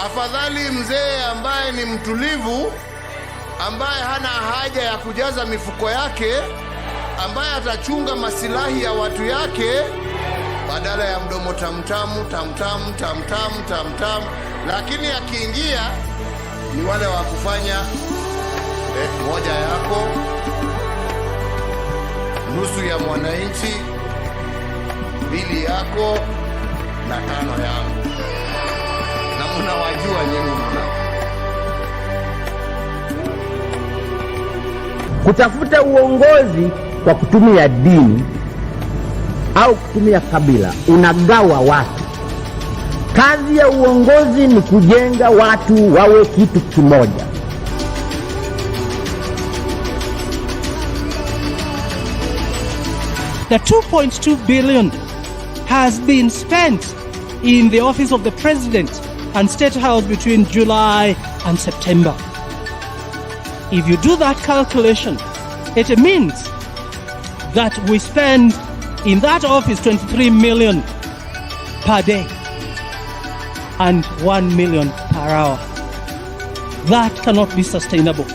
Afadhali mzee ambaye ni mtulivu, ambaye hana haja ya kujaza mifuko yake, ambaye atachunga masilahi ya watu yake, badala ya mdomo tamtamu tamtamu tamtamu tamtamu. Lakini akiingia ni wale wa kufanya moja yako, nusu ya mwananchi, mbili yako na tano yangu. Na mnawajua nyinyi mna. Kutafuta uongozi kwa kutumia dini au kutumia kabila unagawa watu. Kazi ya uongozi ni kujenga watu wawe kitu kimoja. The 2.2 billion has been spent in the office of the president and State House between July and September. If you do that calculation, it means that we spend in that office 23 million per day and 1 million per hour. That cannot be sustainable.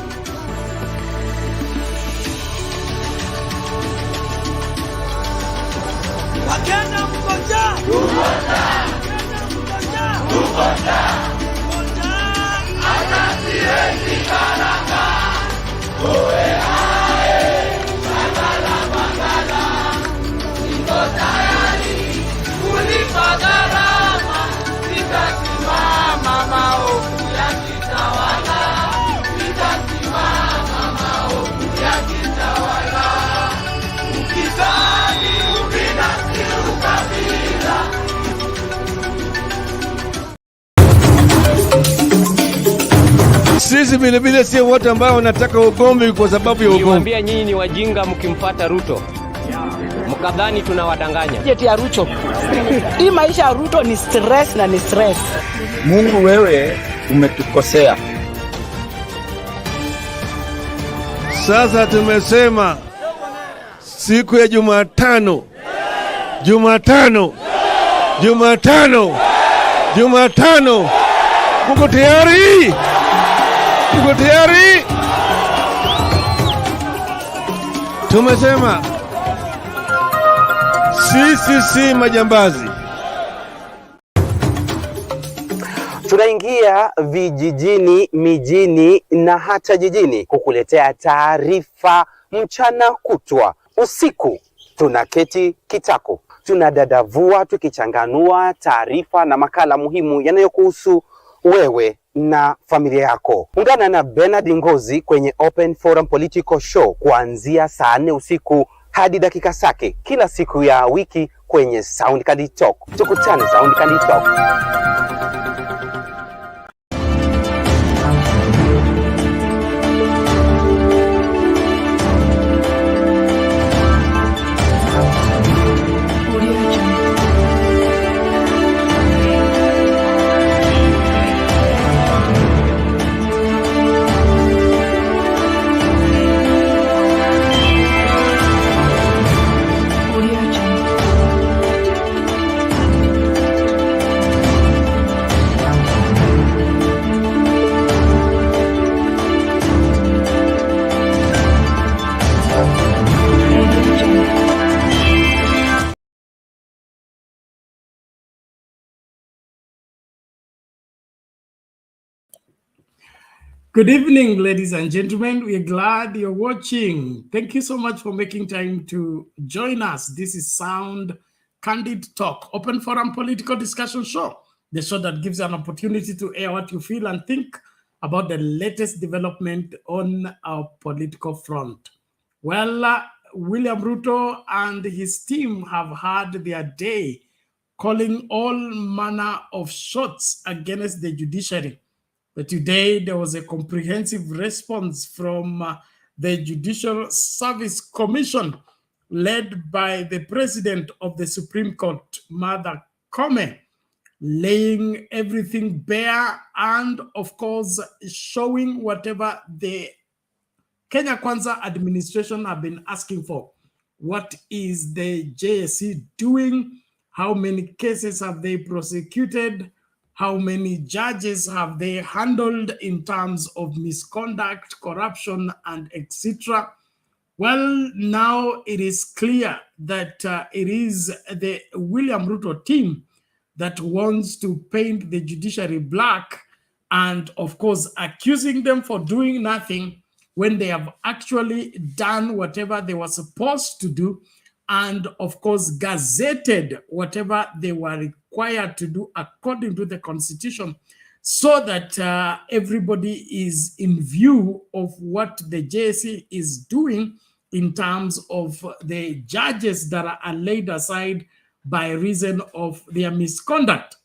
Sisi vile vile sio watu ambao wanataka ugomvi kwa sababu ya ugomvi. Niwaambia nyinyi ni wajinga mkimfuata Ruto. Mkadhani tunawadanganya. Jeti ya Ruto. Hii maisha ya Ruto ni stress na ni stress. Mungu, wewe umetukosea. Sasa tumesema siku ya Jumatano. Mko tayari? Mko tayari? Tumesema sisi si majambazi. Tunaingia vijijini, mijini na hata jijini kukuletea taarifa mchana kutwa. Usiku tunaketi kitako, tunadadavua tukichanganua taarifa na makala muhimu yanayokuhusu wewe na familia yako. Ungana na Bernard Ngozi kwenye Open Forum Political Show kuanzia saa 4 usiku hadi dakika zake kila siku ya wiki kwenye Sound Candy Talk. Tukutane Sound Candy Talk. Good evening, ladies and gentlemen. We are glad you're watching. Thank you so much for making time to join us. This is Sound Candid Talk, Open Forum Political Discussion Show, the show that gives you an opportunity to air what you feel and think about the latest development on our political front. Well, William Ruto and his team have had their day calling all manner of shots against the judiciary. But today, there was a comprehensive response from the Judicial Service Commission, led by the President of the Supreme Court, Martha Koome, laying everything bare and, of course, showing whatever the Kenya Kwanza administration have been asking for. What is the JSC doing? How many cases have they prosecuted? how many judges have they handled in terms of misconduct, corruption, and etc. Well, now it is clear that it is the William Ruto team that wants to paint the judiciary black and, of course, accusing them for doing nothing when they have actually done whatever they were supposed to do and, of course, gazetted whatever they were required to do according to the Constitution, so that everybody is in view of what the JSC is doing in terms of the judges that are laid aside by reason of their misconduct.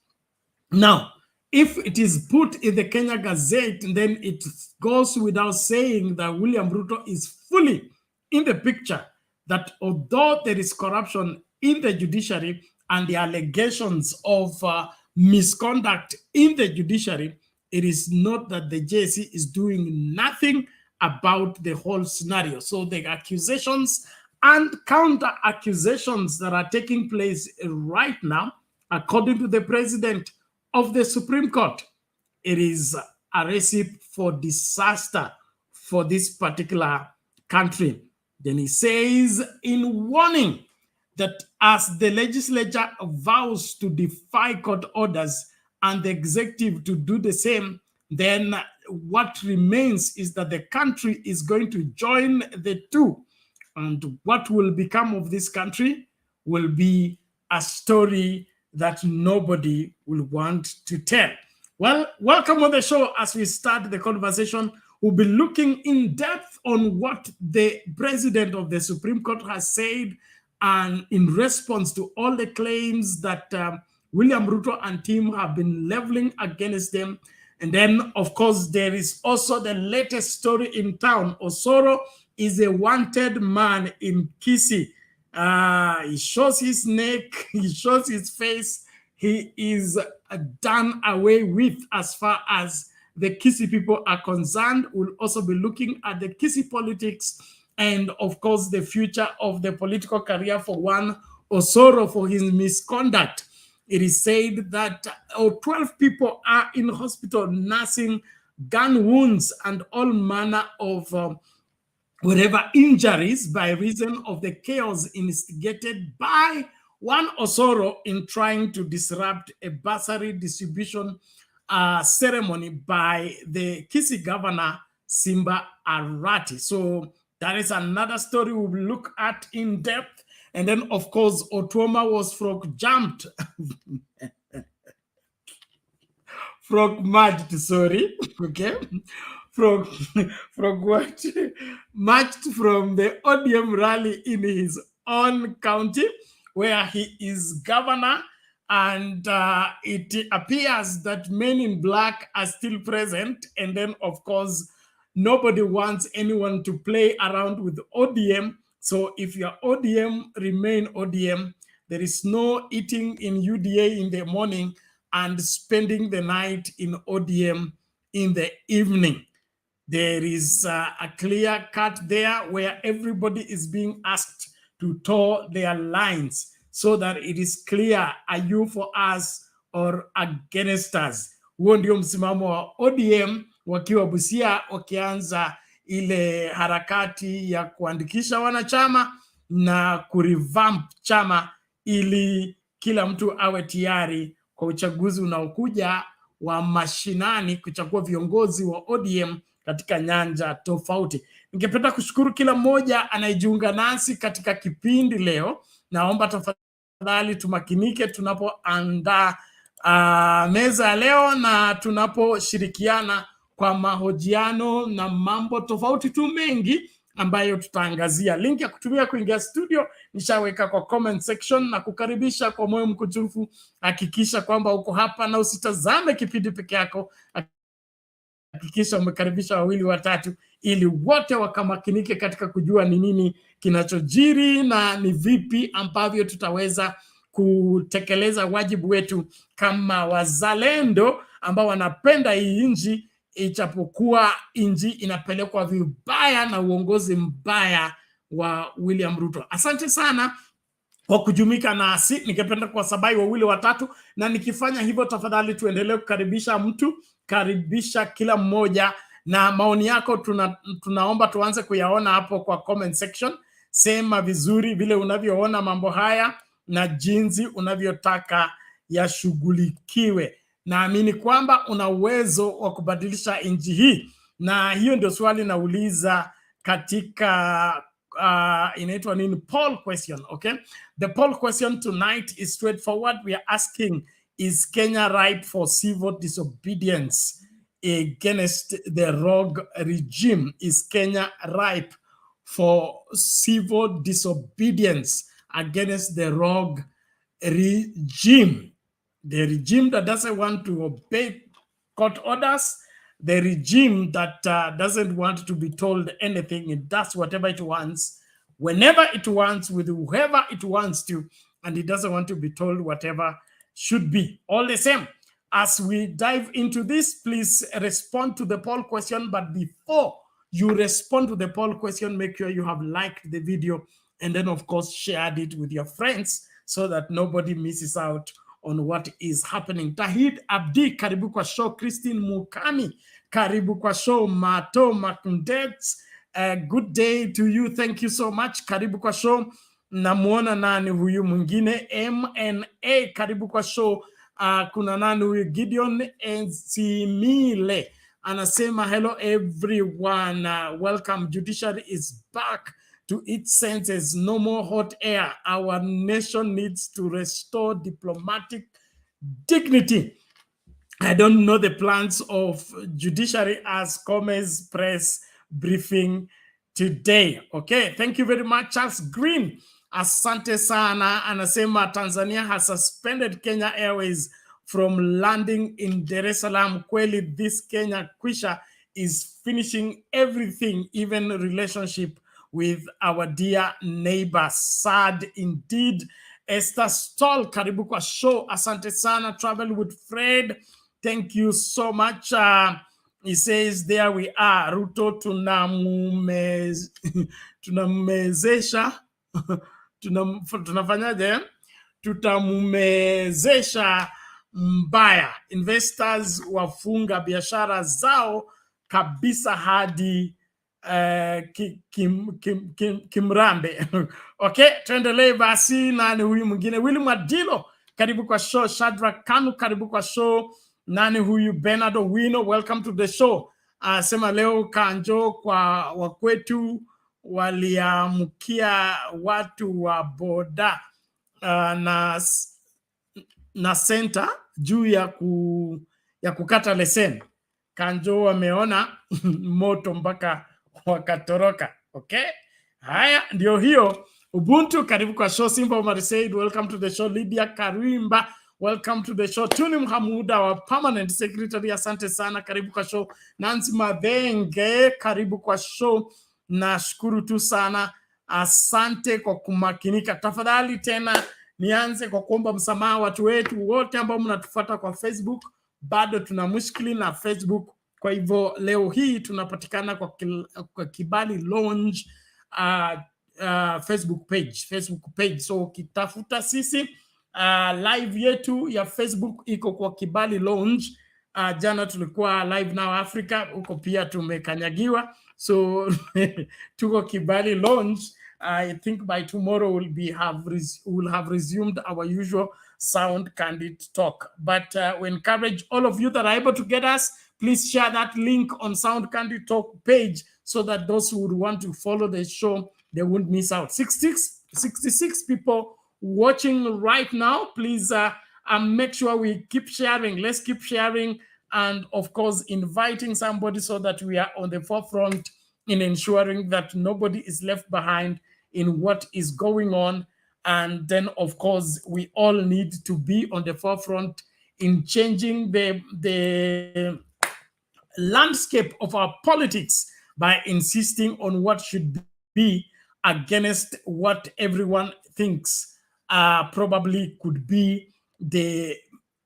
Now, if it is put in the Kenya Gazette, then it goes without saying that William Ruto is fully in the picture, that although there is corruption in the judiciary and the allegations of misconduct in the judiciary, it is not that the JSC is doing nothing about the whole scenario. So the accusations and counter accusations that are taking place right now, according to the president of the Supreme Court, it is a recipe for disaster for this particular country. Then he says in warning that as the legislature vows to defy court orders and the executive to do the same, then what remains is that the country is going to join the two. And what will become of this country will be a story that nobody will want to tell. Well, welcome on the show. As we start the conversation, we'll be looking in depth on what the president of the Supreme Court has said, and in response to all the claims that William Ruto and team have been leveling against them. And then, of course, there is also the latest story in town. Osoro is a wanted man in Kisii. He shows his neck, he shows his face. He is done away with as far as the Kisii people are concerned. We'll also be looking at the Kisii politics and, of course, the future of the political career for one Osoro for his misconduct. It is said that 12 people are in hospital nursing gun wounds and all manner of whatever injuries by reason of the chaos instigated by one Osoro in trying to disrupt a bursary distribution ceremony by the Kisii governor, Simba Arati. So that is another story we'll look at in depth. And then, of course, Otwoma was frog jumped. Frog marched, sorry. Okay. Frog what? Marched from the ODM rally in his own county, where he is governor. And it appears that men in black are still present. And then, of course, nobody wants anyone to play around with ODM. So if you're ODM, remain ODM. There is no eating in UDA in the morning and spending the night in ODM in the evening. There is a clear cut there where everybody is being asked to toe their lines so that it is clear, are you for us or against us? Huo ndio msimamo wa ODM wakiwa Busia wakianza ile harakati ya kuandikisha wanachama na kurevamp chama ili kila mtu awe tayari kwa uchaguzi unaokuja wa mashinani kuchagua viongozi wa ODM katika nyanja tofauti. Ningependa kushukuru kila mmoja anayejiunga nasi katika kipindi leo. Naomba tafadhali tumakinike tunapoandaa meza leo na tunaposhirikiana kwa mahojiano na mambo tofauti tu mengi ambayo tutaangazia. Link ya kutumia kuingia studio nishaweka kwa comment section, na kukaribisha kwa moyo mkunjufu. Hakikisha kwamba uko hapa na usitazame kipindi peke yako. Hakikisha umekaribisha wawili watatu ili wote wakamakinike katika kujua ni nini kinachojiri na ni vipi ambavyo tutaweza kutekeleza wajibu wetu kama wazalendo ambao wanapenda hii nchi, ijapokuwa nchi inapelekwa vibaya na uongozi mbaya wa William Ruto. Asante sana. kwa kujumika nasi. Ningependa kuwasabai wawili watatu, na nikifanya hivyo tafadhali tuendelee kukaribisha karibisha kila mmoja, na maoni yako tunaomba tuanze kuyaona hapo kwa comment section. Sema vizuri vile unavyoona mambo haya na jinsi unavyotaka yashughulikiwe. Naamini kwamba una uwezo wa kubadilisha nchi hii, na hiyo ndio swali nauliza katika inaitwa nini, poll question. Okay, the poll question tonight is straightforward. We are asking, is Kenya ripe for civil disobedience against the rogue regime? Is Kenya ripe for civil disobedience against the rogue regime? The regime that doesn't want to obey court orders, the regime that doesn't want to be told anything. It does whatever it wants, whenever it wants, with whoever it wants to, and it doesn't want to be told whatever should be. All the same, as we dive into this, please respond to the poll question. But before you respond to the poll question, make sure you have liked the video and then, of course, shared it with your friends so that nobody misses out on what is happening. Tahid Abdi, karibu kwa show. Christine Mukami, karibu kwa show. Mato Makundets, good day to you. Thank you so much. Karibu kwa show. Namuona nani huyu mwingine? MNA, karibu kwa show. Kuna nani huyu? Gideon Ensimile anasema hello everyone. Welcome. Judiciary is back to its senses. No more hot air. Our nation needs to restore diplomatic dignity. I don't know the plans of Judiciary as Gomez press briefing today. Okay, thank you very much. Charles Green, asante sana, anasema Tanzania has suspended Kenya Airways from landing in Dar es Salaam. Kweli, this Kenya Kwisha is finishing everything, even relationship with our dear neighbor. Sad indeed. Esther Stoll, karibu kwa show. Asante sana. Travel with Fred, thank you so much. He says, there we are. Ruto tunamezesha tunafanyaje? Tutamumezesha mbaya. Investors wafunga biashara zao kabisa hadi kimrambe. Okay, tuendelee basi. Nani huyu mwingine? William Adilo, karibu kwa show. Shadrack Kanu, karibu kwa show. Nani huyu? Bernardo Wino, welcome to the show. Sema leo kanjo kwa wakwetu waliamkia watu wa boda na center juu ya kukata leseni. Kanjo wameona moto mpaka wakatoroka. Okay, haya ndio hiyo. Ubuntu, karibu kwa show. Simba Omar Said, welcome to the show. Lydia Karimba, welcome to the show. Tuni Mhamuda wa permanent secretary, asante sana, karibu kwa show. Nancy Madenge, karibu kwa show. Nashukuru tu sana, asante kwa kumakinika. Tafadhali tena nianze kwa kuomba msamaha watu wetu wote ambao mnatufuata kwa Facebook. Bado tuna mushkili na Facebook, kwa hivyo leo hii tunapatikana kwa Kibali Lounge Facebook page. So ukitafuta sisi live yetu ya Facebook iko kwa Kibali Lounge. Jana tulikuwa live Now Africa, huko pia tumekanyagiwa, so tuko Kibali Lounge. I think by tomorrow we'll have resumed our usual Sound Candid Talk. But we encourage all of you that are able to get us, please share that link on Sound Candid Talk page so that those who would want to follow the show, they won't miss out. 66 people watching right now. Please make sure we keep sharing. Let's keep sharing, and of course inviting somebody so that we are on the forefront in ensuring that nobody is left behind in what is going on. And then, of course, we all need to be on the forefront in changing the landscape of our politics by insisting on what should be against what everyone thinks probably could be the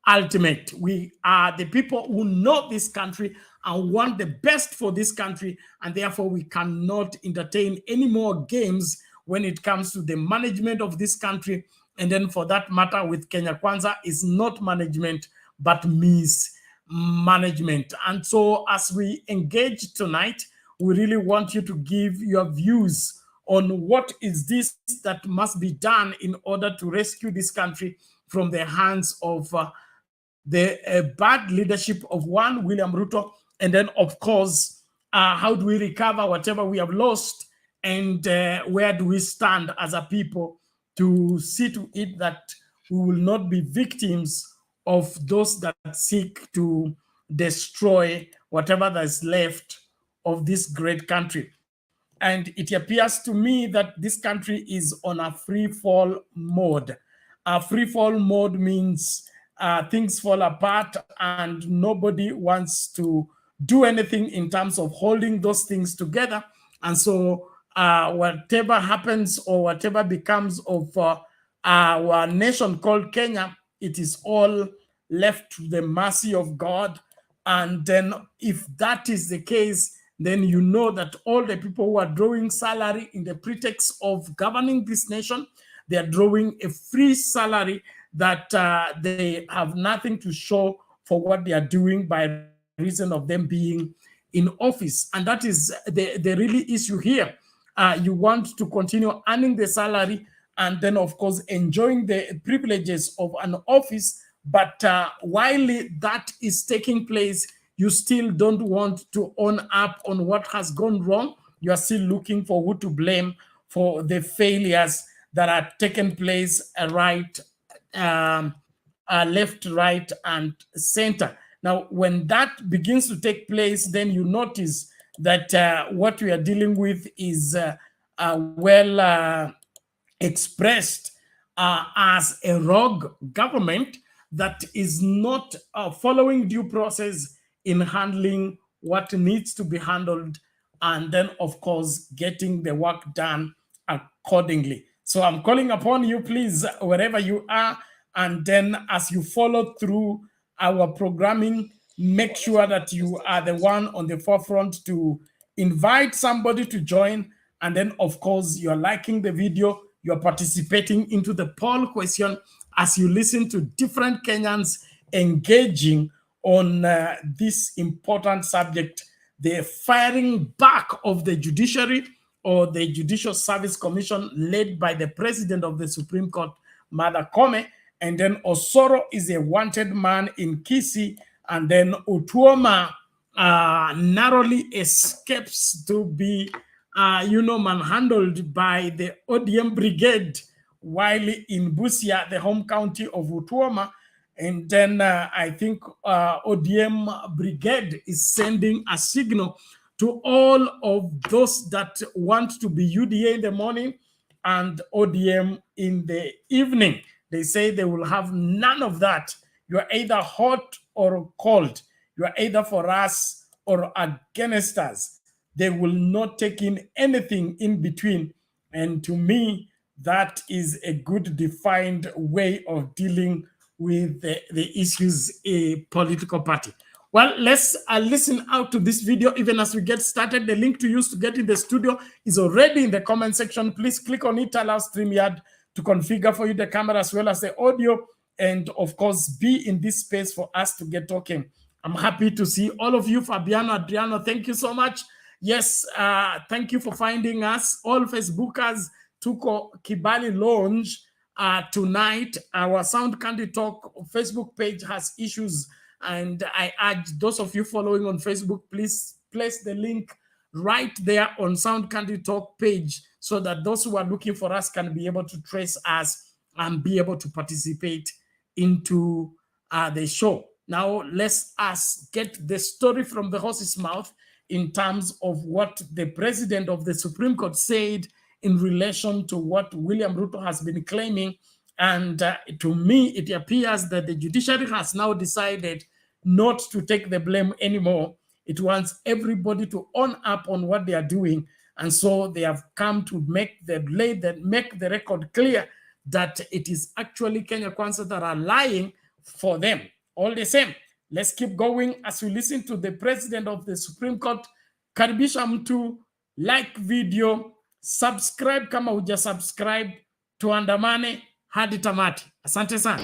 ultimate. We are the people who know this country and want the best for this country, and therefore we cannot entertain any more games when it comes to the management of this country. And then for that matter, with Kenya Kwanza, is not management, but mismanagement. And so as we engage tonight, we really want you to give your views on what is this that must be done in order to rescue this country from the hands of the bad leadership of one, William Ruto, and then, of course, how do we recover whatever we have lost, and where do we stand as a people to see to it that we will not be victims of those that seek to destroy whatever that is left of this great country. And it appears to me that this country is on a free fall mode. A free fall mode means things fall apart and nobody wants to do anything in terms of holding those things together. And so whatever happens or whatever becomes of our nation called Kenya, it is all left to the mercy of God. And then if that is the case, then you know that all the people who are drawing salary in the pretext of governing this nation, they are drawing a free salary that they have nothing to show for what they are doing by reason of them being in office. And that is the really issue here. You want to continue earning the salary and then, of course, enjoying the privileges of an office. But while that is taking place, you still don't want to own up on what has gone wrong. You are still looking for who to blame for the failures that are taking place left, right, and center. Now, when that begins to take place, then you notice that what we are dealing with is well expressed as a rogue government that is not following due process in handling what needs to be handled, and then, of course, getting the work done accordingly. So I'm calling upon you, please, wherever you are, and then as you follow through our programming, make sure that you are the one on the forefront to invite somebody to join. And then, of course, you're liking the video, you're participating into the poll question as you listen to different Kenyans engaging on this important subject, the firing back of the judiciary or the Judicial Service Commission led by the President of the Supreme Court, Martha Koome. And then Osoro is a wanted man in Kisii. And then Otwoma narrowly escapes to be, manhandled by the ODM brigade while in Busia, the home county of Otwoma. And then I think ODM brigade is sending a signal to all of those that want to be UDA in the morning and ODM in the evening. They say they will have none of that. You are either hot or cold. You are either for us or against us. They will not take in anything in between. And to me, that is a good defined way of dealing with the issues a political party. Well, let's listen out to this video even as we get started. The link to use to get in the studio is already in the comment section. Please click on it, allow StreamYard to configure for you the camera as well as the audio, and of course, be in this space for us to get talking. I'm happy to see all of you. Fabiano, Adriano, thank you so much. Yes, thank you for finding us. All Facebookers, Tuko Kibali Lounge. Tonight, our Sound Candy Talk Facebook page has issues, and I urge those of you following on Facebook, please place the link right there on Sound Candy Talk page so that those who are looking for us can be able to trace us and be able to participate into the show. Now, let's get the story from the horse's mouth in terms of what the president of the Supreme Court said in relation to what William Ruto has been claiming. And to me, it appears that the judiciary has now decided not to take the blame anymore. It wants everybody to own up on what they are doing. And so they have come to make the record clear that it is actually Kenya Kwanza that are lying for them. All the same, let's keep going as we listen to the president of the Supreme Court. Karibisha mtu, like video, subscribe kama huja subscribe, tuandamane hadi tamati. Asante sana.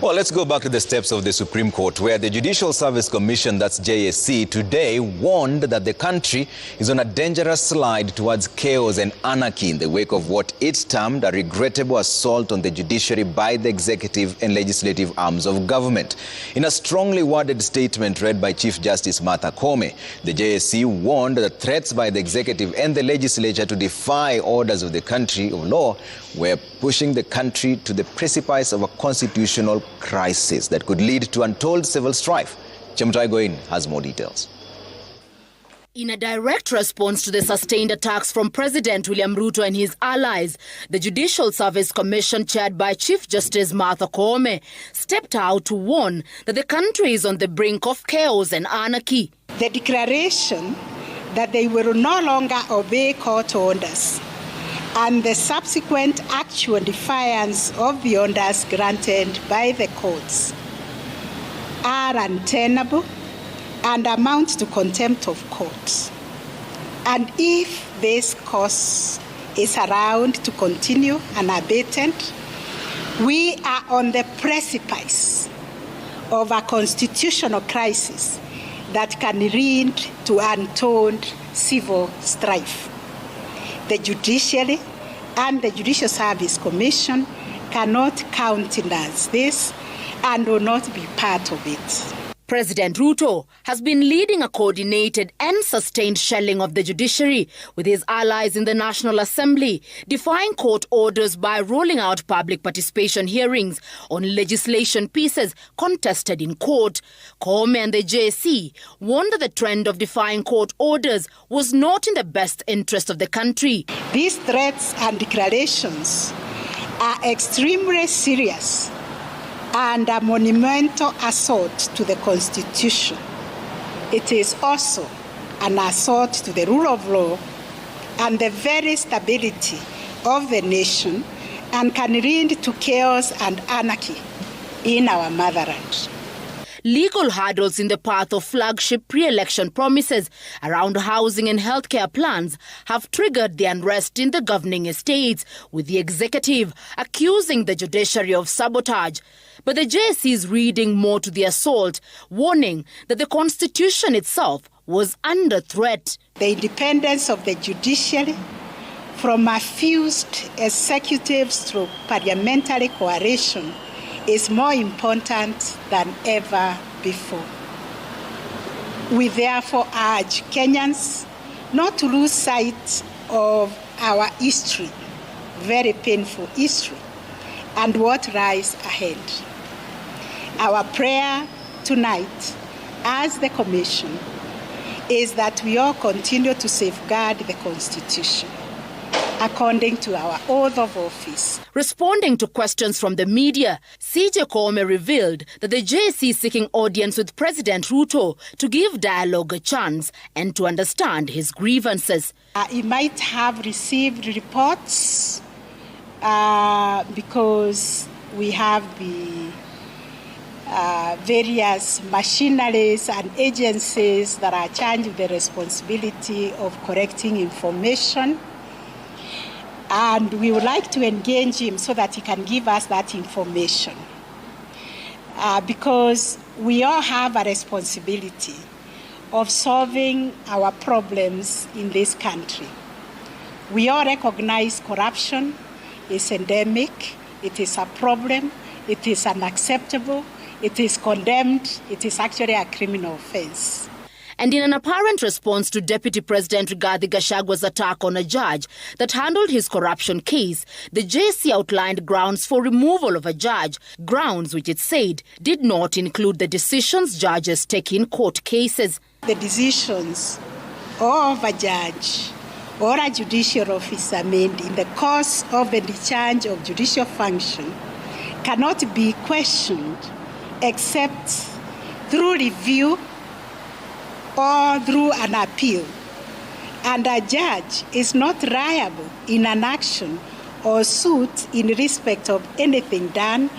Well, let's go back to the steps of the Supreme Court, where the Judicial Service Commission, that's JSC, today warned that the country is on a dangerous slide towards chaos and anarchy in the wake of what it termed a regrettable assault on the judiciary by the executive and legislative arms of government. In a strongly worded statement read by Chief Justice Martha Koome, the JSC warned that threats by the executive and the legislature to defy orders of the country of law were pushing the country to the precipice of a constitutional crisis that could lead to untold civil strife. Chemutai Goin has more details. In a direct response to the sustained attacks from President William Ruto and his allies, the Judicial Service Commission, chaired by Chief Justice Martha Koome, stepped out to warn that the country is on the brink of chaos and anarchy. The declaration that they will no longer obey court orders and the subsequent actual defiance of the orders granted by the courts are untenable and amount to contempt of court. And if this course is allowed to continue unabated, we are on the precipice of a constitutional crisis that can lead to untold civil strife. The Judiciary and the Judicial Service Commission cannot countenance this and will not be part of it. President Ruto has been leading a coordinated and sustained shelling of the judiciary with his allies in the National Assembly, defying court orders by rolling out public participation hearings on legislation pieces contested in court. Koome and the JSC warned that the trend of defying court orders was not in the best interest of the country. These threats and declarations are extremely serious and a monumental assault to the Constitution. It is also an assault to the rule of law and the very stability of the nation, and can lead to chaos and anarchy in our motherland. Legal hurdles in the path of flagship pre-election promises around housing and healthcare plans have triggered the unrest in the governing estates, with the executive accusing the judiciary of sabotage. But the JSC is reading more to the assault, warning that the Constitution itself was under threat. The independence of the judiciary from a fused executive through parliamentary coalition is more important than ever before. We therefore urge Kenyans not to lose sight of our history, very painful history, and what lies ahead. Our prayer tonight as the Commission is that we all continue to safeguard the Constitution according to our oath of office. Responding to questions from the media, CJ Koome revealed that the JSC is seeking audience with President Ruto to give dialogue a chance and to understand his grievances. He might have received reports because we have the various machineries and agencies that are charged with the responsibility of collecting information. And we would like to engage him so that he can give us that information. Because we all have a responsibility of solving our problems in this country. We all recognize corruption is endemic, it is a problem, it is unacceptable, it is condemned, it is actually a criminal offense. And in an apparent response to Deputy President Rigathi Gachagwa's attack on a judge that handled his corruption case, the JSC outlined grounds for removal of a judge, grounds which it said did not include the decisions judges take in court cases. The decisions of a judge or a judicial officer made in the course of the discharge of judicial function cannot be questioned except through review or through an appeal. And a judge is not liable in an action or suit in respect of anything done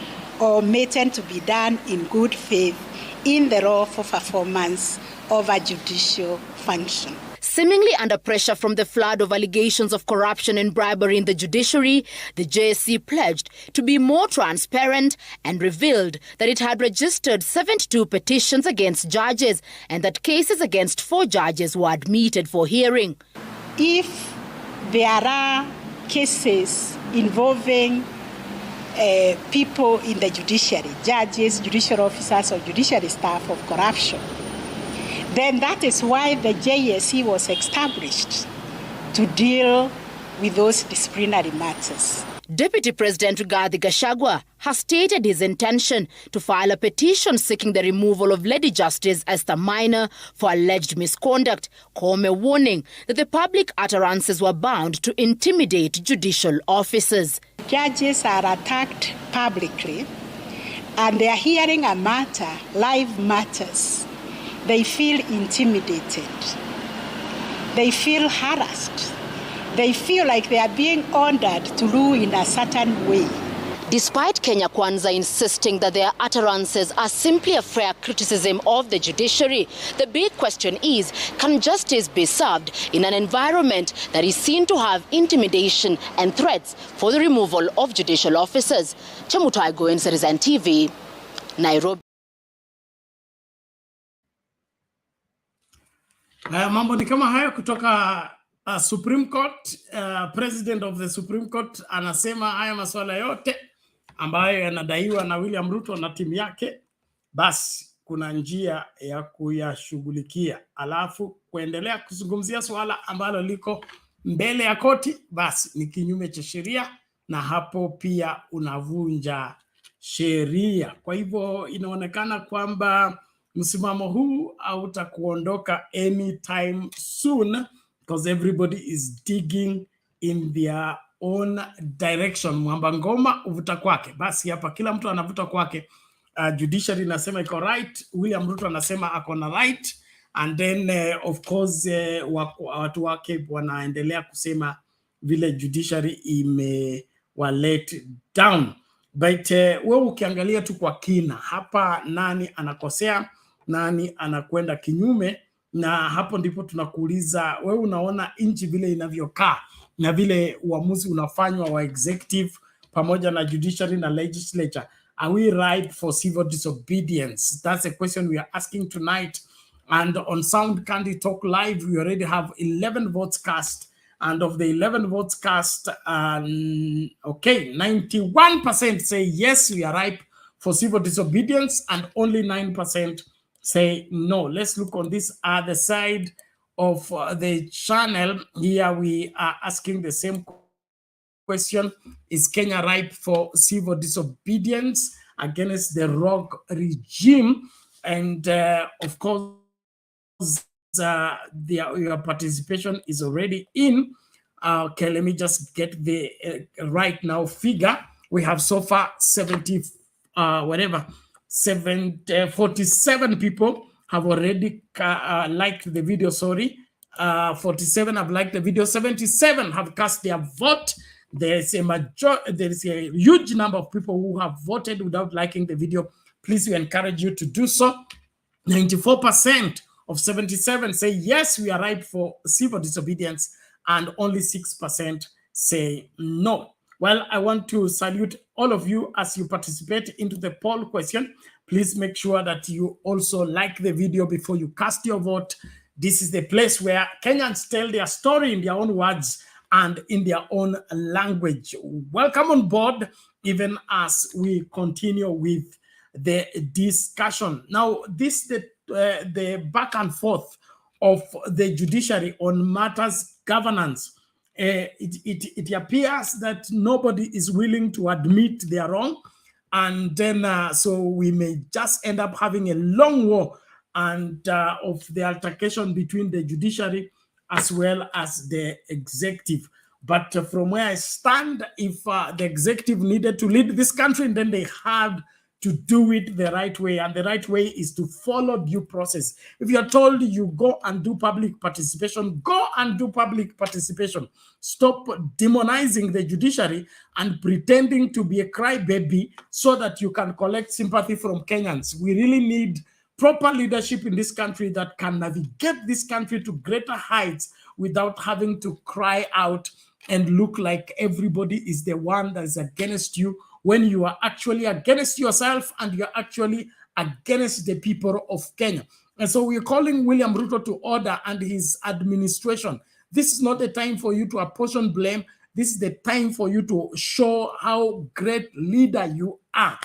or maintained to be done in good faith in the lawful performance of a judicial function. Seemingly under pressure from the flood of allegations of corruption and bribery in the judiciary, the JSC pledged to be more transparent and revealed that it had registered 72 petitions against judges and that cases against 4 judges were admitted for hearing. If there are cases involving people in the judiciary, judges, judicial officers, or judiciary staff of corruption, then that is why the JSC was established, to deal with those disciplinary matters. Deputy President Rigathi Gachagua has stated his intention to file a petition seeking the removal of Lady Justice Esther Minor for alleged misconduct, Kome warning that the public utterances were bound to intimidate judicial officers. Judges are attacked publicly and they are hearing a matter, live matters. They feel intimidated. They feel harassed. They feel like they are being ordered to rule in a certain way. Despite Kenya Kwanza insisting that their utterances are simply a fair criticism of the judiciary, the big question is, can justice be served in an environment that is seen to have intimidation and threats for the removal of judicial officers? Chemutai Goen, Citizen TV, Nairobi. Mambo ni kama hayo kutoka Supreme Court. President of the Supreme Court anasema haya masuala yote ambayo yanadaiwa na William Ruto na timu yake, basi kuna njia ya kuyashughulikia. Alafu kuendelea kuzungumzia swala ambalo liko mbele ya koti, basi ni kinyume cha sheria, na hapo pia unavunja sheria. Kwa hivyo inaonekana kwamba msimamo huu hautakuondoka anytime soon, because everybody is digging in their own direction. Mwamba ngoma uvuta kwake. Basi hapa kila mtu anavuta kwake. Judiciary nasema iko right, William Ruto anasema ako na right, and then of course watu wake wanaendelea kusema vile judiciary imewa let down. But wewe ukiangalia tu kwa kina hapa, nani anakosea, nani anakwenda kinyume, na hapo ndipo tunakuuliza wewe unaona nchi vile inavyokaa na vile uamuzi unafanywa wa executive pamoja na judiciary na legislature. Are we ripe for civil disobedience? That's a question we are asking tonight. And on Sound Candy Talk Live, we already have 11 votes cast. And of the 11 votes cast, 91% say yes, we are ripe for civil disobedience, and only 9% say no. Let's look on this other side of the channel. Here we are asking the same question. Is Kenya ripe for civil disobedience against the rogue regime? And of course, your participation is already in. Okay, let me just get the right now figure. We have so far 47 people have already liked the video. 47 have liked the video. 77 have cast their vote. There is a huge number of people who have voted without liking the video. Please, we encourage you to do so. 94% of 77 say yes, we are ripe for civil disobedience, and only 6% say no. Well, I want to salute all of you as you participate into the poll question. Please make sure that you also like the video before you cast your vote. This is the place where Kenyans tell their story in their own words and in their own language. Welcome on board, even as we continue with the discussion. Now, this the back and forth of the judiciary on matters governance. It appears that nobody is willing to admit they are wrong, and then so we may just end up having a long war and of the altercation between the judiciary as well as the executive. But from where I stand, if the executive needed to lead this country, then they had to do it the right way, and the right way is to follow due process. If you're told you go and do public participation, go and do public participation. Stop demonizing the judiciary and pretending to be a crybaby so that you can collect sympathy from Kenyans. We really need proper leadership in this country that can navigate this country to greater heights without having to cry out and look like everybody is the one that is against you, when you are actually against yourself and you're actually against the people of Kenya. And so we're calling William Ruto to order and his administration. This is not the time for you to apportion blame. This is the time for you to show how great leader you are.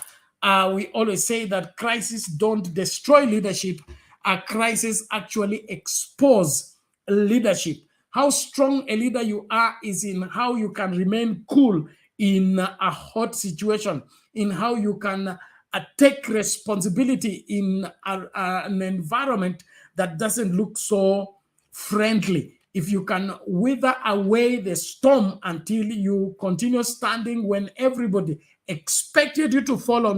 We always say that crises don't destroy leadership. A crisis actually expose leadership. How strong a leader you are is in how you can remain cool in a hot situation, in how you can take responsibility in an environment that doesn't look so friendly. If you can wither away the storm until you continue standing when everybody expected you to fall,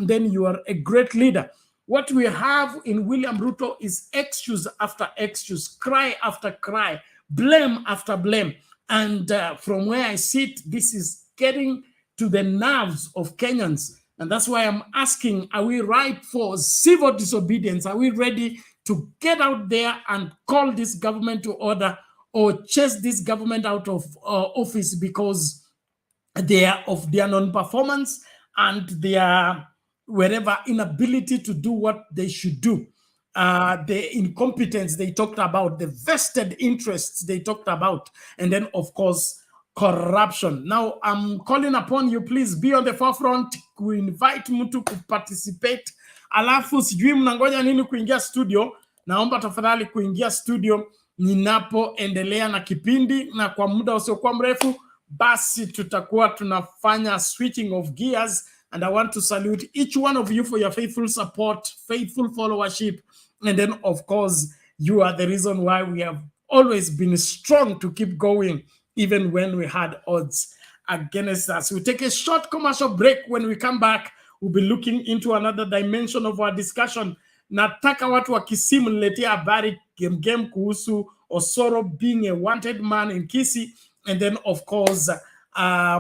then you are a great leader. What we have in William Ruto is excuse after excuse, cry after cry, blame after blame. And from where I sit, this is getting to the nerves of Kenyans. And that's why I'm asking, are we ripe for civil disobedience? Are we ready to get out there and call this government to order or chase this government out of office because they are of their non-performance and their wherever inability to do what they should do? The incompetence they talked about, the vested interests they talked about, and then, of course, corruption. Now, I'm calling upon you, please be on the forefront, invite mtu participate. Alafu sijui mnangoja nini kuingia studio. Naomba tafadhali kuingia studio ninapoendelea na kipindi, na kwa muda usiokuwa mrefu basi tutakuwa tunafanya switching of gears. And I want to salute each one of you for your faithful support, faithful followership. And then, of course, you are the reason why we have always been strong to keep going, even when we had odds against us. We'll take a short commercial break. When we come back, we'll be looking into another dimension of our discussion. Nataka watu wa Kisii mniletea habari game kuhusu Osoro being a wanted man in Kisii. And then, of course,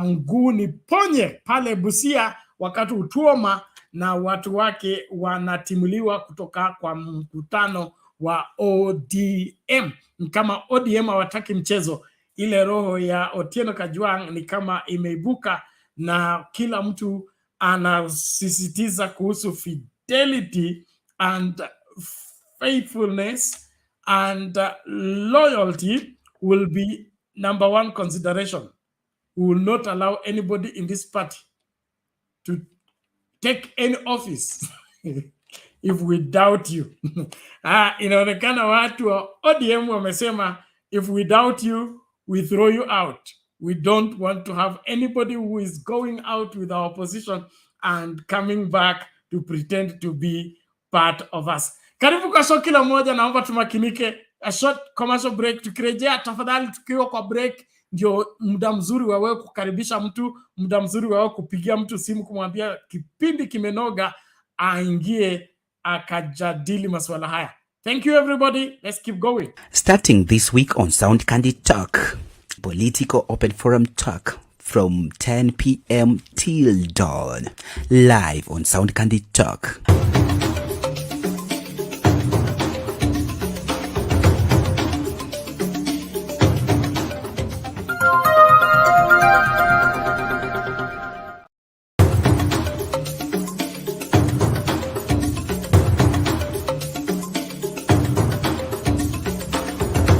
mguu ni ponye pale Busia wakati Otwoma na watu wake wanatimuliwa kutoka kwa mkutano wa ODM. Kama ODM hawataki mchezo, ile roho ya Otieno Kajwang ni kama imeibuka, na kila mtu anasisitiza kuhusu fidelity and faithfulness and loyalty will be number one consideration. We will not allow anybody in this party to take any office if we doubt you. Inaonekana watu wa ODM wamesema, if we doubt you, we throw you out. We don't want to have anybody who is going out with our opposition and coming back to pretend to be part of us. Karibu kwa show kila moja, naomba tumakinike. A short commercial break. Tukirejea tafadhali, tukiwa kwa break ndio muda mzuri wa wewe kukaribisha mtu, muda mzuri wa wewe kupigia mtu simu kumwambia kipindi kimenoga aingie akajadili masuala haya. Thank you everybody. Let's keep going. Starting this week on Sound Candid Talk, political open forum talk from 10 p.m. till dawn, live on Sound Candid Talk.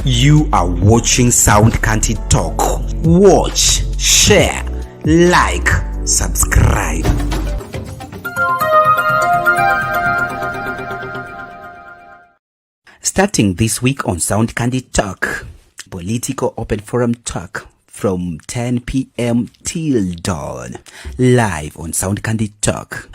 You are watching Sound Candid Talk. Watch, share, like, subscribe. Starting this week on Sound Candid Talk, political open forum talk from 10 p.m. till dawn, live on Sound Candid Talk.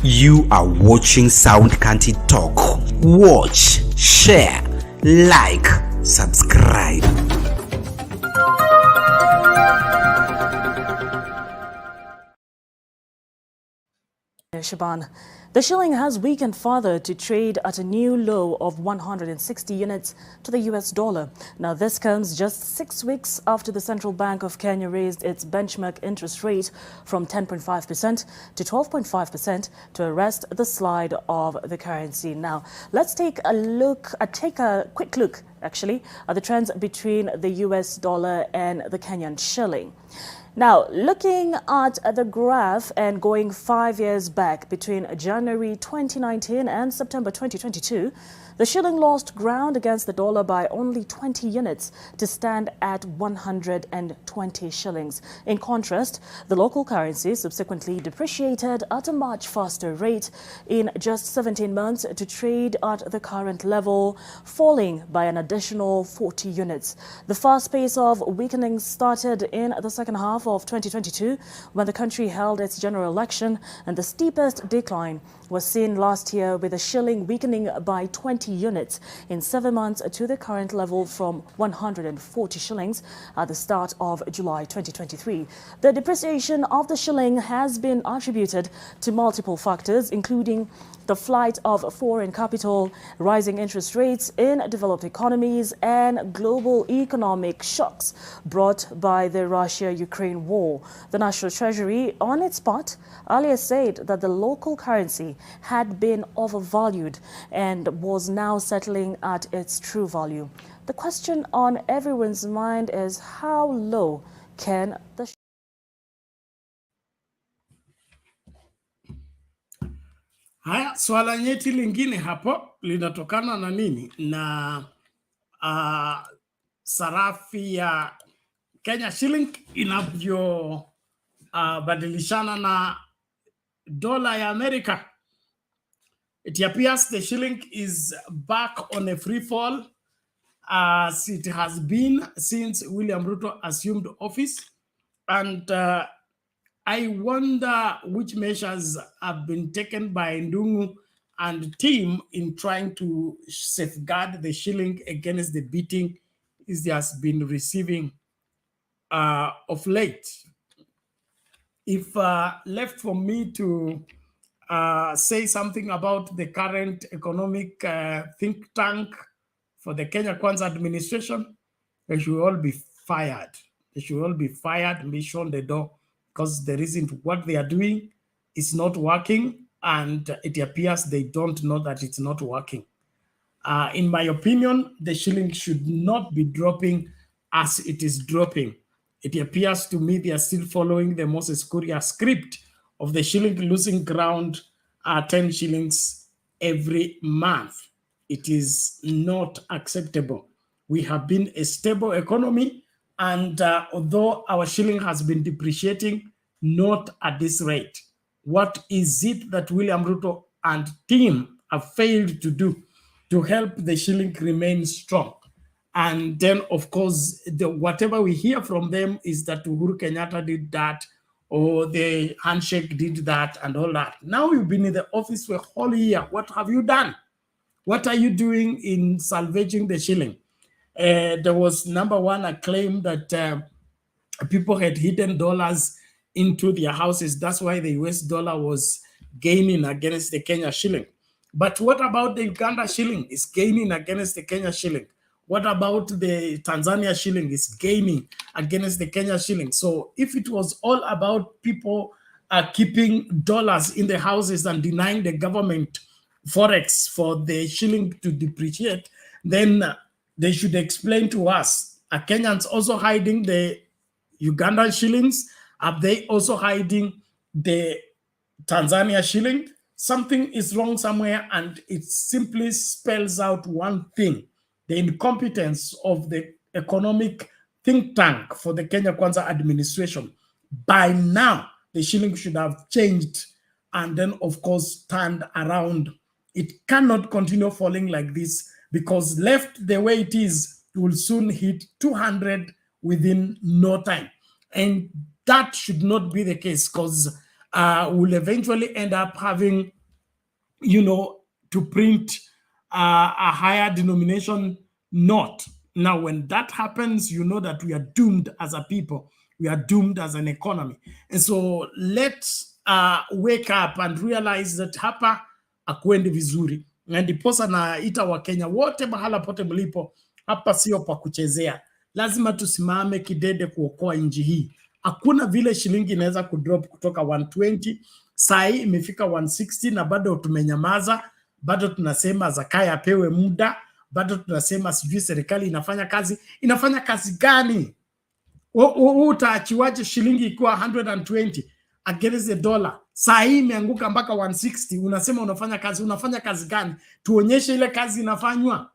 You are watching Sound Candid Talk. Watch, share, like, subscribe. Shaban. The shilling has weakened further to trade at a new low of 160 units to the US dollar. Now, this comes just 6 weeks after the Central Bank of Kenya raised its benchmark interest rate from 10.5% to 12.5% to arrest the slide of the currency. Now, let's take a quick look, actually, at the trends between the US dollar and the Kenyan shilling. Now, looking at the graph and going 5 years back between January 2019 and September 2022, the shilling lost ground against the dollar by only 20 units to stand at 120 shillings. In contrast, the local currency subsequently depreciated at a much faster rate in just 17 months to trade at the current level, falling by an additional 40 units. The fast pace of weakening started in the second half of 2022 when the country held its general election, and the steepest decline was seen last year, with the shilling weakening by 20 units in 7 months to the current level from 140 shillings at the start of July 2023. The depreciation of the shilling has been attributed to multiple factors, including the flight of foreign capital, rising interest rates in developed economies, and global economic shocks brought by the Russia-Ukraine war. The National Treasury, on its part, earlier said that the local currency had been overvalued and was now settling at its true value. The question on everyone's mind is, how low can the Haya, swala nyeti lingine hapo linatokana na nini? Na sarafu ya Kenya shilling inavyo badilishana na dola ya Amerika. It appears the shilling is back on a free fall, as it has been since William Ruto assumed office. And I wonder which measures have been taken by Ndungu and team in trying to safeguard the shilling against the beating it has been receiving of late. If left for me to say something about the current economic think tank for the Kenya Kwanza administration, they should all be fired. They should all be fired and be shown the door, because the reason what they are doing is not working, and it appears they don't know that it's not working. In my opinion, the shilling should not be dropping as it is dropping. It appears to me they are still following the Moses Kuria script of the shilling losing ground 10 shillings every month. It is not acceptable. We have been a stable economy, and although our shilling has been depreciating, not at this rate. What is it that William Ruto and team have failed to do to help the shilling remain strong? And then, of course, whatever we hear from them is that Uhuru Kenyatta did that, or the handshake did that, and all that. Now you've been in the office for a whole year. What have you done? What are you doing in salvaging the shilling? There was, number one, a claim that people had hidden dollars into their houses. That's why the US dollar was gaining against the Kenya shilling. But what about the Uganda shilling? It's gaining against the Kenya shilling. What about the Tanzania shilling? It's gaining against the Kenya shilling. So if it was all about people keeping dollars in the houses and denying the government forex for the shilling to depreciate, then they should explain to us, are Kenyans also hiding the Ugandan shillings? Are they also hiding the Tanzania shilling? Something is wrong somewhere, and it simply spells out one thing: the incompetence of the economic think tank for the Kenya Kwanza administration. By now, the shilling should have changed and then, of course, turned around. It cannot continue falling like this, because left the way it is, it will soon hit 200 within no time. And that should not be the case, because we'll eventually end up having, to print a higher denomination note. Now, when that happens, you know that we are doomed as a people. We are doomed as an economy. And so let's wake up and realize that hapa akuendi vizuri. Na ndiposa naita Wakenya wote mahala pote mlipo, hapa sio pa kuchezea. Lazima tusimame kidede kuokoa nchi hii. Hakuna vile shilingi inaweza kudrop kutoka 120 saa hii imefika 160 na bado tumenyamaza. Bado tunasema Zakaya apewe muda, bado tunasema sijui serikali inafanya kazi. Inafanya kazi gani? Utaachiwaje shilingi ikiwa 120 against the dollar? Saa hii imeanguka mpaka 160, unasema unafanya kazi. Unafanya kazi gani? Tuonyeshe ile kazi inafanywa.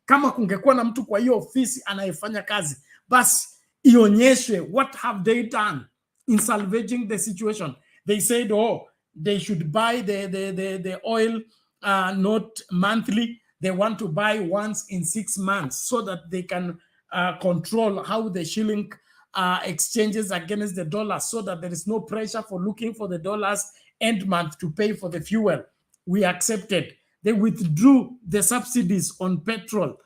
Kama kungekuwa na mtu kwa hiyo ofisi anayefanya kazi, basi ionyeshwe what have they done in salvaging the situation. They said, oh, they should buy the oil not monthly. They want to buy once in 6 months so that they can control how the shilling exchanges against the dollar, so that there is no pressure for looking for the dollars end month to pay for the fuel. We accepted. They withdrew the subsidies on petrol.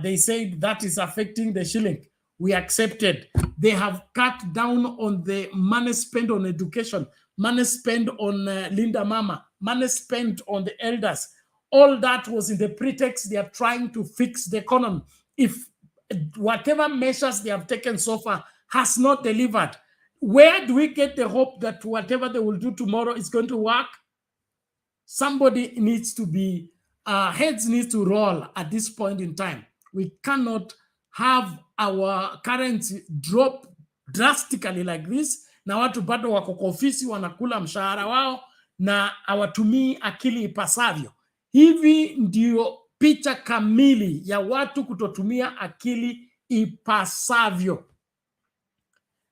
They said that is affecting the shilling. We accepted. They have cut down on the money spent on education, money spent on Linda Mama, money spent on the elders. All that was in the pretext they are trying to fix the economy. If whatever measures they have taken so far has not delivered, where do we get the hope that whatever they will do tomorrow is going to work? Somebody needs to be, heads need to roll at this point in time. We cannot have our currency drop drastically like this, na watu bado wako kwa ofisi wanakula mshahara wao na hawatumii akili ipasavyo. Hivi ndio picha kamili ya watu kutotumia akili ipasavyo.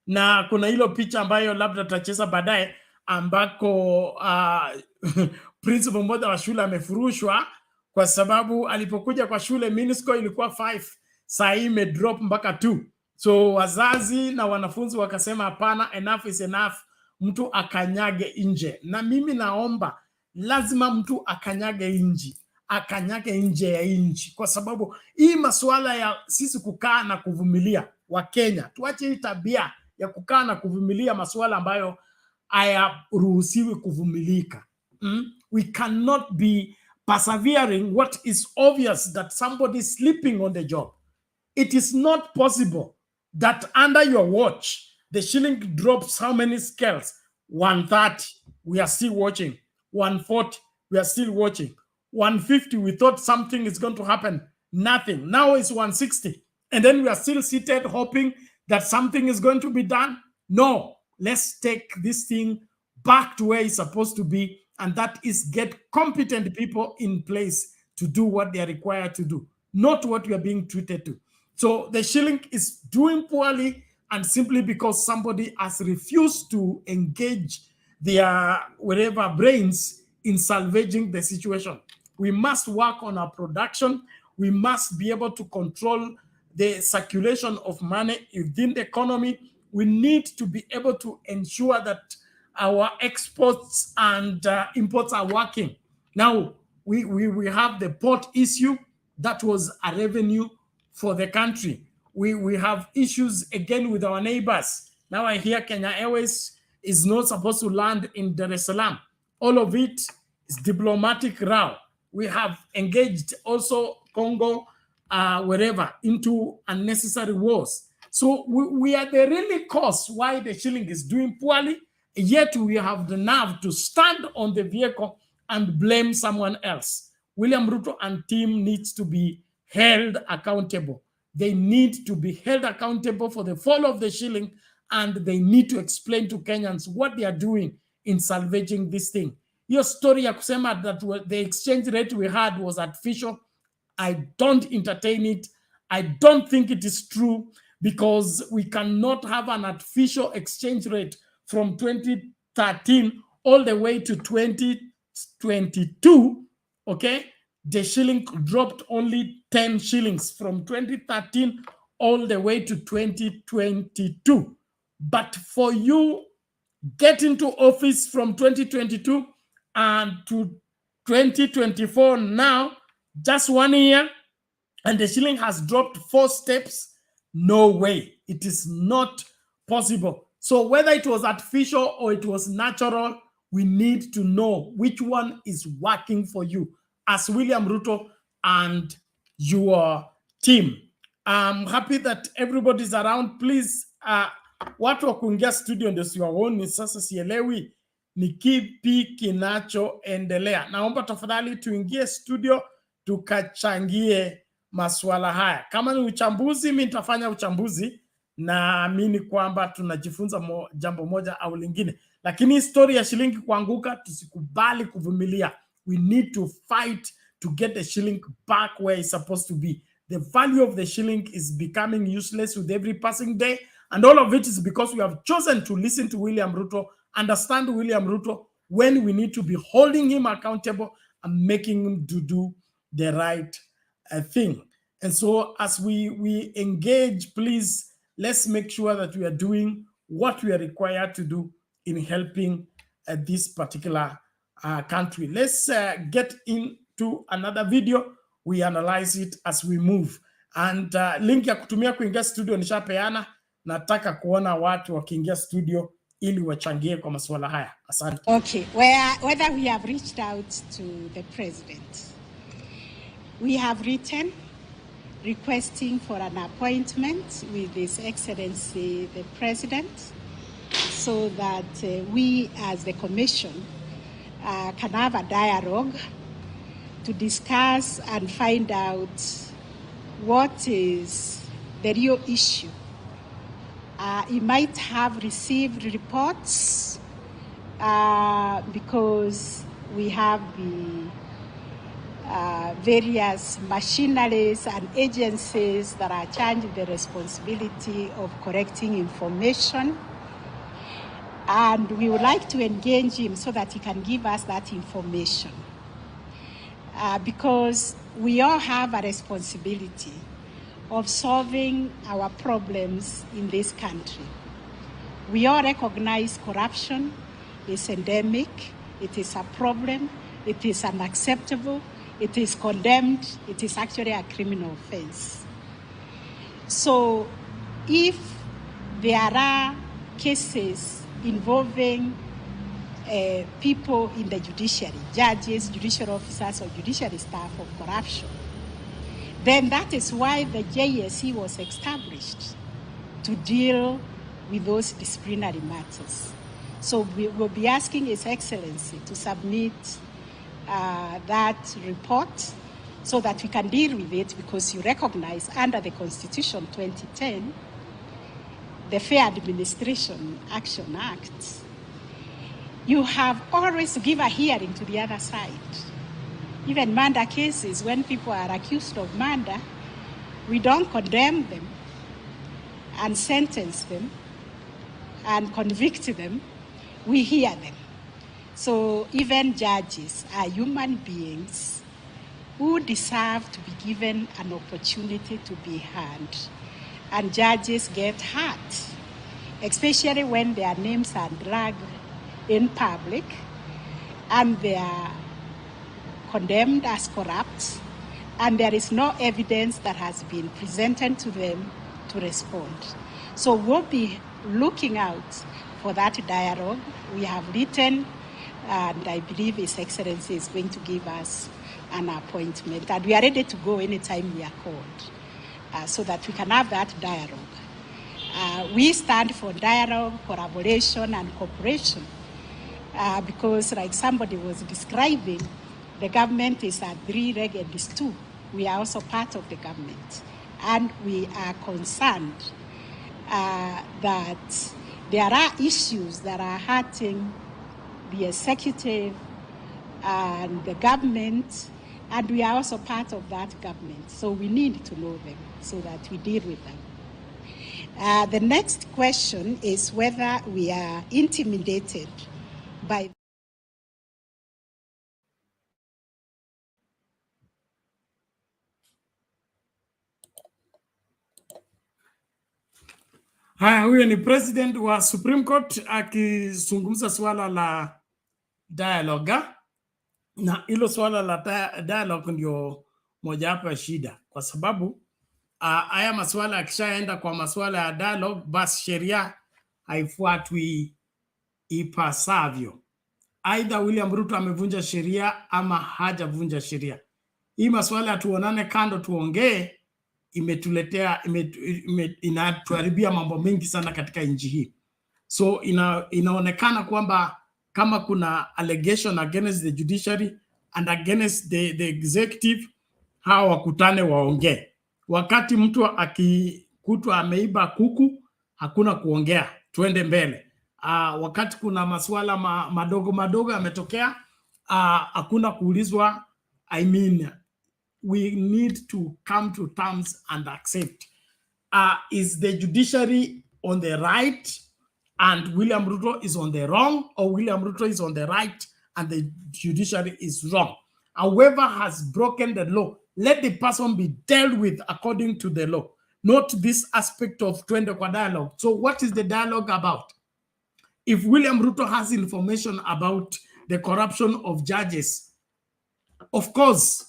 Na kuna hilo picha ambayo labda tutacheza baadaye, ambako principal mmoja wa shule amefurushwa kwa sababu alipokuja kwa shule minisco ilikuwa 5, saa hii imedrop mpaka 2. So wazazi na wanafunzi wakasema hapana, enough is enough, mtu akanyage nje. Na mimi naomba lazima mtu akanyage nje ya nchi, kwa sababu hii masuala ya sisi kukaa na kuvumilia. Wa Kenya tuache hii tabia ya kukaa na kuvumilia masuala ambayo hayaruhusiwi kuvumilika. We cannot be persevering what is obvious that somebody is sleeping on the job. It is not possible that under your watch the shilling drops how many scales? 130, we are still watching. 140, we are still watching. 150, we thought something is going to happen. Nothing. Now it's 160. And then we are still seated hoping that something is going to be done. No, let's take this thing back to where it's supposed to be, and that is get competent people in place to do what they are required to do, not what we are being treated to. So the shilling is doing poorly, and simply because somebody has refused to engage their whatever brains in salvaging the situation. We must work on our production. We must be able to control the circulation of money within the economy. We need to be able to ensure that our exports and imports are working. Now, we have the port issue. That was a revenue for the country. We have issues again with our neighbors. Now I hear Kenya Airways is not supposed to land in Dar es Salaam. All of it is diplomatic row. We have engaged also Congo, wherever, into unnecessary wars. So we are the really cause why the shilling is doing poorly, yet we have the nerve to stand on the vehicle and blame someone else. William Ruto and team needs to be held accountable. They need to be held accountable for the fall of the shilling, and they need to explain to Kenyans what they are doing in salvaging this thing. Your story ya kusema that the exchange rate we had was artificial, I don't entertain it. I don't think it is true, because we cannot have an artificial exchange rate from 2013 all the way to 2022, okay? The shilling dropped only 10 shillings from 2013 all the way to 2022. But for you get into office from 2022 and to 2024 now, just 1 year, and the shilling has dropped 4 steps, no way. It is not possible. So whether it was artificial or it was natural, we need to know which one is working for you as William Ruto and your team. I'm happy that everybody's around. Please, watu wa kuingia studio ndio siwaoni sasa, sielewi ni kipi kinachoendelea. Naomba tafadhali tuingie studio tukachangie masuala haya. Kama ni uchambuzi, mimi nitafanya uchambuzi. Naamini kwamba tunajifunza jambo moja au lingine, lakini historia ya shilingi kuanguka tusikubali kuvumilia. We need to fight to get the shilling back where it's supposed to be. The value of the shilling is becoming useless with every passing day, and all of it is because we have chosen to listen to William Ruto, understand William Ruto, when we need to be holding him accountable and making him to do the right thing. And so as we engage, please, let's make sure that we are doing what we are required to do in helping this particular country. Let's get into another video. We analyze it as we move. And link ya kutumia kuingia studio nishapeana. Nataka kuona watu wakiingia studio ili wachangie kwa masuala haya. Asante. Okay, whether we have reached out to the president. We have written requesting for an appointment with His Excellency the President, so that we as the Commission can have a dialogue to discuss and find out what is the real issue. He might have received reports because we have the various machineries and agencies that are charged with the responsibility of collecting information. And we would like to engage him so that he can give us that information. Because we all have a responsibility of solving our problems in this country. We all recognize corruption is endemic, it is a problem, it is unacceptable, it is condemned, it is actually a criminal offense. So if there are cases involving people in the judiciary, judges, judicial officers, or judiciary staff of corruption, then that is why the JSC was established, to deal with those disciplinary matters. So we will be asking His Excellency to submit that report so that we can deal with it, because you recognize under the Constitution 2010, the Fair Administration Action Act, you have always to give a hearing to the other side. Even murder cases, when people are accused of murder, we don't condemn them and sentence them and convict them, we hear them. So even judges are human beings who deserve to be given an opportunity to be heard. And judges get hurt, especially when their names are dragged in public and they are condemned as corrupt, and there is no evidence that has been presented to them to respond. So we'll be looking out for that dialogue. We have written, and I believe His Excellency is going to give us an appointment, and we are ready to go anytime we are called, so that we can have that dialogue. We stand for dialogue, collaboration, and cooperation, because like somebody was describing, the government is a three-legged stool. We are also part of the government, and we are concerned that there are issues that are hurting the executive and the government, and we are also part of that government. So we need to know them so that we deal with them. The next question is whether we are intimidated by Haya, huyo ni president wa Supreme Court akizungumza swala la dialogue, na hilo swala la dialogue ndio mojawapo ya shida, kwa sababu haya maswala yakishaenda kwa maswala ya dialogue, basi sheria haifuatwi ipasavyo. Aidha William Ruto amevunja sheria ama hajavunja sheria. Hii maswala tuonane kando tuongee imetuletea inatuharibia mambo mengi sana katika nchi hii. So inaonekana kwamba kama kuna allegation against the judiciary and against the executive, hawa wakutane waongee. Wakati mtu akikutwa ameiba kuku, hakuna kuongea, tuende mbele. Wakati kuna masuala madogo madogo yametokea, hakuna kuulizwa. I mean, we need to come to terms and accept. Is the judiciary on the right and William Ruto is on the wrong, or William Ruto is on the right and the judiciary is wrong? Whoever has broken the law, let the person be dealt with according to the law, not this aspect of twende kwa dialogue. So what is the dialogue about? If William Ruto has information about the corruption of judges, of course,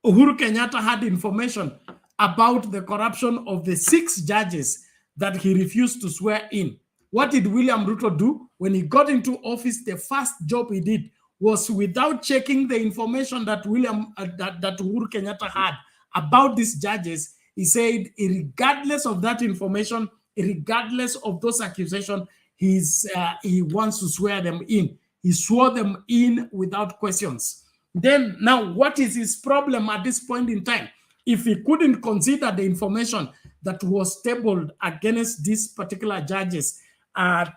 Uhuru Kenyatta had information about the corruption of the 6 judges that he refused to swear in. What did William Ruto do? When he got into office, the first job he did was, without checking the information that that Uhuru Kenyatta had about these judges, he said, regardless of that information, regardless of those accusations, he wants to swear them in. He swore them in without questions. Then now, what is his problem at this point in time? If he couldn't consider the information that was tabled against these particular judges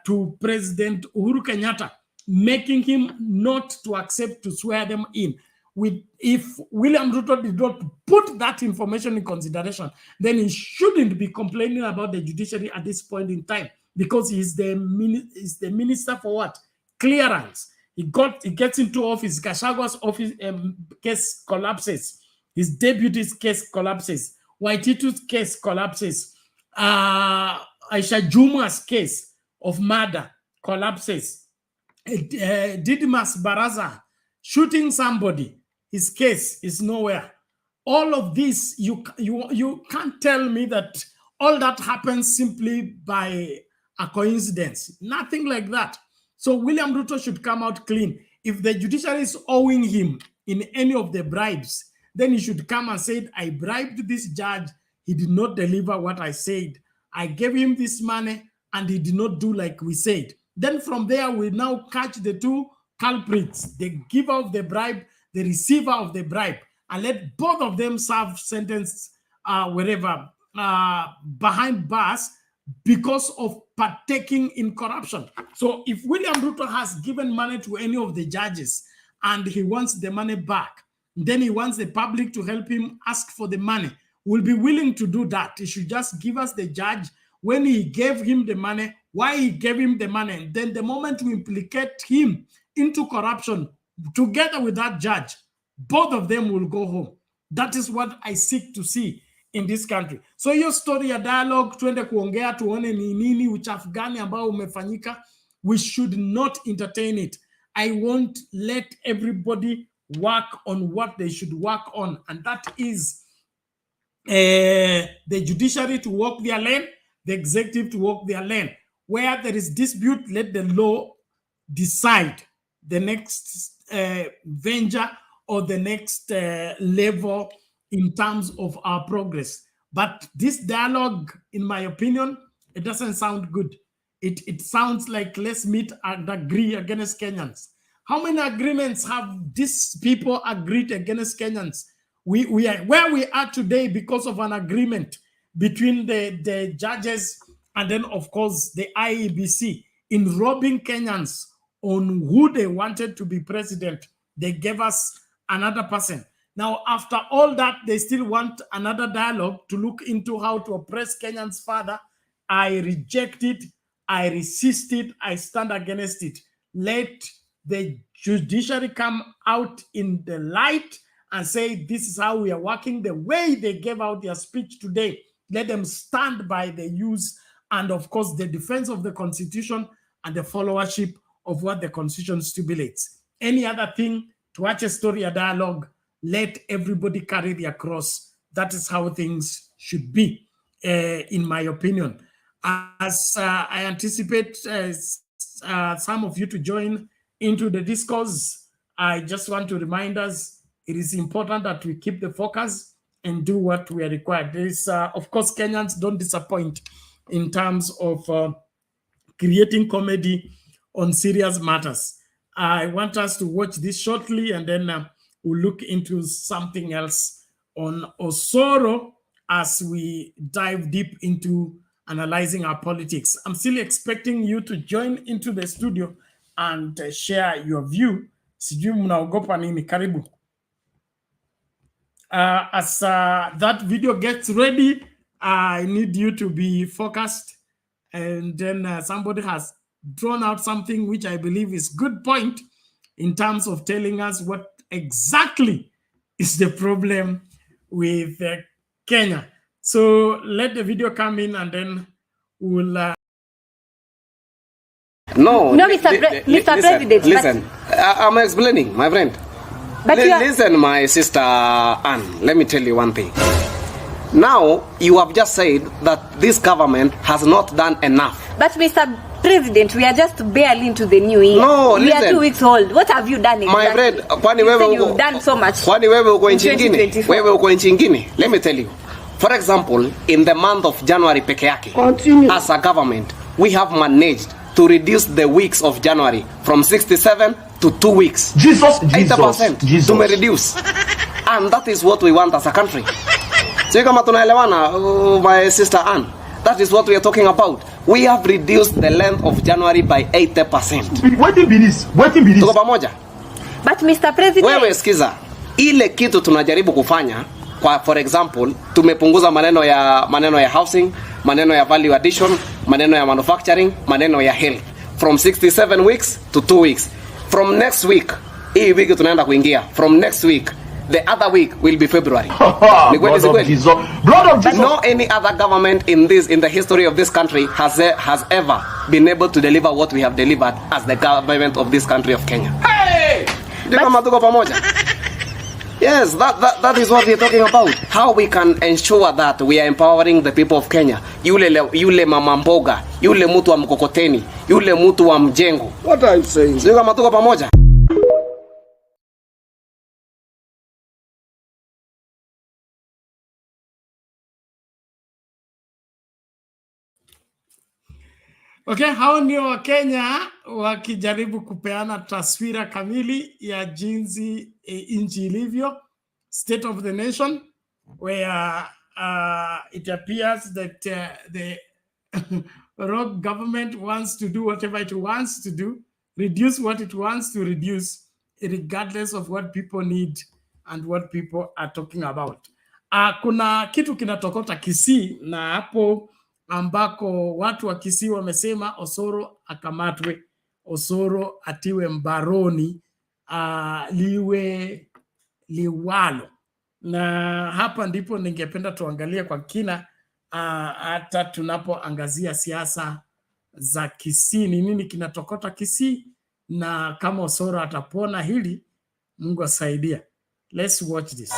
to President Uhuru Kenyatta, making him not to accept to swear them in, if William Ruto did not put that information in consideration, then he shouldn't be complaining about the judiciary at this point in time, because he's the minister for what? Clearance. He gets into office, Gachagwa's office case collapses. His deputy's case collapses. Waititu's case collapses. Aisha Juma's case of murder collapses. Didmas Baraza shooting somebody, his case is nowhere. All of this, you can't tell me that all that happens simply by a coincidence. Nothing like that. So William Ruto should come out clean. If the judiciary is owing him in any of the bribes, then he should come and say, I bribed this judge, he did not deliver what I said. I gave him this money and he did not do like we said. Then from there, we now catch the 2 culprits, the giver of the bribe, the receiver of the bribe, and let both of them serve sentence wherever, behind bars, because of partaking in corruption. So if William Ruto has given money to any of the judges and he wants the money back, then he wants the public to help him ask for the money, we'll be willing to do that. He should just give us the judge when he gave him the money, why he gave him the money. And then the moment we implicate him into corruption together with that judge, both of them will go home. That is what I seek to see in this country. So your story ya dialogue, tuende kuongea tuone ni nini uchafu gani ambao umefanyika, we should not entertain it. I won't let everybody work on what they should work on, and that is the judiciary to walk their lane, the executive to walk their lane. Where there is dispute, let the law decide the next venture or the next level in terms of our progress. But this dialogue, in my opinion, it doesn't sound good. It sounds like let's meet and agree against Kenyans. How many agreements have these people agreed against Kenyans? We are where we are today because of an agreement between the judges and then, of course, the IEBC in robbing Kenyans on who they wanted to be president. They gave us another person. Now, after all that, they still want another dialogue to look into how to oppress Kenyans further. I reject it. I resist it. I stand against it. Let the judiciary come out in the light and say, this is how we are working. The way they gave out their speech today, let them stand by the use and, of course, the defense of the Constitution and the followership of what the Constitution stipulates. Any other thing, to watch a story, a dialogue, let everybody carry their cross. That is how things should be, in my opinion. As I anticipate some of you to join into the discourse, I just want to remind us it is important that we keep the focus and do what we are required. There is, of course, Kenyans don't disappoint in terms of creating comedy on serious matters. I want us to watch this shortly, and then we'll look into something else on Osoro as we dive deep into analyzing our politics. I'm still expecting you to join into the studio and share your view. Sijui mnaogopa nini, karibu. As that video gets ready, I need you to be focused. And then somebody has drawn out something which I believe is good point in terms of telling us what exactly is the problem with Kenya. So let the video come in and then we'll... No, Mr. President. Listen, I'm explaining, my friend. But listen, my sister Anne, let me tell you one thing. Now, you have just said that this government has not done enough. But Mr. President, we are just barely into the new year. No, we are 2 weeks old. What have you done exactly? My friend, kwani wewe you've done so much. Kwani wewe uko nchi nyingine? Wewe uko nchi nyingine? Let me tell you. For example, in the month of January peke yake, as a government, we have managed to reduce the weeks of January from 67 to 2 weeks. 80% to reduce. And that is what we want as a country. So kama tunaelewana, my sister Anne, that is what we are talking about. We have reduced the length of January by 80%. What be this? Tuko pamoja? But Mr. President, wewe sikiza, ile kitu tunajaribu kufanya, for example, tumepunguza maneno ya housing, maneno ya value addition, maneno ya manufacturing, maneno ya health from 67 weeks to 2 weeks. From next week, hii wiki tunaenda kuingia. From next week, the other week will be February. Blood of Jesus. No any other government in the history of this country has ever been able to deliver what we have delivered as the government of this country of Kenya. Hey! Yes, that is what we are talking about. How we can ensure that we are empowering the people of Kenya. Yule mama mboga, yule mtu wa mkokoteni, yule mtu wa mjengo. What are you saying? Sio kama tuko pamoja. Okay, hao ndio Wakenya wakijaribu kupeana taswira kamili ya jinsi nchi ilivyo, state of the nation, where it appears that the rogue government wants to do whatever it wants to do, reduce what it wants to reduce, regardless of what people need and what people are talking about. Kuna kitu kinatokota Kisii, na hapo ambako watu wa Kisii wamesema Osoro akamatwe, Osoro atiwe mbaroni, liwe liwalo. Na hapa ndipo ningependa tuangalie kwa kina, hata tunapoangazia siasa za Kisii, ni nini kinatokota Kisii, na kama Osoro atapona hili, Mungu asaidia. Let's watch this.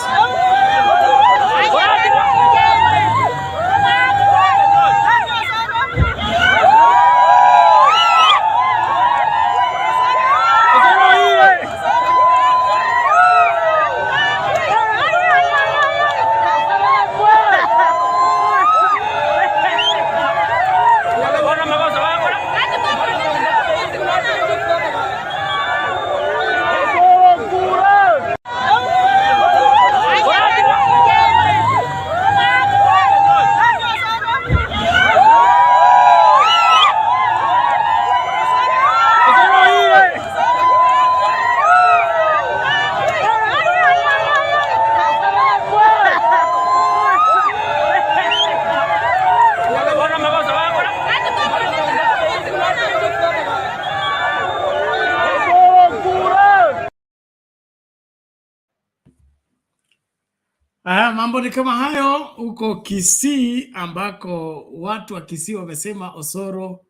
Mambo ni kama hayo huko Kisii, ambako watu wa Kisii wamesema Osoro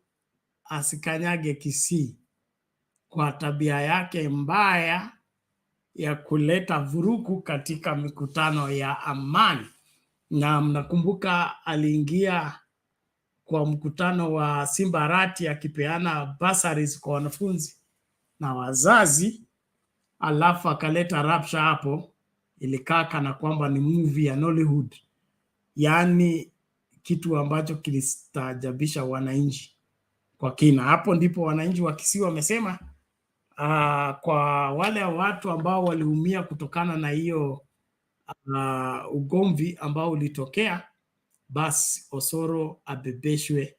asikanyage Kisii kwa tabia yake mbaya ya kuleta vurugu katika mikutano ya amani. Na mnakumbuka aliingia kwa mkutano wa Simbarati akipeana bursaries kwa wanafunzi na wazazi, alafu akaleta rapsha hapo, ilikaa kana kwamba ni movie ya Nollywood, yaani kitu ambacho kilistaajabisha wananchi kwa kina. Hapo ndipo wananchi wa Kisii wamesema kwa wale watu ambao waliumia kutokana na hiyo ugomvi ambao ulitokea, basi Osoro abebeshwe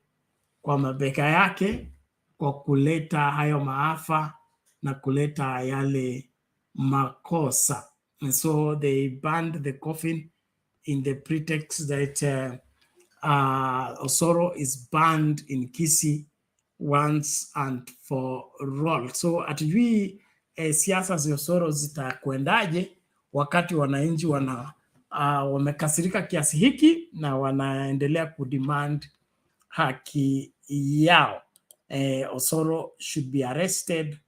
kwa mabeka yake kwa kuleta hayo maafa na kuleta yale makosa. And so they burned the coffin in the pretext that Osoro is banned in Kisii once and for all. So hatujui siasa za Osoro zitakwendaje wakati wananchi wamekasirika kiasi hiki na wanaendelea kudemand haki yao. Osoro should be arrested.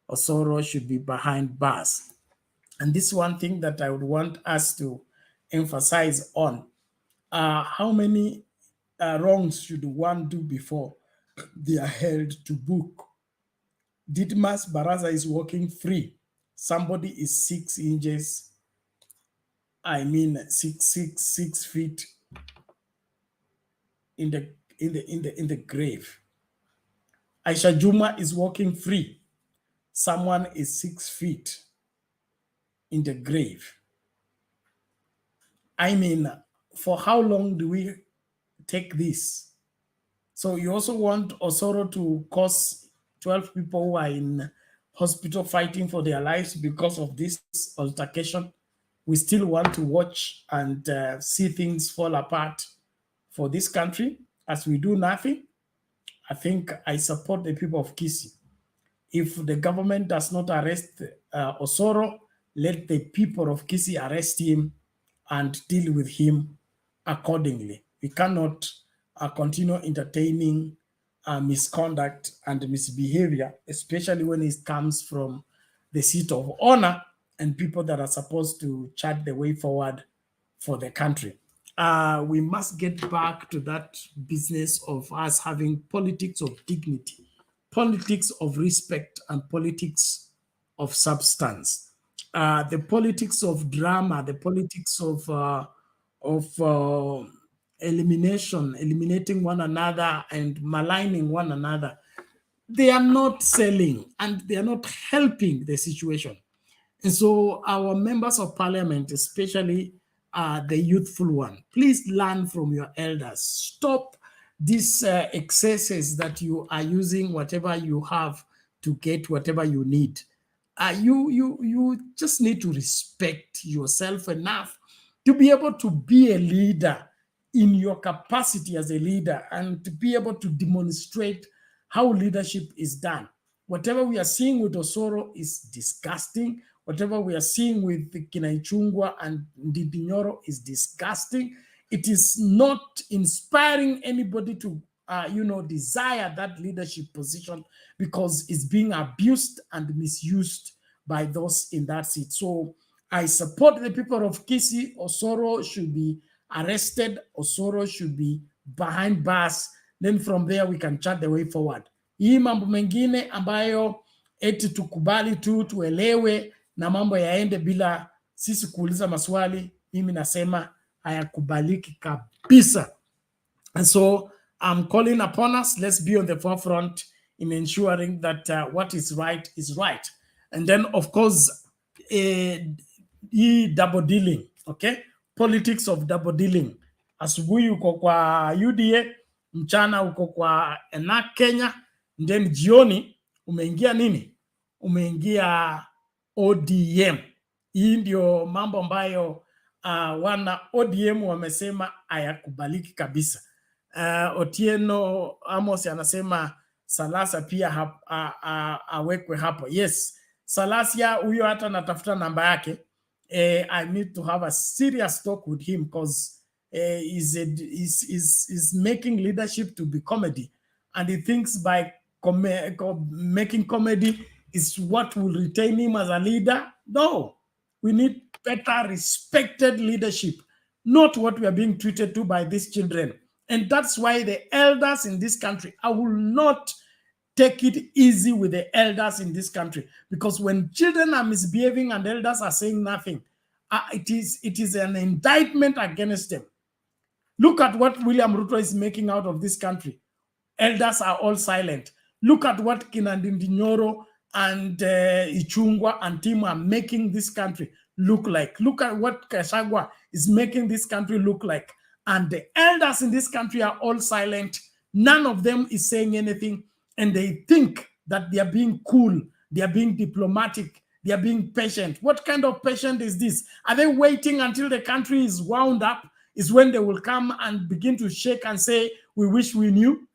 Osoro should be behind bars. And this one thing that I would want us to emphasize on. How many wrongs should one do before they are held to book? Didmas Baraza is walking free. Somebody is 6 inches, I mean 6 feet in the grave. Aisha Juma is walking free. Someone is 6 feet in the grave. I mean, for how long do we take this? So you also want Osoro to cause 12 people who are in hospital fighting for their lives because of this altercation. We still want to watch and see things fall apart for this country as we do nothing. I think I support the people of Kisii. If the government does not arrest Osoro, let the people of Kisii arrest him and deal with him accordingly. We cannot continue entertaining misconduct and misbehavior, especially when it comes from the seat of honor and people that are supposed to chart the way forward for the country. We must get back to that business of us having politics of dignity, politics of respect, and politics of substance. The politics of drama, the politics of eliminating one another and maligning one another, they are not selling and they are not helping the situation. And so our members of parliament, especially the youthful one, please learn from your elders. Stop these excesses that you are using whatever you have to get whatever you need. You just need to respect yourself enough to be able to be a leader in your capacity as a leader and to be able to demonstrate how leadership is done. Whatever we are seeing with Osoro is disgusting. Whatever we are seeing with Kinaichungwa and Ndidinyoro is disgusting. It is not inspiring anybody to, desire that leadership position because it's being abused and misused by those in that seat. So I support the people of Kisii. Osoro should be arrested. Osoro should be behind bars. Then from there we can chart the way forward. Hii mambo mengine ambayo eti tukubali tu tuelewe na mambo yaende bila sisi kuuliza maswali, mimi nasema hayakubaliki kabisa. And so I'm calling upon us, let's be on the forefront in ensuring that what is right is right. And then of course, double dealing, okay? Politics of double dealing. Asubuhi uko kwa UDA, mchana uko kwa ENAC Kenya, then jioni umeingia nini? Umeingia ODM. Hii ndio mambo ambayo wana ODM wamesema hayakubaliki kabisa. Otieno Amos anasema Salasa pia awekwe hapo. Yes, Salasia huyo hata natafuta namba yake. I need to have a serious talk with him because he's making leadership to be comedy, and he thinks by making comedy is what will retain him as a leader. No, we need better respected leadership, not what we are being treated to by these children. And that's why the elders in this country, I will not take it easy with the elders in this country, because when children are misbehaving and elders are saying nothing, it is an indictment against them. Look at what William Ruto is making out of this country. Elders are all silent. Look at what Kinandindinyoro and Ichungwa and Tim are making this country look like. Look at what Kashagwa is making this country look like. And the elders in this country are all silent. None of them is saying anything. And they think that they are being cool. They are being diplomatic. They are being patient. What kind of patient is this? Are they waiting until the country is wound up? Is when they will come and begin to shake and say, we wish we knew?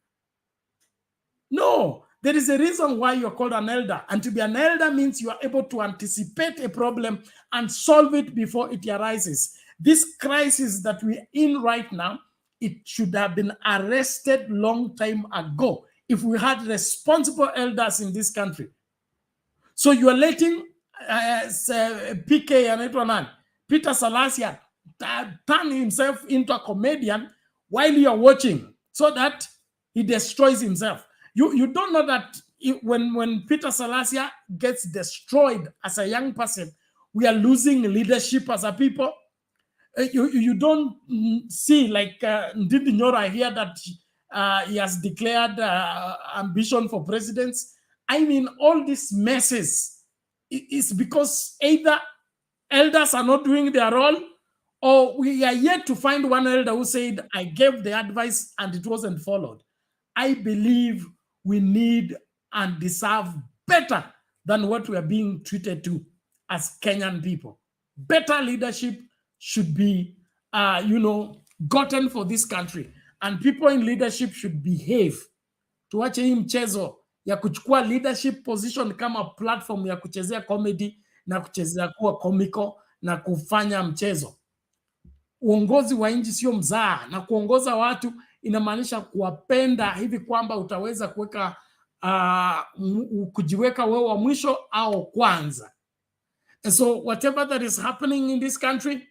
No, there is a reason why you're called an elder. And to be an elder means you are able to anticipate a problem and solve it before it arises. This crisis that we're in right now, it should have been arrested long time ago if we had responsible elders in this country. So you are letting PK and Peter Salasya turn himself into a comedian while you are watching, so that he destroys himself. You don't know that when Peter Salasya gets destroyed as a young person, we are losing leadership as a people. You don't see, like Ndindi Nyoro, I hear that he has declared ambition for presidents. I mean, all these messes is because either elders are not doing their role, or we are yet to find one elder who said, I gave the advice and it wasn't followed. I believe we need and deserve better than what we are being treated to as Kenyan people. Better leadership should be, gotten for this country. And people in leadership should behave. Tuache hii mchezo ya kuchukua leadership position kama platform ya kuchezea comedy na kuchezea kuwa comical na kufanya mchezo. Uongozi wa nchi sio mzaa, na kuongoza watu inamaanisha kuwapenda hivi kwamba utaweza kuweka kujiweka wewe wa mwisho au kwanza. And so whatever that is happening in this country,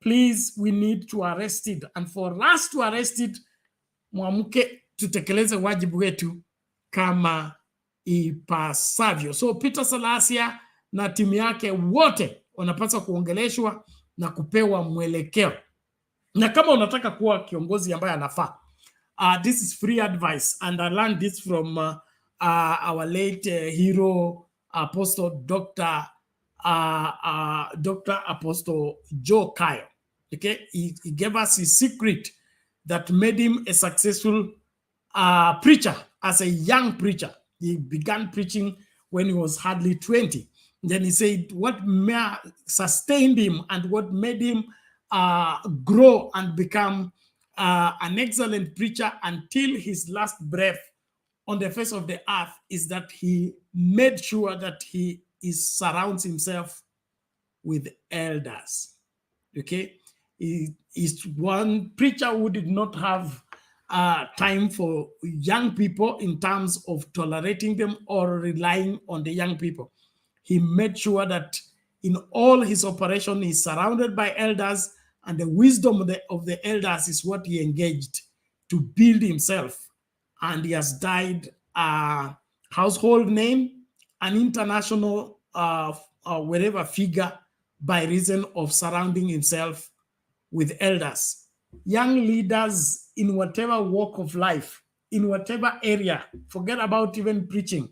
please, we need to arrest it. And for us to arrest it, muamke tutekeleze wajibu wetu kama ipasavyo. So Peter Salasya na timu yake wote wanapaswa kuongeleshwa na kupewa mwelekeo. Na kama unataka kuwa kiongozi ambaye anafaa, this is free advice, and I learned this from our late hero, Apostle Dr. Apostle Joe Kayo. Okay, he gave us his secret that made him a successful preacher. As a young preacher, he began preaching when he was hardly 20. Then he said what sustained him and what made him grow and become an excellent preacher until his last breath on the face of the earth is that he made sure that he surrounds himself with elders. Okay, he is one preacher who did not have time for young people in terms of tolerating them or relying on the young people. He made sure that in all his operation, he's surrounded by elders, and the wisdom of the elders is what he engaged to build himself. And he has died a household name, an international wherever figure, by reason of surrounding himself with elders. Young leaders in whatever walk of life, in whatever area, forget about even preaching,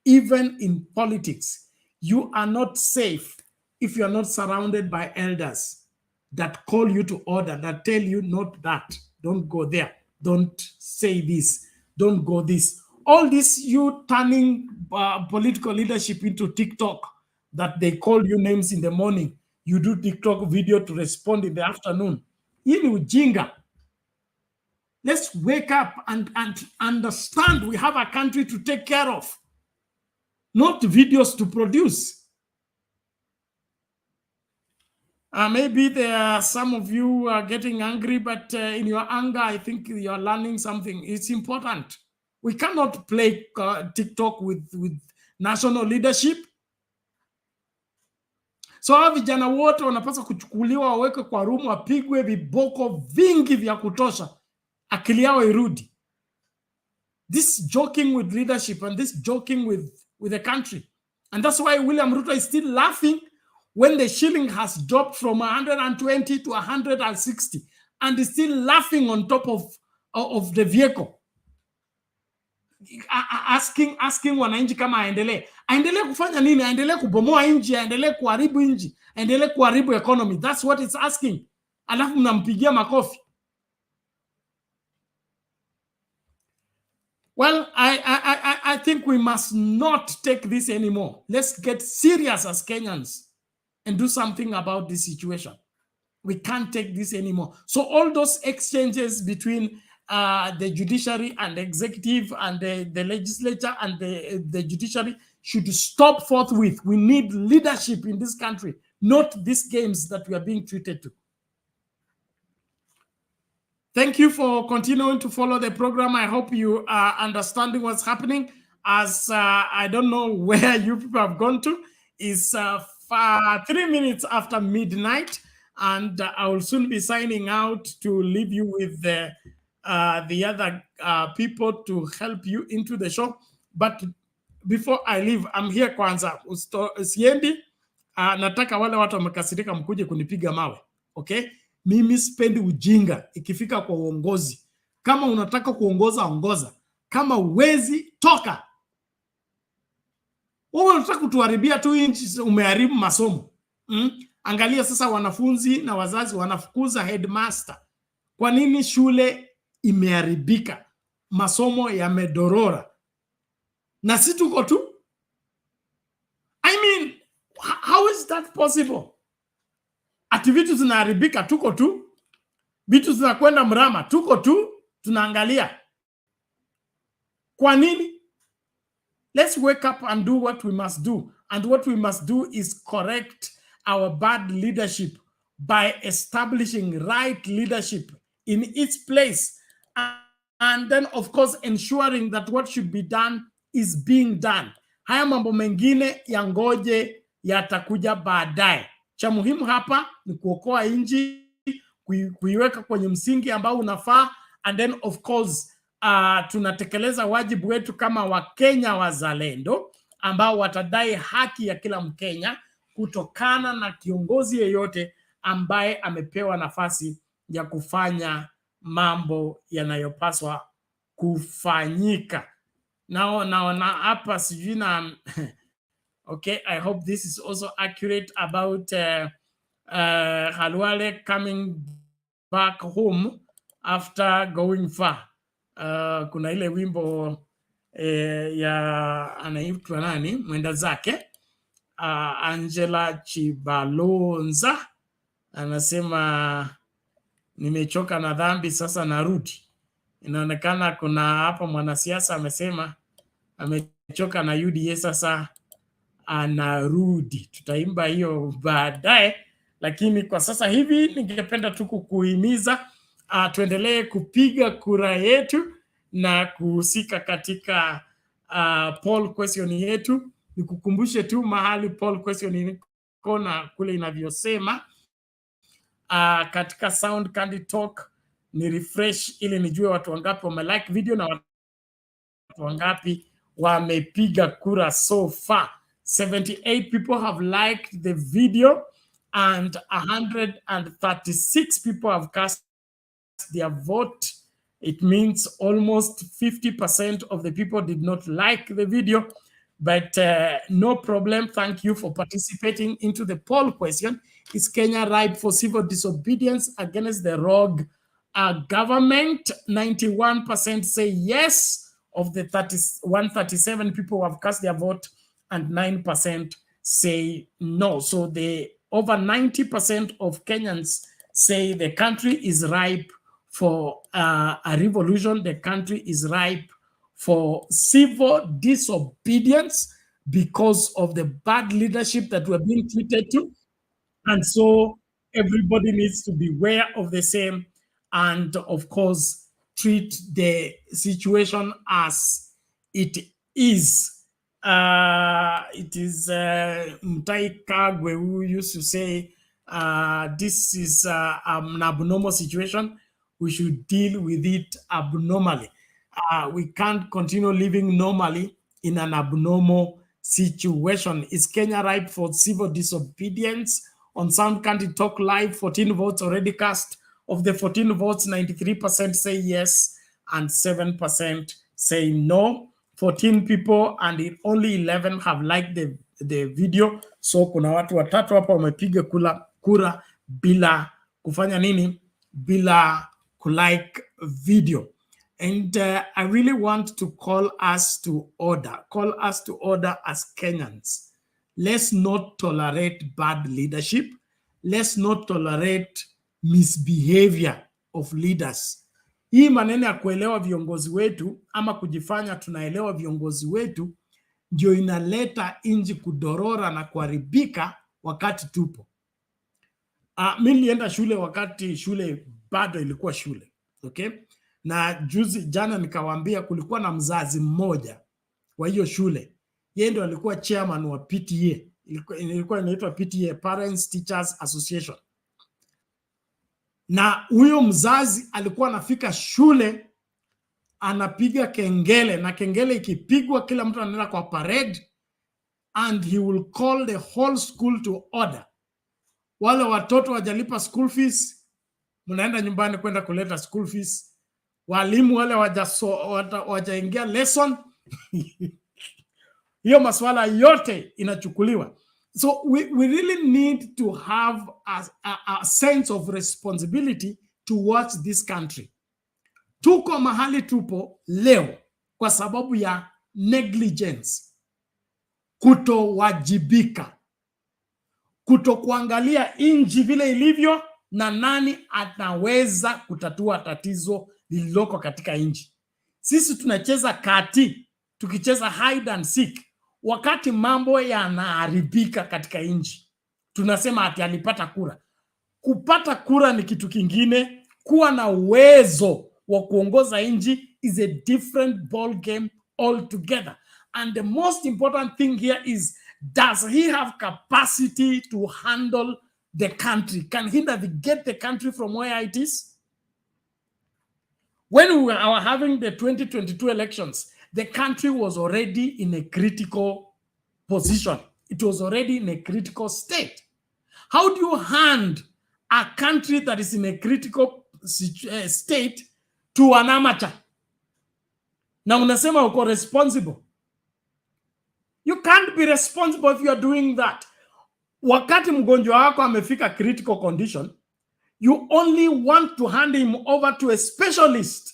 even in politics, you are not safe if you are not surrounded by elders that call you to order, that tell you not that, don't go there, don't say this, don't go this. All this, you turning political leadership into TikTok, that they call you names in the morning, you do TikTok video to respond in the afternoon. Ili ujinga. Let's wake up and understand we have a country to take care of, not videos to produce. Maybe there are some of you are getting angry, but in your anger, I think you're learning something. It's important. We cannot play TikTok with national leadership. So hawa vijana wote wanapaswa kuchukuliwa waweke kwa room, wapigwe viboko vingi vya kutosha akili yao irudi. This joking with leadership and this joking with the country. And that's why William Ruto is still laughing when the shilling has dropped from 120 to 160 and is still laughing on top of the vehicle. Asking wananchi kama aendelee kufanya nini? Aendelee kubomoa nchi, aendelee kuharibu nchi, aendelee kuharibu economy. That's what it's asking. Alafu mnampigia makofi. Well, I think we must not take this anymore. Let's get serious as Kenyans and do something about this situation. We can't take this anymore. So all those exchanges between the judiciary and the executive and the legislature and the judiciary should stop forthwith. We need leadership in this country, not these games that we are being treated to. Thank you for continuing to follow the program. I hope you are understanding what's happening. As I don't know where you people have gone to. It's 3 minutes after midnight, and I will soon be signing out to leave you with the other people to help you into the show. But before I leave, I'm here kwanza. Siendi, nataka wale watu wamekasirika mkuje kunipiga mawe. Okay? Mimi sipendi ujinga ikifika kwa uongozi. Kama unataka kuongoza, ongoza. Kama uwezi, toka. Wewe unataka kutuharibia tu nchi, umeharibu masomo. Angalia sasa wanafunzi na wazazi wanafukuza headmaster. Kwa nini shule imeharibika? Masomo yamedorora. Na si tuko tu? I mean, how is that possible? Ati vitu zinaharibika, tuko tu. Vitu zinakwenda mrama, tuko tu. Tunaangalia. Kwa nini? Let's wake up and do what we must do. And what we must do is correct our bad leadership by establishing right leadership in its place. And then, of course, ensuring that what should be done is being done. Haya mambo mengine yangoje yatakuja baadaye. Cha muhimu hapa ni kuokoa nchi, kuiweka kwenye msingi ambao unafaa, and then of course tunatekeleza wajibu wetu kama Wakenya wazalendo ambao watadai haki ya kila Mkenya kutokana na kiongozi yeyote ambaye amepewa nafasi ya kufanya mambo yanayopaswa kufanyika. Na hapa sijui na okay, I hope this is also accurate about Halwale coming back home after going far. Kuna ile wimbo ya anaitwa nani? Mwenda zake. Angela Chibalonza anasema nimechoka na dhambi sasa narudi. Inaonekana kuna hapa mwanasiasa amesema amechoka na UDA sasa anarudi. Tutaimba hiyo baadaye, lakini kwa sasa hivi ningependa tu kukuhimiza tuendelee kupiga kura yetu na kuhusika katika poll question yetu. Nikukumbushe tu mahali poll question iko na kule inavyosema katika Sound Candy Talk. Ni refresh ili nijue watu wangapi wamelike video na watu wangapi wamepiga kura so far. 78 people have liked the video and 136 people have cast their vote. It means almost 50% of the people did not like the video, but no problem. Thank you for participating into the poll question. Is Kenya ripe for civil disobedience against the rogue government? 91% say yes of the 137 people who have cast their vote, and 9% say no. So the over 90% of Kenyans say the country is ripe for a revolution. The country is ripe for civil disobedience because of the bad leadership that we're being treated to. And so everybody needs to be aware of the same and, of course, treat the situation as it is. It is Mutahi Kagwe who used to say this is an abnormal situation we should deal with it abnormally. We can't continue living normally in an abnormal situation. Is Kenya ripe for civil disobedience? On Sound Country Talk Live, 14 votes already cast. Of the 14 votes, 93% say yes and 7% say no. 14 people and only 11 have liked the video. So kuna watu watatu hapa wamepiga kura bila kufanya nini? Bila kulike video. And I really want to call us to order. Call us to order as Kenyans. Let's not tolerate bad leadership. Let's not tolerate misbehavior of leaders. Hii maneno ya kuelewa viongozi wetu ama kujifanya tunaelewa viongozi wetu ndio inaleta nchi kudorora na kuharibika wakati tupo. Mimi nilienda shule wakati shule bado ilikuwa shule. Okay? Na jana nikawaambia kulikuwa na mzazi mmoja wa hiyo shule. Yeye ndio alikuwa chairman wa PTA. Ilikuwa inaitwa PTA, Parents Teachers Association. Na huyo mzazi alikuwa anafika shule anapiga kengele, na kengele ikipigwa kila mtu anaenda kwa parade, and he will call the whole school to order. Wale watoto wajalipa school fees, mnaenda nyumbani kwenda kuleta school fees. Walimu wale wajaingia lesson hiyo maswala yote inachukuliwa. So we really need to have a sense of responsibility towards this country. Tuko mahali tupo leo kwa sababu ya negligence, kutowajibika, kutokuangalia nchi vile ilivyo na nani anaweza kutatua tatizo lililoko katika nchi. Sisi tunacheza kati, tukicheza hide and seek. Wakati mambo yanaharibika katika nchi, tunasema ati alipata kura. Kupata kura ni kitu kingine, kuwa na uwezo wa kuongoza nchi is a different ball game altogether. And the most important thing here is, does he have capacity to handle the country? Can he navigate the country from where it is? When we were having the 2022 elections, the country was already in a critical position. It was already in a critical state. How do you hand a country that is in a critical state to an amateur? Na unasema uko responsible. You can't be responsible if you are doing that. Wakati mgonjwa wako amefika critical condition, you only want to hand him over to a specialist.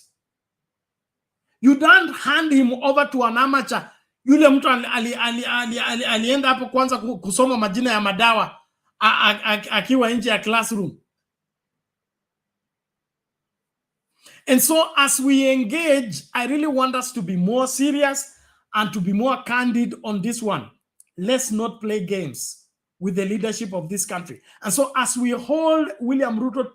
You don't hand him over to an amateur. Yule mtu alienda hapo kwanza kusoma majina ya madawa akiwa nje ya classroom. And so as we engage, I really want us to be more serious and to be more candid on this one. Let's not play games with the leadership of this country. And so as we hold William Ruto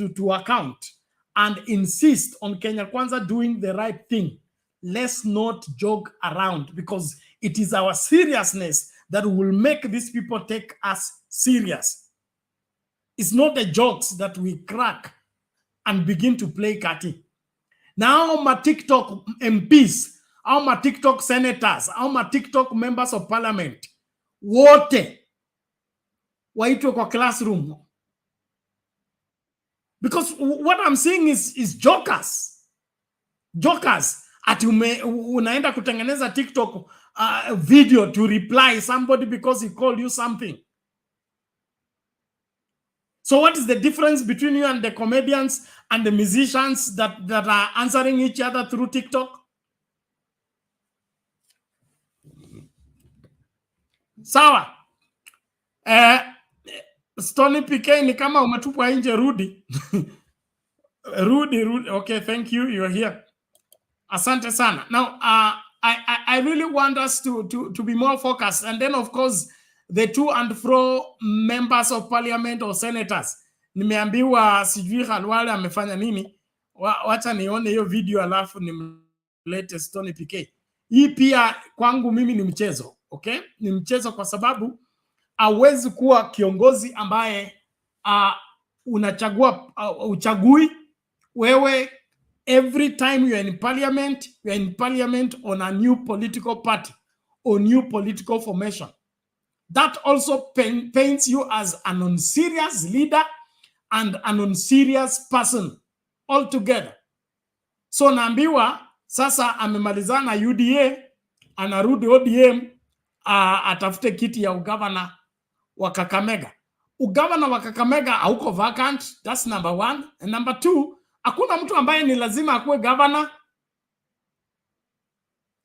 to account and insist on Kenya Kwanza doing the right thing, let's not joke around, because it is our seriousness that will make these people take us serious. It's not the jokes that we crack and begin to play kati. Now my TikTok MPs, how my TikTok senators, how my TikTok members of parliament, wote waitwe kwa classroom. Because what I'm seeing is jokers. Jokers. Ati unaenda kutengeneza TikTok video to reply somebody because he called you something. So what is the difference between you and the comedians and the musicians that are answering each other through TikTok? Sawa. Stony PK ni kama umetupwa nje, rudi. Rudi. Okay, thank you. You're here. Asante sana. Now, I really want us to be more focused. And then, of course, the to and fro members of parliament or senators. Nimeambiwa sijui Khalwale amefanya nini. Wacha nione hiyo video alafu nimlete Stony PK. Hii pia kwangu mimi ni mchezo. Okay? Ni mchezo kwa sababu hawezi kuwa kiongozi ambaye unachagua uchagui wewe. Every time you're in parliament on a new political party or new political formation. That also paints you as an unserious leader and an unserious person altogether. So naambiwa sasa amemalizana UDA, anarudi ODM, atafute kiti ya ugavana wa Kakamega. Ugavana wa Kakamega hauko vacant, that's number 1. And number 2, hakuna mtu ambaye ni lazima akuwe governor.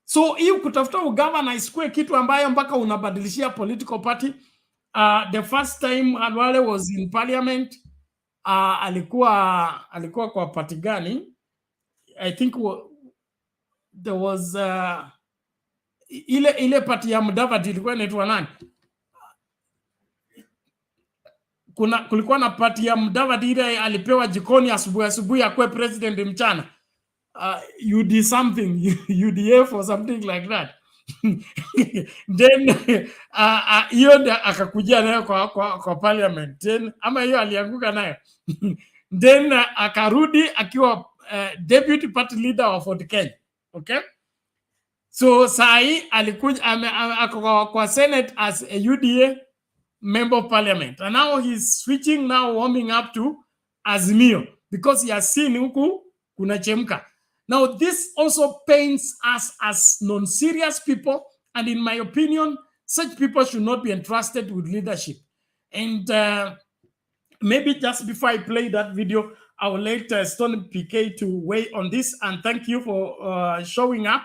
So hii kutafuta ugavana isikue kitu ambayo mpaka unabadilishia political party. The first time Alwale was in parliament, alikuwa kwa party gani? I think there was ile party ya Mudavadi ilikuwa inaitwa nani? Kulikuwa na party ya Mudavadi ile alipewa jikoni asubuhi akwe president mchana. You did something, UDA for something like that. Then hiyo akakuja nayo kwa parliament. Then ama hiyo alianguka nayo. Then akarudi akiwa deputy party leader of Ford Kenya. Okay? So sai alikuja kwa Senate as a UDA member of parliament. And now he's switching, now warming up to Azimio because he has seen huku kuna chemka. Now this also paints us as non-serious people, and in my opinion, such people should not be entrusted with leadership. And maybe just before I play that video, I will let Stone PK to weigh on this, and thank you for showing up.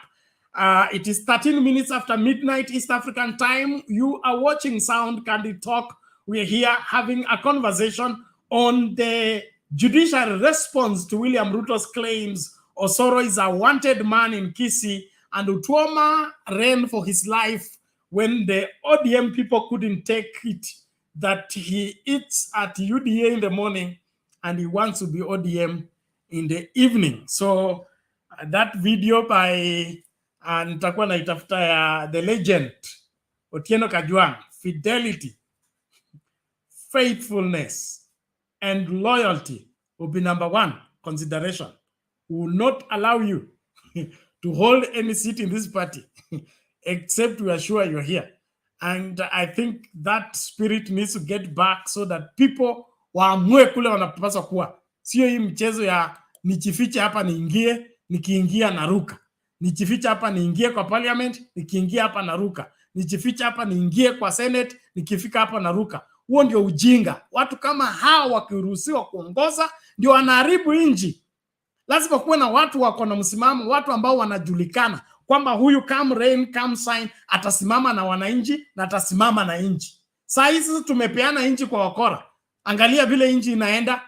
It is 13 minutes after midnight East African time. You are watching Sound Candid Talk. We are here having a conversation on the judicial response to William Ruto's claims Osoro is a wanted man in Kisii, and Otwoma ran for his life when the ODM people couldn't take it that he eats at UDA in the morning and he wants to be ODM in the evening. So that video by nitakuwa naitafuta ya the legend Otieno Kajwang, fidelity, faithfulness, and loyalty will be number 1 consideration. Will not allow you to hold any seat in this party except we are sure you're here. And I think that spirit needs to get back so that people waamue kule wanapaswa kuwa. Sio hii mchezo ya nijifiche hapa niingie, nikiingia naruka. Nijifiche hapa niingie kwa parliament, nikiingia hapa naruka. Nijifiche hapa niingie kwa Senate, nikifika hapa naruka. Huo ndio ujinga. Watu kama hao wakiruhusiwa kuongoza ndio wanaharibu nchi. Lazima kuwe na watu wako na msimamo, watu ambao wanajulikana kwamba huyu come rain come shine atasimama na wananchi na atasimama na nchi. Saa hizi tumepeana nchi kwa wakora. Angalia vile nchi inaenda,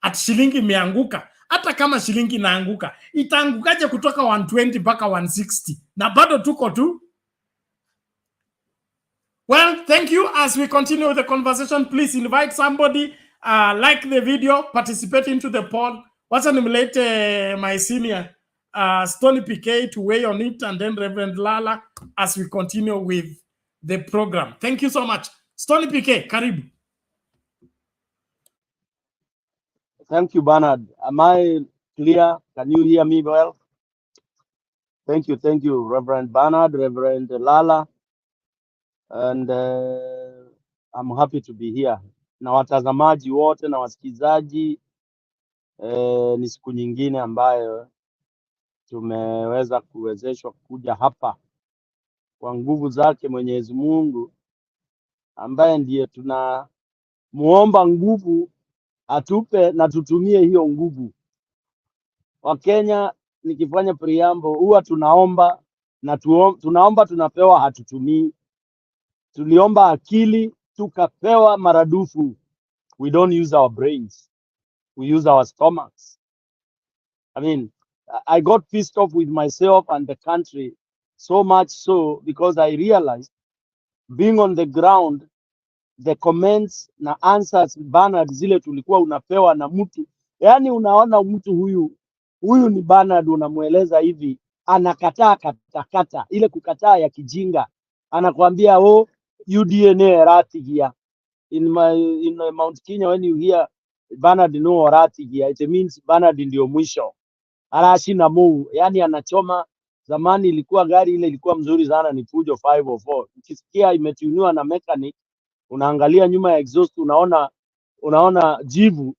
ati shilingi imeanguka. Hata kama shilingi inaanguka, itaangukaje kutoka 120 mpaka 160? Na bado tuko tu. Well, thank you. As we continue with the conversation, please invite somebody, like the video, participate into the poll. Wacha nimlete my senior Stony PK to weigh on it, and then Reverend Lala as we continue with the program. Thank you so much. Stony PK, karibu. Thank you, Bernard. Am I clear? Can you hear me well? Thank you, Reverend Bernard, Reverend Lala, and I'm happy to be here. Na watazamaji wote na wasikizaji, ni siku nyingine ambayo tumeweza kuwezeshwa kuja hapa kwa nguvu zake Mwenyezi Mungu, ambaye ndiye tunamuomba nguvu atupe na tutumie hiyo nguvu. Wakenya, nikifanya preamble, huwa tunaomba na tunaomba tunapewa, hatutumii. Tuliomba akili tukapewa maradufu. We don't use our brains, we use our stomachs. I mean, I got pissed off with myself and the country, so much so because I realized, being on the ground, the comments na answers Bernard zile tulikuwa unapewa na mtu, yani unaona mtu huyu ni Bernard, unamueleza hivi, anakataa katakata, ile kukataa ya kijinga. Anakuambia UDA ne rati here in Mount Kenya. When you hear Bernard no orati here, it means Bernard ndio mwisho. Arashi na mu, yani anachoma. Zamani ilikuwa gari ile ilikuwa mzuri sana, ni Fujo 504. Ukisikia imetuniwa na mechanic, unaangalia nyuma ya exhaust, unaona jivu,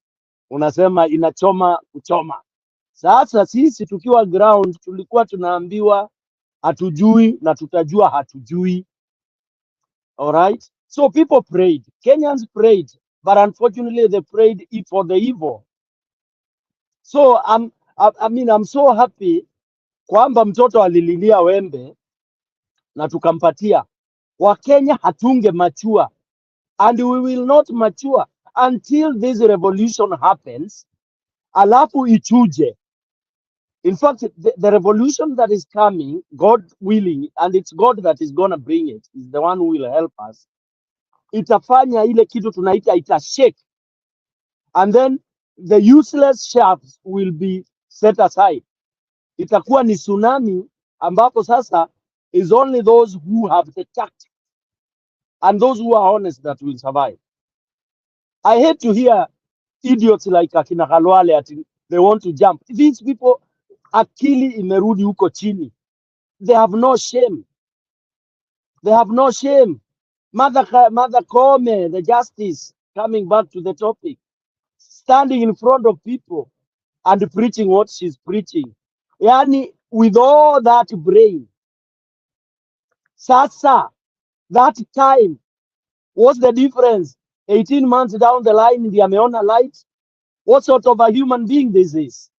unasema inachoma kuchoma. Sasa sisi tukiwa ground tulikuwa tunaambiwa hatujui na tutajua hatujui. All right? So people prayed. Kenyans prayed, but unfortunately they prayed for the evil. So I'm so happy kwamba mtoto alililia wembe na tukampatia. Wakenya hatunge mature, and we will not mature until this revolution happens, alafu ichuje. In fact, the revolution that is coming, God willing, and it's God that is going to bring it, is the one who will help us. Itafanya ile kitu tunaita itashake, and then the useless shafts will be set aside. Itakuwa ni tsunami ambapo sasa is only those who have the tact and those who are honest that will survive. I hate to hear idiots like akina Khalwale ati they want to jump. These people, akili imerudi huko chini. They have no shame. They have no shame. Mother Koome, the justice, coming back to the topic, standing in front of people and preaching what she's preaching. Yani, with all that brain. Sasa, that time, what's the difference? 18 months down the line, ndiye ameona light. What sort of a human being this is?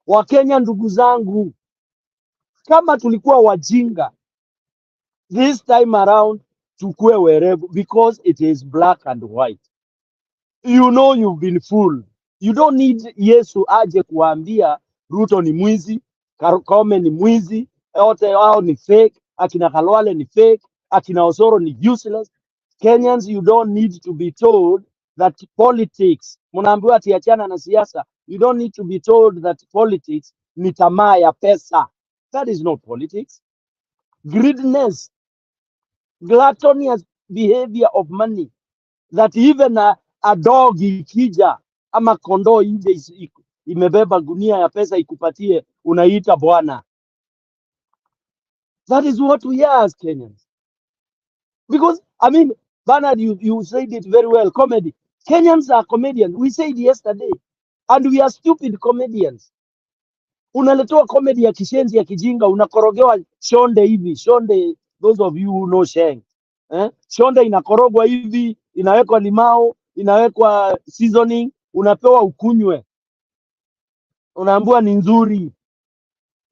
Wakenya ndugu zangu, kama tulikuwa wajinga, this time around, tukue werevu, because it is black and white. You know you've been fooled. You don't need Yesu aje kuambia Ruto ni mwizi, Koome ni mwizi, wote hao ni fake, akina Khalwale ni fake, akina Osoro ni useless. Kenyans, you don't need to be told that politics, munaambiwa ati achana na siasa. You don't need to be told that politics ni tamaa ya pesa. That is not politics. Greediness, gluttonous behavior of money, that even a dog ikija ama kondoo ije imebeba gunia ya pesa ikupatie, unaita bwana. That is what we are as Kenyans. Because, I mean, Bernard, you said it very well, comedy. Kenyans are comedians. We said yesterday. And we are stupid comedians. Unaletewa comedy ya kishenzi ya kijinga, unakorogewa shonde hivi. Shonde, those of you who know Sheng. Shonde inakorogwa hivi, inawekwa limao, inawekwa seasoning, unapewa ukunywe. Unaambiwa ni nzuri.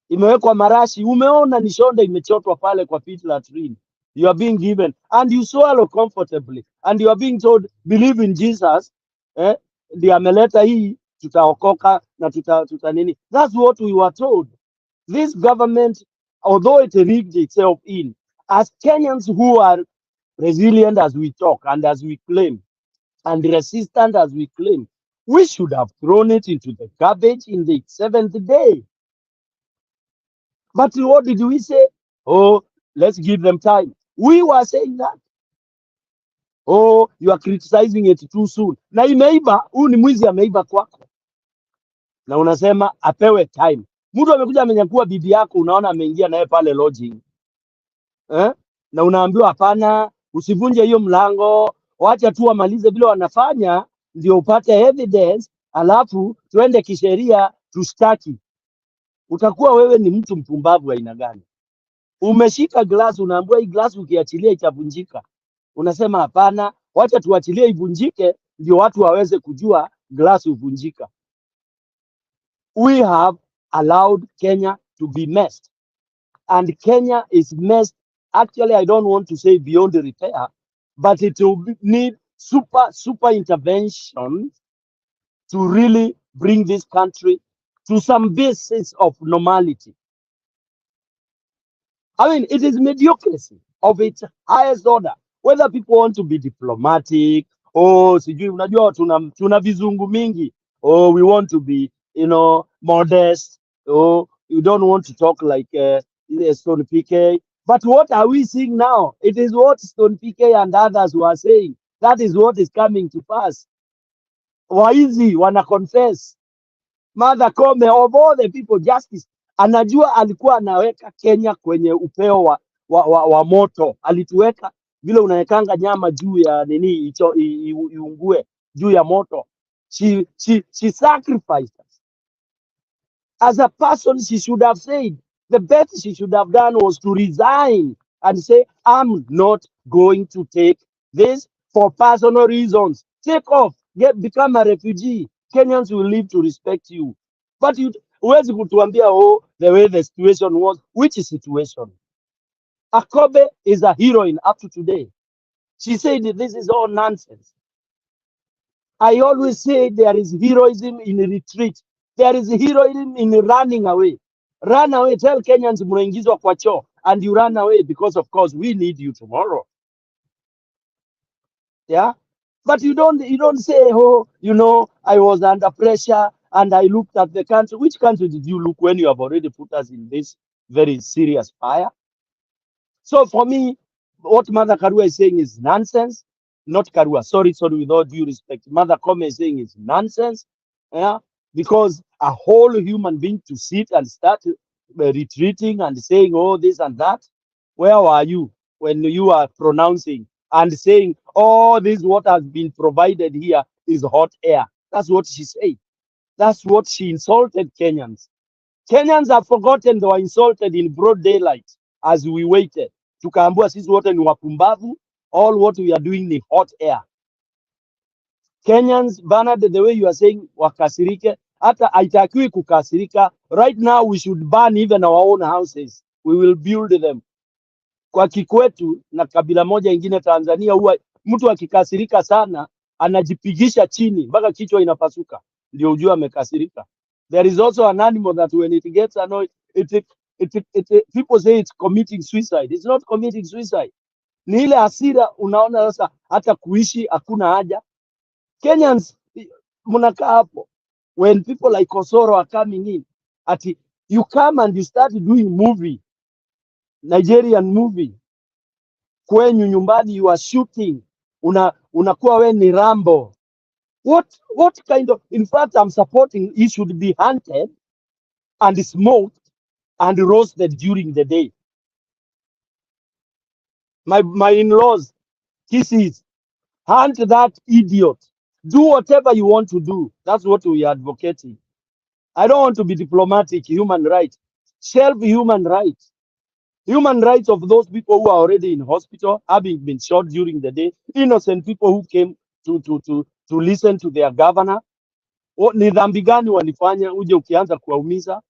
Imewekwa marashi. Umeona ni shonde imechotwa pale kwa pit latrine. You are being given, and you swallow comfortably, and you are being told, believe in Jesus, ndiye ameleta hii, tutaokoka na tuta nini. That's what we were told. This government, although it rigged itself in, as Kenyans who are resilient as we talk and as we claim, and resistant as we claim, we should have thrown it into the garbage in the 7th day. But what did we say? Oh, let's give them time. We were saying that. Oh, you are criticizing it too soon. Na imeiba, huyu ni mwizi ameiba kwako. Na unasema apewe time. Mtu amekuja amenyakua bibi yako, unaona ameingia naye pale lodging. Na unaambiwa hapana, usivunje hiyo mlango, wacha tu amalize vile wanafanya ndio upate evidence, alafu tuende kisheria tushtaki. Utakuwa wewe ni mtu mpumbavu aina gani? Umeshika glass, unaambiwa hii glass ukiachilia itavunjika. Unasema hapana, wacha tuachilie ivunjike ndio watu waweze kujua glass uvunjika. We have allowed Kenya to be messed, and Kenya is messed. Actually, I don't want to say beyond repair, but it will need super intervention to really bring this country to some basis of normality. I mean, it is mediocrity of its highest order. Whether people want to be diplomatic, sijui unajua tuna vizungu mingi, we want to be, modest, you don't want to talk like Stone PK. But what are we seeing now? It is what Stone PK and others were saying. That is what is coming to pass. waizi wana confess. Martha Koome of all the people justice, anajua alikuwa anaweka Kenya kwenye upeo wa moto. Alituweka vile unawekanga nyama juu ya nini iungue juu ya moto. She sacrificed us. As a person, she should have said the best she should have done was to resign and say, I'm not going to take this for personal reasons. Take off, become a refugee. Kenyans will live to respect you. But you huwezi kutuambia, oh, the way the situation was. Which situation? Akobe is a heroine up to today. She said this is all nonsense. I always say there is heroism in retreat. There is heroism in running away. Run away. Tell Kenyans mnaingizwa kwa choo and you run away because of course we need you tomorrow. Yeah? But you don't say, oh, you know, I was under pressure and I looked at the country. Which country did you look when you have already put us in this very serious fire? So for me, what Mother Karua is saying is nonsense. Not Karua, sorry, with all due respect. Mother Koome is saying is nonsense. Yeah, because a whole human being to sit and start retreating and saying, oh, this and that. Where were you when you are pronouncing and saying, oh, this what has been provided here is hot air? That's what she said. That's what she insulted Kenyans. Kenyans have forgotten they were insulted in broad daylight as we waited. Tukaambua sisi wote ni wapumbavu. All what we are doing is hot air. Kenyans, Bernard, the way you are saying wakasirike, hata haitakiwi kukasirika. Right now we should burn even our own houses. We will build them. Kwa Kikwetu na kabila moja ingine Tanzania, huwa mtu akikasirika sana anajipigisha chini mpaka kichwa inapasuka, ndio ujue amekasirika. There is also an animal that when it gets annoyed, people say it's committing suicide. It's not committing suicide. Ni ile hasira, unaona sasa hata kuishi hakuna haja. Kenyans mnakaa hapo when people like Osoro are coming in, ati you come and you start doing movie, Nigerian movie kwenyu nyumbani, you are shooting, unakuwa we ni Rambo. What kind of, in fact I'm supporting, he should be hunted and smoked and roasted during the day. My in-laws, Kisii, hunt that idiot. Do whatever you want to do. That's what we are advocating. I don't want to be diplomatic. Human rights. Shelf human rights. Human rights of those people who are already in hospital, having been shot during the day. Innocent people who came to listen to their governor. Ni dhambi gani walifanya uje ukianza kuwaumiza?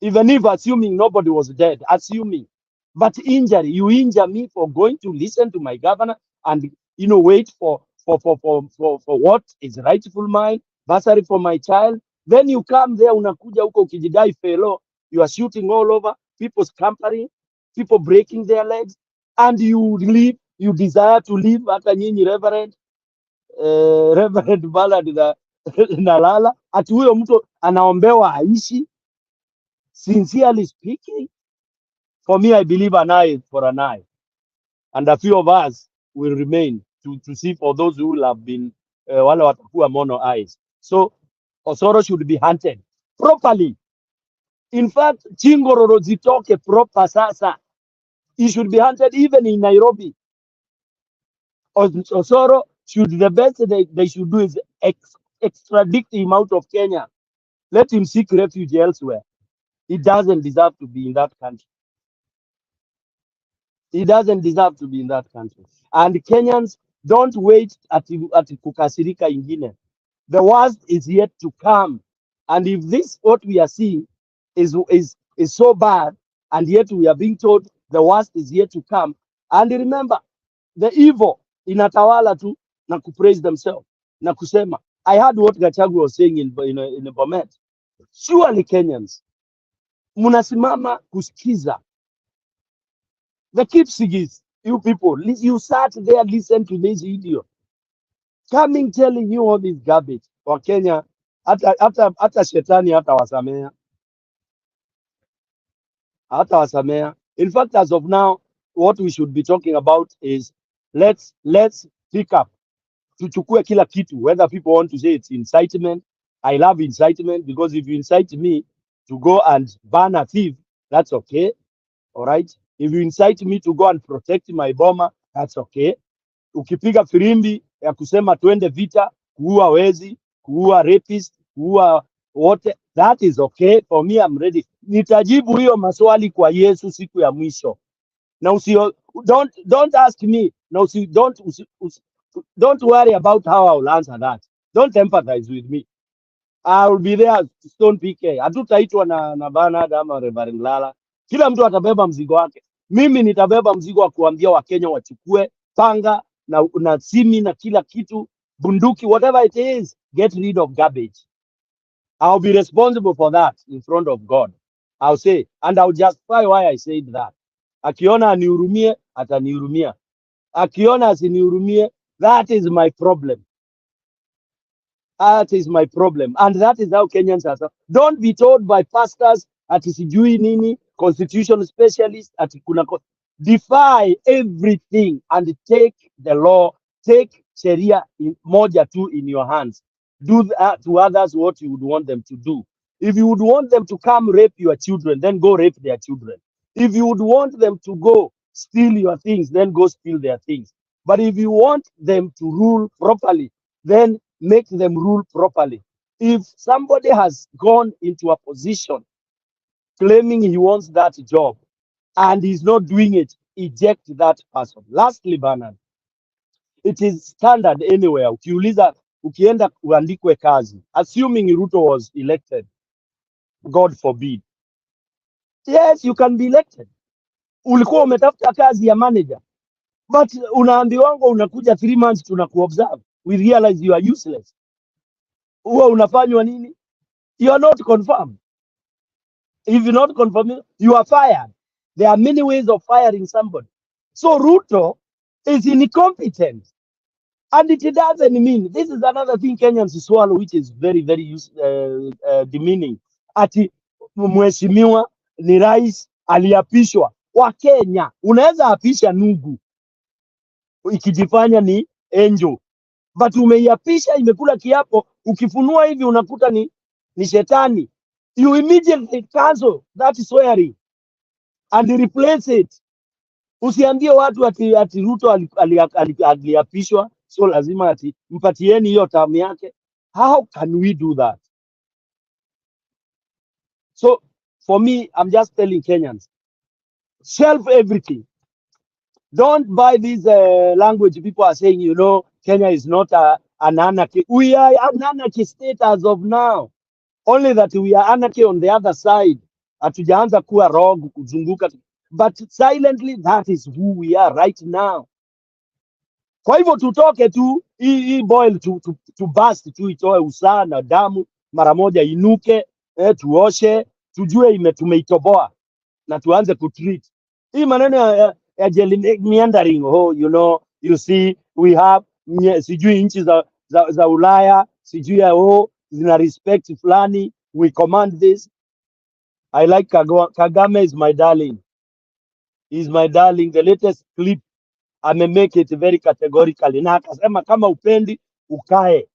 Even if assuming nobody was dead, assuming. But injury, you injure me for going to listen to my governor and, you know, wait for what is rightful mine, bursary for my child. Then you come there, unakuja huko ukijidai fellow, you are shooting all over, people scampering, people breaking their legs, and you leave, you desire to leave, hata nyinyi Reverend Ballard na lala, ati huyo mtu anaombewa aishi. Sincerely speaking, for me, I believe an eye for an eye. And a few of us will remain to see for those who will have been wale watakuwa mono eyes. So Osoro should be hunted properly. In fact, Chingororo zitoke proper sasa. He should be hunted even in Nairobi. Osoro should, the best they should do is extradite him out of Kenya. Let him seek refuge elsewhere. He doesn't deserve to be in that country. He doesn't deserve to be in that country. And Kenyans, don't wait at kukasirika ingine. The worst is yet to come. And if this, what we are seeing is so bad, and yet we are being told the worst is yet to come. And remember, the evil inatawala tu na kupraise themselves. Na kusema, I heard what Gachagua was saying in Bomet. Surely Kenyans, munasimama kusikiza. The Kipsigis, you people, you sat there, listen to this idiot coming telling you all this garbage. Or Kenya, hata shetani hata wasamea. In fact, as of now, what we should be talking about is let's pick up tuchukue kila kitu, whether people want to say it's incitement. I love incitement because if you incite me to go and ban a thief, that's okay. All right. If you incite me to go and protect my boma, that's okay. Ukipiga firimbi ya kusema twende vita, kuua wezi, kuua rapist, kuua wote, that is okay for me. I'm ready. Nitajibu hiyo maswali kwa Yesu siku ya mwisho. Na don't ask me. No, don't worry about how I will answer that. Don't empathize with me. I will be there stone PK. Hatutaitwa na Bernard ama Reverend Lala. Kila mtu atabeba mzigo wake. Mimi nitabeba mzigo wa kuambia Wakenya wachukue panga na simi na kila kitu, bunduki, whatever it is, get rid of garbage. I'll be responsible for that in front of God. I'll say, and I'll justify why I said that. Akiona anihurumie, atanihurumia. Akiona asinihurumie, that is my problem. That is my problem. And that is how Kenyans are. Don't be told by pastors ati sijui nini, constitution specialists, ati kuna defy everything and take the law, take Sharia moja tu in your hands. Do that to others what you would want them to do. If you would want them to come rape your children, then go rape their children. If you would want them to go steal your things, then go steal their things. But if you want them to rule properly, then make them rule properly. If somebody has gone into a position claiming he wants that job and he's not doing it, eject that person. Lastly, Bernard, it is standard anywhere. Ukienda uandikwe kazi, assuming Ruto was elected, God forbid. Yes, you can be elected. Ulikuwa umetafuta kazi ya manager, but unaambiwango unakuja 3 months tunakuobserve. We realize you are useless. Huwa unafanywa nini? You are not confirmed. If you're not confirmed, you are fired. There are many ways of firing somebody. So Ruto is incompetent. And it doesn't mean, this is another thing Kenyans swallow, which is very, very demeaning. Ati mheshimiwa ni rais aliapishwa. Wa Kenya, unaweza apisha nungu ikijifanya ni angel. But umeiapisha, imekula kiapo, ukifunua hivi unakuta ni shetani. You immediately cancel that swearing and replace it. Usiambie watu ati Ruto aliapishwa, so lazima ati mpatieni hiyo term yake. How can we do that? So for me, I'm just telling Kenyans, shelf everything. Don't buy this language people are saying, you know, Kenya is not an anarchy. We are an anarchy state as of now. Only that we are anarchy on the other side. Hatujaanza kuwa rogue kuzunguka. But silently, that is who we are right now. Kwa hivyo tutoke tu, hii boil to burst tu, itoe usaa na damu, mara moja inuke, tuoshe, tujue tumeitoboa, na tuanze kutreat. Hii maneno ya meandering, oh, you know, you see, we have, sijui nchi za Ulaya, sijui zina respect fulani, we command this. I like Kagame is my darling. He's my darling. The latest clip, make it very categorically. Na akasema kama upendi, ukae.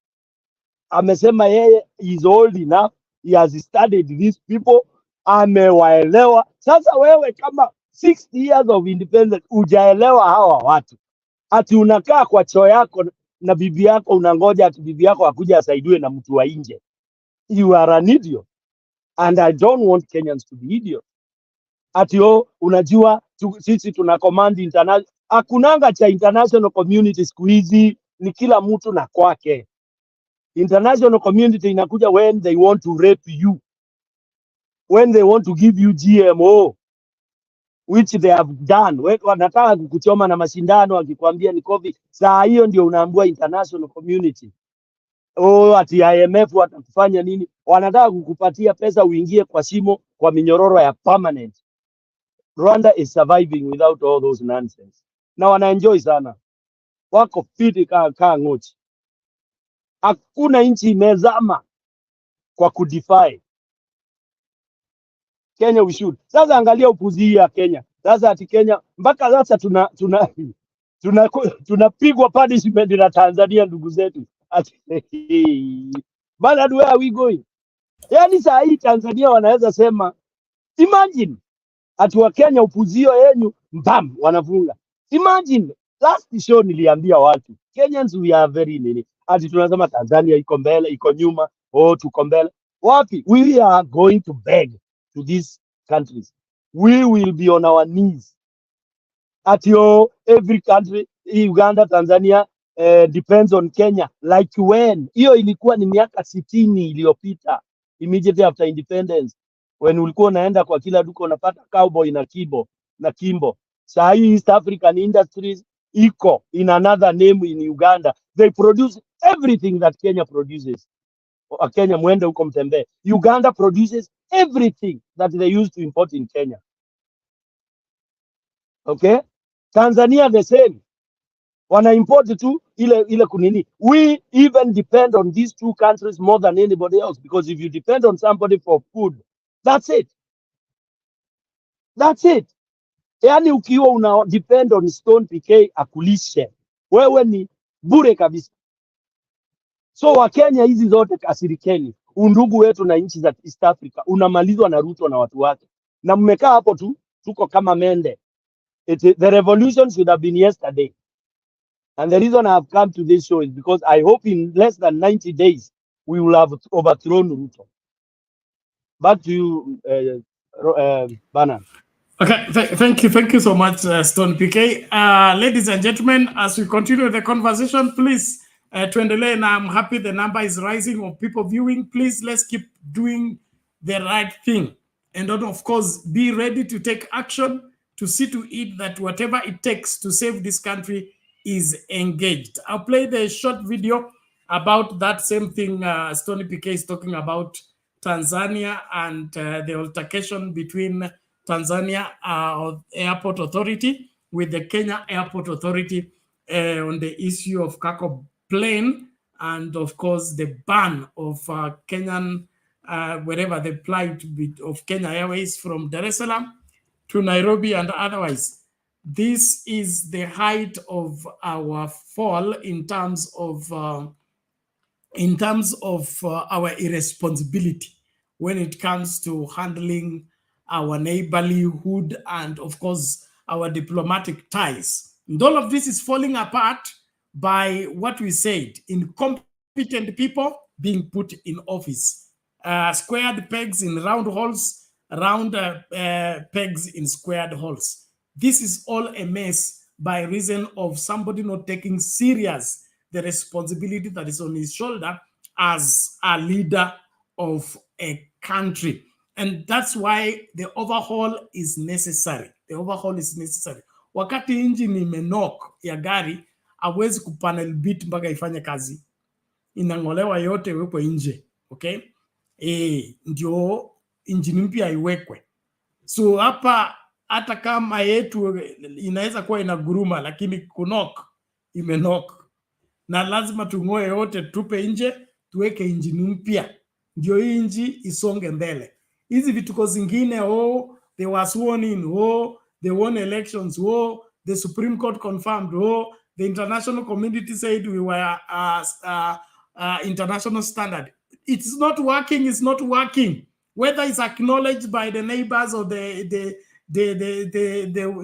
Amesema yeye is old enough. He has studied these people. Amewaelewa. Sasa wewe kama 60 years of independence, ujaelewa hawa watu. Ati unakaa kwa choo yako na bibi yako, unangoja ati bibi yako akuja asaidiwe na mtu wa nje. You are an idiot. And I don't want Kenyans to be idiots. Ati unajua sisi tuna command international. Hakunanga cha international community siku hizi, ni kila mtu na kwake. International community inakuja when they want to rape you, when they want to give you GMO, which they have done. Wanataka kukuchoma na mashindano, akikwambia ni COVID. Saa hiyo ndio unaambua international community. Ati IMF watakufanya nini? Wanataka kukupatia pesa uingie kwa shimo, kwa minyororo ya permanent. Rwanda is surviving without all those nonsense. Na wanaenjoy sana. Wako fiti kaa ngochi. Hakuna nchi imezama kwa kudefy. Kenya we should. Sasa angalia upuzi ya Kenya. Sasa ati Kenya mpaka sasa tuna tunapigwa punishment na Tanzania ndugu zetu. Bernard, where are we going? Yani saa hii Tanzania wanaweza sema, imagine ati wa Kenya upuzio yenyu mbam wanafunga. Imagine last show niliambia watu Kenyans we are very nini, ati tunasema Tanzania iko mbele iko nyuma, tuko mbele. Wapi? We are going to beg to these countries. We will be on our knees. At every country, Uganda, Tanzania, depends on Kenya. Like when? Hiyo ilikuwa ni miaka 60 iliyopita, immediately after independence. When ulikuwa unaenda kwa kila duka unapata cowboy na kimbo. Saa hii East African Industries iko in another name in Uganda. They produce everything that Kenya produces. Kenya mwende huko mtembee. Uganda produces everything that they used to import in Kenya. Okay? Tanzania the same. Wana import tu ile kunini. We even depend on these two countries more than anybody else, because if you depend on somebody for food, that's it. That's it. Yani ukiwa una depend on Stone PK akulishe, wewe ni bure kabisa. So Wakenya hizi zote kasirikeni, undugu wetu na nchi za East Africa unamalizwa na Ruto na watu wake, na mmekaa hapo tu, tuko kama mende. The revolution should have been yesterday. And the reason I have come to this show is because I hope in less than 90 days we will have overthrown Ruto. Back to you, Bernard. Okay, thank you so much, Stone PK. Ladies and gentlemen, as we continue the conversation, please, tuendelee, and I'm happy the number is rising of people viewing. Please, let's keep doing the right thing. And then, of course, be ready to take action, to see to it that whatever it takes to save this country is engaged. I'll play the short video about that same thing Stony PK is talking about, Tanzania and the altercation between Tanzania Airport Authority with the Kenya Airport Authority on the issue of cargo plane, and of course the ban of Kenyan, wherever the flight of Kenya Airways from Dar es Salaam to Nairobi and otherwise. This is the height of our fall in terms of our irresponsibility when it comes to handling our neighborhood and, of course, our diplomatic ties. And all of this is falling apart by what we said, incompetent people being put in office. Squared pegs in round holes, round pegs in squared holes. This is all a mess by reason of somebody not taking serious the responsibility that is on his shoulder as a leader of a country. And that's why the overhaul is necessary. The overhaul is necessary. Wakati engine imenok ya gari, hawezi kupanel beat mpaka ifanye kazi. Inangolewa yote wekwe nje. Okay? Ndio engine mpya iwekwe. So hapa hata kama yetu inaweza kuwa inaguruma, lakini kunok, imenok. Na lazima tung'oe yote, tupe nje, tuweke injini mpya. Ndio hii inji isonge mbele. Hizi vituko zingine, they were sworn in, they won elections, the Supreme Court confirmed, the international community said we were international standard. It's not working, it's not working. Whether it's acknowledged by the neighbors or the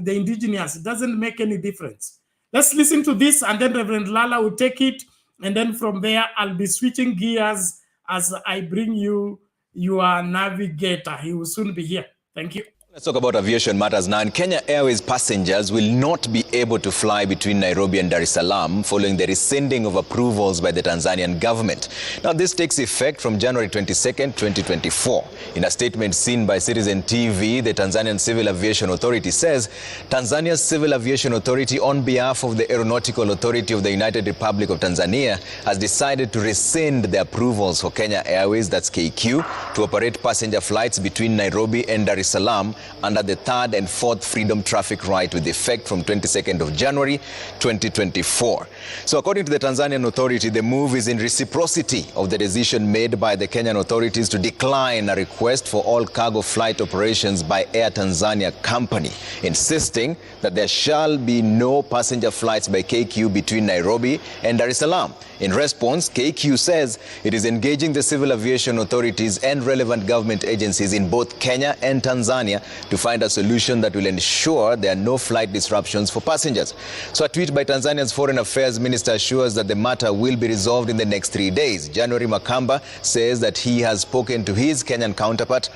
indigenous, it doesn't make any difference. Let's listen to this, and then Reverend Lala will take it, and then from there I'll be switching gears as I bring you your navigator. He will soon be here. Thank you. Let's talk about aviation matters now. And Kenya Airways passengers will not be able to fly between Nairobi and Dar es Salaam following the rescinding of approvals by the Tanzanian government. Now, this takes effect from January 22nd, 2024. In a statement seen by Citizen TV, the Tanzanian Civil Aviation Authority says Tanzania's Civil Aviation Authority, on behalf of the Aeronautical Authority of the United Republic of Tanzania, has decided to rescind the approvals for Kenya Airways, that's KQ, to operate passenger flights between Nairobi and Dar es Salaam under the 3rd and 4th Freedom Traffic Right with effect from 22nd of January 2024. So according to the Tanzanian authority, the move is in reciprocity of the decision made by the Kenyan authorities to decline a request for all cargo flight operations by Air Tanzania Company, insisting that there shall be no passenger flights by KQ between Nairobi and Dar es Salaam. In response, KQ says it is engaging the civil aviation authorities and relevant government agencies in both Kenya and Tanzania to find a solution that will ensure there are no flight disruptions for passengers. So a tweet by Tanzania's Foreign Affairs Minister assures that the matter will be resolved in the next 3 days. January Makamba says that he has spoken to his Kenyan counterpart,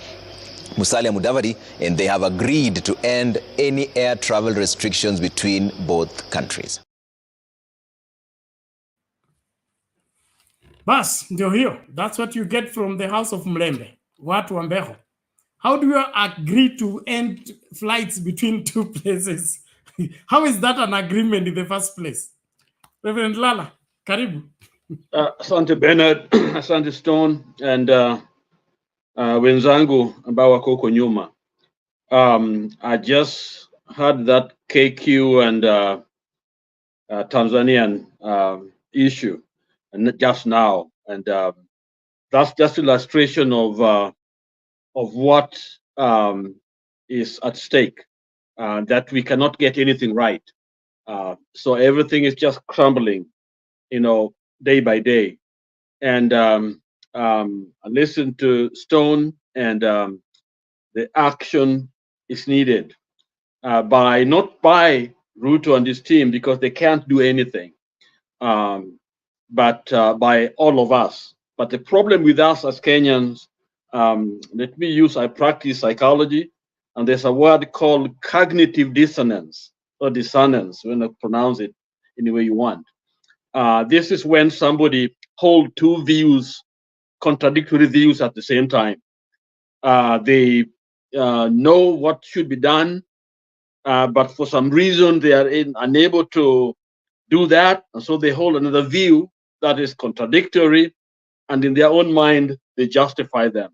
Musalia Mudavadi, and they have agreed to end any air travel restrictions between both countries. Bas, ndio hiyo. That's what you get from the House of Mlembe. Watu wa Mbeho. How do you agree to end flights between two places? How is that an agreement in the first place? Reverend Lala, karibu. Asante Bernard, asante Stone, and wenzangu ambao wako huko nyuma. I just heard that KQ and Tanzanian issue, and just now, and that's just illustration of what is at stake. That we cannot get anything right, so everything is just crumbling, day by day. And I listened to Stone, and the action is needed not by Ruto and his team, because they can't do anything, but by all of us. But the problem with us as Kenyans, I practice psychology, and there's a word called cognitive dissonance, or dissonance, when I pronounce it any way you want. This is when somebody hold two views, contradictory views at the same time. They know what should be done, but for some reason they are unable to do that, and so they hold another view that is contradictory, and in their own mind they justify them.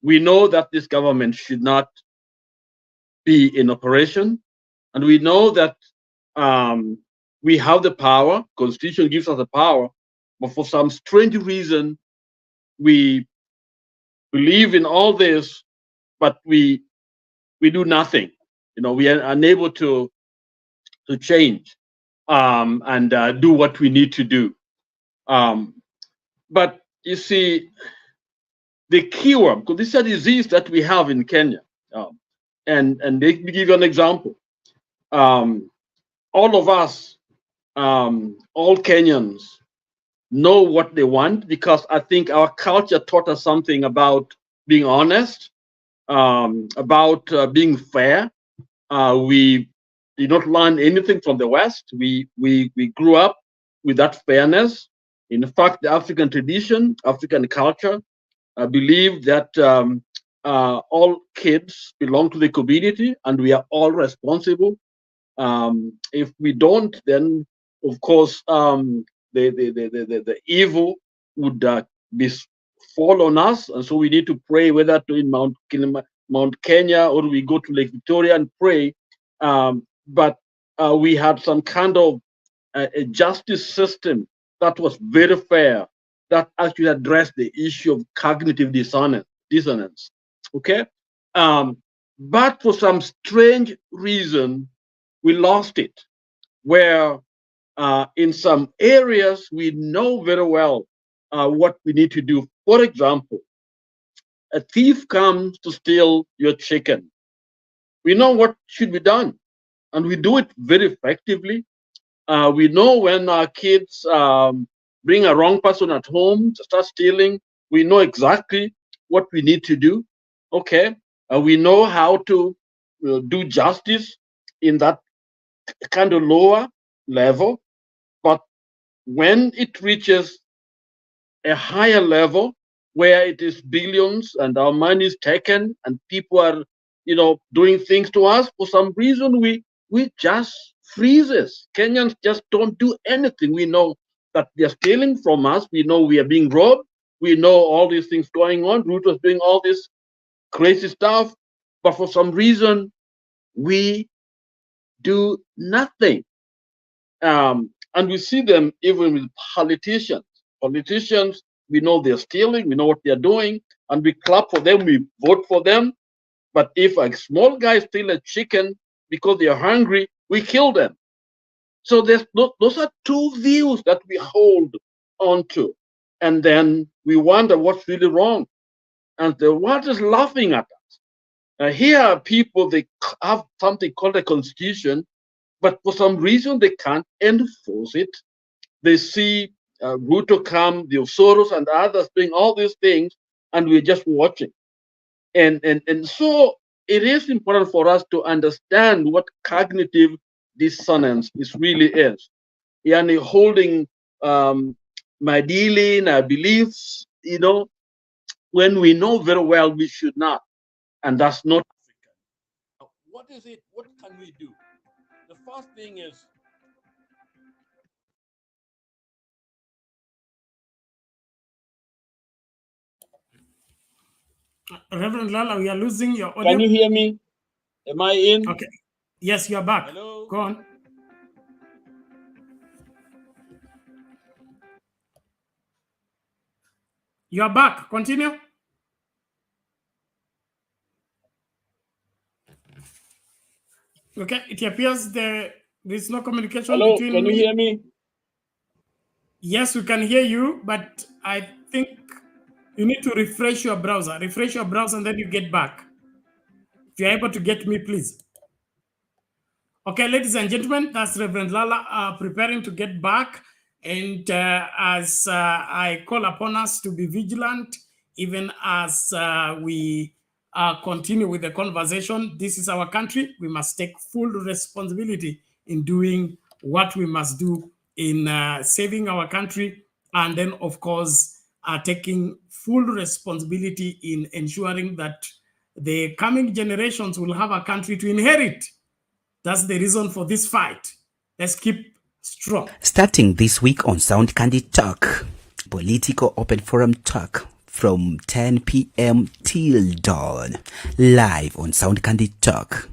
We know that this government should not be in operation, and we know that we have the power. Constitution gives us the power, but for some strange reason we believe in all this, but we do nothing. We are unable to change and do what we need to do. But you see, the cure, because this is a disease that we have in Kenya, and let me give you an example. All of us, all Kenyans, know what they want, because I think our culture taught us something about being honest, about being fair. We did not learn anything from the West. We grew up with that fairness. In fact, the African tradition, African culture, believe that all kids belong to the community and we are all responsible. If we don't, then of course the evil would fall on us, and so we need to pray, whether to in Mount Kenya or we go to Lake Victoria and pray. But we had some kind of a justice system that was very fair, that actually addressed the issue of cognitive dissonance. Okay, but for some strange reason, we lost it. Where in some areas we know very well what we need to do. For example, a thief comes to steal your chicken. We know what should be done, and we do it very effectively. We know when our kids bring a wrong person at home to start stealing, we know exactly what we need to do. Okay, we know how to do justice in that kind of lower level. But when it reaches a higher level, where it is billions and our money is taken and people are doing things to us, for some reason we just freezes. Kenyans just don't do anything. We know that they're stealing from us. We know we are being robbed. We know all these things going on. Ruto's doing all this crazy stuff. But for some reason, we do nothing. And we see them even with politicians. Politicians, we know they're stealing, we know what they're doing, and we clap for them, we vote for them. But if a small guy steals a chicken because they're hungry, we kill them. So those are two views that we hold on to. And then we wonder what's really wrong. And the world is laughing at us. Here are people, they have something called a constitution, but for some reason they can't enforce it. They see Ruto come, the Osoros and others doing all these things, and we're just watching. And so it is important for us to understand what cognitive dissonance really is. Yani holding my dealing, our beliefs, when we know very well we should not. And that's not African. What is it? What can we do? The first thing is Reverend Lala, we are losing your audio. Can you hear me? Am I in? Okay. Yes, you are back. Hello? Go on. You are back. Continue. Okay. It appears there is no communication Hello? between Can you hear me? Yes, we can hear you, but I think you need to refresh your browser. Refresh your browser and then you get back. If you're able to get me, please. Okay, ladies and gentlemen, that's Reverend Lala preparing to get back. And as I call upon us to be vigilant, even as we continue with the conversation, this is our country. We must take full responsibility in doing what we must do in saving our country. And then, of course, taking full responsibility in ensuring that the coming generations will have a country to inherit. That's the reason for this fight. Let's keep strong. Starting this week on Sound Candid Talk, political open forum talk from 10 p.m. till dawn, live on Sound Candid Talk.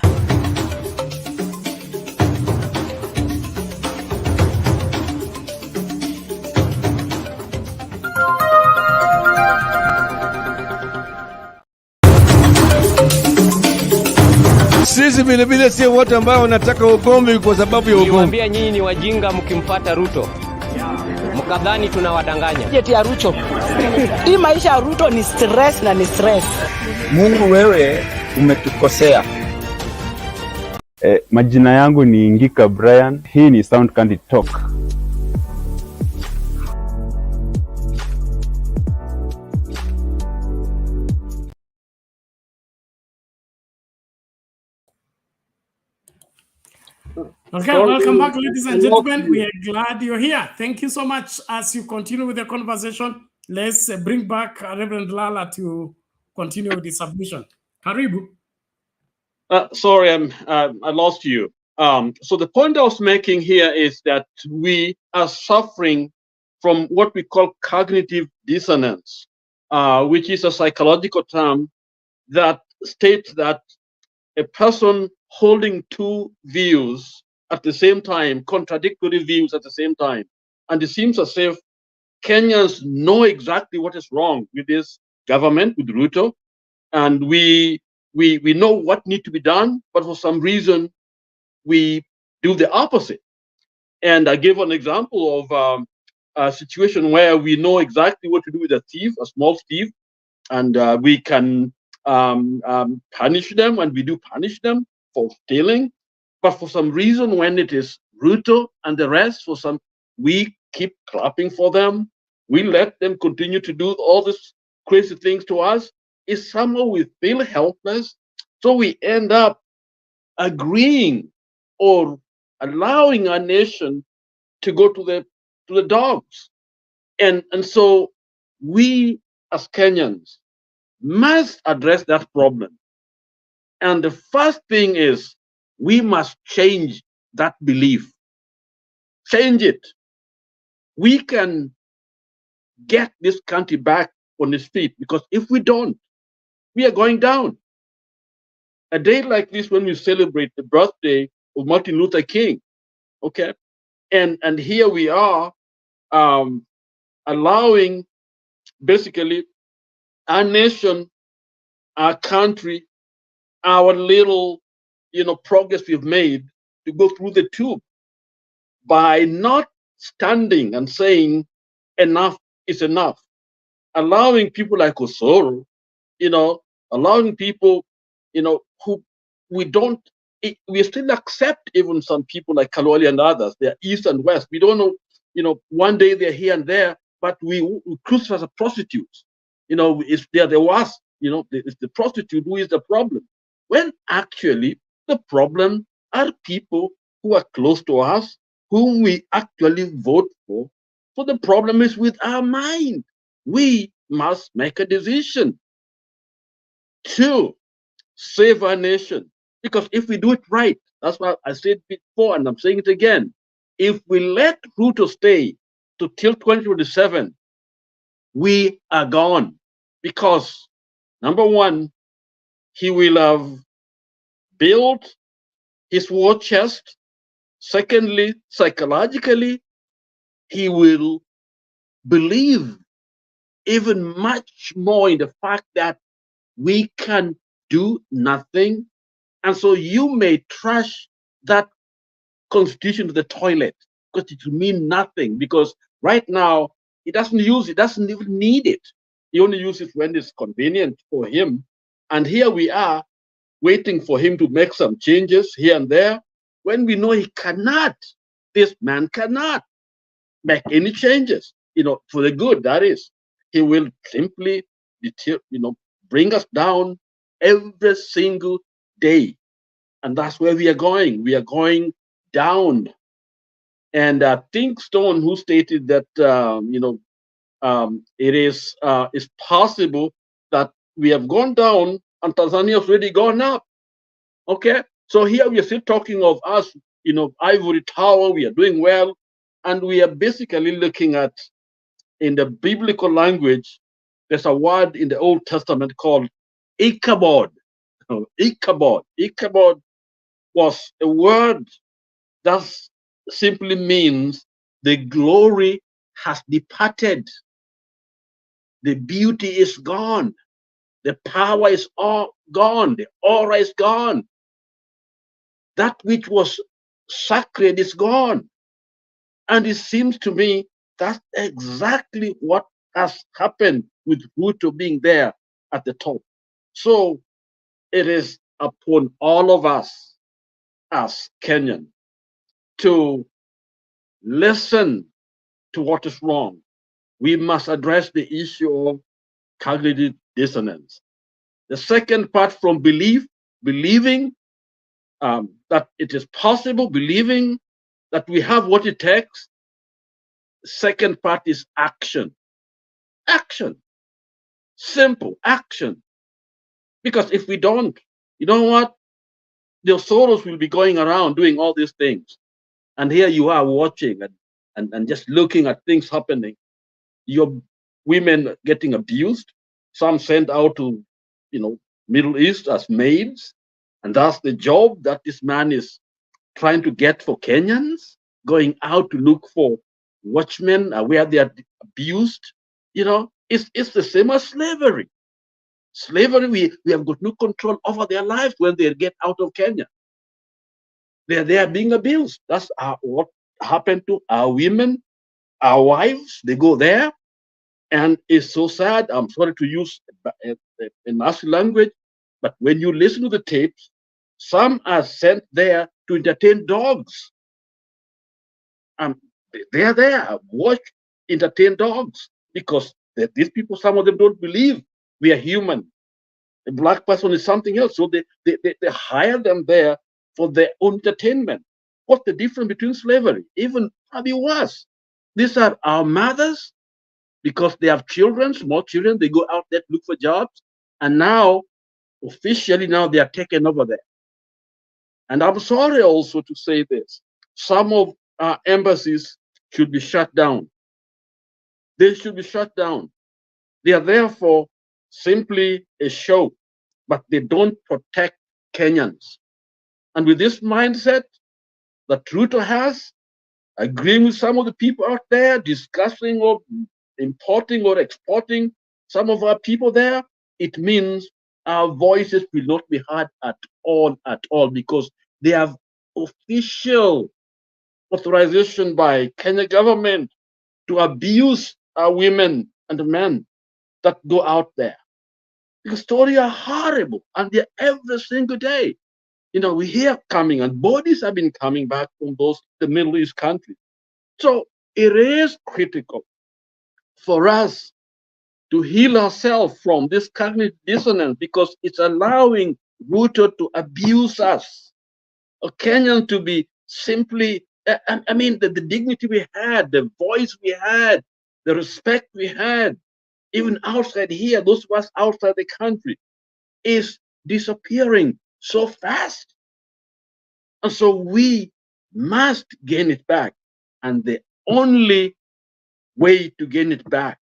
Sisi vile vile sio watu ambao wanataka ugomvi kwa sababu ya ugomvi. Niwaambia nyinyi ni wajinga mkimfuata Ruto. Mkadhani tunawadanganya. Jeti ya Ruto. Hii maisha ya Ruto ni stress na ni stress. Mungu wewe umetukosea. Majina yangu ni Ngika Brian. Hii ni Sound Candid Talk. Okay, welcome back, ladies and gentlemen. We are glad you're here. Thank you so much. As you continue with the conversation, let's bring back Reverend Lala to continue with the submission. Karibu. Sorry, I lost you. So the point I was making here is that we are suffering from what we call cognitive dissonance, which is a psychological term that states that a person holding two views at the same time, contradictory views at the same time. And it seems as if Kenyans know exactly what is wrong with this government, with Ruto, and we know what needs to be done, but for some reason, we do the opposite. And I gave an example of a situation where we know exactly what to do with a thief, a small thief, and we can punish them, and we do punish them for stealing. But for some reason, when it is Ruto and the rest, we keep clapping for them. We let them continue to do all these crazy things to us. It's somehow we feel helpless. So we end up agreeing or allowing our nation to go to the dogs. And so we as Kenyans must address that problem. And the first thing is we must change that belief. Change it. We can get this country back on its feet, because if we don't, we are going down. A day like this when we celebrate the birthday of Martin Luther King, okay? And here we are allowing basically our nation, our country, our little, progress we've made to go through the tube by not standing and saying enough is enough. Allowing people like Osoro, allowing people, who we don't, we still accept even some people like Kalwali and others. They're East and West. We don't know, one day they're here and there, but we crucify as prostitutes. If they're the worst, it's the prostitute who is the problem. When actually the problem are people who are close to us, whom we actually vote for. So the problem is with our mind. We must make a decision to save our nation. Because if we do it right, that's what I said before, and I'm saying it again. If we let Ruto stay to till 2027, we are gone. Because number one, he will have built his war chest. Secondly, psychologically, he will believe even much more in the fact that we can do nothing. And so you may trash that constitution to the toilet because it will mean nothing, because right now he doesn't use it, doesn't even need it. He only uses it when it's convenient for him. And here we are waiting for him to make some changes here and there when we know he cannot. This man cannot make any changes, for the good, that is. He will simply, bring us down every single day. And that's where we are going. We are going down. And I think Stone, who stated that, it is possible that we have gone down and Tanzania has already gone up. Okay? So here we are still talking of us, ivory tower, we are doing well. And we are basically looking at, in the biblical language, there's a word in the Old Testament called Ichabod. Ichabod. Ichabod was a word that simply means the glory has departed. The beauty is gone. The power is all gone. The aura is gone. That which was sacred is gone. And it seems to me that's exactly what has happened with Ruto being there at the top. So it is upon all of us as Kenyan to listen to what is wrong. We must address the issue of cognitive dissonance. The second part from believing that it is possible, believing that we have what it takes. Second part is action. Action. Simple action. Because if we don't, you know what? The Soros will be going around doing all these things. And here you are watching and just looking at things happening. Your women getting abused, some sent out to, Middle East as maids. And that's the job that this man is trying to get for Kenyans, going out to look for watchmen where they are abused. It's the same as slavery. Slavery, we have got no control over their lives when they get out of Kenya. They are being abused. That's what happened to our women, our wives. They go there, and it's so sad. I'm sorry to use a nasty language, but when you listen to the tapes, some are sent there to entertain dogs. They are there, watch, entertain dogs, because these people, some of them don't believe we are human. A black person is something else. So they hire them there for their own entertainment. What's the difference between slavery? Even probably worse. These are our mothers, because they have children, small children. They go out there to look for jobs. And now, officially, now they are taken over there. And I'm sorry also to say this. Some of our embassies should be shut down. They should be shut down. They are therefore simply a show, but they don't protect Kenyans. And with this mindset that Ruto has, agreeing with some of the people out there, discussing or importing or exporting some of our people there, it means our voices will not be heard at all, because they have official authorization by Kenya government to abuse our women and men that go out there. The stories are horrible, and they're every single day. You know, we hear coming, and bodies have been coming back from the Middle East countries. So it is critical for us to heal ourselves from this cognitive dissonance, because it's allowing Ruto to abuse us, a Kenyan to be simply, I mean, the dignity we had, the voice we had, the respect we had, even outside here, those of us outside the country, is disappearing so fast. And so we must gain it back. And the only way to gain it back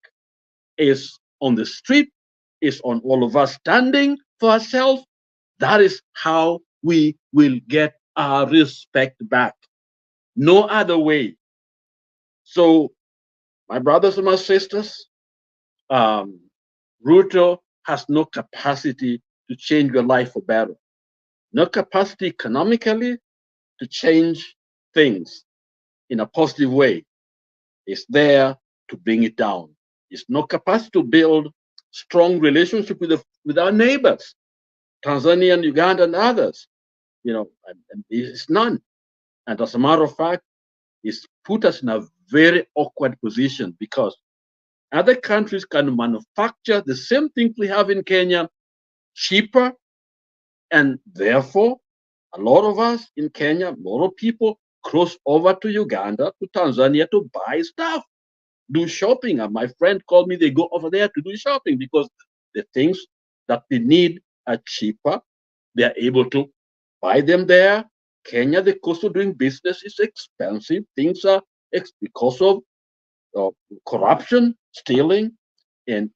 is on the street, is on all of us standing for ourselves. That is how we will get our respect back. No other way. So, my brothers and my sisters, Ruto has no capacity to change your life for better. No capacity economically to change things in a positive way. It's there to bring it down. It's no capacity to build strong relationship with our neighbors, Tanzania and Uganda and others. You know, and it's none. And as a matter of fact, it's put us in a very awkward position, because other countries can manufacture the same things we have in Kenya cheaper, and therefore a lot of us in Kenya, a lot of people cross over to Uganda, to Tanzania to buy stuff, do shopping. And my friend called me, they go over there to do shopping because the things that they need are cheaper. They are able to buy them there. Kenya, the cost of doing business is expensive. Things are because of corruption, stealing, and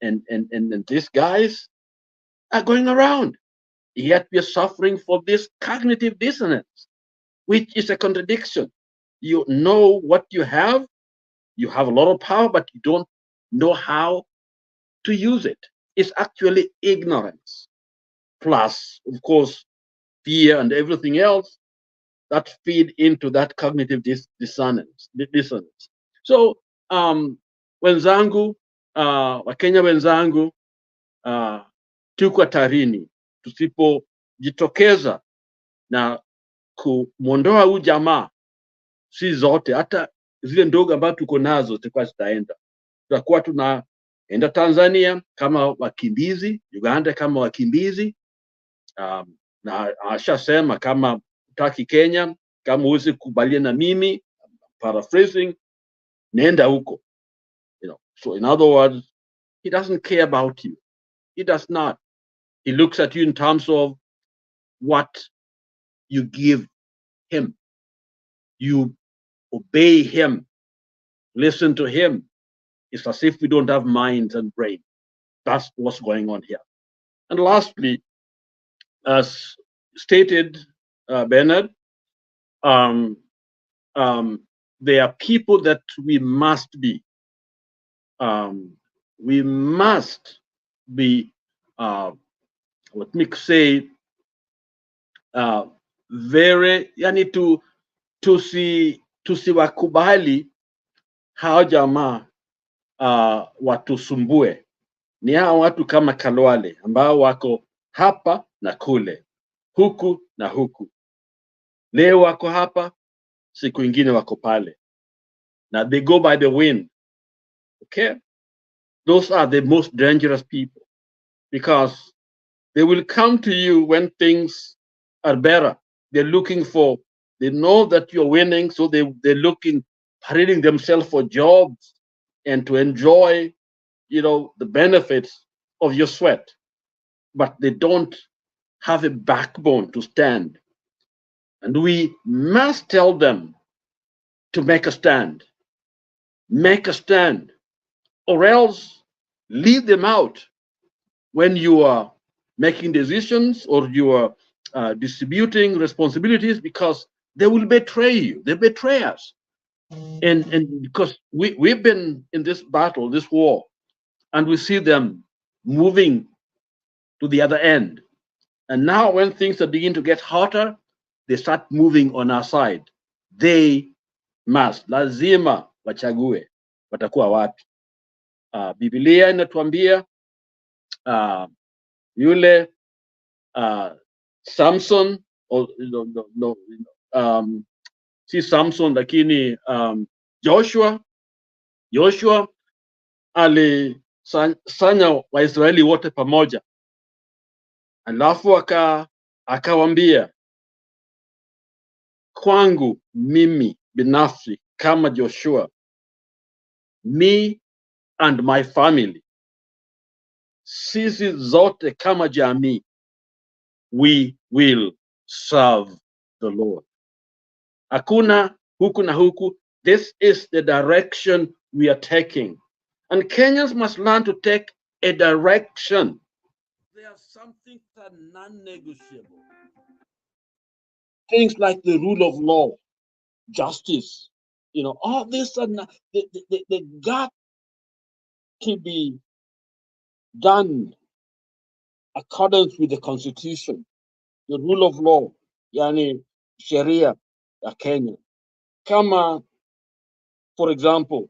these guys are going around. Yet we are suffering for this cognitive dissonance, which is a contradiction. You know what you have a lot of power, but you don't know how to use it. It's actually ignorance, plus, of course, fear and everything else that feed into that cognitive dissonance. So, wenzangu, Wakenya wenzangu, tuko hatarini tusipojitokeza na kumwondoa huyu jamaa. Si zote, hata zile ndogo ambazo tuko nazo zitakuwa zitaenda. Tutakuwa tunaenda Tanzania kama wakimbizi, Uganda kama wakimbizi, na ashasema kama utaki Kenya, kama huwezi kubalia na mimi, paraphrasing, nenda huko. You know, so in other words, he doesn't care about you. He does not. He looks at you in terms of what you give him. You obey him, listen to him. It's as if we don't have minds and brains. That's what's going on here. And lastly, as stated, Bernard, there are people that we must be. We must be, let me say, very, yani tusiwakubali hao jamaa watusumbue. Ni hao watu kama Kalwale ambao wako hapa na kule, huku na huku. Leo wako hapa, siku ingine wako pale. Now they go by the wind. Okay? Those are the most dangerous people, because they will come to you when things are better. They know that you're winning, so they're looking, parading themselves for jobs and to enjoy, you know, the benefits of your sweat. But they don't have a backbone to stand. And we must tell them to make a stand. Make a stand, or else leave them out when you are making decisions, or you are distributing responsibilities, because they will betray you. They betray us. And because we've been in this battle, this war, and we see them moving to the other end. And now when things are beginning to get hotter, they start moving on our side. They must, lazima wachague watakuwa wapi. Biblia inatuambia yule Samson, or si Samson lakini Joshua alisanya Waisraeli wote pamoja, alafu akawambia, kwangu mimi binafsi kama Joshua, me and my family, sisi zote kama jamii, we will serve the Lord. Hakuna huku na huku. This is the direction we are taking. And Kenyans must learn to take a direction. There are some things that are non-negotiable. Things like the rule of law, justice, all this are not, they got to be done accordance with the Constitution, the rule of law, yani Sharia ya Kenya. Kama, for example,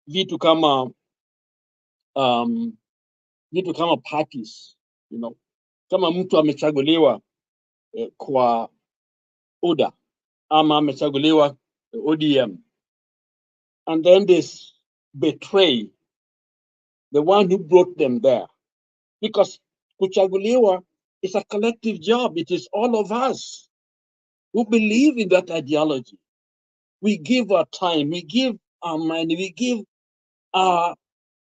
vitu kama parties, kama mtu amechaguliwa kwa UDA ama amechaguliwa ODM, and then they betray the one who brought them there, because kuchaguliwa is a collective job. It is all of us who believe in that ideology. We give our time, we give our money, we give our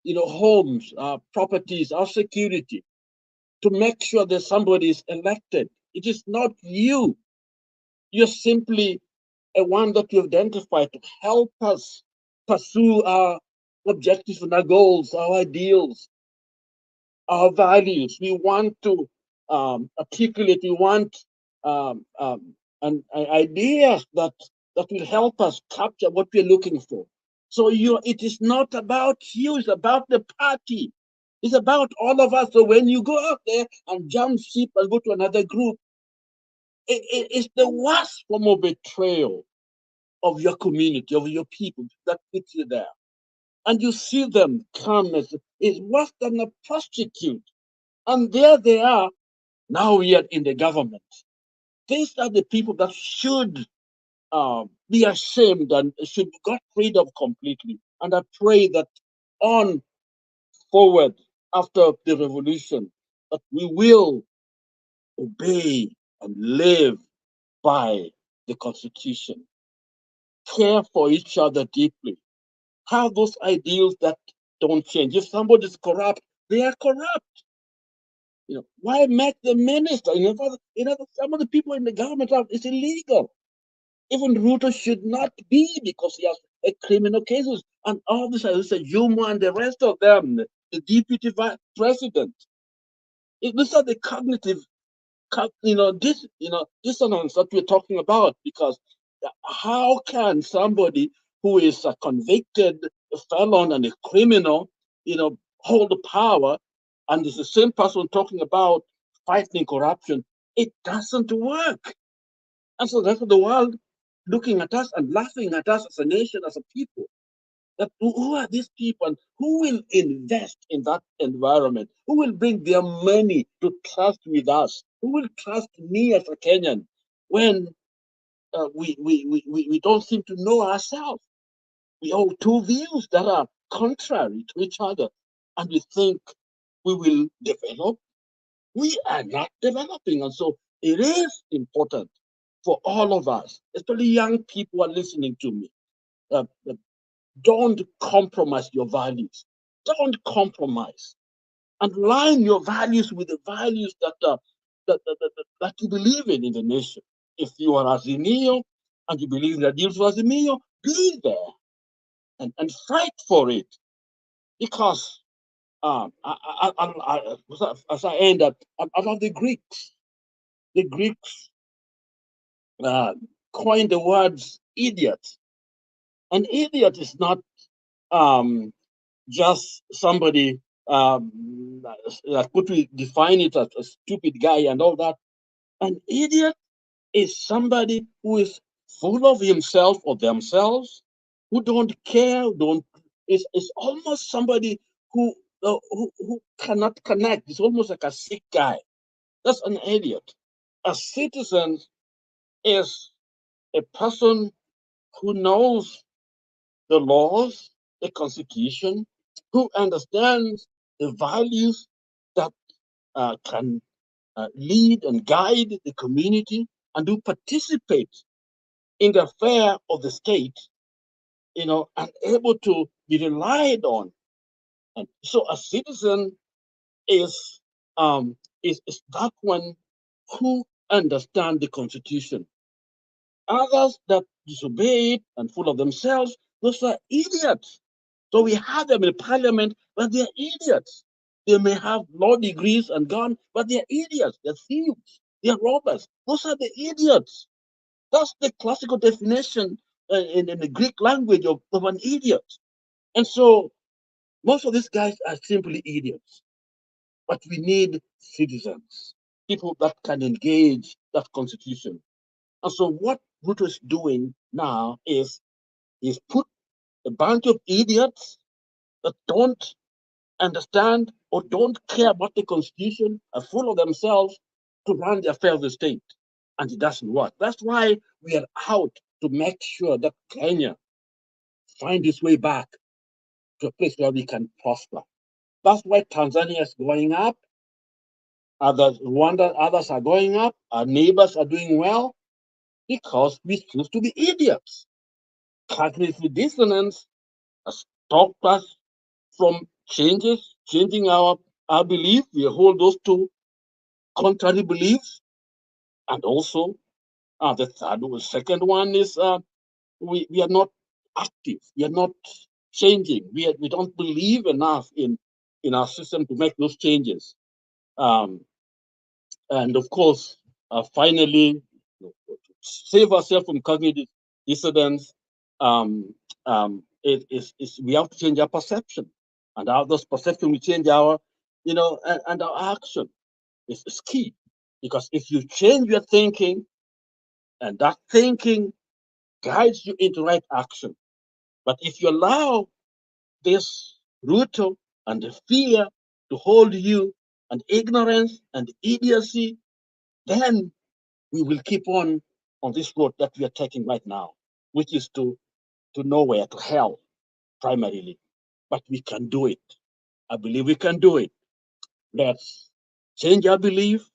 homes, our properties, our security to make sure that somebody is elected. It is not you. You're simply a one that you identify to help us pursue our objectives and our goals, our ideals, our values. We want to articulate, we want ideas that will help us capture what we're looking for. So it is not about you, it's about the party. It's about all of us. So when you go out there and jump ship and go to another group, it's the worst form of betrayal of your community, of your people that puts you there. And you see them come as it's worse than a prostitute. And there they are. Now we are in the government. These are the people that should be ashamed and should be got rid of completely. And I pray that on forward after the revolution, that we will obey and live by the Constitution, care for each other deeply, have those ideals that don't change. If somebody is corrupt, they are corrupt. Why make the minister? Some of the people in the government it's illegal. Even Ruto should not be, because he has a criminal cases and all this. I said, Juma and the rest of them, the deputy vice president. These are the cognitive, dissonance that we're talking about. Because how can somebody who is a convicted felon and a criminal, hold the power, and it's the same person talking about fighting corruption? It doesn't work. And so that's the world looking at us and laughing at us as a nation, as a people. That who are these people? And who will invest in that environment? Who will bring their money to trust with us? Who will trust me as a Kenyan when we don't seem to know ourselves? We hold two views that are contrary to each other, and we think we will develop. We are not developing, and so it is important for all of us, especially young people who are listening to me. Don't compromise your values. Don't compromise. And line your values with the values that you believe in the nation. If you are Azimio and you believe in the ideals of Azimio, be there and fight for it. Because as I end up, I love the Greeks. the Greeks coined the words idiot. An idiot is not just somebody could we define it as a stupid guy and all that. An idiot is somebody who is full of himself or themselves, who don't care, is almost somebody who cannot connect. It's almost like a sick guy. That's an idiot. A citizen is a person who knows the laws, the constitution, who understands the values that can lead and guide the community, and who participate in the affair of the state, and able to be relied on. And so a citizen is that one who understand the constitution. Others that disobey it and full of themselves, those are idiots. So we have them in parliament, but they're idiots. They may have law degrees and gone, but they're idiots. They're thieves. They're robbers. Those are the idiots. That's the classical definition in the Greek language of an idiot. And so most of these guys are simply idiots. But we need citizens, people that can engage that constitution. And so what Ruto is doing now is he's put a bunch of idiots that don't understand or don't care about the constitution, are full of themselves, to run the affairs of the state. And it doesn't work. That's why we are out to make sure that Kenya find its way back to a place where we can prosper. That's why Tanzania is going up. Rwanda, others are going up. Our neighbors are doing well because we choose to be idiots. Cognitive dissonance has stopped us from changing our belief. We hold those two contrary beliefs. And also, the second one is we are not active. We are not changing. We don't believe enough in our system to make those changes. And of course, finally, to save ourselves from cognitive dissonance, we have to change our perception, and how those perception will change our, and our action is key. Because if you change your thinking, and that thinking guides you into right action. But if you allow this Ruto and the fear to hold you, and ignorance and idiocy, then we will keep on this road that we are taking right now, which is to nowhere, to hell, primarily. But we can do it. I believe we can do it. Let's change our belief.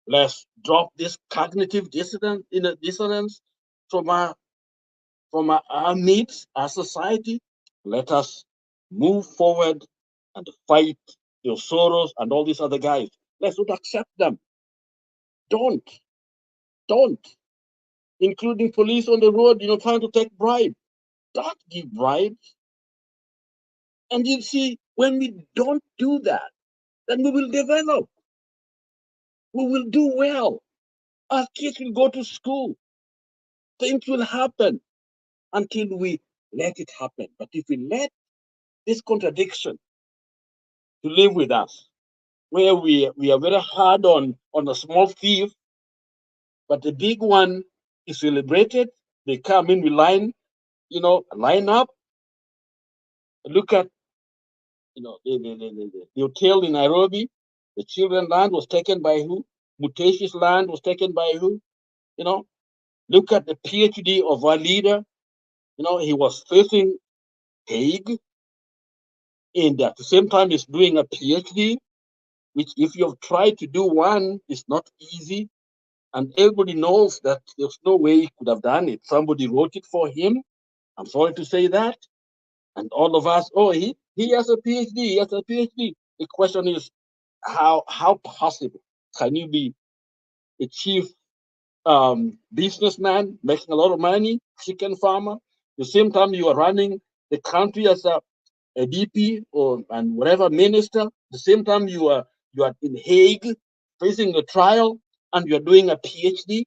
Let's drop this cognitive dissonance from our needs, our society. Let us move forward and fight the Osoros and all these other guys. Let's not accept them. Don't, including police on the road, trying to take bribes. Don't give bribes. And you see, when we don't do that, then we will develop. We will do well. Our kids will go to school. Things will happen until we let it happen. But if we let this contradiction to live with us, where we are very hard on a small thief, but the big one is celebrated, they come in with line up. Look at the hotel in Nairobi. The children's land was taken by who? Muteshi's land was taken by who? Look at the PhD of our leader. He was facing Hague, and at the same time he's doing a PhD, which if you've tried to do one, is not easy. And everybody knows that there's no way he could have done it. Somebody wrote it for him. I'm sorry to say that. And all of us, he has a PhD, he has a PhD. The question is, how possible can you be a chief businessman making a lot of money, chicken farmer, the same time you are running the country as a DP and whatever minister, the same time you are in Hague facing a trial, and you're doing a PhD,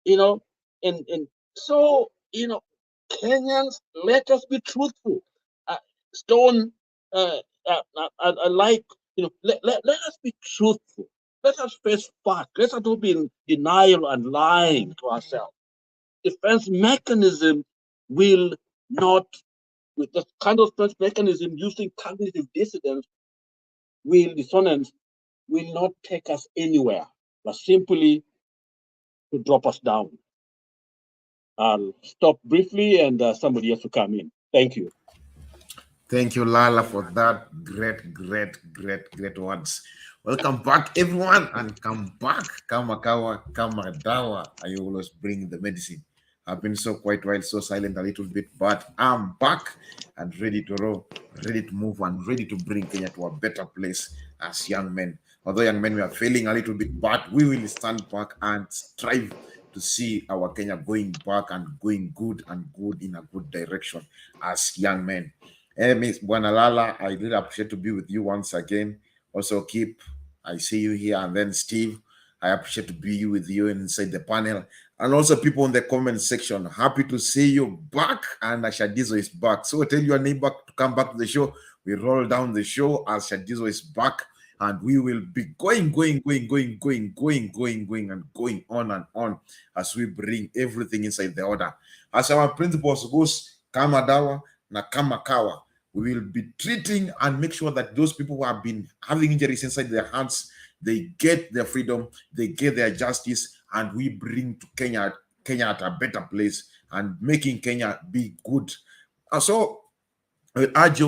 and so, Kenyans, let us be truthful. Stone, I like, let us be truthful. Let us face facts. Let us not be in denial and lying to ourselves. Defense mechanism will not, with the kind of defense mechanism using cognitive dissonance, dissonance will not take us anywhere, but simply to drop us down. I'll stop briefly and somebody has to come in. Thank you. Thank you, Lala, for that great words. Welcome back, everyone, and come back. Kamakawa, Kamadawa. I always bring the medicine. I've been so quite while, so silent a little bit, but I'm back and ready to roll, ready to move, and ready to bring Kenya to a better place as young men. Although young men, we are failing a little bit, but we will stand back and strive to see our Kenya going back and going good in a good direction as young men. Miss Buanalala, I really appreciate to be with you once again. Also, Kip, I see you here, and then Steve, I appreciate to be with you inside the panel, and also people in the comment section. Happy to see you back, and Shadizo is back. So tell your neighbor to come back to the show. We roll down the show as Shadizo is back, and we will be going on and on as we bring everything inside the order. As our principles goes, Kamadawa na Kamakawa. We will be treating and make sure that those people who have been having injuries inside their hands, they get their freedom, they get their justice, and we bring to Kenya at a better place and making Kenya be good. So I urge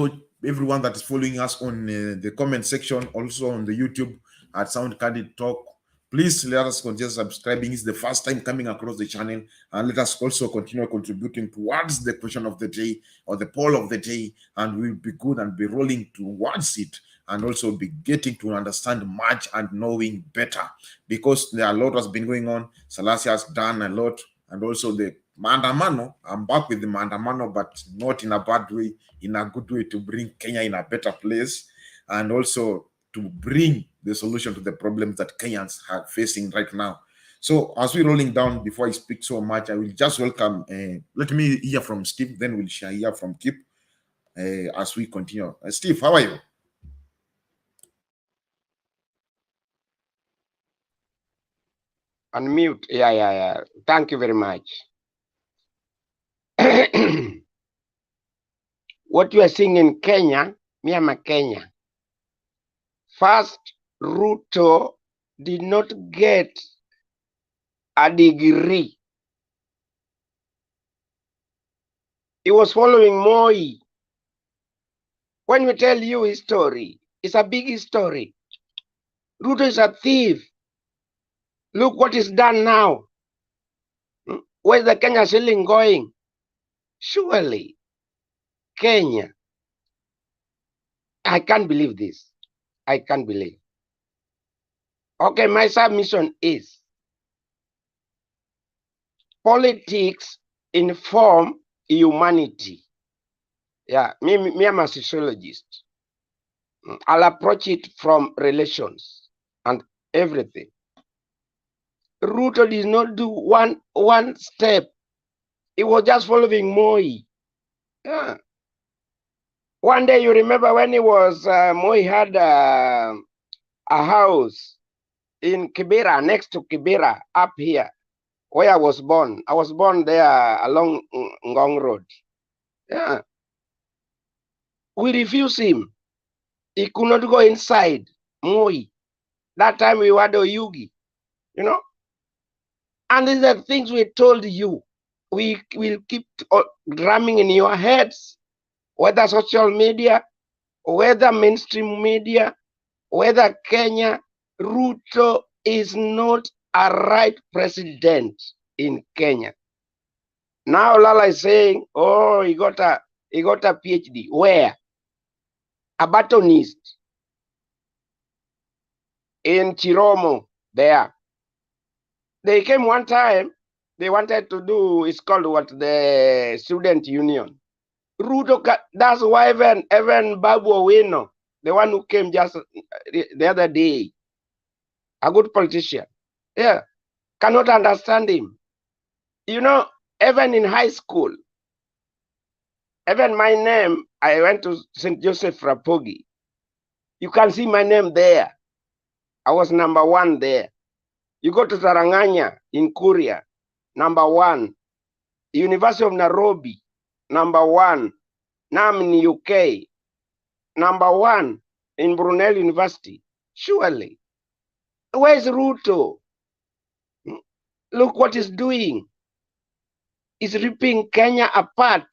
everyone that is following us on the comment section, also on the YouTube at Sound Candid Talk, please let us continue subscribing. It's the first time coming across the channel, and let us also continue contributing towards the question of the day or the poll of the day, and we'll be good and be rolling towards it, and also be getting to understand much and knowing better, because there are a lot has been going on. Selassie has done a lot, and also the Maandamano. I'm back with the Maandamano, but not in a bad way, in a good way, to bring Kenya in a better place, and also to bring the solution to the problems that Kenyans are facing right now. So as we're rolling down, before I speak so much, I will just welcome, let me hear from Steve, then we'll hear from Kip as we continue. Steve, how are you? Unmute. Yeah. Thank you very much. What you are seeing in Kenya, me am a Kenyan. First, Ruto did not get a degree. He was following Moi. When we tell you his story, it's a big story. Ruto is a thief. Look what is done now. Where's the Kenya shilling going? Surely, Kenya. I can't believe this. I can't believe. Okay, my submission is politics inform humanity. Yeah, me I'm a sociologist. I'll approach it from relations and everything. Ruto did not do one step. He was just following Moi. Yeah. One day, you remember when he was Moi had a house in Kibera, next to Kibera, up here, where I was born. I was born there along Ngong Road. Yeah. We refused him. He could not go inside Moi. That time we had Oyugi, And these are things we told you. We will keep drumming in your heads, whether social media, whether mainstream media, whether Kenya, Ruto is not a right president in Kenya. Now Lala is saying, oh, he got a PhD. Where? A botanist in Chiromo there. They came one time, they wanted to do, it's called the student union. Ruto, that's why even Babu Owino, the one who came just the other day, a good politician. Yeah, cannot understand him. You know, even in high school, even my name, I went to St. Joseph Rapogi. You can see my name there. I was number 1 there. You go to Taranganya in Kuria, number 1. University of Nairobi, number 1. Now I'm in UK, number 1 in Brunel University. Surely. Where's Ruto? Look what he's doing. He's ripping Kenya apart.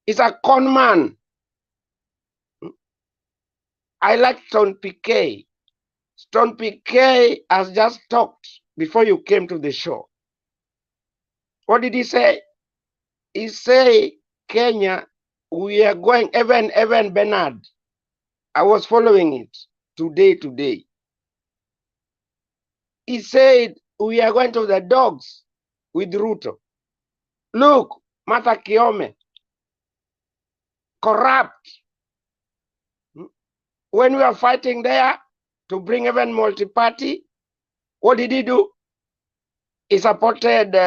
He's a con man. I like Stone PK. Stone PK has just talked before you came to the show. What did he say? He said, Kenya, we are going, Evan Bernard. I was following it today. He said, we are going to the dogs with Ruto. Look, Martha Kiome, corrupt. When we are fighting there to bring even multi-party, what did he do? He supported he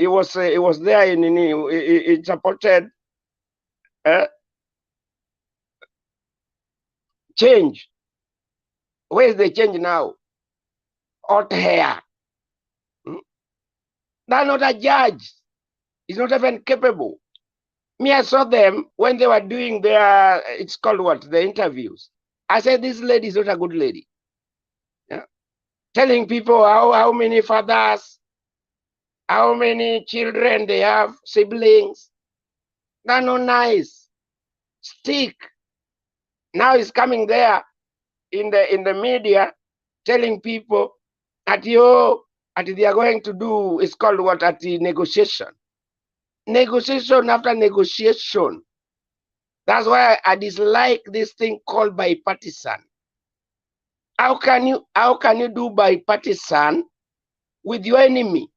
was there in he supported change. Where is the change now? Hot hair. They're not a judge. He's not even capable. Me, I saw them when they were doing their, it's called what? The interviews. I said, this lady is not a good lady. Yeah. Telling people how many fathers, how many children they have, siblings. They're not nice. Stick. Now he's coming there in the media telling people that they are going to do, it's called what, at the negotiation. Negotiation after negotiation. That's why I dislike this thing called bipartisan. How can you do bipartisan with your enemy?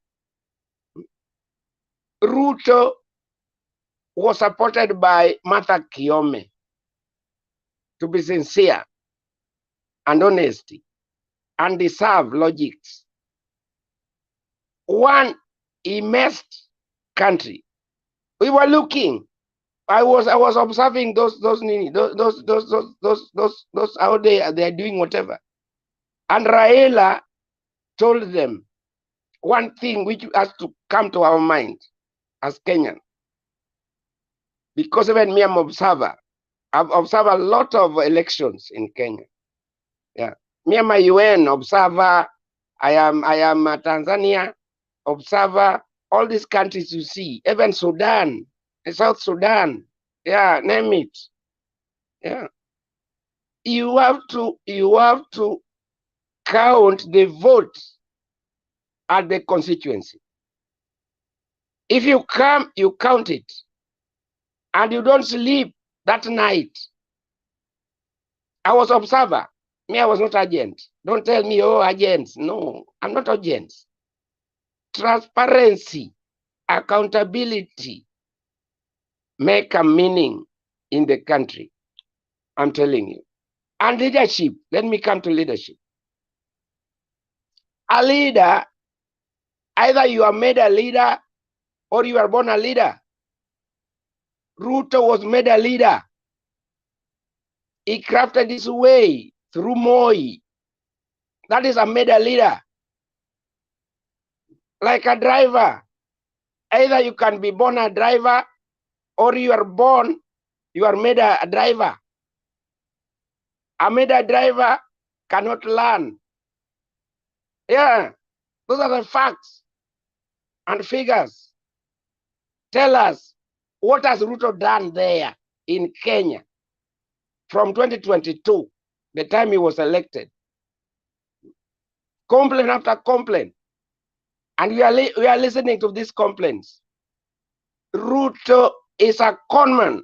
Ruto was supported by Martha Kiome, to be sincere and honesty and deserve logics. One, he messed country. We were looking. I was observing those how they are doing whatever. And Raila told them one thing which has to come to our mind as Kenyan. Because even me, I'm observer. I've observed a lot of elections in Kenya. Yeah. Me, I'm a UN observer. I am a Tanzania observer. All these countries you see, even Sudan, South Sudan, yeah, name it. Yeah. You have to count the votes at the constituency. If you come, you count it. And you don't sleep that night. I was observer. Me, I was not agent. Don't tell me, oh, agents. No, I'm not agents. Transparency, accountability make a meaning in the country. I'm telling you. And leadership. Let me come to leadership. A leader, either you are made a leader or you are born a leader. Ruto was made a leader. He crafted his way through Moi. That is a made a leader. Like a driver. Either you can be born a driver or you are born, you are made a driver. A made a driver cannot learn. Yeah, those are the facts and figures. Tell us, what has Ruto done there in Kenya from 2022, the time he was elected? Complaint after complaint. And we are listening to these complaints. Ruto is a conman.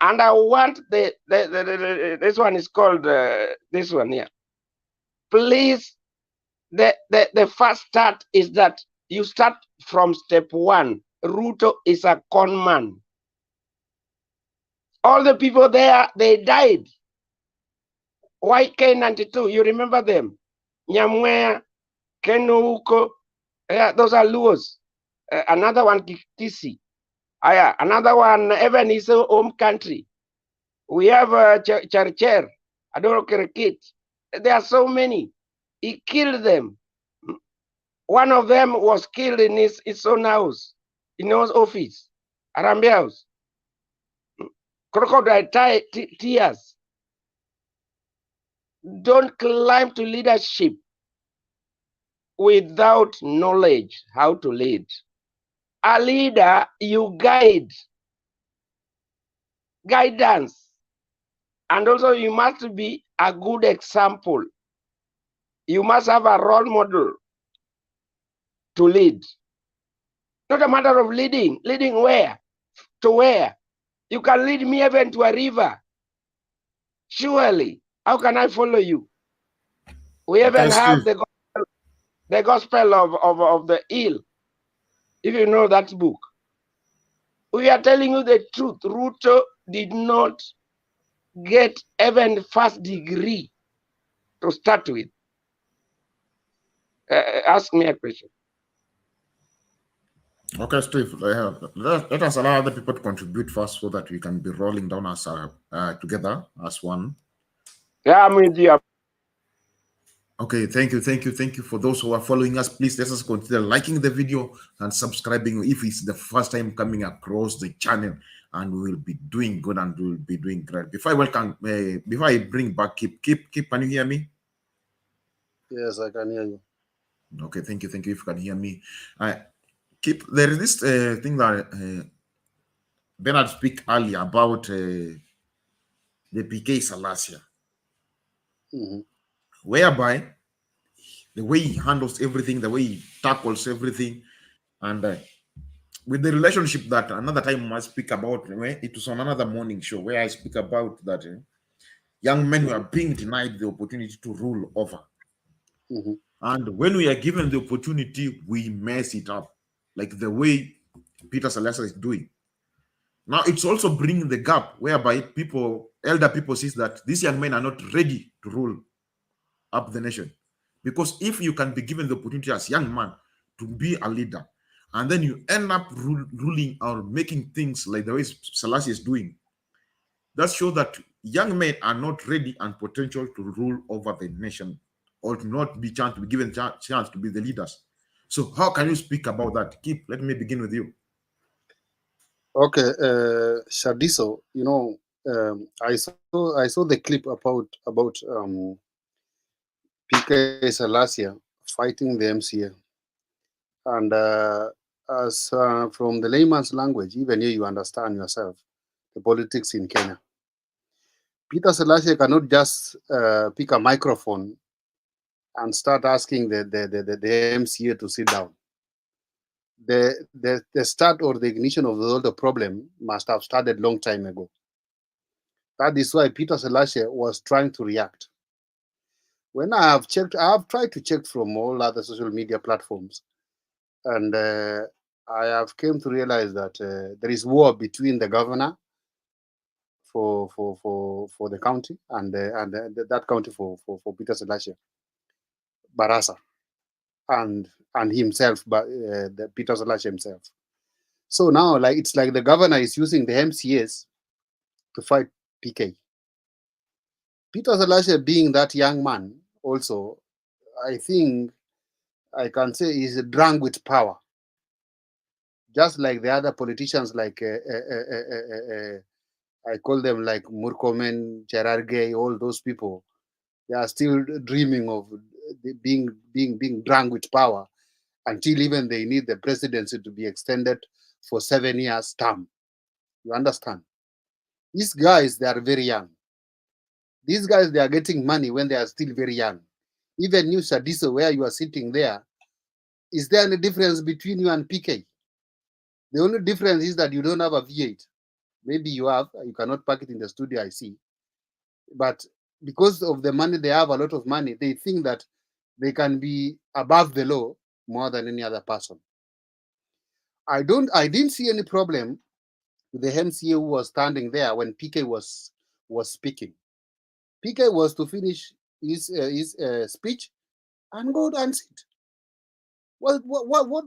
And I want this one is called, this one here. Please, the first start is that you start from step 1. Ruto is a conman. All the people there, they died. YK92, you remember them? Nyamwea, Kenuko, those are Luos. Another one, Kisii. Another one, even his home country. We have Charcher, Adoro Kerekit. There are so many. He killed them. One of them was killed in his own house, in his office, Arambe House. Crocodile tears. Don't climb to leadership without knowledge how to lead. A leader, you guidance. And also you must be a good example. You must have a role model to lead. Not a matter of leading. Leading where? To where? You can lead me even to a river. Surely. How can I follow you? We even have the gospel of the ill. If you know that book. We are telling you the truth. Ruto did not get even first degree to start with. Ask me a question. Okay, Steve, let us allow other people to contribute first so that we can be rolling down as together as one. Yeah, I'm with you. Okay, thank you for those who are following us. Please let us consider liking the video and subscribing if it's the first time coming across the channel, and we will be doing good and we will be doing great. Before I bring back Keep, can you hear me? Yes, I can hear you. Okay, thank you if you can hear me. Keep, there is this thing that Bernard speak earlier about the PK Salasia, whereby the way he handles everything, the way he tackles everything, and with the relationship that another time I speak about, it was on another morning show where I speak about that young men were being denied the opportunity to rule over. And when we are given the opportunity, we mess it up, like the way Peter Salasa is doing. Now it's also bringing the gap whereby elder people see that these young men are not ready to rule up the nation. Because if you can be given the opportunity as young man to be a leader, and then you end up ruling or making things like the way Selassie is doing, that shows that young men are not ready and potential to rule over the nation, or to not be given chance to be the leaders. So how can you speak about that? Let me begin with you. Okay, Shadiso, you know, I saw the clip about PK Salasia fighting the MCA, and as from the layman's language, even you understand yourself the politics in Kenya. Peter Salasia cannot just pick a microphone and start asking the MCA to sit down. The start or the ignition of all the problem must have started long time ago. That is why Peter Salasia was trying to react. When I have tried to check from all other social media platforms, and I have came to realize that there is war between the governor for the county and that county for Peter Salasia, Barasa, and himself, but the Peter Salasia himself. So now, like it's like the governor is using the MCAs to fight PK. Peter Salasia, being that young man, also, I think I can say he's drunk with power, just like the other politicians, like I call them like Murkomen, Cherargei, all those people. They are still dreaming of being drunk with power until even they need the presidency to be extended for 7 years term. You understand? These guys, they are very young. These guys, they are getting money when they are still very young. Even you, Shadiso, where you are sitting there, is there any difference between you and PK? The only difference is that you don't have a V8. Maybe you have, you cannot park it in the studio, I see. But because of the money, they have a lot of money, they think that they can be above the law more than any other person. I didn't see any problem with the MCA who was standing there when PK was speaking. PK was to finish his speech and go and sit. What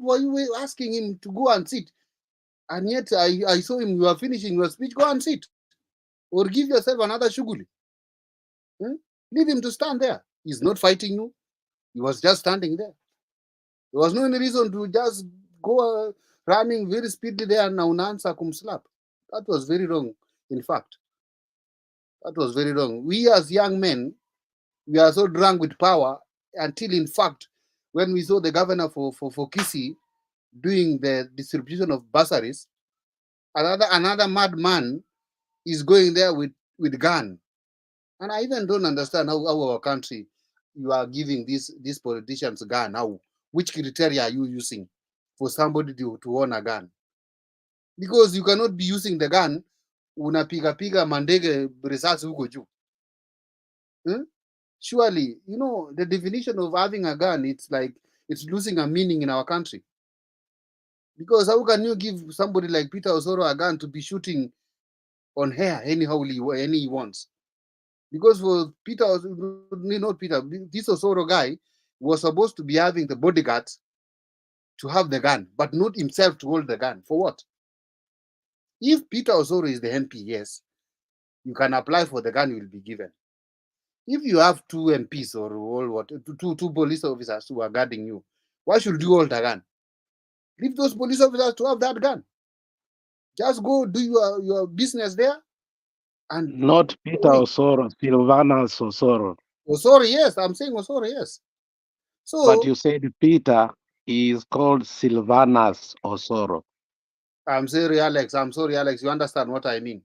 were you asking him to go and sit? And yet I saw him, you are finishing your speech, go and sit. Or give yourself another shuguli. Leave him to stand there. He's not fighting you. He was just standing there. There was no any reason to just go running very speedily there and unaanza kumslap. That was very wrong, in fact. That was very wrong. We as young men, we are so drunk with power until, in fact, when we saw the governor for Kisii doing the distribution of bursaries, another madman is going there with gun. And I even don't understand how our country, you are giving these politicians a gun. How? Which criteria are you using for somebody to own a gun? Because you cannot be using the gun unapiga mandege risasi huko juu. Surely, you know, the definition of having a gun, it's like it's losing a meaning in our country. Because how can you give somebody like Peter Osoro a gun to be shooting on hair anyhow he wants? Because for Peter, not Peter, this Osoro guy was supposed to be having the bodyguards to have the gun, but not himself to hold the gun. For what? If Peter Osoro is the MP, yes, you can apply for the gun, you will be given. If you have 2 MPs or all two police officers who are guarding you, why should you hold the gun? Leave those police officers to have that gun. Just go do your business there. And not Peter Osoro, Silvanus Osoro. Osoro, yes, I'm saying Osoro, yes. So, but you said Peter is called Silvanus Osoro. I'm sorry, Alex. You understand what I mean.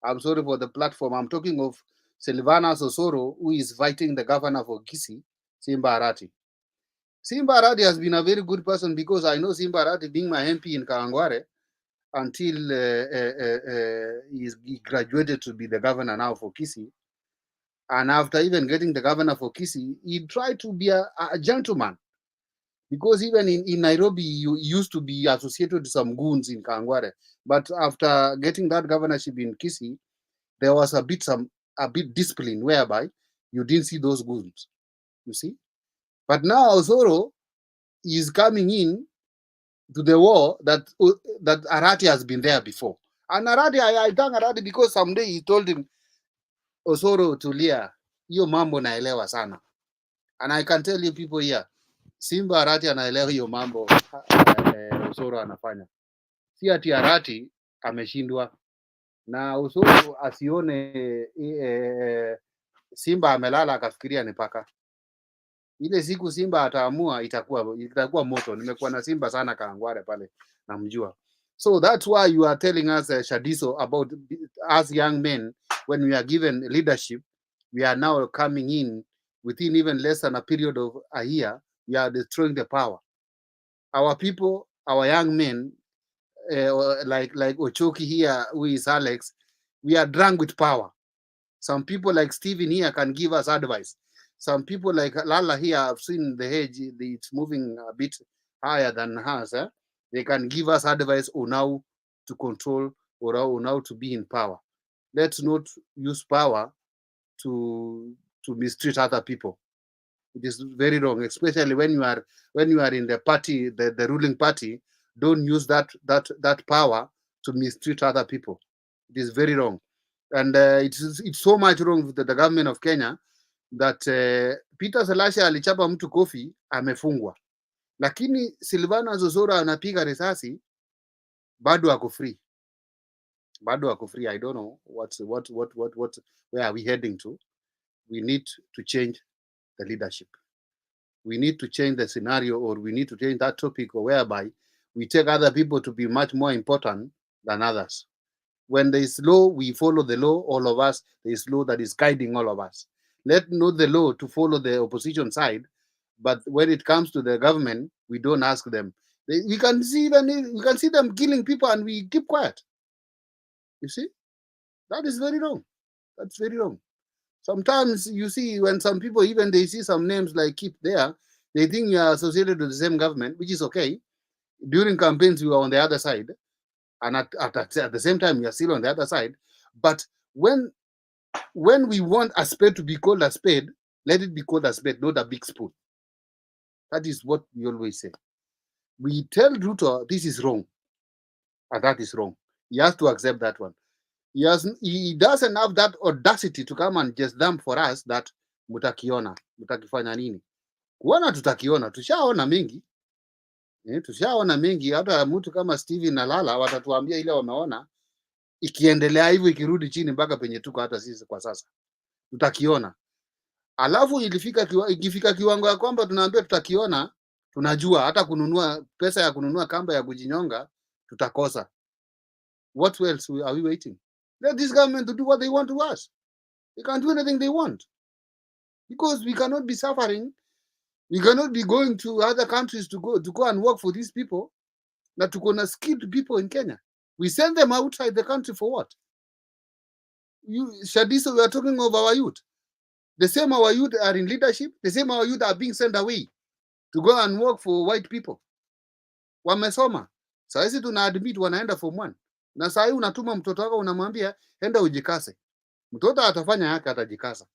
I'm sorry for the platform. I'm talking of Silvanus Osoro, who is fighting the governor for Kisii, Simba Arati. Simba Arati has been a very good person because I know Simba Arati being my MP in Kawangware until he graduated to be the governor now for Kisii. And after even getting the governor for Kisii, he tried to be a gentleman. Because even in Nairobi, you used to be associated with some goons in Kawangware. But after getting that governorship in Kisii, there was a bit discipline whereby you didn't see those goons. You see? But now Osoro is coming in to the war that Arati has been there before. And Arati, I thank Arati because someday he told him, Osoro, tulia, hiyo mambo naelewa sana. And I can tell you people here, Simba Arati anaelewa hiyo mambo Osoro anafanya. Si ati Arati ameshindwa. Na Osoro asione Simba amelala akafikiria ni paka. Ile siku Simba ataamua itakuwa moto. Nimekuwa na Simba sana Kawangware pale namjua. So that's why you are telling us Shadiso about us young men, when we are given leadership, we are now coming in within even less than a period of a year, we are destroying the power. Our people, our young men, like Ochoki here, who is Alex, we are drunk with power. Some people like Stephen here can give us advice. Some people like Lala here, I've seen the hedge, it's moving a bit higher than hers. They can give us advice on how to control or on how to be in power. Let's not use power to mistreat other people. It is very wrong, especially when you are in the party, the ruling party. Don't use that power to mistreat other people. It is very wrong, and it's so much wrong with the government of Kenya that Peter Selassie alichapa mtu kofi amefungwa, lakini Silvanus Osoro anapiga risasi bado ako free. I don't know where are we heading to. We need to change the leadership. We need to change the scenario, or we need to change that topic, or whereby we take other people to be much more important than others. When there is law, we follow the law, all of us. There is law that is guiding all of us. Let not the law to follow the opposition side, but when it comes to the government, we don't ask them. We can see them killing people and we keep quiet. You see? That is very wrong. That's very wrong. Sometimes you see when some people, even they see some names like Keep there, they think you are associated with the same government, which is okay. During campaigns, you are on the other side. And at the same time, you are still on the other side. But when When we want a spade to be called a spade, let it be called a spade, not a big spoon. That is what we always say. We tell Ruto this is wrong, and that is wrong. He has to accept that one. He doesn't have that audacity to come and just dump for us that mutakiona, mutakifanya nini. Kuona tutakiona, tushaona mengi. Tushaona mengi, hata mtu kama Steven na Lala watatuambia ile wameona, ikiendelea hivyo ikirudi chini mpaka penye tuko hata sisi kwa sasa. Tutakiona. Alafu ikifika kiwango ya kwamba tunaambia tutakiona, tunajua hata kununua pesa ya kununua kamba ya kujinyonga tutakosa. What else are we waiting? Let this government to do what they want to us. They can't do anything they want. Because we cannot be suffering. We cannot be going to other countries to go and work for these people. That to gonna skilled people in Kenya. We send them outside the country for what? Shadiso, we are talking of our youth. The same our youth are in leadership. The same our youth are being sent away to go and work for white people. Wamesoma. Sasa tuna admit wanaenda form 1. Na sasa unatuma mtoto wako unamwambia enda ujikase. Mtoto atafanya yake, atajikasa.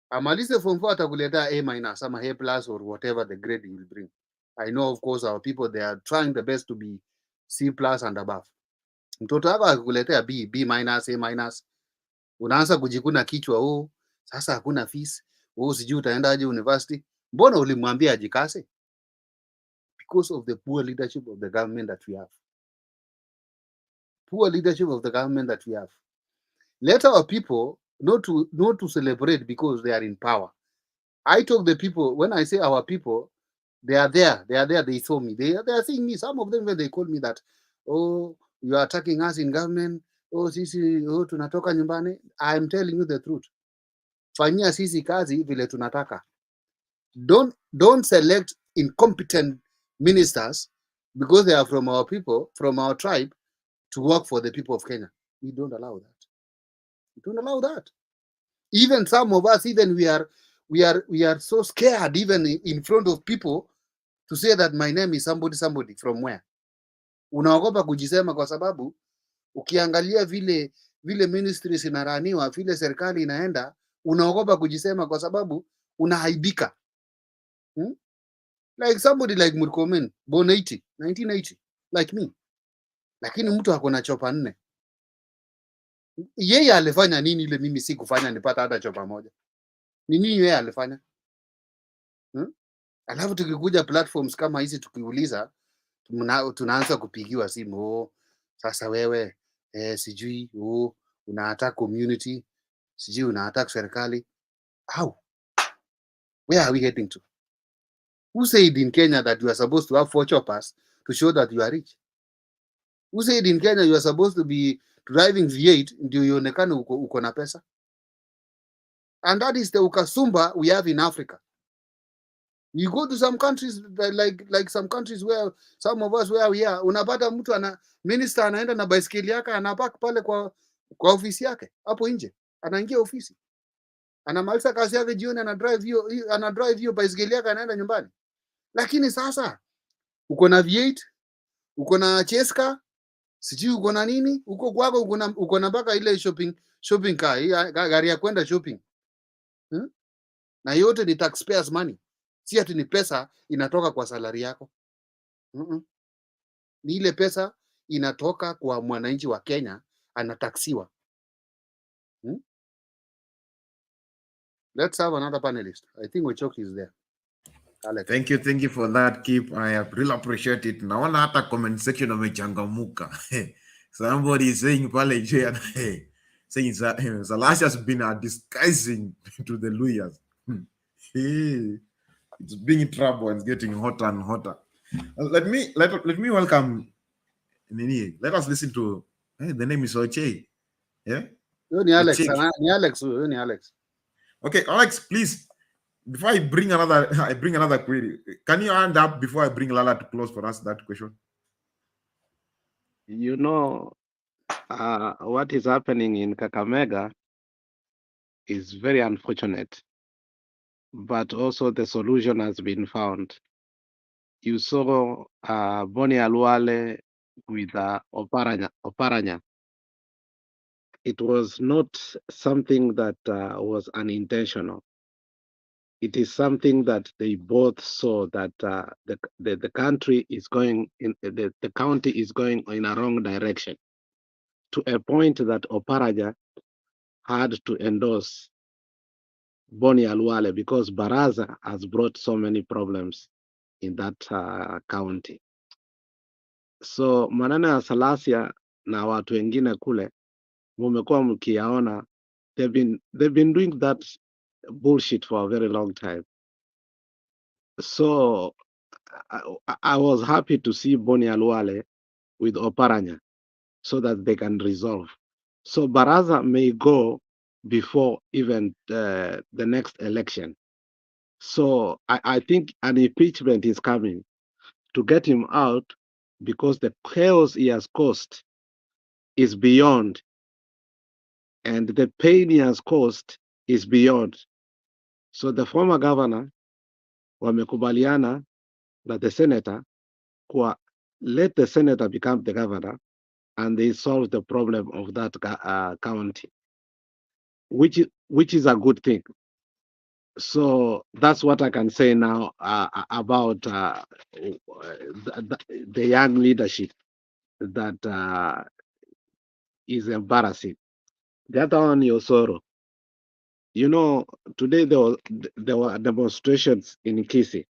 Amalize form 4 atakuletea A- ama A+ or whatever the grade you will bring. I know of course our people, they are trying the best to be C+ and above. Mtoto wako akikuletea B-, A-, unaanza kujikuna kichwa, sasa hakuna fees, sijui utaendaje university. Mbona ulimwambia ajikase? Because of the poor leadership of the government that we have. Poor leadership of the government that we have. Let our people not to celebrate because they are in power. I told the people, when I say our people, they are there, they saw me. They are seeing me. Some of them, when they call me that, you are attacking us in government, sisi, tunatoka nyumbani. I'm telling you the truth. Fanyia sisi kazi vile tunataka. Don't select incompetent ministers because they are from our people, from our tribe, to work for the people of Kenya. We don't allow that. We don't allow that. Even some of us, even we are so scared, even in front of people, to say that my name is somebody from where. Unaogopa kujisema kwa sababu ukiangalia vile ministries inaraniwa, vile serikali inaenda, unaogopa kujisema kwa sababu unahaibika. Like somebody like Murkomen, born 1980, like me. Lakini mtu ako na chopa 4. Yeye alifanya nini ile mimi sikufanya nipata hata chopa moja? Ni nini yeye alifanya? Alafu tukikuja platforms kama hizi tukiuliza, tunaanza kupigiwa simu, sasa wewe sijui una attack community, sijui una attack serikali. How? Where are we heading to? Who said in Kenya that you are supposed to have 4 choppers to show that you are rich? Who said in Kenya you are supposed to be driving V8 ndio ionekane uko na pesa? And that is the ukasumba we have in Africa. You go to some countries like some countries where some of us where we are, unapata mtu minister anaenda na baiskeli yake anapark pale kwa ofisi yake hapo nje, anaingia ofisi, anamaliza kazi yake jioni, ana drive hiyo baiskeli yake anaenda nyumbani. Lakini sasa uko na V8, uko na Cheska, sijui uko na nini, uko kwako uko na mpaka ile shopping car, gari ya kwenda shopping. Na yote ni taxpayers money. Si ati ni pesa inatoka kwa salary yako. Ni ile pesa inatoka kwa mwananchi wa Kenya, anataksiwa. Let's have another panelist. I think Ochoki is there. Alex. Thank you for that, Kip. I really appreciate it. Naona hata comment section wamechangamuka. Somebody is saying pale saying Salasha has been disguising to the lawyers. It's being in trouble and it's getting hotter and hotter. Let me welcome Nini. Let us listen to the name is Oche. Yeah? Ni Alex. Okay, Alex, please. Before I bring another query, can you hand up before I bring Lala to close for us that question? You know, what is happening in Kakamega is very unfortunate, but also the solution has been found. You saw Boni Aluale with Oparanya. it was not something that was unintentional. It is something that they both saw that the country is going in, the county is going in a wrong direction, to a point that Oparaja had to endorse Boni Alwale because Baraza has brought so many problems in that county. So maneno ya Salasia na watu wengine kule mumekuwa mkiyaona, they've been doing that bullshit for a very long time. So I was happy to see Boni Alwale with Oparanya so that they can resolve. So Baraza may go before even the next election. So I think an impeachment is coming to get him out because the chaos he has caused is beyond, and the pain he has caused is beyond. So the former governor wamekubaliana that the senator, let the senator become the governor, and they solve the problem of that county, which is a good thing. So that's what I can say now about the young leadership that is embarrassing. The other one, Osoro. You know, today there were demonstrations in Kisii,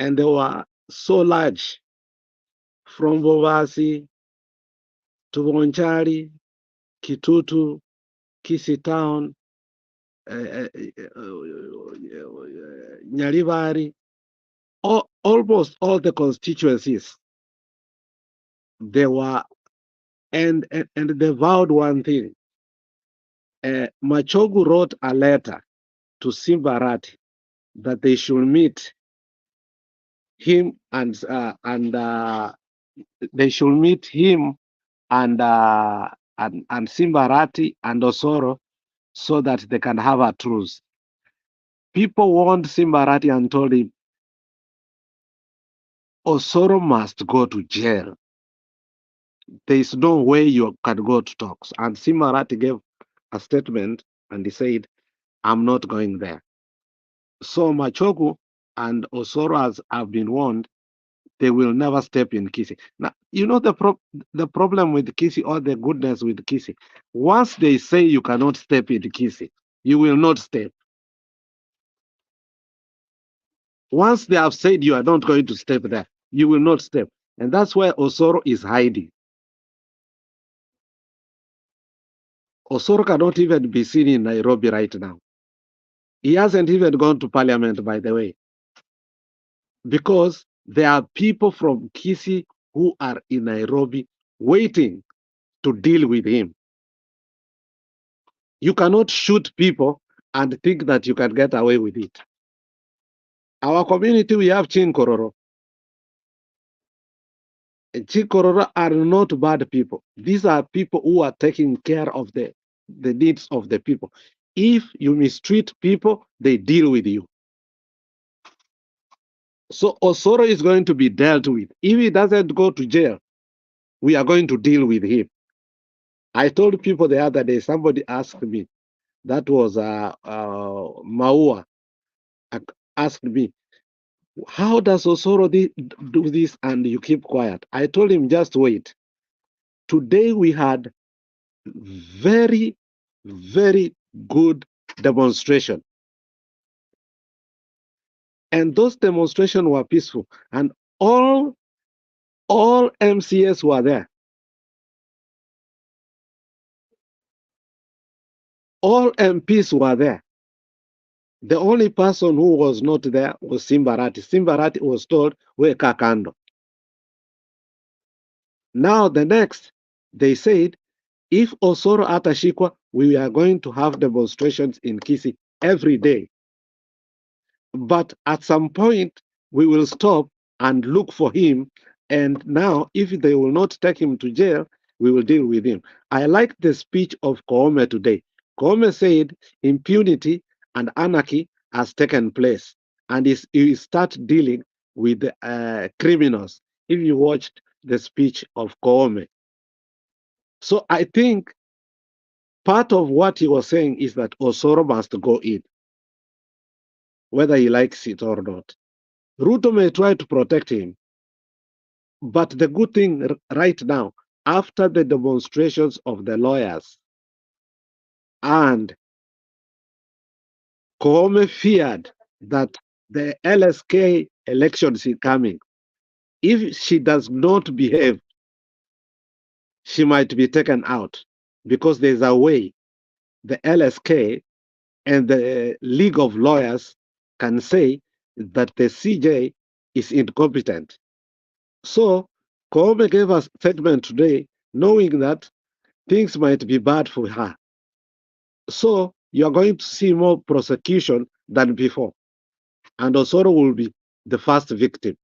and they were so large, from Bovasi to Bonchari, Kitutu, Kisii town, Nyalivari, almost all the constituencies. They were, and they vowed one thing. Machogu wrote a letter to Simbarati that they should meet him and they should meet him and Simbarati and Osoro so that they can have a truce. People warned Simbarati and told him, Osoro must go to jail. There is no way you can go to talks. And Simbarati gave a statement and he said, I'm not going there. So Machogu and Osoro have been warned, they will never step in Kisii. Now, you know the problem with Kisii, or the goodness with Kisii. Once they say you cannot step in Kisii, you will not step. Once they have said you are not going to step there, you will not step. And that's where Osoro is hiding. Osoro cannot even be seen in Nairobi right now. He hasn't even gone to parliament, by the way, because there are people from Kisii who are in Nairobi waiting to deal with him. You cannot shoot people and think that you can get away with it. Our community, we have Chinkororo. Chinkororo are not bad people. These are people who are taking care of the needs of the people. If you mistreat people, they deal with you. So Osoro is going to be dealt with. If he doesn't go to jail, we are going to deal with him. I told people the other day, somebody asked me, that was Maua, asked me, how does Osoro do this and you keep quiet? I told him, just wait. Today we had very, very good demonstration. And those demonstrations were peaceful. And all MCS were there. All MPs were there. The only person who was not there was Simbarati. Simbarati was told, weka kando. Now the next, they said, if Osoro atashikwa, we are going to have demonstrations in Kisii every day. But at some point, we will stop and look for him. And now, if they will not take him to jail, we will deal with him. I like the speech of Koome today. Koome said impunity and anarchy has taken place, and he start dealing with criminals. If you watched the speech of Koome, So I think part of what he was saying is that Osoro must go in, whether he likes it or not. Ruto may try to protect him, but the good thing right now, after the demonstrations of the lawyers, and Koome feared that the LSK elections is coming. If she does not behave, she might be taken out because there's a way the LSK and the League of Lawyers can say that the CJ is incompetent. So Koome gave a statement today knowing that things might be bad for her. So you're going to see more prosecution than before. And Osoro will be the first victim.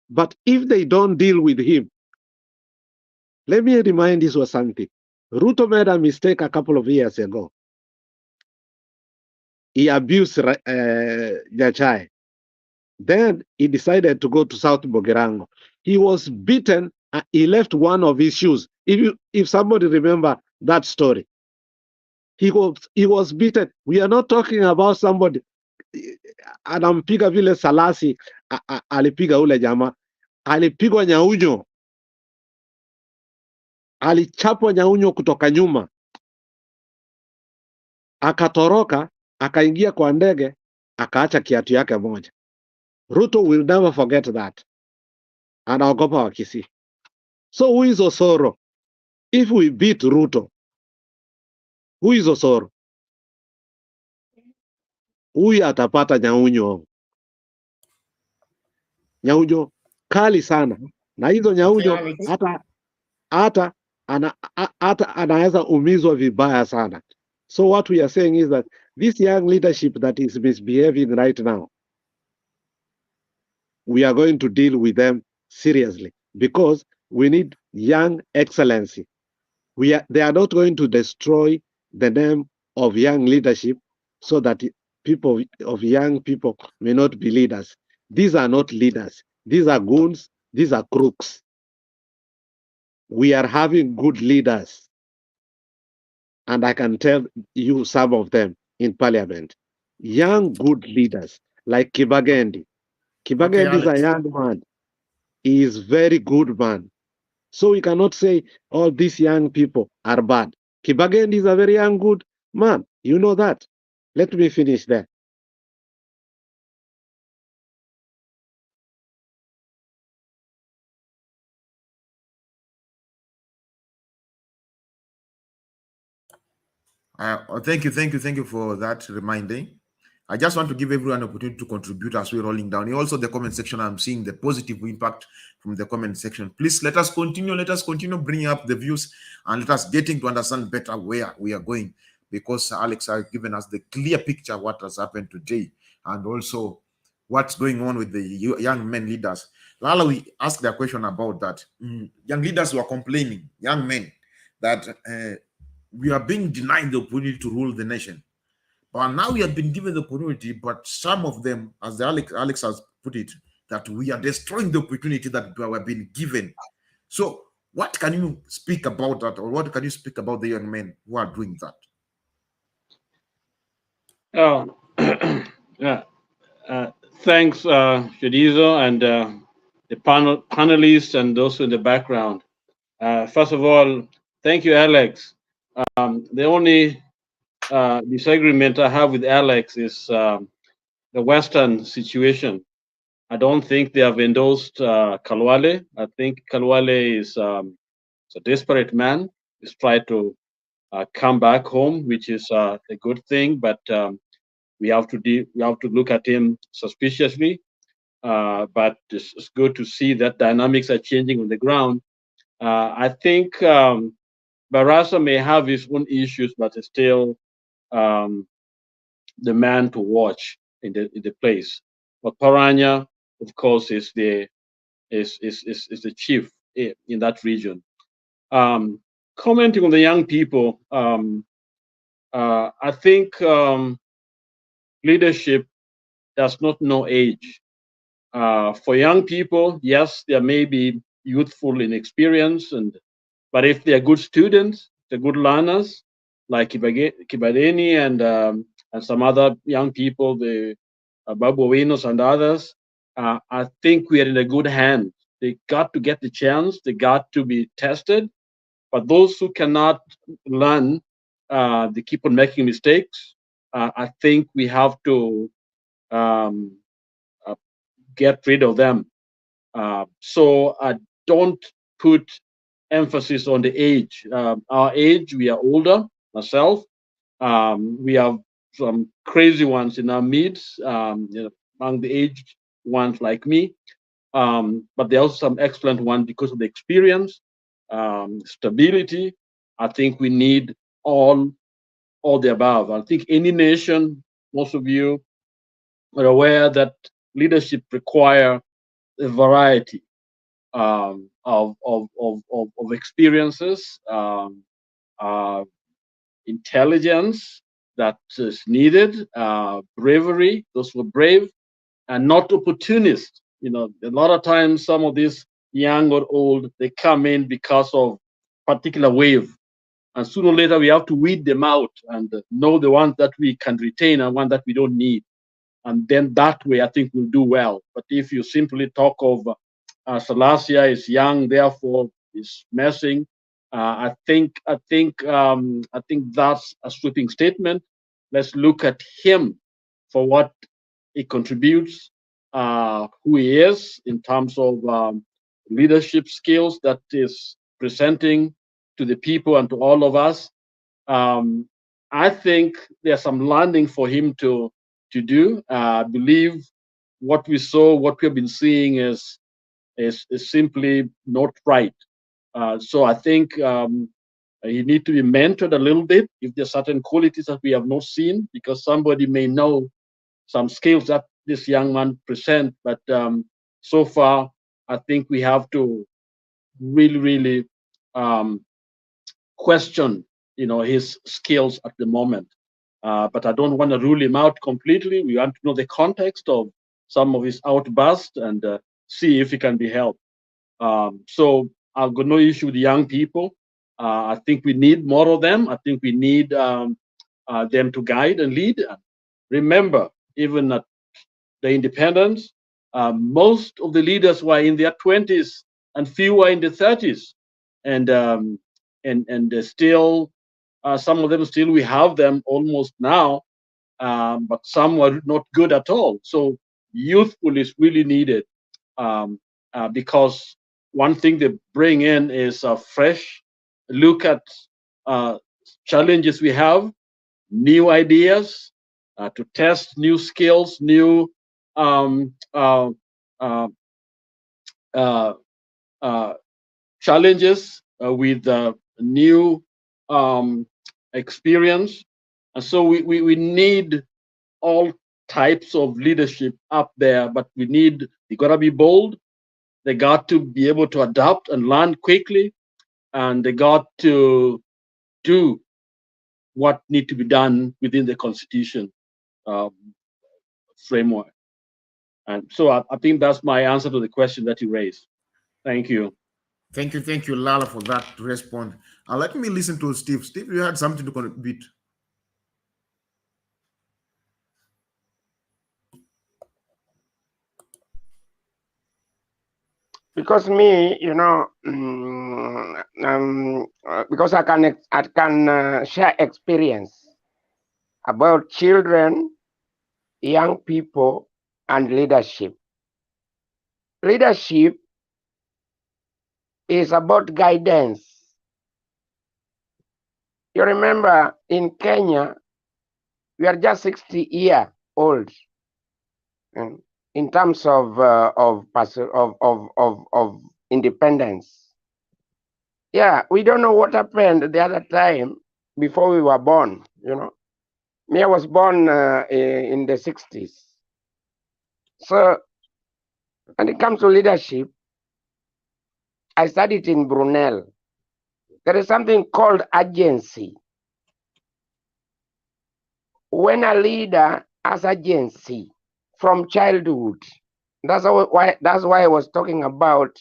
But if they don't deal with him, let me remind you of something. Ruto made a mistake a couple of years ago. He abused Nyachai. Then he decided to go to South Bogerango. He was beaten. He left one of his shoes. If somebody remember that story, he was beaten. We are not talking about somebody anampiga vile Salasi alipiga ule jamaa, alipigwa nyaunyo, alichapwa nyaunyo kutoka nyuma, akatoroka, akaingia kwa ndege, akaacha kiatu yake moja. Ruto will never forget that. Anaogopa wa Kisii. So who is Osoro? If we beat Ruto, who is Osoro? Huyu atapata nyaunyo. Nyaunyo kali sana. Na hizo nyaunyo hata anaweza umizwa vibaya sana. So what we are saying is that this young leadership that is misbehaving right now, we are going to deal with them seriously because we need young excellency. They are not going to destroy the name of young leadership so that people of young people may not be leaders. These are not leaders. These are goons. These are crooks. We are having good leaders. And I can tell you some of them in parliament. Young, good leaders like Kibagendi. Kibagendi is a young man. He is very good man. So we cannot say all these young people are bad. Kibagendi is a very young, good man. You know that. Let me finish there. Thank you for that reminding. I just want to give everyone an opportunity to contribute as we're rolling down. Also, the comment section, I'm seeing the positive impact from the comment section. Please let us continue. Let us continue bringing up the views and let us getting to understand better where we are going, because Alex has given us the clear picture of what has happened today and also what's going on with the young men leaders. Lala, we asked a question about that. Young leaders were complaining, young men, that we are being denied the opportunity to rule the nation. But now we have been given the opportunity, but some of them, as Alex has put it, that we are destroying the opportunity that we have been given. So what can you speak about that, or what can you speak about the young men who are doing that? Yeah. Thanks, Shadizo, and the panelists and those in the background. First of all, thank you, Alex. The only disagreement I have with Alex is the Western situation. I don't think they have endorsed Kalwale. I think Kalwale is a desperate man. He's tried to come back home, which is a good thing, but we have to look at him suspiciously. But it's good to see that dynamics are changing on the ground. I think Barasa may have his own issues, but it's still the man to watch in the place. But Paranya, of course, is the chief in that region. Commenting on the young people, I think leadership does not know age. For young people, yes, there may be youthful inexperience and But if they are good students, they're good learners, like Kibadeni and some other young people, the Babu Winos and others, I think we are in a good hand. They got to get the chance. They got to be tested. But those who cannot learn, they keep on making mistakes. I think we have to get rid of them. So I don't put emphasis on the age. Our age, we are older, myself. We have some crazy ones in our midst, among the aged ones like me. But there are also some excellent ones because of the experience, stability. I think we need all the above. I think any nation, most of you are aware that leadership require a variety of experiences, intelligence that is needed, bravery, those who are brave, and not opportunists. You know, a lot of times some of these young or old, they come in because of particular wave. And sooner or later we have to weed them out and know the ones that we can retain and one that we don't need. And then that way I think we'll do well. But if you simply talk of Salasia is young, therefore is messing, I think that's a sweeping statement. Let's look at him for what he contributes, who he is in terms of leadership skills that is presenting to the people and to all of us. I think there's some learning for him to do. I believe what we saw, what we've been seeing is simply not right. So I think you need to be mentored a little bit if there's certain qualities that we have not seen, because somebody may know some skills that this young man present, but so far I think we have to really question, his skills at the moment. But I don't want to rule him out completely. We want to know the context of some of his outbursts and see if he can be helped. So I've got no issue with young people. I think we need more of them. I think we need them to guide and lead. Remember, even at the independence, most of the leaders were in their 20s and few were in the 30s. And still, some of them still, we have them almost now, but some were not good at all. So youthful is really needed, because one thing they bring in is a fresh look at challenges we have, new ideas, to test new skills, new challenges with new experience. And so we need all types of leadership up there, but they gotta be bold. They got to be able to adapt and learn quickly, and they got to do what need to be done within the constitution framework. And so I think that's my answer to the question that you raised. Thank you. Thank you, Lala, for that response. Let me listen to Steve. Steve, you had something to contribute. Because me, because I can share experience about children, young people, and leadership. Leadership is about guidance. You remember in Kenya, we are just 60 years old in terms of independence. Yeah, we don't know what happened the other time before we were born. Me, I was born in the 60s. So when it comes to leadership, I studied in Brunel. There is something called agency. When a leader has agency from childhood, that's why I was talking about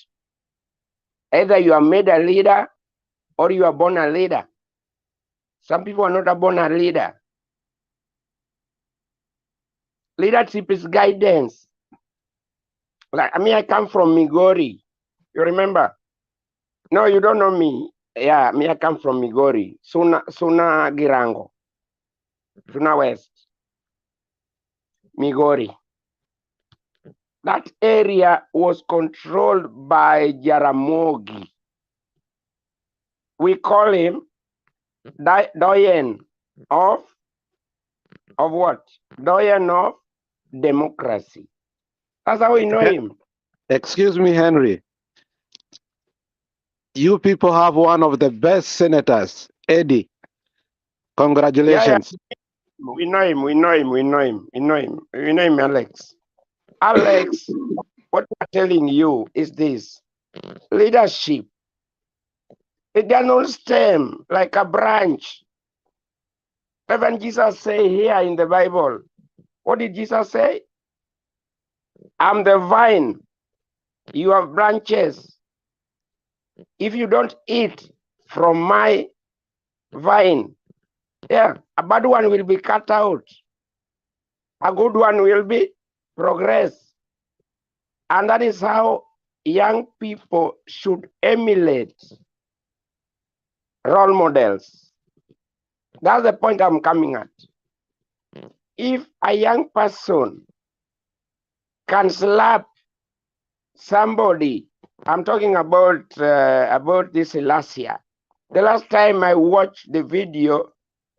either you are made a leader or you are born a leader. Some people are not born a leader. Leadership is guidance. Like, I mean, I come from Migori. You remember? No, you don't know me. Yeah, me, I come from Migori. Suna Girango. Suna West. Migori. That area was controlled by Jaramogi. We call him Doyen of what? Doyen of democracy. That's how we know him. Excuse me, Henry. You people have one of the best senators, Eddie. Congratulations. Yeah. We know him, Alex. Alex, what I'm telling you is this. Leadership, it does not stem like a branch. Even Jesus say here in the Bible, what did Jesus say? I'm the vine, you have branches. If you don't eat from my vine, yeah, a bad one will be cut out. A good one will be progress. And that is how young people should emulate role models. That's the point I'm coming at. If a young person can slap somebody, I'm talking about this last year. The last time I watched the video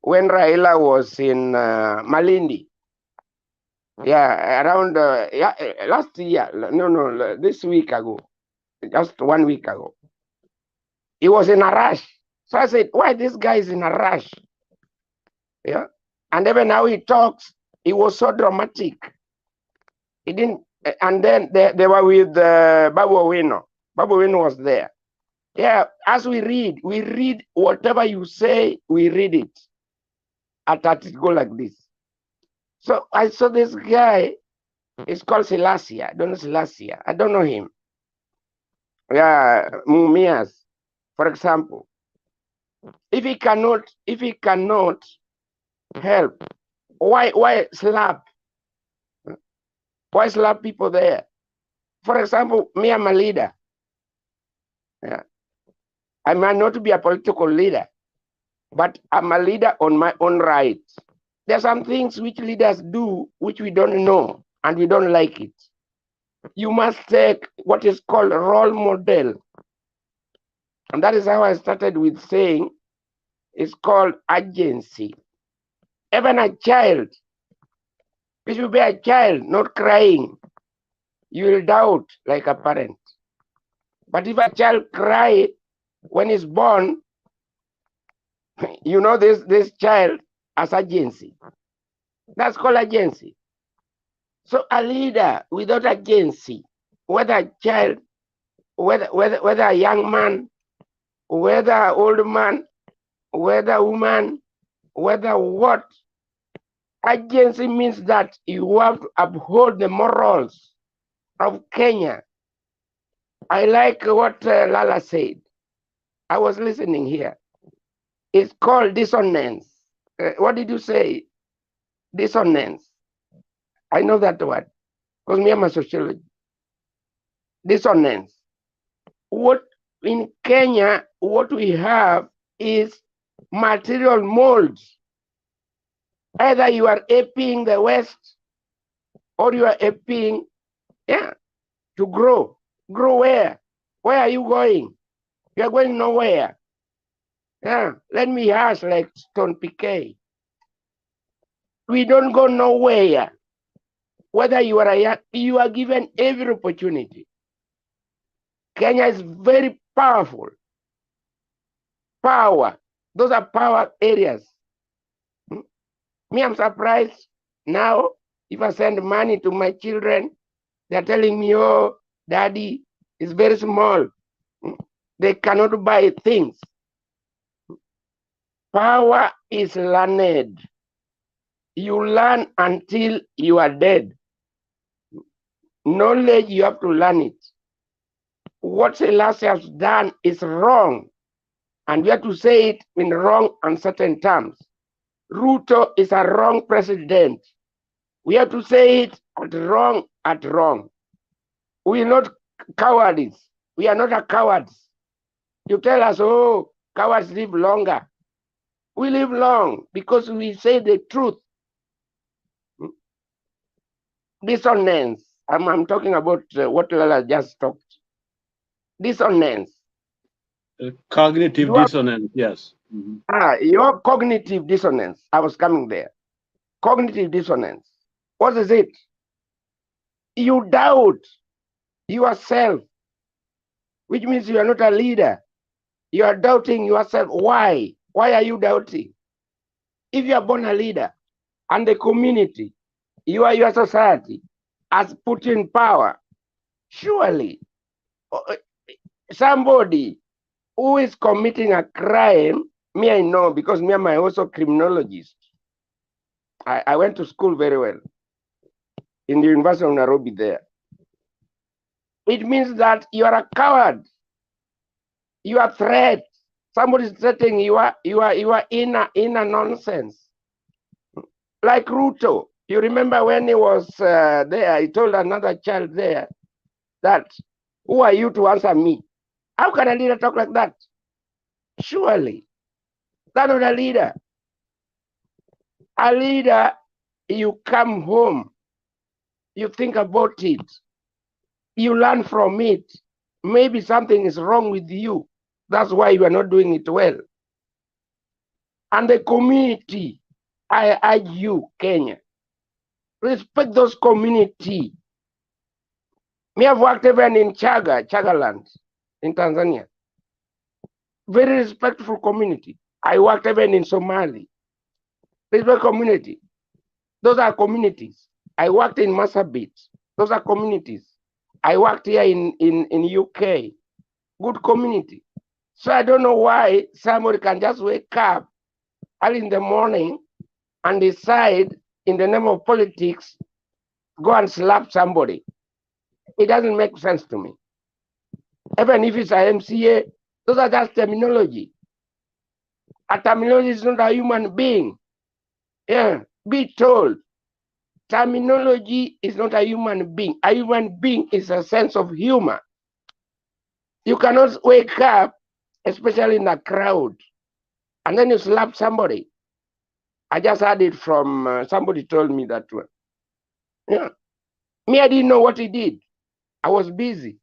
when Raila was in Malindi. Yeah, around last year. No, this week ago. Just 1 week ago. He was in a rush. So I said, why this guy is in a rush? Yeah. And even how he talks, he was so dramatic. He didn't, and then they were with Babu Owino. Babu Owino was there. Yeah, as we read whatever you say, we read it. At it go like this. So I saw this guy, it's called Selassie. I don't know Selassie. I don't know him. Yeah, Mumias, for example. If he cannot help, why slap? Why slap people there? For example, me, I'm a leader. Yeah. I might not be a political leader, but I'm a leader on my own right. There are some things which leaders do which we don't know and we don't like it. You must take what is called a role model. And that is how I started with saying it's called agency. Even a child, if you be a child not crying, you will doubt like a parent. But if a child cries when he's born, you know this child as agency. That's called agency. So a leader without agency, whether a child, whether a young man, whether an old man, whether a woman, whether what, agency means that you have to uphold the morals of Kenya. I like what Lala said. I was listening here. It's called dissonance. What did you say? Dissonance. I know that word because me, I'm a sociologist. Dissonance. What in Kenya, what we have is material molds. Either you are aping the West or you are aping, to grow. Grow where? Where are you going? You are going nowhere. Yeah, let me ask like Stone PK. We don't go nowhere. Whether you are you are given every opportunity. Kenya is very powerful. Power. Those are power areas. Me, I'm surprised now if I send money to my children, they're telling me, oh, daddy is very small. They cannot buy things. Power is learned. You learn until you are dead. Knowledge, you have to learn it. What Selassie has done is wrong. And we have to say it in wrong, uncertain terms. Ruto is a wrong president. We have to say it at wrong. We are not cowards. We are not a cowards. You tell us, oh, cowards live longer. We live long because we say the truth. Dissonance. I'm talking about what Lala just talked. Dissonance. Cognitive dissonance, yes. Your cognitive dissonance. I was coming there. Cognitive dissonance. What is it? You doubt yourself, which means you are not a leader. You are doubting yourself. Why? Why are you doubting? If you are born a leader and the community, your society has put in power, surely somebody who is committing a crime, me I know because me am also criminologist. I went to school very well in the University of Nairobi there. It means that you are a coward. You are a threat. Somebody is threatening you are inner nonsense. Like Ruto. You remember when he was there, he told another child there that, who are you to answer me? How can a leader talk like that? Surely, that's not a leader. A leader, you come home, you think about it, you learn from it. Maybe something is wrong with you. That's why you are not doing it well. And the community, I urge you, Kenya, respect those community. Me have worked even in Chagaland, in Tanzania. Very respectful community. I worked even in Somali. Respect community. Those are communities. I worked in Marsabit. Those are communities. I worked here in UK. Good community. So I don't know why somebody can just wake up early in the morning and decide in the name of politics, go and slap somebody. It doesn't make sense to me. Even if it's a MCA, those are just terminology. A terminology is not a human being. Yeah, be told. Terminology is not a human being. A human being is a sense of humor. You cannot wake up, especially in a crowd, and then you slap somebody. I just heard it from somebody told me that one. Yeah. Me, I didn't know what he did. I was busy.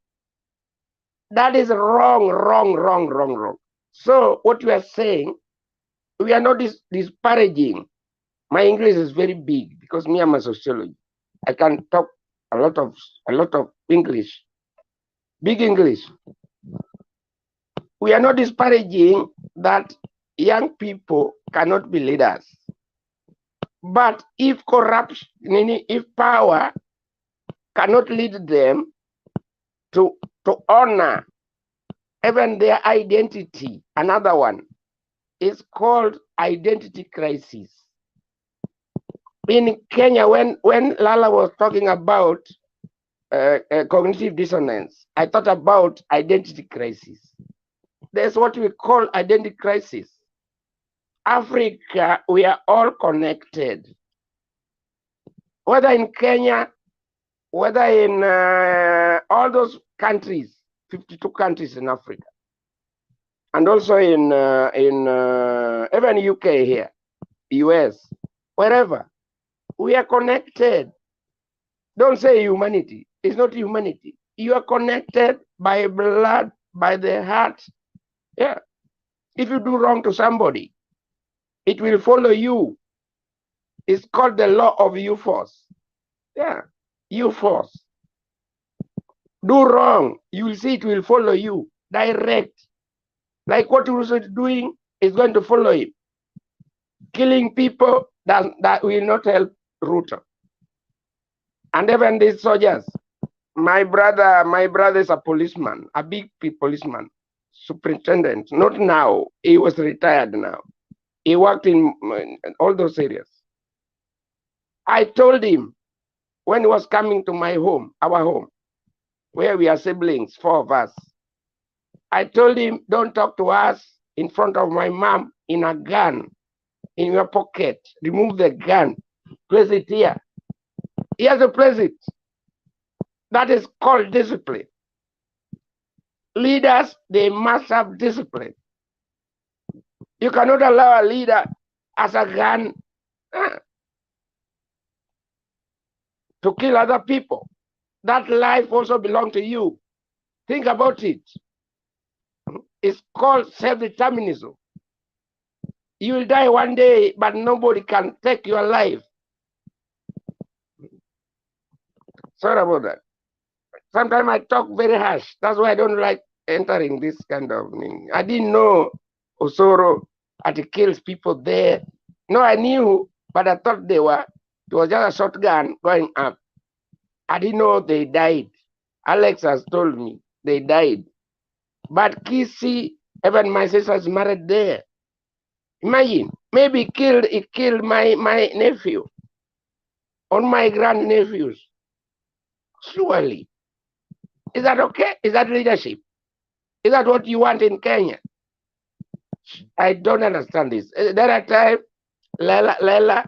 That is wrong. So what we are saying, we are not disparaging. My English is very big because me, I'm a sociologist. I can talk a lot of English, big English. We are not disparaging that young people cannot be leaders. But if corruption, if power cannot lead them to honor even their identity, another one is called identity crisis. In Kenya, when Lala was talking about cognitive dissonance, I thought about identity crisis. There's what we call identity crisis. Africa, we are all connected. Whether in Kenya, whether in all those countries, 52 countries in Africa, and also in even UK here, US, wherever, we are connected. Don't say humanity. It's not humanity. You are connected by blood, by the heart. Yeah. If you do wrong to somebody, it will follow you. It's called the law of U-force. Yeah, U-force. Do wrong, you will see it will follow you direct. Like what Ruto is doing is going to follow him. Killing people, that will not help Ruto. And even these soldiers, my brother is a policeman, a big policeman, superintendent. Not now, he was retired now. He worked in all those areas. I told him when he was coming to my home, our home, where we are siblings, 4 of us. I told him, don't talk to us in front of my mom in a gun in your pocket. Remove the gun, place it here. Here's a place it. That is called discipline. Leaders, they must have discipline. You cannot allow a leader as a gun to kill other people. That life also belongs to you. Think about it. It's called self-determinism. You will die one day, but nobody can take your life. Sorry about that. Sometimes I talk very harsh. That's why I don't like entering this kind of thing. I didn't know Osoro had kills people there. No, I knew, but I thought it was just a shotgun going up. I didn't know they died. Alex has told me they died. But Kisii, even my sister is married there. Imagine, maybe he killed my nephew or my grandnephews. Surely. Is that okay? Is that leadership? Is that what you want in Kenya? I don't understand this. There are times Lala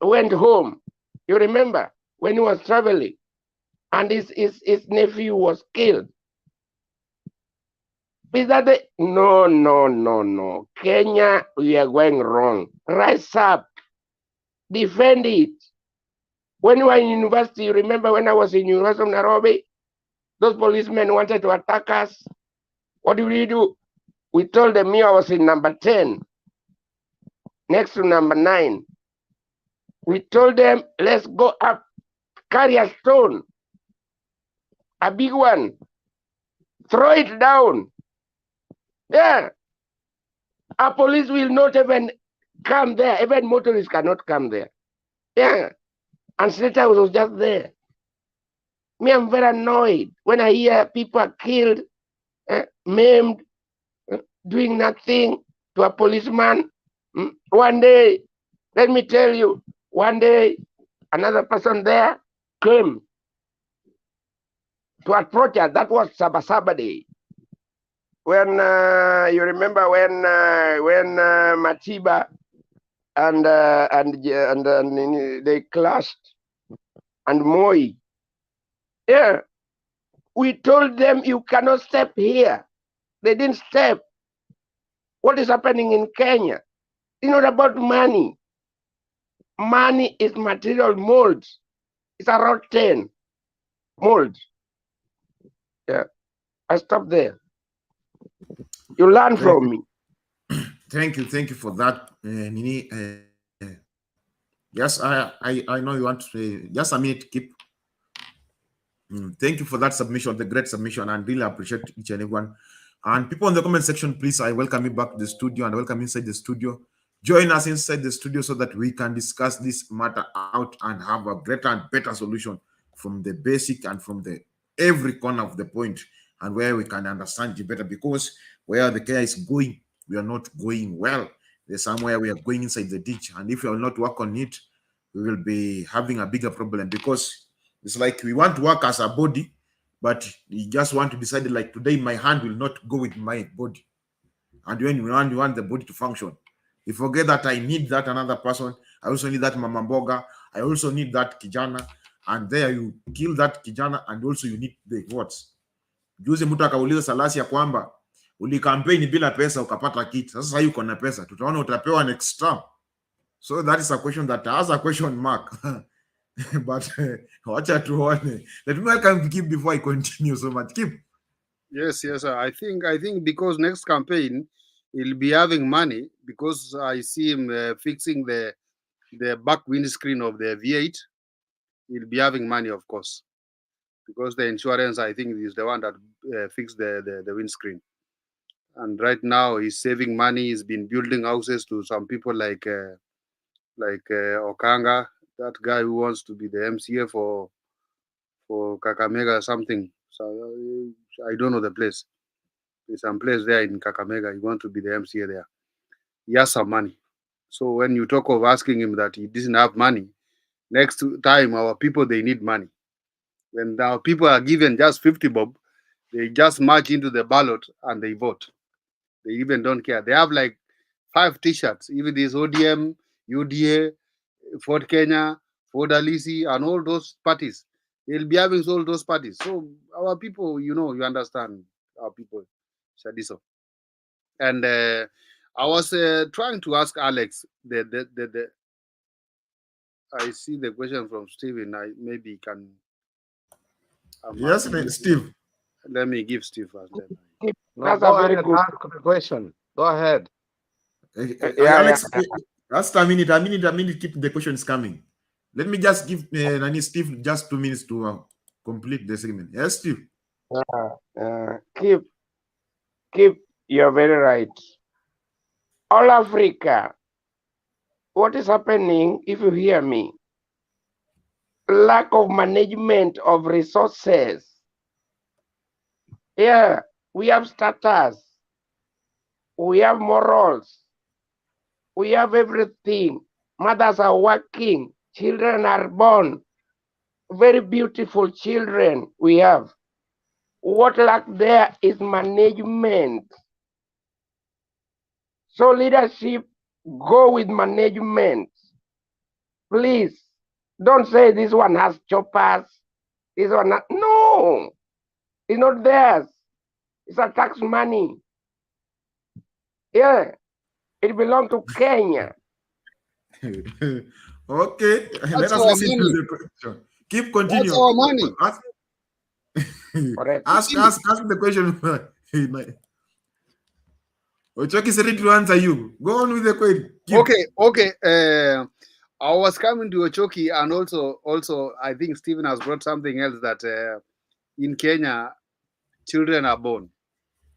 went home. You remember when he was traveling and his nephew was killed. Is that the no. Kenya, we are going wrong. Rise up. Defend it. When you were in university, you remember when I was in University of Nairobi, those policemen wanted to attack us. What did we do? We told them I was in number 10, next to number 9. We told them, let's go up, carry a stone, a big one, throw it down. Yeah. Our police will not even come there. Even motorists cannot come there. Yeah. And Senator was just there. Me, I'm very annoyed when I hear people are killed, maimed, doing nothing to a policeman. One day, let me tell you, one day, another person there came to approach us. That was Sabasaba Day. When you remember when Matiba and they clashed and Moi. Yeah, we told them you cannot step here. They didn't step. What is happening in Kenya? It's not about money. Money is material molds. It's a rotten mold. Yeah, I stop there. You learn from me. Thank you for that, Nini. Yes, I know you want to say just a minute. Keep. Thank you for that submission, the great submission, and really appreciate each and everyone. And people in the comment section, please, I welcome you back to the studio and welcome inside the studio. Join us inside the studio so that we can discuss this matter out and have a greater and better solution from the basic and from the every corner of the point, and where we can understand it better, because where the care is going, we are not going well. There's somewhere we are going inside the ditch, and if we will not work on it, we will be having a bigger problem, because it's like we want to work as a body, but you just want to decide, like today my hand will not go with my body. And when you want the body to function, you forget that I need that another person. I also need that mama mboga. I also need that kijana. And there you kill that kijana, and also you need the votes. Juzi mtu akauliza Salasi ya kwamba ulikampeni bila pesa ukapata kiti. Sasa yuko na pesa, tutaona utapewa next term. So that is a question that has a question mark. But wacha tuone. Let me welcome Kip before I continue so much. Kip. Yes. I think because next campaign he'll be having money, because I see him fixing the back windscreen of the V8. He'll be having money, of course, because the insurance, I think, is the one that fixed the windscreen. And right now he's saving money. He's been building houses to some people like Okanga, that guy who wants to be the MCA for Kakamega or something. So I don't know the place. There's some place there in Kakamega. He wants to be the MCA there. He has some money. So when you talk of asking him that he doesn't have money, next time our people, they need money. When our people are given just 50 bob, they just march into the ballot and they vote. They even don't care. They have like 5 T-shirts. Even this ODM, UDA, Fort Kenya, Fort Alisi, and all those parties. They'll be having all those parties. So our people, you understand our people, Shadiso. And I was trying to ask Alex. I see the question from Stephen. Maybe can. Yes, Steve. Let me give Steve first. No, go ahead and ask the question. Go ahead. Alex, last a minute, keep the questions coming. Let me just give Steve just 2 minutes to complete the segment. Yes, Steve. Keep, you're very right. All Africa, what is happening, if you hear me? Lack of management of resources. Yeah, we have status. We have morals. We have everything. Mothers are working. Children are born. Very beautiful children we have. What lack there is management. So leadership, go with management. Please, don't say this one has choppers. This one, no, it's not theirs. It's a tax money. Yeah, it belongs to Kenya. Okay, let us listen to the question. Keep continuing. That's our money. Ask the question. Ochoki is ready to answer you. Go on with the question. Okay. I was coming to Ochoki, and also I think Stephen has brought something else that in Kenya, children are born.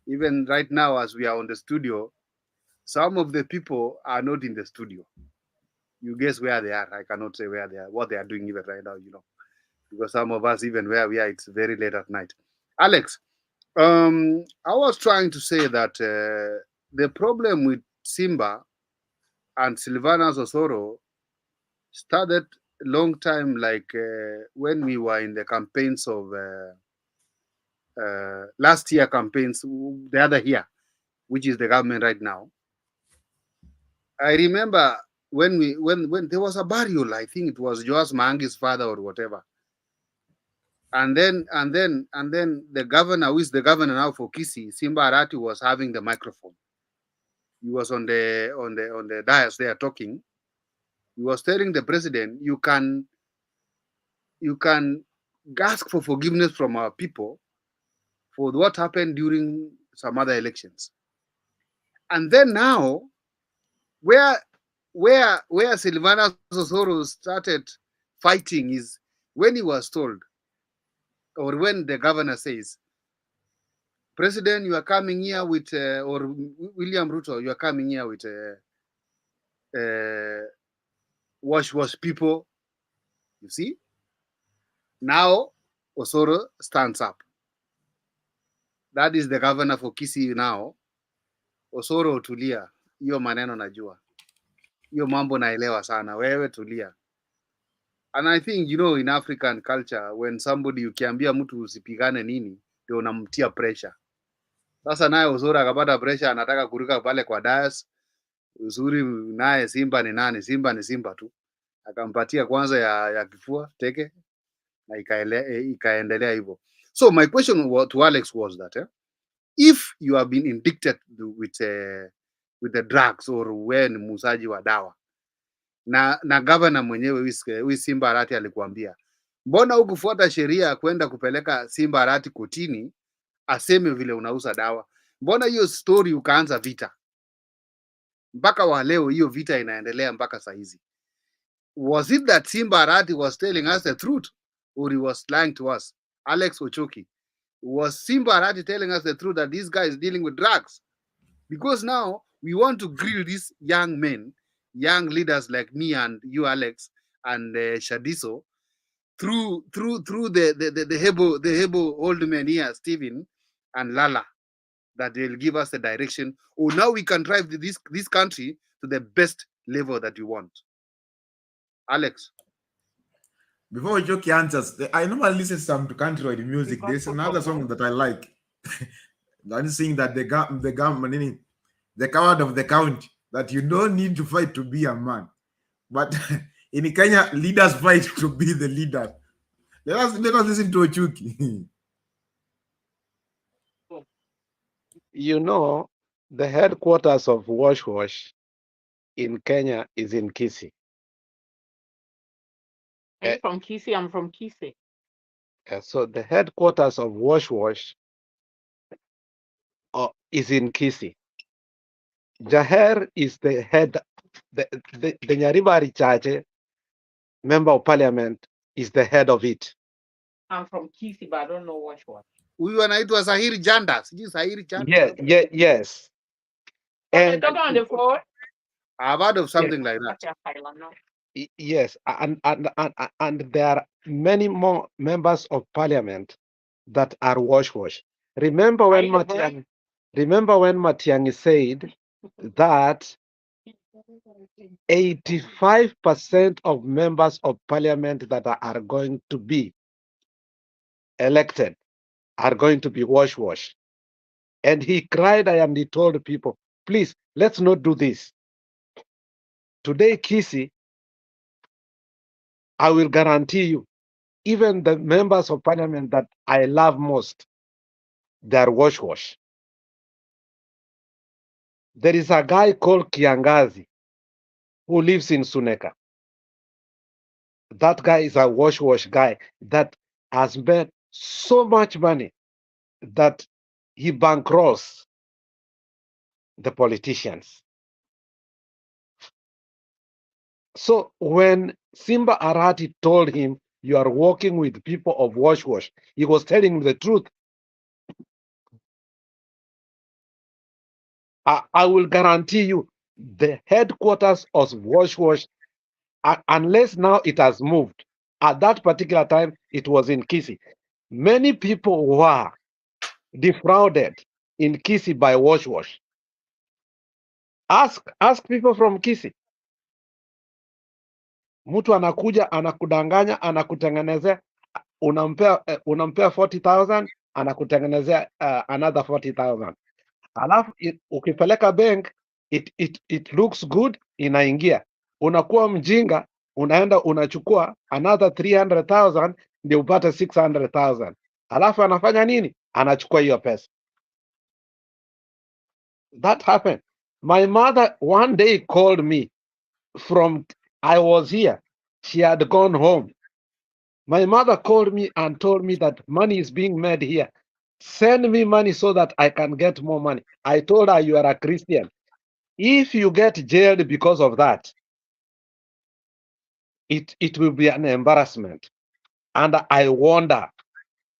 Even right now, as we are on the studio, some of the people are not in the studio. You guess where they are. I cannot say where they are, what they are doing even right now, because some of us, even where we are, it's very late at night. Alex, I was trying to say that the problem with Simba and Silvanus Osoro started a long time, like when we were in the campaigns of last year campaigns, the other year, which is the government right now. I remember when there was a burial, I think it was Joas Maangi's father or whatever. And then the governor, who is the governor now for Kisii, Simba Arati, was having the microphone. He was on the dais there talking. He was telling the president, you can ask for forgiveness from our people for what happened during some other elections. And then now, where Silvanus Osoro started fighting is when he was told, or when the governor says, President, you are coming here with, or William Ruto, you are coming here with wash people. You see? Now, Osoro stands up. That is the governor for Kisii now. Osoro, tulia. Hiyo maneno najua. Hiyo mambo naelewa sana. Wewe tulia. And I think, in African culture, when somebody ukiambia mtu usipigane nini, ndio unamtia pressure. Sasa naye Osoro akapata pressure, anataka kuruka pale kwa dais. Uzuri naye Simba ni nani? Simba ni Simba tu. Akampatia kwanza ya kifua teke na ikaendelea hivyo. So my question to Alex was that if you have been addicted with the drugs or when muuzaji wa dawa na governor mwenyewe huyu Simba Arati alikuambia, mbona hukufuata sheria kwenda kupeleka Simba Arati kotini aseme vile unauza dawa? Mbona hiyo story ukaanza vita mpaka wa leo? Hiyo vita inaendelea mpaka saa hizi. Was it that Simba Arati was telling us the truth or he was lying to us? Alex Ochoki, was Simba Arati telling us the truth that this guy is dealing with drugs? Because now we want to grill these young men, young leaders like me and you, Alex, and Shadiso, through the Hebo old men here, Stephen and Lala, that they'll give us the direction. Oh, now we can drive this country to the best level that we want. Alex. Before Joki answers, I normally listen to some country music. There's another song that I like. I'm saying that the government, the coward of the county, that you don't need to fight to be a man. But in Kenya, leaders fight to be the leader. Let us listen to Ochuki. You know, the headquarters of Wash Wash in Kenya is in Kisii. Are you from Kisii? I'm from Kisii. So the headquarters of Wash Wash is in Kisii. Jaher is the head, the Nyaribari Chache member of parliament is the head of it. I'm from Kisii, but I don't know Wash Wash. Huyu anaitwa Sahiri Janda. Sijui Sahiri Janda. Yes. And talking on the phone. I've heard of something like that. Yes, and there are many more members of parliament that are Wash Wash. Remember when Matiang'i said that 85% of members of parliament that are going to be elected are going to be Wash Wash. And he cried and he told people, please, let's not do this. Today, Kisii, I will guarantee you, even the members of parliament that I love most, they are Wash Wash. There is a guy called Kiangazi who lives in Suneka. That guy is a Wash Wash guy that has made so much money that he bankrolls the politicians. So when Simba Arati told him, you are working with people of Wash Wash, he was telling him the truth. I will guarantee you, the headquarters of Wash Wash, unless now it has moved, at that particular time, it was in Kisii. Many people were defrauded in Kisii by Wash Wash. Ask people from Kisii. Mtu anakuja anakudanganya, anakutengenezea, unampea 40,000, anakutengenezea another 40,000. Alafu ukipeleka bank it looks good, inaingia. Unakuwa mjinga, unaenda unachukua another 300,000 ndio upate 600,000. Alafu anafanya nini? Anachukua hiyo pesa. That happened. My mother one day called me from, I was here. She had gone home. My mother called me and told me that money is being made here. Send me money so that I can get more money. I told her, you are a Christian. If you get jailed because of that, it will be an embarrassment. And I warned her.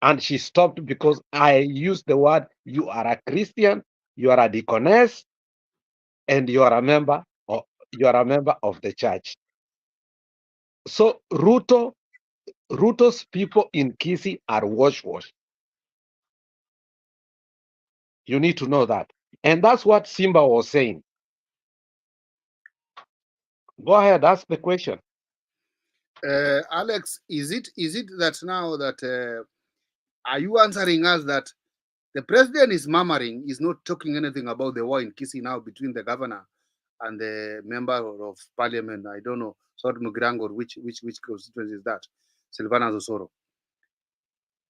And she stopped because I used the word, you are a Christian, you are a deaconess, and you are a member of the church. So Ruto's people in Kisii are Wash Wash. You need to know that. And that's what Simba was saying. Go ahead, ask the question. Alex, is it that now that are you answering us that the president is murmuring, is not talking anything about the war in Kisii now between the governor and the member of parliament? I don't know, South Mugirango, which constituency is that? Silvana Osoro.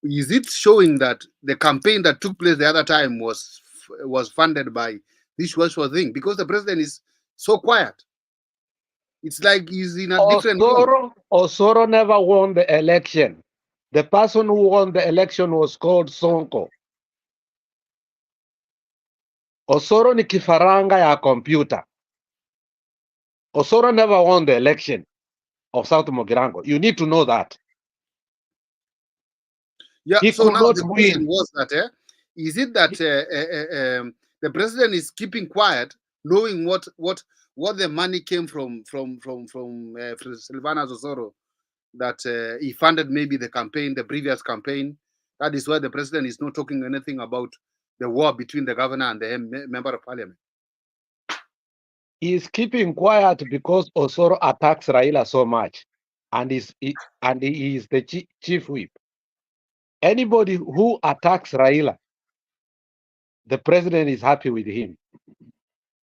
Is it showing that the campaign that took place the other time was funded by this thing? Because the president is so quiet. It's like he's in a different mode. Osoro never won the election. The person who won the election was called Sonko. Osoro ni kifaranga ya computer. Osoro never won the election of South Mugirango. You need to know that. Yeah, so now the question was that, is it that the president is keeping quiet, knowing what the money came from Silvana Osoro, that he funded maybe the previous campaign? That is why the president is not talking anything about the war between the governor and the member of parliament. He is keeping quiet because Osoro attacks Raila so much, and he is the chief whip. Anybody who attacks Raila, the president is happy with him.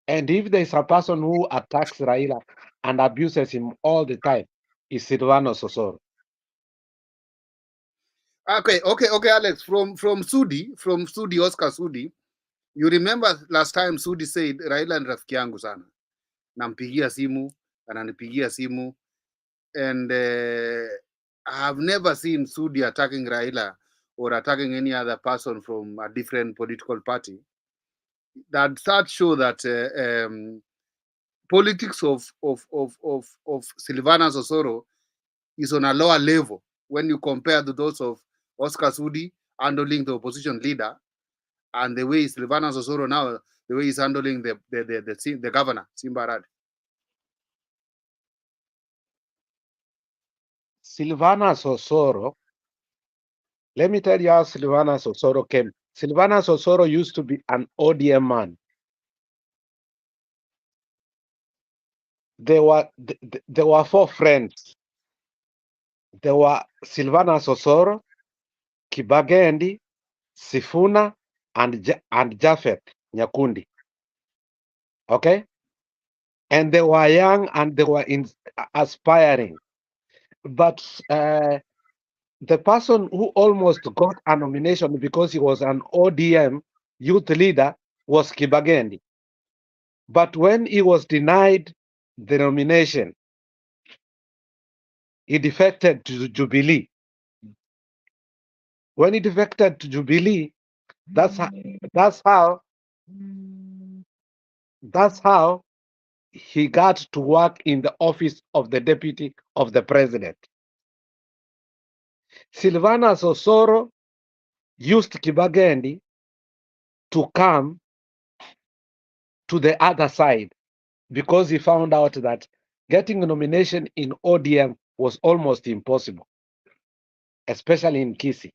And if there is a person who attacks Raila and abuses him all the time, is Silvanus Osoro. Okay, Alex. From Sudi, Oscar Sudi, you remember last time Sudi said Raila ni rafiki yangu sana, nampigia simu, ananipigia simu, and I have never seen Sudi attacking Raila or attacking any other person from a different political party. That show that politics of Silvanus Osoro is on a lower level when you compare to those of Oscar Sudi handling the opposition leader, and the way Silvanus Osoro now, the way he's handling the governor, Simba Arati. Silvanus Osoro, let me tell you how Silvanus Osoro came. Silvanus Osoro used to be an ODM man. There were four friends. There were Silvanus Osoro, Kibagendi, Sifuna, and Japhet Nyakundi. Okay? And they were young and they were aspiring. But the person who almost got a nomination because he was an ODM youth leader was Kibagendi. But when he was denied the nomination, he defected to Jubilee. When he defected to Jubilee, that's how he got to work in the office of the deputy of the president. Silvanus Osoro used Kibagendi to come to the other side because he found out that getting a nomination in ODM was almost impossible, especially in Kisii.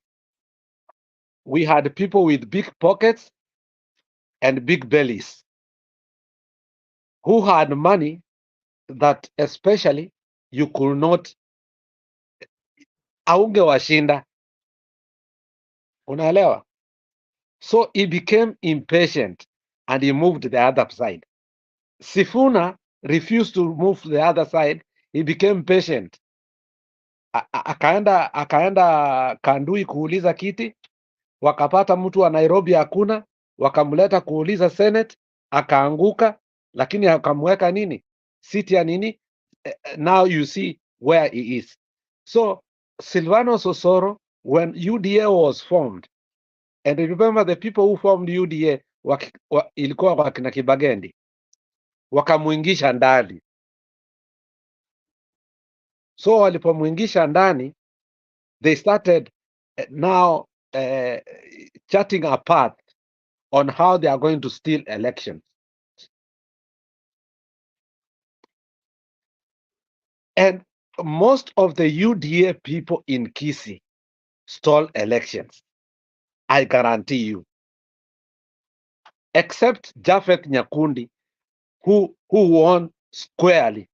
We had people with big pockets and big bellies who had money that especially you could not aungewashinda. Unaelewa? So he became impatient and he moved to the other side. Sifuna refused to move to the other side. He became patient. Akaenda Kandui kuuliza kiti, wakapata mtu wa Nairobi hakuna, wakamleta kuuliza Senate, akaanguka, lakini akamweka nini? Siti ya nini? Now you see where he is. So Silvanus Osoro, when UDA was formed, and remember the people who formed UDA ilikuwa wakina Kibagendi, wakamuingisha ndani. So walipomuingisha ndani, they started now charting a path on how they are going to steal elections. And most of the UDA people in Kisii stole elections. I guarantee you. Except Japhet Nyakundi, who won squarely.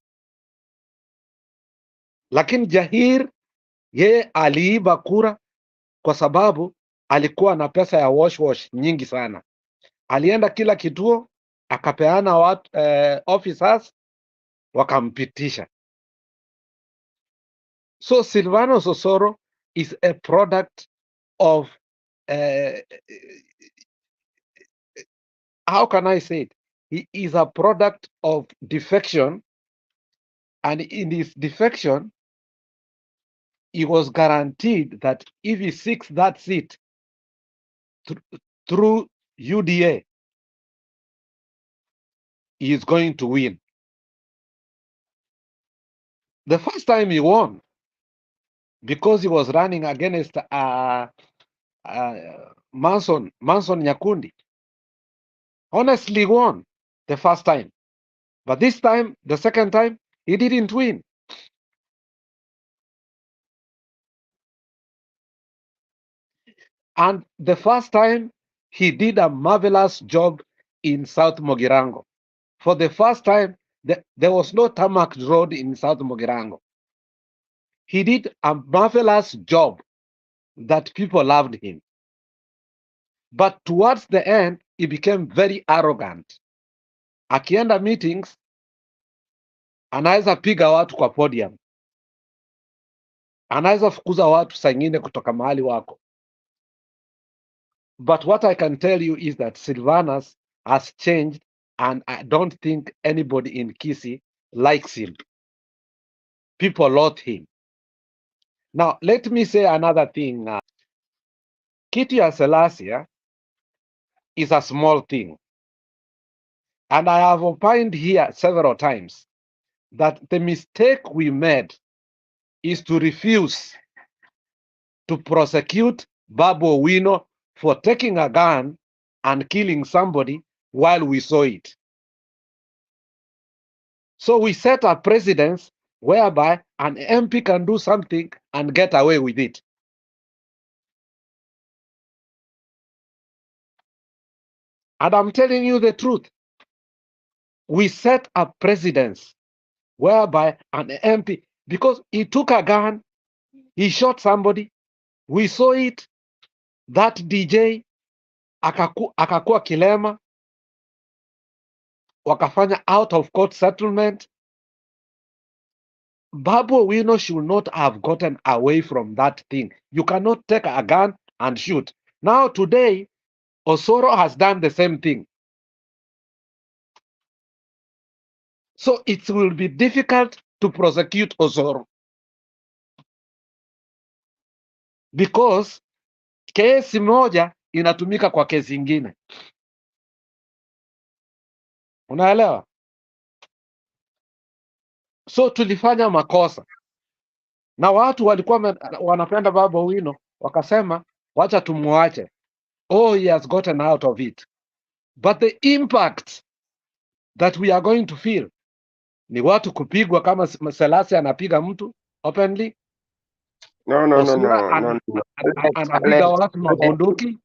Lakini Jahir, yeye aliiba kura kwa sababu alikuwa na pesa ya wash nyingi sana. Alienda kila kituo, akapeana officers, wakampitisha. So Silvanus Osoro is a product of, how can I say it? He is a product of defection, and in his defection, he was guaranteed that if he seeks that seat through UDA, he is going to win. The first time he won, because he was running against Manson Nyakundi, honestly won the first time. But this time, the second time, he didn't win. And the first time, he did a marvelous job in South Mogirango. For the first time, there was no tarmac road in South Mogirango. He did a marvelous job that people loved him. But towards the end, he became very arrogant. akienda meetings anaweza piga watu kwa podium, anaweza fukuza watu saa ingine kutoka mahali wako. But what I can tell you is that Silvanus has changed, and I don't think anybody in Kisii likes him. People loathe him. Now, let me say another thing. Kitty Selassie is a small thing. And I have opined here several times that the mistake we made is to refuse to prosecute Babu Owino for taking a gun and killing somebody while we saw it. So we set a precedence whereby an MP can do something and get away with it. And I'm telling you the truth. We set a precedence whereby an MP, because he took a gun, he shot somebody, we saw it, that DJ akakuwa kilema, wakafanya out of court settlement. Babu Owino should not have gotten away from that thing. You cannot take a gun and shoot. Now today, Osoro has done the same thing. So it will be difficult to prosecute Osoro, because kesi moja inatumika kwa kesi ingine. Unaelewa? So tulifanya makosa, na watu walikuwa wanapenda Babu Owino, wakasema wacha tumuache. Oh, he has gotten out of it. But the impact that we are going to feel ni watu kupigwa kama Selassie anapiga mtu openly. No. Anapiga watu na bunduki.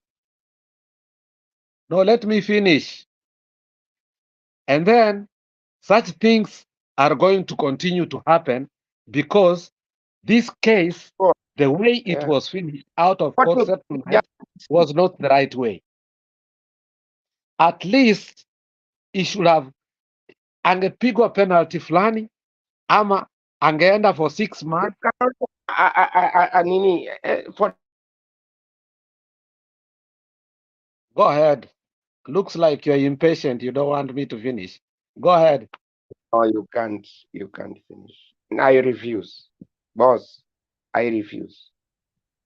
No, let me finish. And then such things are going to continue to happen because this case, the way it was finished out of court settlement was not the right way. At least he should have angepigwa penalty fulani ama angeenda for 6 months. Go ahead. Looks like you're impatient. You don't want me to finish. Go ahead. Oh, you can't finish. I refuse. Boss, I refuse.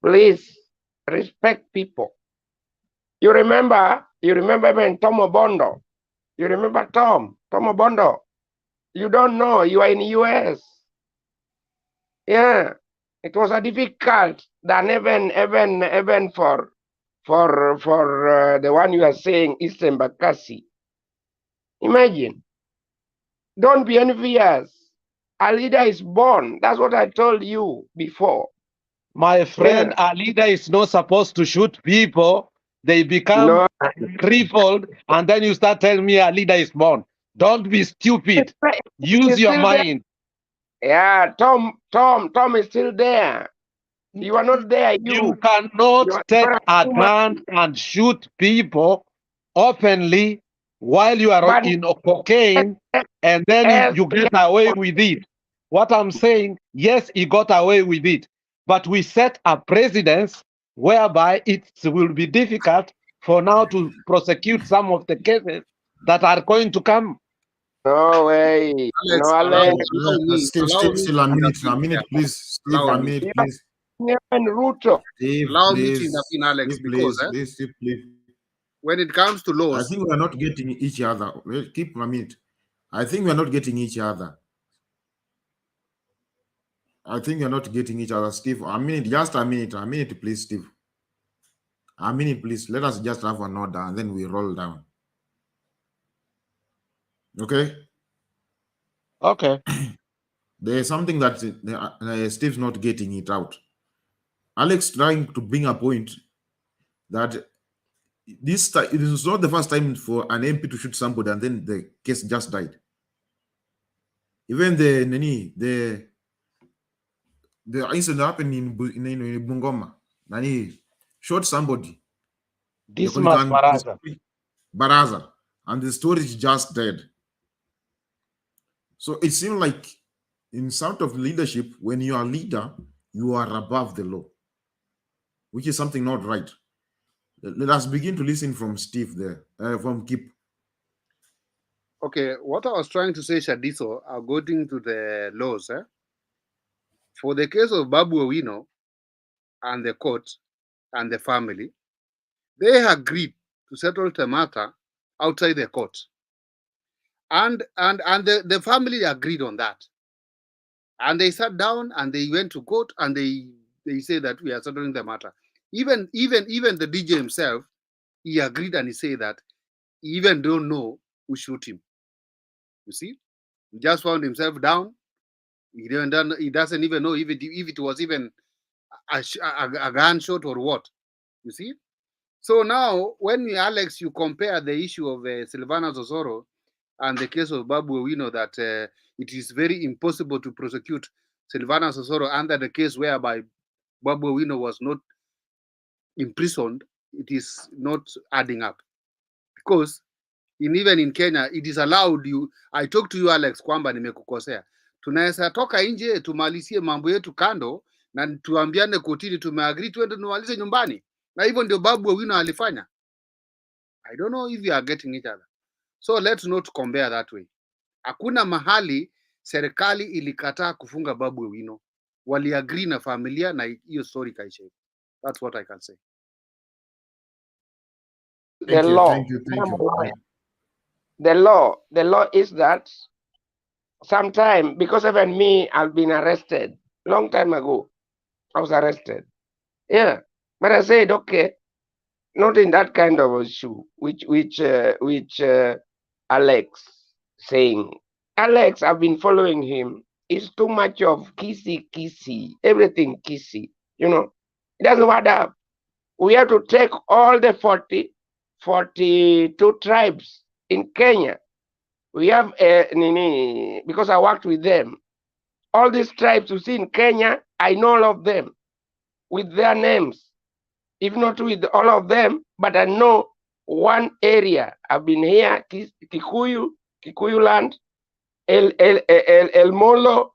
Please respect people. You remember when Tom Obondo? You remember Tom Obondo? You don't know, you are in the US. Yeah, it was a difficult than even for the one you are saying, Eastern Bakassi. Imagine. Don't be envious. A leader is born. That's what I told you before. My friend, a leader is not supposed to shoot people. They become crippled, and then you start telling me a leader is born. Don't be stupid. Use your mind. Yeah, Tom is still there. You are not there. You cannot take a gun and shoot people openly while you are in cocaine, and then you get away with it. What I'm saying, yes, he got away with it, but we set a precedence whereby it will be difficult for now to prosecute some of the cases that are going to come. No way. Alex, Alex. Steve, a minute, please. Steve, a minute, please. And Ruto. Steve, allow me please. to intervene, Alex, because Steve, please. when it comes to laws, I think we are not getting each other. Keep a minute. I think we are not getting each other. Steve. A minute, just a minute, please, Steve. A minute, please. Let us just have an order and then we roll down. Okay? Okay. There's something that Steve's not getting it out. Alex trying to bring a point that this it is not the first time for an MP to shoot somebody and then the case just died. Even the incident happened in Bungoma. Nani shot somebody. This man Baraza. Baraza. And the story is just dead. So it seems like in sort of leadership, when you are a leader, you are above the law, which is something not right. Let us begin to listen from Steve there, from Kip. Okay, what I was trying to say, Shadiso, according to the laws, for the case of Babu Owino and the court and the family, they agreed to settle the matter outside the court. And the family agreed on that. And they sat down and they went to court and they say that we are settling the matter. Even the DJ himself, he agreed and he said that he even don't know who shot him. You see, he just found himself down. He doesn't even know if it was even a gunshot or what. You see. So now, when Alex, you compare the issue of Silvana Osoro and the case of Babu Owino, that it is very impossible to prosecute Silvana Osoro under the case whereby Babu Owino was not imprisoned, it is not adding up. Because even in Kenya, it is allowed you. I talk to you, Alex, kwamba nimekukosea. Tunaweza toka nje tumalizie mambo yetu kando na tuambiane kotini tumeagree tuende tumalize nyumbani. Na hivyo ndio Babu Owino alifanya. I don't know if you are getting each other. So let's not compare that way. Hakuna mahali serikali ilikataa kufunga Babu Owino. Waliagree na familia na hiyo story kaisha. That's what I can say. The law. The law is that sometime, because even me, I've been arrested long time ago. I was arrested. Yeah, but I said, okay, not in that kind of issue, which Alex saying. Alex, I've been following him. It's too much of Kisii, everything Kisii. You know, it doesn't matter. We have to take all the 42 tribes in Kenya. We have because I worked with them. All these tribes you see in Kenya, I know all of them with their names. If not with all of them, but I know one area. I've been here, Kikuyu land, El Molo,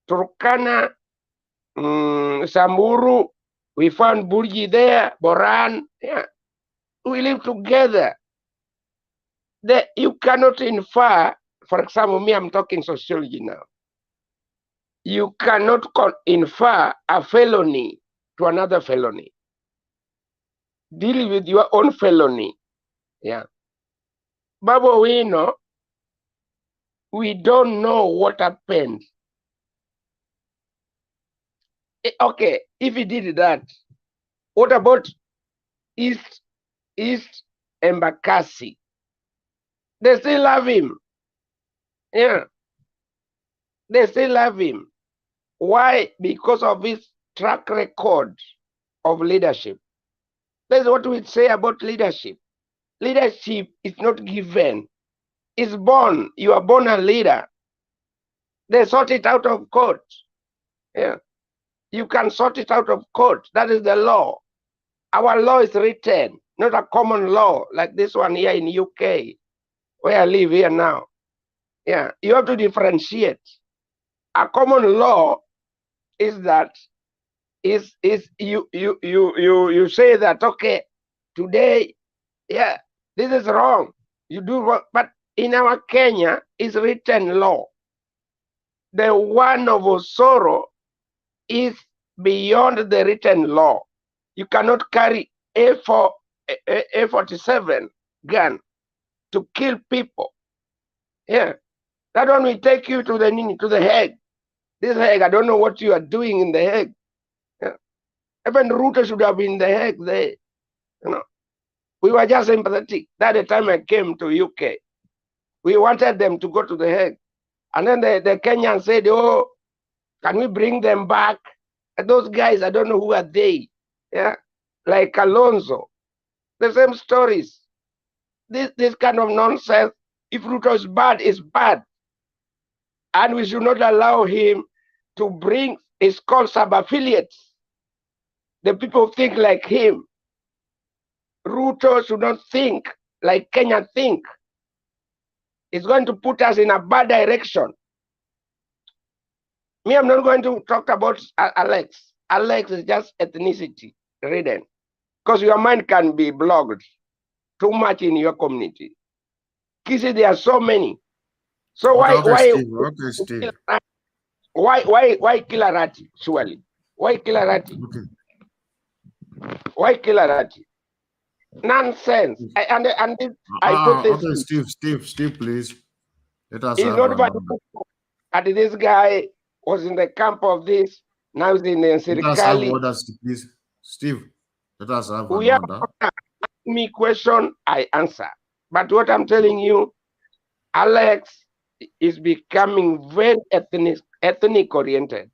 Turkana, Samburu. We found Burji there, Boran. Yeah. We live together. You cannot infer, for example, me, I'm talking sociology now. You cannot infer a felony to another felony. Deal with your own felony. Yeah. Babu Owino, we don't know what happened. Okay, if he did that, what about East Embakasi? They still love him. Yeah. They still love him. Why? Because of his track record of leadership. That's what we say about leadership. Leadership is not given. It's born. You are born a leader. They sort it out of court. Yeah. You can sort it out of court. That is the law. Our law is written, not a common law like this one here in UK, where I live here now. Yeah. You have to differentiate. A common law is that you say that, okay, today, yeah, this is wrong. You do wrong. But in our Kenya, is written law. The one of Osoro is beyond the written law. You cannot carry A47 gun to kill people. Yeah. That one will take you to the Hague. This Hague, I don't know what you are doing in the Hague. Yeah. Even Ruto should have been in the Hague there. You know. We were just sympathetic. That the time I came to UK, we wanted them to go to the Hague. And then the Kenyans said, oh, can we bring them back? And those guys, I don't know who are they. Yeah. Like Alonso. The same stories. This kind of nonsense. If Ruto is bad, it's bad. And we should not allow him to bring, it's called sub-affiliates. The people think like him. Ruto should not think like Kenya think. It's going to put us in a bad direction. Me, I'm not going to talk about Alex. Alex is just ethnicity ridden. Because your mind can be blocked too much in your community. Kisii, there are so many. So Steve. Why kill a rat, surely? Why kill a rat? Why kill a rat? Nonsense. I put this. Steve, please. Let us It's have not another. and this guy was in the camp of this, now he's in the Let us have Sirikali. orders, please. Steve, let us have We have another. me question, I answer. But what I'm telling you, Alex is becoming very ethnic oriented.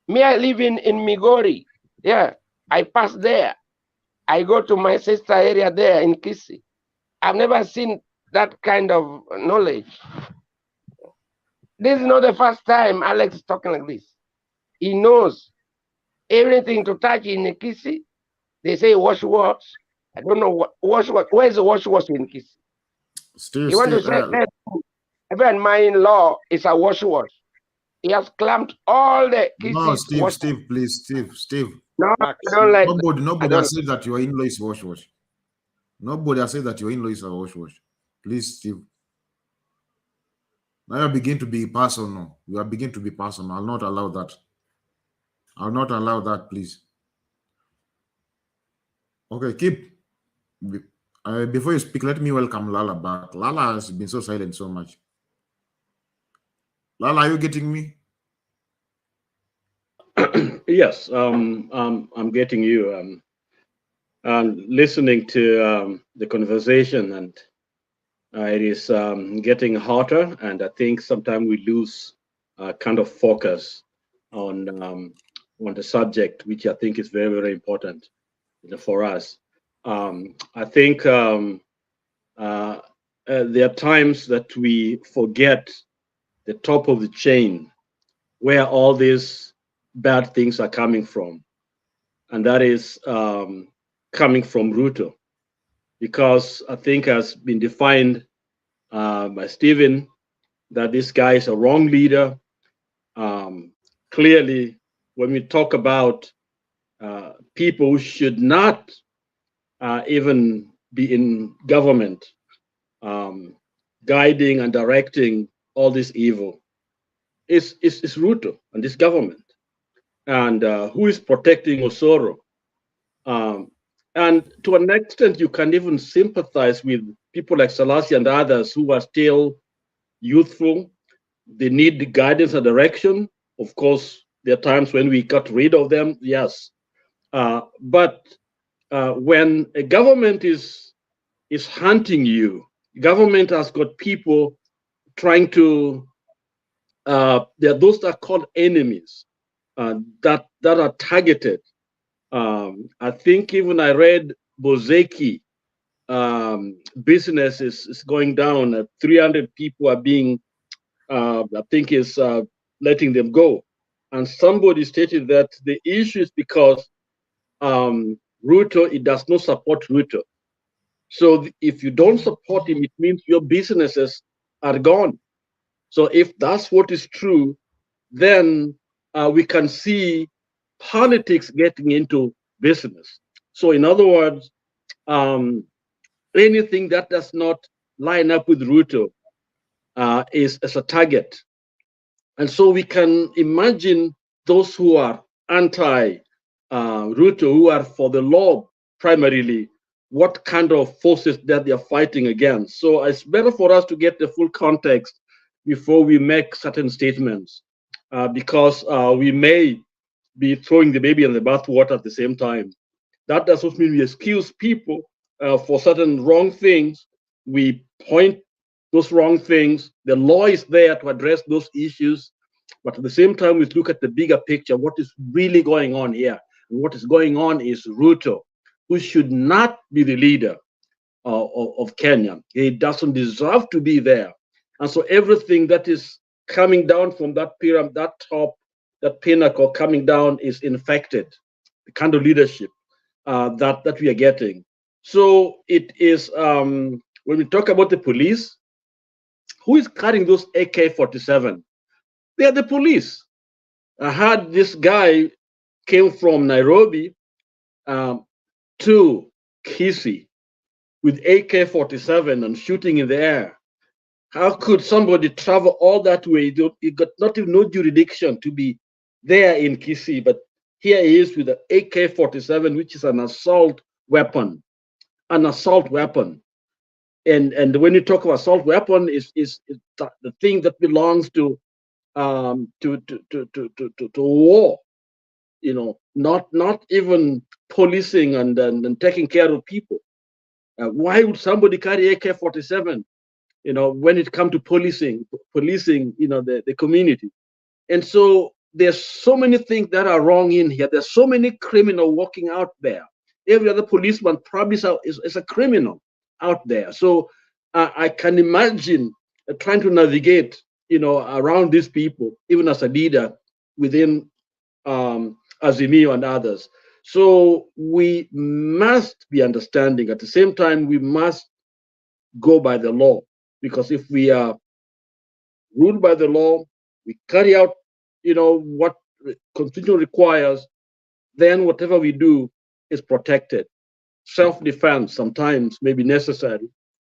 Me, I live in Migori. Yeah, I pass there. I go to my sister area there in Kisii. I've never seen that kind of knowledge. This is not the first time Alex is talking like this. He knows everything to touch in Kisii. They say wash. I don't know what wash. Where's the wash in Kisii? Steve, You want to say that even my in-law is a wash. He has clamped all the Kisii. No, Steve, please, Steve. No, I don't like nobody has said that your in-law is wash. Nobody has said that your in-law is a wash. Please, Steve. Now you begin to be personal. You are beginning to be personal. I'll not allow that. I'll not allow that, please. Okay, keep. Before you speak, let me welcome Lala back. Lala has been so silent so much. Lala, are you getting me? Yes, I'm getting you. Listening to the conversation, and it is getting hotter, and I think sometimes we lose kind of focus on the subject, which I think is very, very important for us. I think there are times that we forget the top of the chain, where all these bad things are coming from, and that is coming from Ruto, because I think has been defined by Stephen that this guy is a wrong leader. Clearly, when we talk about people who should not even be in government, guiding and directing all this evil, is Ruto and this government. And who is protecting Osoro? And to an extent, you can even sympathize with people like Selassie and others who are still youthful. They need the guidance and direction. Of course, there are times when we got rid of them, yes. But when a government is hunting you, government has got people trying to, there are those that are called enemies that are targeted. I think even I read Bozeki business is going down. 300 people are being, I think is letting them go. And somebody stated that the issue is because Ruto, it does not support Ruto. So if you don't support him, it means your businesses are gone. So if that's what is true, then we can see politics getting into business. So in other words, anything that does not line up with Ruto is as a target. And so we can imagine those who are anti Ruto, who are for the law primarily, what kind of forces that they are fighting against. So it's better for us to get the full context before we make certain statements, because we may be throwing the baby in the bathwater at the same time. That does not mean we excuse people for certain wrong things. We point those wrong things. The law is there to address those issues. But at the same time, we look at the bigger picture, what is really going on here. And what is going on is Ruto, who should not be the leader of Kenya. He doesn't deserve to be there. And so everything that is coming down from that pyramid, that top, that pinnacle coming down is infected, the kind of leadership that we are getting. So it is, when we talk about the police, who is carrying those AK-47? They are the police. I heard this guy came from Nairobi to Kisii with AK-47 and shooting in the air. How could somebody travel all that way? He got not even no jurisdiction to be there in Kisii, but here he is with the AK-47, which is an assault weapon. An assault weapon. And when you talk about assault weapon, is the thing that belongs to war. You know, not even policing and taking care of people. Why would somebody carry AK-47? You know, when it comes to policing, you know, the community. And so there's so many things that are wrong in here. There's so many criminals walking out there. Every other policeman probably is a criminal out there. So I can imagine trying to navigate, you know, around these people, even as a leader within Azimio and others. So we must be understanding. At the same time, we must go by the law, because if we are ruled by the law, we carry out, you know, what the Constitution requires, then whatever we do is protected. Self-defense sometimes may be necessary,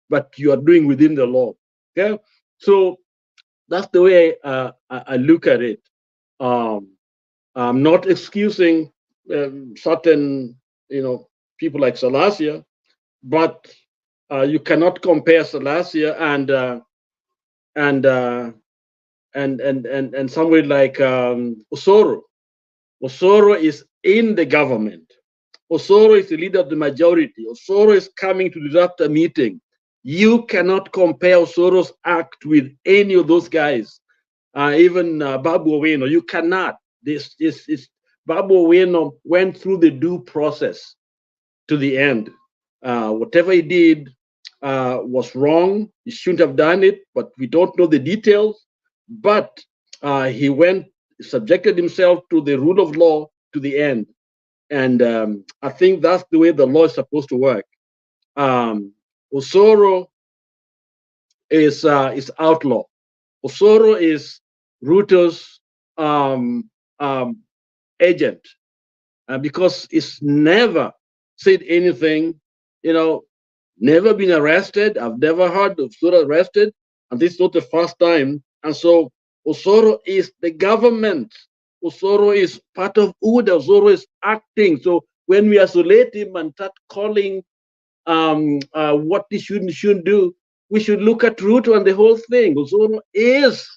but you are doing within the law. Okay, so that's the way I look at it. I'm not excusing certain, you know, people like Salasia, but you cannot compare Salasia and somebody like Osoro. Osoro is in the government. Osoro is the leader of the majority. Osoro is coming to disrupt a meeting. You cannot compare Osoro's act with any of those guys, even Babu Owino. You cannot. Babu Owino went through the due process to the end. Whatever he did was wrong. He shouldn't have done it, but we don't know the details. But he subjected himself to the rule of law to the end. And I think that's the way the law is supposed to work. Osoro is outlaw. Osoro is Ruto's agent, because he's never said anything, you know, never been arrested. I've never heard of Osoro arrested, and this is not the first time. And so Osoro is the government. Osoro is part of UDA. Osoro is acting. So when we isolate him and start calling what he shouldn't do, we should look at Ruto and the whole thing. Osoro is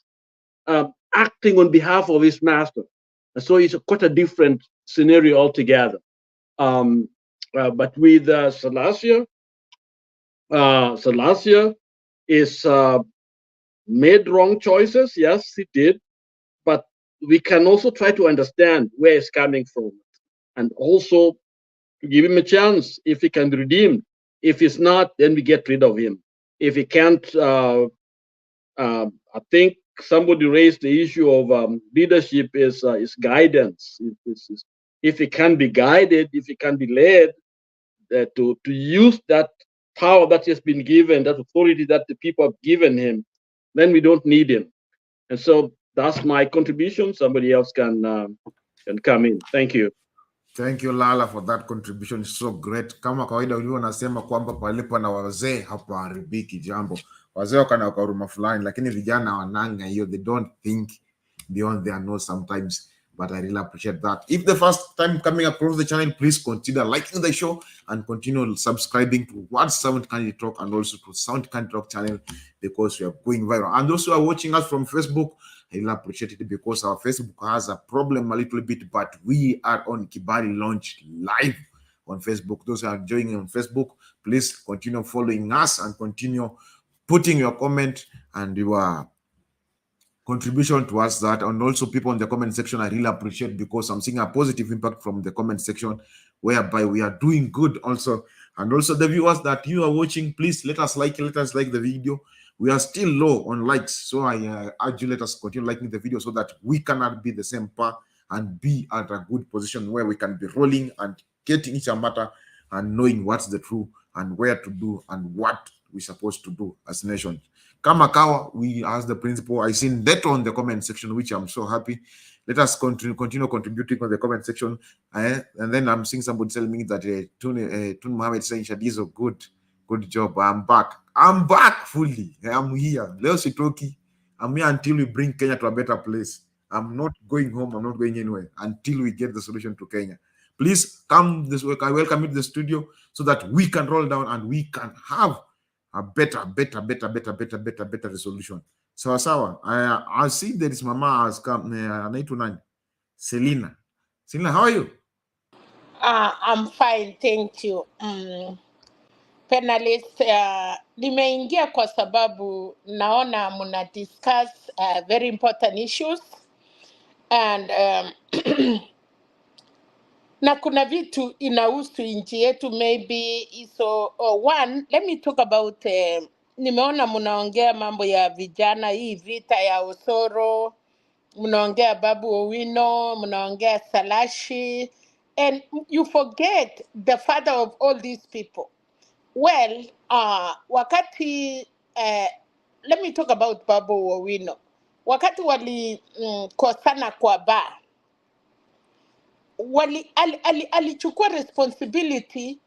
acting on behalf of his master. And so it's quite a different scenario altogether. But with Salasia, Salasia is made wrong choices. Yes, he did. But we can also try to understand where he's coming from, and also to give him a chance if he can be redeemed. If he's not, then we get rid of him. If he can't, I think somebody raised the issue of leadership is guidance. If he can be guided, if he can be led to use that power that has been given, that authority that the people have given him, then we don't need him. And so that's my contribution. Somebody else can come in. Thank you. Thank you Lala for that contribution. It's so great. Kama kawaida ulio nasema kwamba palipo na wazee hapa haribiki jambo. Wazee wakana wakaruma fulani, lakini vijana wananga hiyo, they don't think beyond their nose sometimes. But I really appreciate that. If the first time coming across the channel, please consider liking the show and continue subscribing to What Sound Candid Talk and also to Sound Candid Talk channel, because we are going viral. And those who are watching us from Facebook, I really appreciate it, because our Facebook has a problem a little bit, but we are on Kibali Launch live on Facebook. Those who are joining on Facebook, please continue following us and continue putting your comment and your contribution towards that. And also people in the comment section, I really appreciate, because I'm seeing a positive impact from the comment section, whereby we are doing good also. And also the viewers that you are watching, please let us like the video. We are still low on likes, so I urge you, let us continue liking the video so that we cannot be the same path and be at a good position where we can be rolling and getting each matter and knowing what's the truth and where to do and what we're supposed to do as a nation. Kamakawa, we asked the principal. I seen that on the comment section, which I'm so happy. Let us continue contributing on the comment section. And then I'm seeing somebody telling me that Tun Mohammed saying Shadizo, good job. I'm back fully. I'm here. Leo Sitoki. I'm here until we bring Kenya to a better place. I'm not going home. I'm not going anywhere until we get the solution to Kenya. Please come this week. I welcome you to the studio so that we can roll down and we can have a better resolution. Sawa. I see there is Mama has come. Selina, how are you? I'm fine, thank you. Panelists, nimeingia kwa sababu naona muna discuss very important issues and na kuna vitu inahusu nchi yetu maybe. So one, let me talk about nimeona mnaongea mambo ya vijana, hii vita ya Osoro, mnaongea Babu Owino, mnaongea Salashi, and you forget the father of all these people. Well, wakati let me talk about Babu Owino. Wakati wali kosana kwa bar, alichukua responsibility,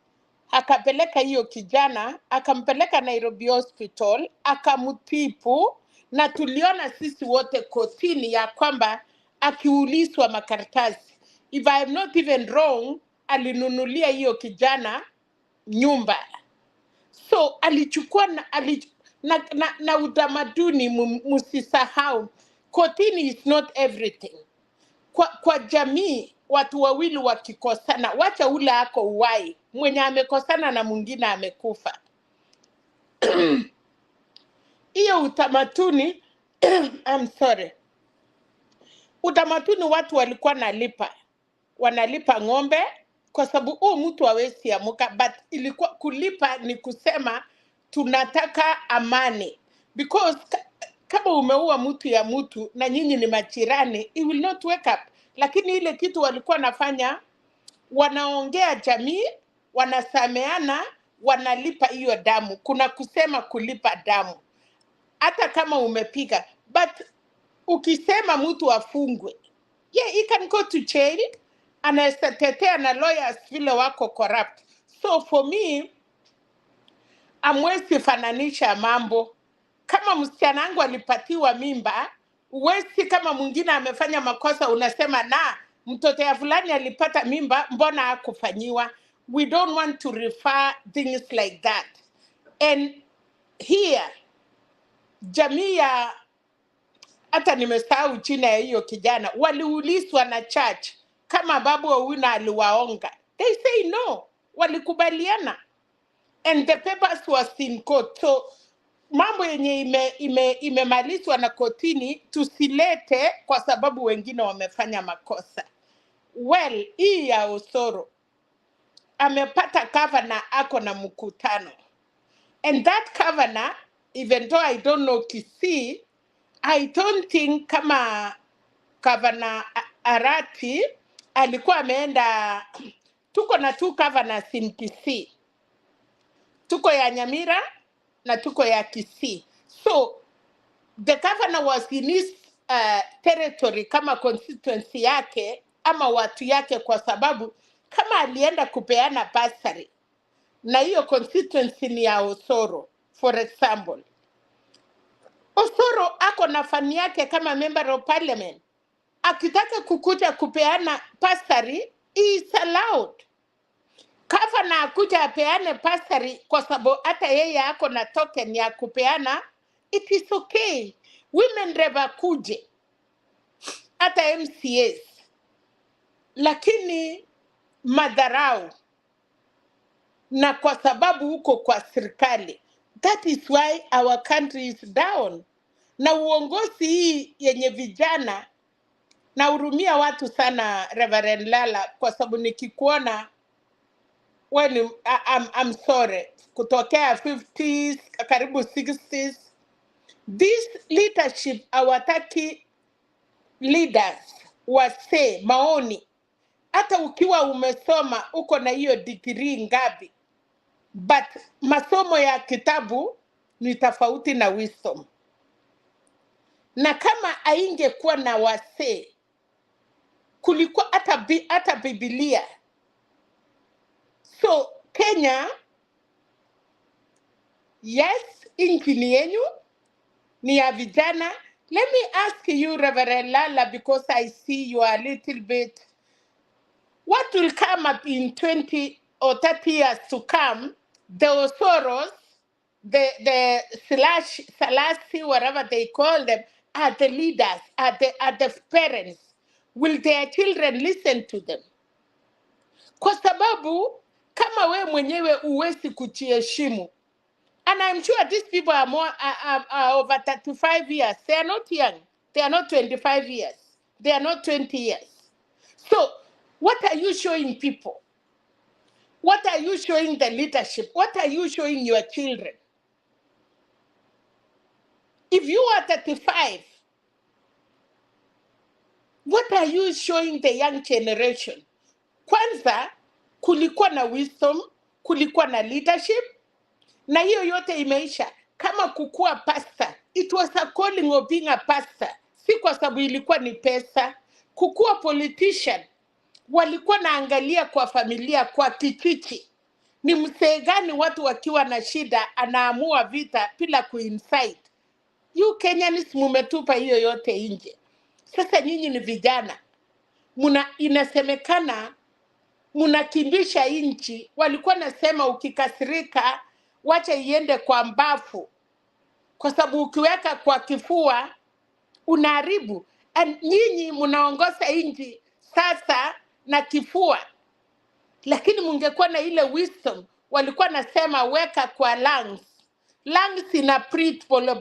akapeleka hiyo kijana, akampeleka Nairobi Hospital, akamutipu, na tuliona sisi wote kotini ya kwamba akiulizwa makaratasi. If I am not even wrong, alinunulia hiyo kijana nyumba. So alichukua na utamaduni, musisahau, kotini is not everything. Kwa jamii, watu wawili wakikosana, wacha ule ako uwai, mwenye amekosana na mwingine amekufa. Iyo utamaduni, I'm sorry. Utamaduni watu walikuwa wanalipa ng'ombe, kwa sababu mtu hawezi amuka, but ilikuwa kulipa ni kusema tunataka amani. Because kama umeua mtu ya mtu na nyinyi ni majirani, it will not wake up. Lakini ile kitu walikuwa nafanya, wanaongea jamii, wanasameana, wanalipa hiyo damu. Kuna kusema kulipa damu, hata kama umepiga. But ukisema mtu afungwe, yeah, he can go to jail. Anatetea na lawyers vile wako corrupt. So for me, amwezi fananisha mambo. Kama msichana wangu alipatiwa mimba, uwezi kama mwingine amefanya makosa unasema na mtoto ya fulani alipata mimba, mbona hakufanyiwa? We don't want to refer things like that. And here, jamii ya, hata nimesahau jina ya hiyo kijana, waliulizwa na church kama Babu Owino aliwaonga. They say no, walikubaliana. And the papers was in court. So mambo yenye imemalizwa na kotini tusilete kwa sababu wengine wamefanya makosa. Well, hii ya Osoro amepata governor ako na mkutano. And that governor, even though I don't know Kisii, I don't think kama Governor Arati alikuwa ameenda. Tuko na two governors in Kisii. Tuko ya Nyamira na tuko ya Kisii. So the governor was in his territory kama constituency yake ama watu yake, kwa sababu kama alienda kupeana bursary na hiyo constituency ni ya Osoro, for example, Osoro ako na fani yake kama member of parliament, akitaka kukuja kupeana bursary is allowed. Governor akuja apeane bursary kwa sababu hata yeye ako na token ya kupeana, it is okay. Women rep kuje, hata MCAs. Lakini madharau, na kwa sababu huko kwa serikali, that is why our country is down. Na uongozi hii yenye vijana, na hurumia watu sana Reverend Lala, kwa sababu nikikuona when I'm sorry, kutokea 50s karibu 60s, this leadership hawataki leaders wase maoni. Hata ukiwa umesoma uko na hiyo degree ngapi, but masomo ya kitabu ni tofauti na wisdom. Na kama aingekuwa na wasee, kulikuwa hata Biblia. So Kenya, yes, nchi ni yenu, ni ya vijana. Let me ask you, Reverend Lala, because I see you are a little bit. What will come up in 20 or 30 years to come? The Osoros, the Salasi, whatever they call them, are the leaders, are the parents. Will their children listen to them? Kwa sababu, kama we mwenyewe uwezi kujiheshimu, and I'm sure these people are over 35 years. They are not young. They are not 25 years. They are not 20 years. So, what are you showing people? What are you showing the leadership? What are you showing your children? If you are 35, what are you showing the young generation? Kwanza, kulikuwa na wisdom, kulikuwa na leadership, na hiyo yote imeisha. Kama kukua pastor, it was a calling of being a pastor. Si kwa sababu ilikuwa ni pesa. Kukua politician, walikuwa naangalia kwa familia, kwa kijiji. Ni msee gani watu wakiwa na shida, anaamua vita bila kuinsight. You Kenyans mumetupa hiyo yote nje. Sasa nyinyi ni vijana. Inasemekana, munakimbisha nchi. Walikuwa nasema ukikasirika, wacha iende kwa mbafu. Kwa sababu ukiweka kwa kifua, unaharibu. Nyinyi munaongoza nchi sasa na kifua. Lakini mungekuwa na ile wisdom, walikuwa nasema weka kwa lungs. Lungs ina breathe pole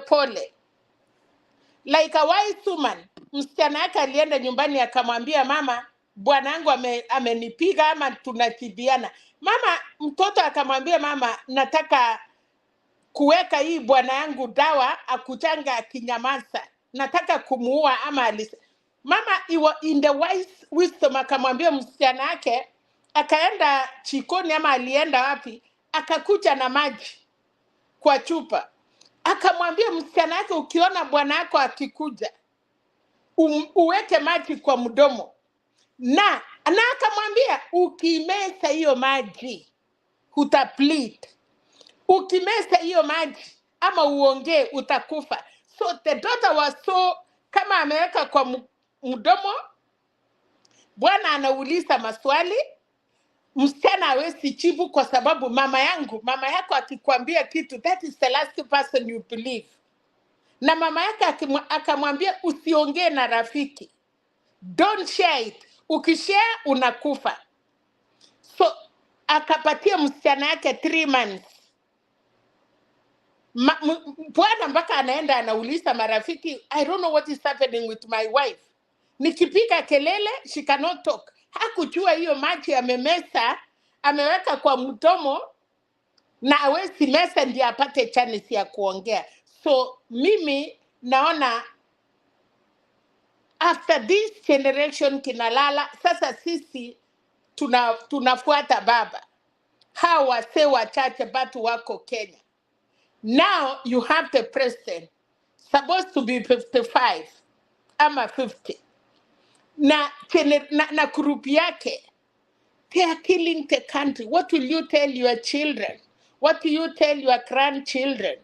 pole. Like a wise woman, msichana yake alienda nyumbani akamwambia mama, bwana yangu amenipiga ama tunakibiana. Mtoto akamwambia mama, nataka kuweka hii bwana yangu dawa akuchanga akinyamaza. Nataka kumuua ama alisa. Mama in the wisdom akamwambia msichana yake, akaenda chikoni ama alienda wapi, akakuja na maji kwa chupa. Akamwambia msichana yake, ukiona bwana yako akikuja, uweke maji kwa mdomo. Na akamwambia, ukimeza hiyo maji, utapleed. Ukimeza hiyo maji, ama uongee, utakufa. So the daughter was kama ameweka kwa mdomo, bwana anauliza maswali, msichana hawezi jibu kwa sababu mama yako akikwambia kitu, that is the last person you believe. Na mama yake akamwambia usiongee na rafiki. Don't share it. Ukishare unakufa. So akapatia msichana yake 3 months. Bwana mpaka anaenda anauliza marafiki, I don't know what is happening with my wife. Nikipika kelele, she cannot talk. Hakujua hiyo maji amemesa, ameweka kwa mdomo, na hawezi mesa ndiye apate chance ya kuongea. So mimi naona after this generation kinalala, sasa sisi tunafuata baba. Hawa wasee wachache batu wako Kenya. Now you have the president supposed to be 55 ama 50. Na group yake, they are killing the country. What will you tell your children? What do you tell your grandchildren?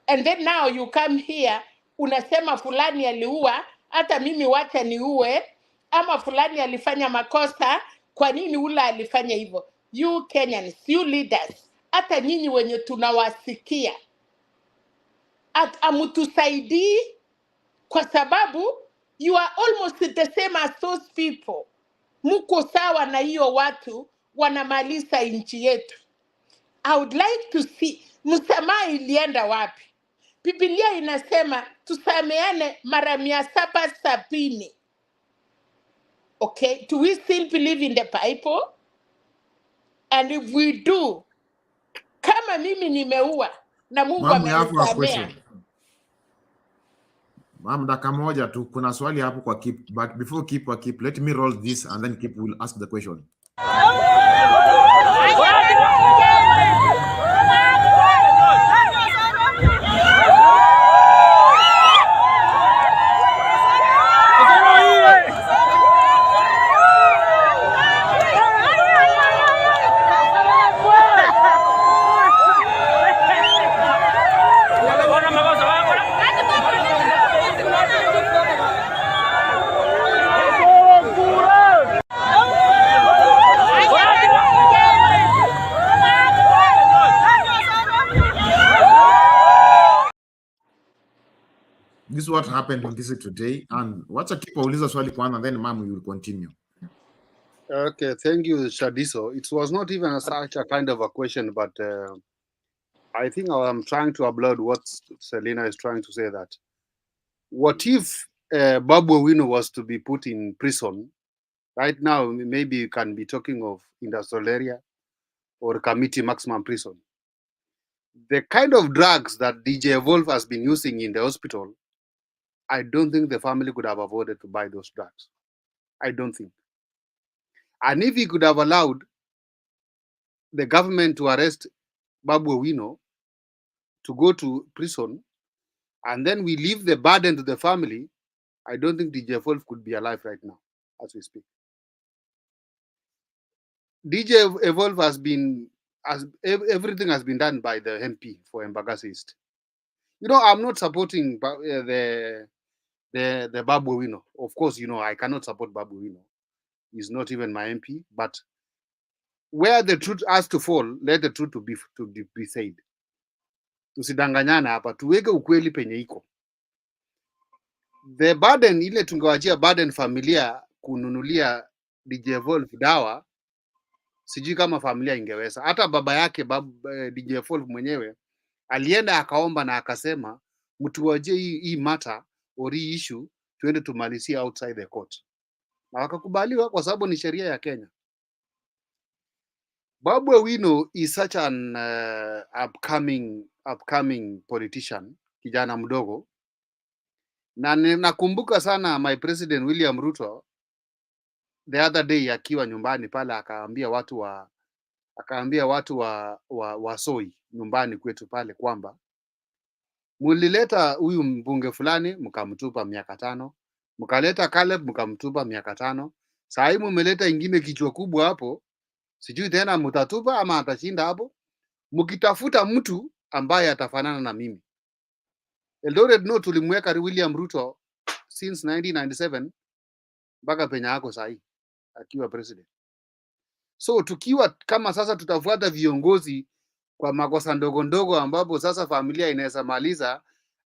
And then now you come here, unasema fulani aliua, hata mimi wacha niue, ama fulani alifanya makosa, kwa nini ula alifanya hivyo? You Kenyans, you leaders, hata nyinyi wenye tunawasikia, amutusaidii kwa sababu you are almost the same as those people. Muko sawa na hiyo watu wanamaliza nchi yetu. I would like to see msamaha ilienda wapi? Biblia inasema tusameane mara 770. Okay, do we still believe in the Bible? And if we do, kama mimi nimeua na Mungu amenisamea. Ma'am, dakika moja tu, kuna swali hapo kwa Kip, but before Kip, let me roll this and then Kip will ask the question. this is what happened in Kisii today. And what's a keep uliza swali kwanza, and then ma'am, we will continue. Okay, thank you, Shadiso. It was not even such a kind of a question, but I think I'm trying to upload what Selena is trying to say, that what if Babu Owino was to be put in prison right now? Maybe you can be talking of industrial area or committee maximum prison. The kind of drugs that DJ Evolve has been using in the hospital, I don't think the family could have avoided to buy those drugs. I don't think. And if he could have allowed the government to arrest Babu Owino to go to prison, and then we leave the burden to the family, I don't think DJ Evolve could be alive right now as we speak. DJ Evolve has been, everything has been done by the MP for Embakasi East. You know, I'm not supporting the Babu Owino. Of course, you know, I cannot support Babu Owino. He's not even my MP. But where the truth has to fall, let the truth to be said. Tusidanganyana hapa, tuweke ukweli penye iko. The burden ile tungewachia burden familia kununulia DJ Evolve dawa, sijui kama familia ingeweza. Hata baba yake DJ Evolve mwenyewe alienda akaomba na akasema mtuwajie hii matter or hii issue tuende tumalizie outside the court, na wakakubaliwa kwa sababu ni sheria ya Kenya. Babu Owino is such an upcoming politician, kijana mdogo, na nakumbuka sana my president William Ruto the other day akiwa nyumbani pale akaambia watu wa Soi nyumbani kwetu pale kwamba mulileta huyu mbunge fulani mkamtupa miaka 5, mkaleta Caleb mkamtupa miaka 5, sasa hivi mmeleta ingine kichwa kubwa hapo, sijui tena mtatupa ama atashinda hapo, mkitafuta mtu ambaye atafanana na mimi. Eldoret no tulimweka William Ruto since 1997 mpaka penya yako sasa hivi akiwa president. So tukiwa kama sasa tutafuata viongozi kwa makosa ndogo ndogo ambapo sasa familia inaweza maliza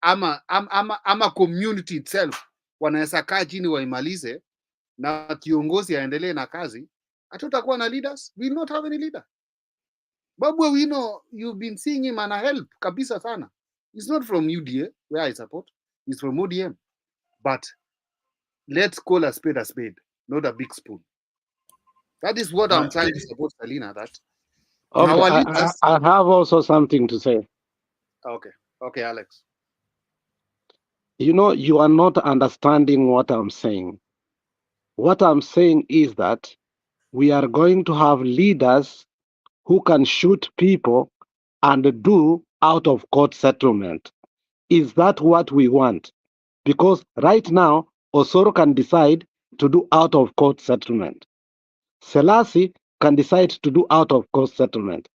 ama community itself wanaweza kaa chini waimalize na kiongozi aendelee na kazi, hatutakuwa na leaders. We will not have any leader. Babu Owino, you've been seeing him and help kabisa sana. He's not from UDA where I support. He's from ODM. But let's call a spade, not a big spoon. That is what I'm trying to support, Selena. That okay, I have also something to say. Okay, Alex. You know, you are not understanding what I'm saying. What I'm saying is that we are going to have leaders who can shoot people and do out of court settlement. Is that what we want? Because right now, Osoro can decide to do out of court settlement. Selassie can decide to do out of court settlement.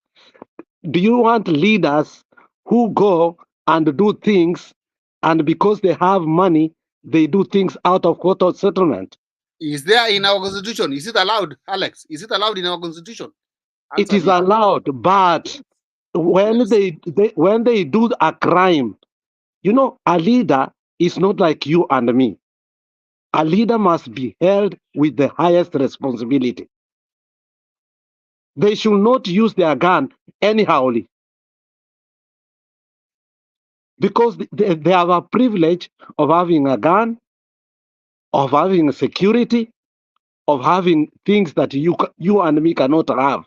Do you want leaders who go and do things, and because they have money, they do things out of court or settlement? Is there in our constitution? Is it allowed, Alex? Is it allowed in our constitution? It is allowed, but when they do a crime, you know, a leader is not like you and me. A leader must be held with the highest responsibility. They should not use their gun anyhowly, because they have a privilege of having a gun, of having security, of having things that you and me cannot have.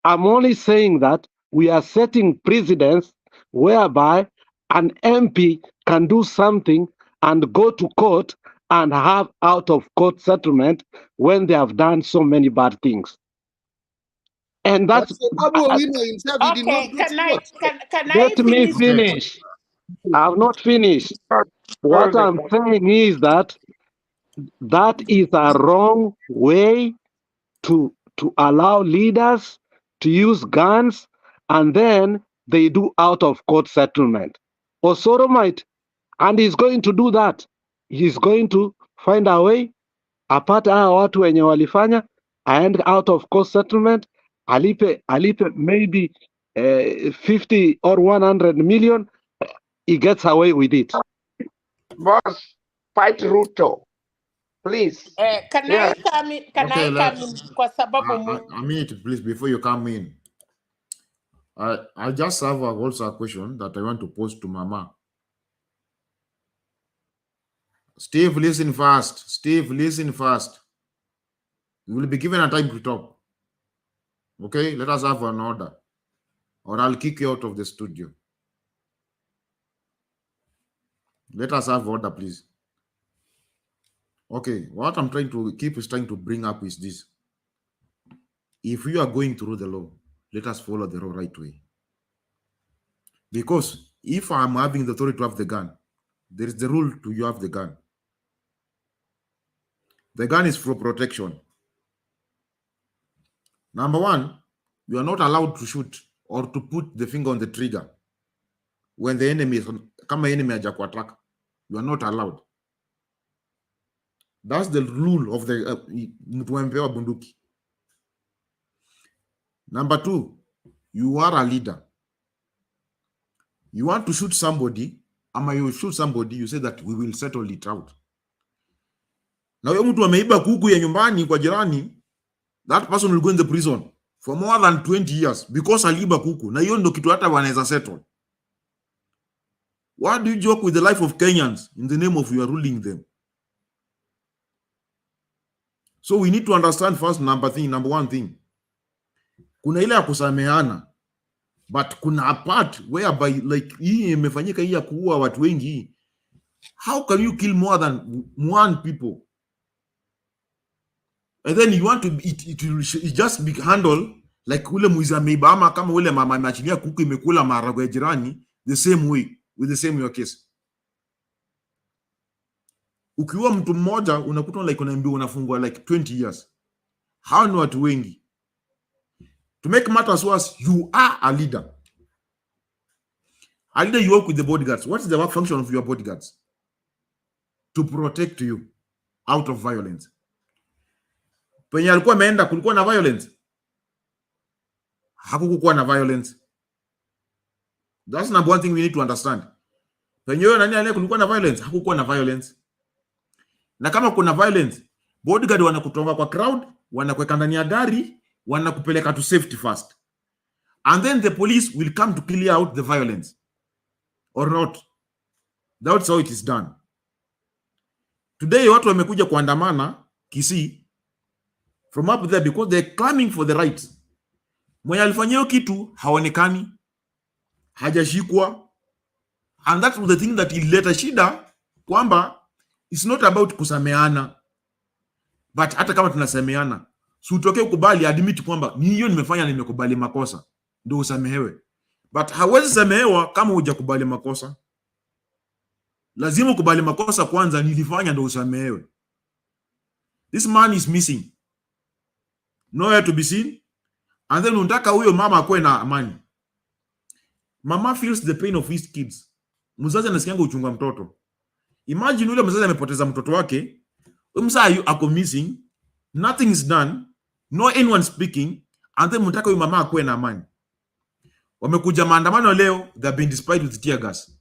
I'm only saying that we are setting precedents whereby an MP can do something and go to court and have out of court settlement when they have done so many bad things. And that's okay. Can I let me finish. I have not finished. What I'm saying is that is a wrong way to allow leaders to use guns and then they do out of court settlement. Osoro might, and he's going to do that. He's going to find a way, apart hawa watu wenye walifanya, and out of court settlement, alipe maybe 50 or 100 million, he gets away with it. Boss, fight Ruto, please. Can Yeah. I come in? Okay, Kwa sababu a minute, please, before you come in. I just have also a question that I want to pose to Mama. Steve, listen fast. Steve, listen fast. You will be given a time to talk. Okay, let us have an order, or I'll kick you out of the studio. Let us have order, please. Okay, what I'm trying to bring up is this. If you are going through the law, let us follow the law right way. Because if I'm having the authority to have the gun, there is the rule to you have the gun. The gun is for protection. Number one, you are not allowed to shoot or to put the finger on the trigger when the enemy is kama enemy haja kuattack. You are not allowed. That's the rule of the mtu amepewa bunduki. Number two, you are a leader. You want to shoot somebody, ama you shoot somebody, you say that we will settle it out. Na huyo mtu ameiba kuku ya nyumbani kwa jirani, that person will go in the prison for more than 20 years because aliiba kuku. Na hiyo ndo kitu hata wanaweza settle. Why do you joke with the life of Kenyans in the name of you are ruling them? So we need to understand first number one thing. Kuna ile ya kusameana, but kuna a part whereby like hii imefanyika hii ya kuua watu wengi. How can you kill more than one people? And then you want to it just be handled like ule mwizi ameiba ama kama ule mama ameachilia kuku imekula maharagwe ya jirani the same way with the same your case. Ukiua mtu mmoja unakuta like unaambiwa unafungwa like 20 years. Hao ni watu wengi. To make matters worse, you are a leader. A leader, you work with the bodyguards. What is the work function of your bodyguards? To protect you out of violence. Penye alikuwa ameenda kulikuwa na violence? Hakukuwa na violence. That's number one thing we need to understand. Penye yeye nani aliye kulikuwa na violence? Hakukuwa na violence. Na kama kuna violence, bodyguard wanakutonga kwa crowd, wanakuweka ndani ya gari, wanakupeleka to safety first. And then the police will come to clear out the violence. Or not. That's how it is done. Today, watu wamekuja kuandamana Kisii from up there because they're claiming for the rights. Mwenye alifanyia kitu haonekani, hajashikwa. And that was the thing that ileta shida kwamba it's not about kusameana. But hata kama tunasameana, si utoke ukubali admit kwamba ni hiyo nimefanya, nimekubali makosa ndio usamehewe. But hawezi samehewa kama hujakubali makosa. Lazima ukubali makosa kwanza, nilifanya ndio usamehewe. This man is missing, nowhere to be seen. And then unataka huyo mama akwe na amani. Mama feels the pain of his kids. Mzazi anasikianga uchunga mtoto. Imagine yule mzazi amepoteza mtoto wake, mzazi ako missing, nothing is done, no anyone speaking, and then unataka huyo mama akwe na amani. Wamekuja maandamano leo, they have been displayed with tear gas.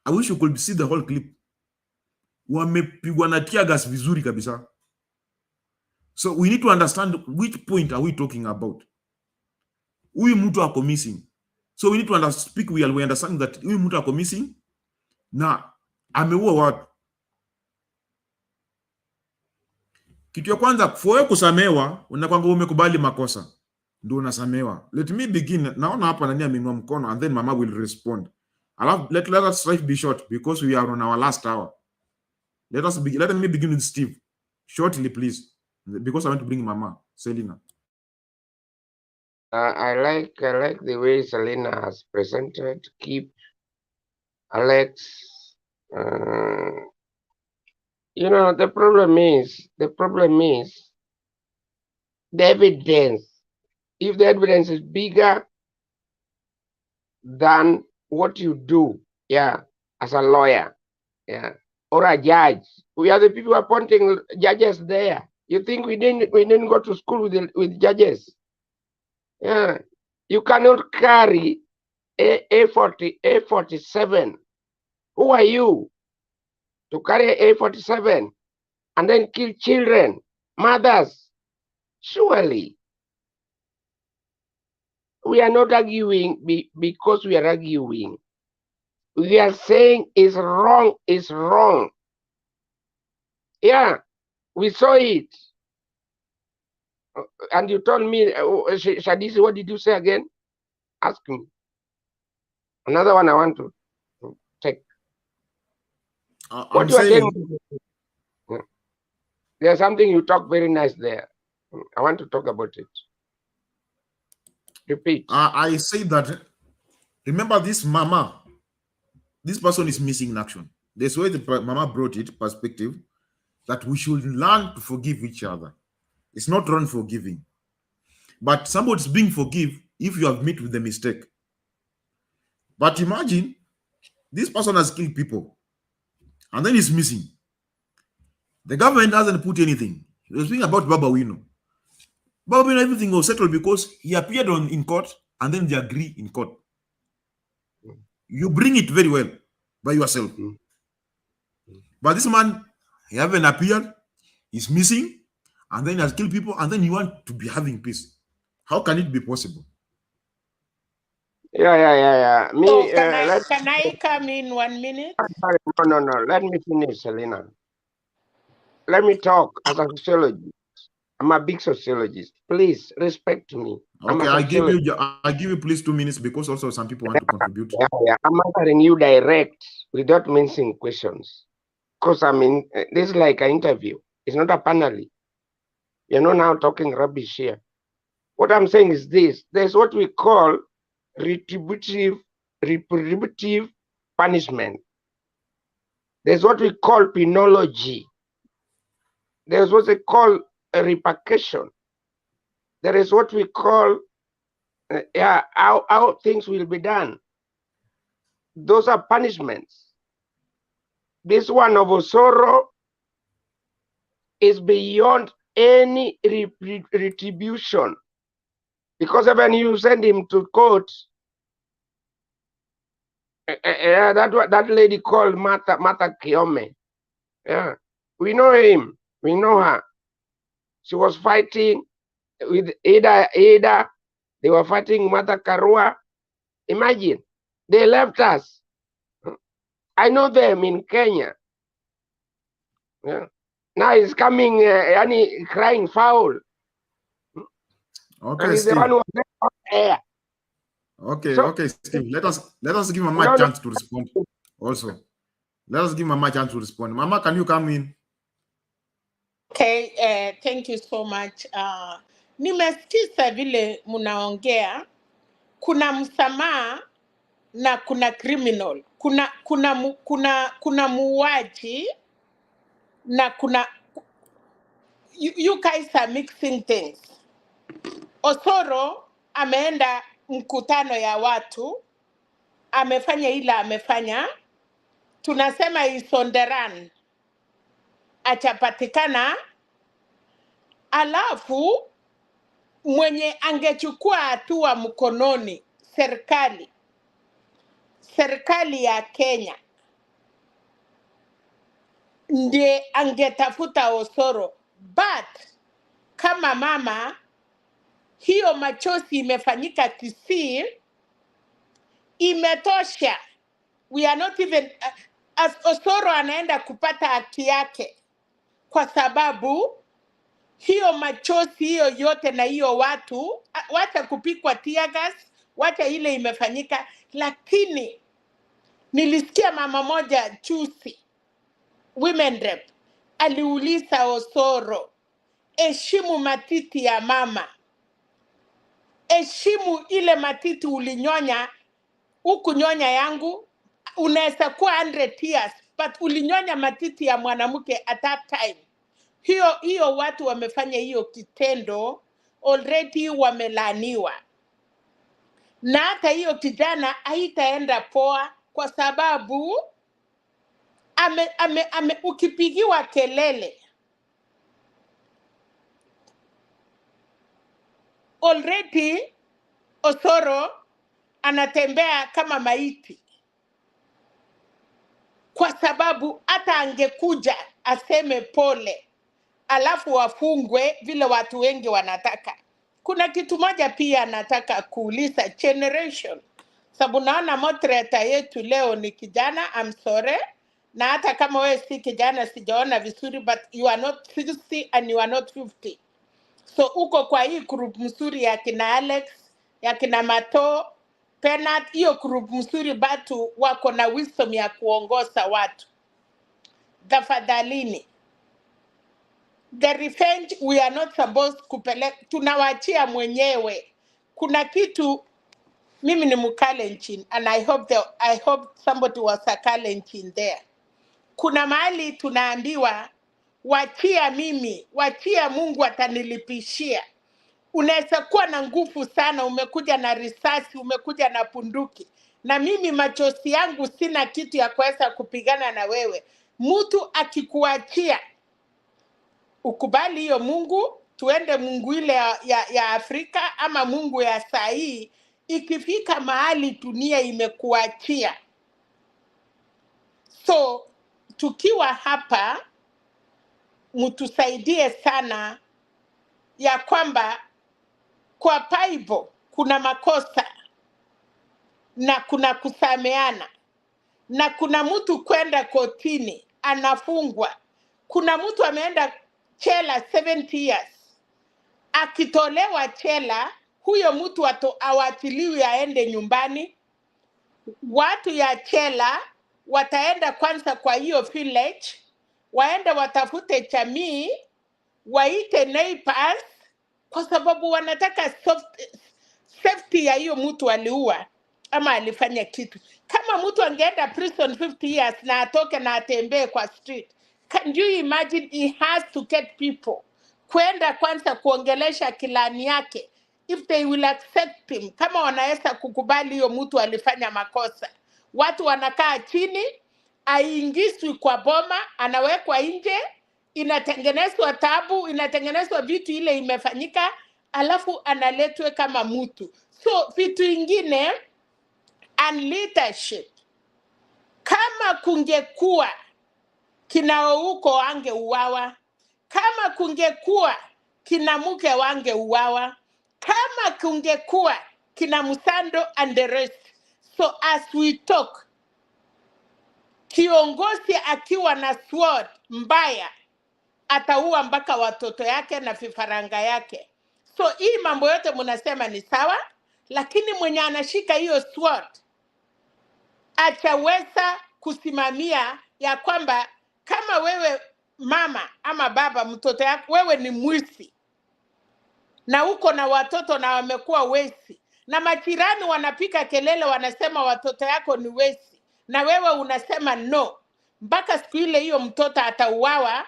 I wish you could see the whole clip. Wamepigwa na tear gas vizuri kabisa. So we need to understand which point are we talking about. Huyu mtu ako missing. So we need to speak we understand that huyu mtu ako missing na ameua watu. Kitu ya kwanza, for kusamewa, unakwanga umekubali makosa ndio unasamewa. Let me begin. Naona hapa nani ameinua mkono and then mama will respond. Let us try to be short because we are on our last hour. Let me begin with Steve. Shortly, please. Because I want to bring Mama, Selina. I like the way Selina has presented. Keep Alex. You know, the problem is the evidence. If the evidence is bigger than what you do, yeah, as a lawyer, yeah, or a judge, we are the people appointing judges there. You think we didn't go to school with judges? Yeah, you cannot carry A47. Who are you? to carry A47 and then kill children, mothers. Surely, we are not arguing because we are arguing. We are saying is wrong, is wrong. Yeah, we saw it. And you told me, Shadisi, what did you say again? Ask me. Another one I want to take. What you are saying? There's something you talk very nice there. I want to talk about it. Repeat. I say that, remember this mama, this person is missing in action. That's why the mama brought it, perspective, that we should learn to forgive each other. It's not wrong forgiving. But somebody's being forgive if you have met with the mistake. But imagine, this person has killed people, and then he's missing. The government hasn't put anything. He was speaking about Baba Wino. Baba Wino, everything was settled because he appeared in court, and then they agree in court. You bring it very well by yourself. But this man, he haven't appeared, he's missing, and then he has killed people, and then you want to be having peace. How can it be possible? Yeah. Me, So can I come in 1 minute? No. Let me finish, Selena. Let me talk as a sociologist. I'm a big sociologist. Please respect me. Okay, I give you please 2 minutes because also some people want to contribute. Yeah. I'm answering you direct without mentioning questions. Because I mean, this is like an interview. It's not a panel. You're not now talking rubbish here. What I'm saying is this. There's what we call retributive punishment. There's what we call penology. There's what they call a repercussion. There is what we call how things will be done. Those are punishments. This one of Osoro is beyond any retribution. Because when you send him to court, that lady called Martha Kiome. Yeah, we know him. We know her. She was fighting with Ada. They were fighting Martha Karua. Imagine, they left us. I know them in Kenya. Yeah. Now he's coming, crying foul. Okay, and he's the one who was on air. Okay, Steve. Let us give Mama a chance to respond. Also, let us give Mama a chance to respond. Mama, can you come in? Okay, thank you so much. Nimesikiza vile munaongea, kuna msamaha na kuna criminal, kuna muuaji na kuna you guys are mixing things. Osoro ameenda mkutano ya watu, amefanya ila amefanya, tunasema isonderan, achapatikana, alafu mwenye angechukua hatua mkononi serikali ya Kenya ndiye angetafuta Osoro. But kama mama, hiyo machozi imefanyika Kisii, imetosha. We are not even as Osoro anaenda kupata haki yake, kwa sababu hiyo machozi hiyo yote na hiyo watu, wacha kupikwa tear gas, wacha ile imefanyika. Lakini nilisikia mama moja chusi, women rep, aliuliza Osoro, heshimu matiti ya mama, heshimu ile matiti ulinyonya, ukunyonya yangu, unaweza kuwa 100 years, but ulinyonya matiti ya mwanamke at that time. Hiyo watu wamefanya hiyo kitendo, already wamelaniwa. Na hata hiyo kijana haitaenda poa, kwa sababu ukipigiwa kelele, already Osoro anatembea kama maiti. kwa sababu hata angekuja aseme pole alafu wafungwe vile watu wengi wanataka. Kuna kitu moja pia nataka kuuliza generation, sababu naona moderator yetu leo ni kijana. I'm sorry, na hata kama wewe si kijana sijaona vizuri, but you are not 60 and you are not 50, so uko kwa hii group mzuri ya kina Alex, ya kina Mato, Penat, hiyo group mzuri batu wako na wisdom ya kuongoza watu. Tafadhalini, the revenge we are not supposed kupeleka, tunawachia mwenyewe. Kuna kitu, mimi ni Mkalenjin and I hope somebody was a Kalenjin there. Kuna mahali tunaambiwa wachia mimi, wachia Mungu atanilipishia. Unaweza kuwa na nguvu sana, umekuja na risasi, umekuja na punduki, na mimi machozi yangu sina kitu ya kuweza kupigana na wewe. Mtu akikuachia, ukubali hiyo Mungu, tuende Mungu ile ya Afrika ama Mungu ya saa hii. Ikifika mahali dunia imekuachia. So tukiwa hapa, mtusaidie sana ya kwamba kwa Bible kuna makosa na kuna kusameana, na kuna mtu kwenda kotini anafungwa. Kuna mtu ameenda chela 70 years, akitolewa chela huyo mtu awachiliwi aende nyumbani. Watu ya chela wataenda kwanza kwa hiyo village, waende watafute jamii, waite neighbors, kwa sababu wanataka safety ya hiyo mtu aliua ama alifanya kitu. Kama mtu angeenda prison 50 years na atoke na atembee kwa street, can you imagine? He has to get people kwenda kwanza kuongelesha kilani yake, if they will accept him, kama wanaweza kukubali hiyo mtu alifanya makosa. Watu wanakaa chini, aingizwi kwa boma, anawekwa nje, inatengenezwa tabu, inatengenezwa vitu ile imefanyika, alafu analetwe kama mtu. So vitu ingine, and leadership, kama kungekuwa kina Ouko angeuawa, kama kungekuwa kina Muke wangeuawa, kama kungekuwa kina Musando and the rest. So as we talk, kiongozi akiwa na sword mbaya ataua mpaka watoto yake na vifaranga yake. So hii mambo yote mnasema ni sawa, lakini mwenye anashika hiyo sword ataweza kusimamia ya kwamba kama wewe mama ama baba, mtoto yako wewe ni mwizi na uko na watoto na wamekuwa wezi, na majirani wanapika kelele wanasema watoto yako ni wezi, na wewe unasema no, mpaka siku ile hiyo mtoto atauawa,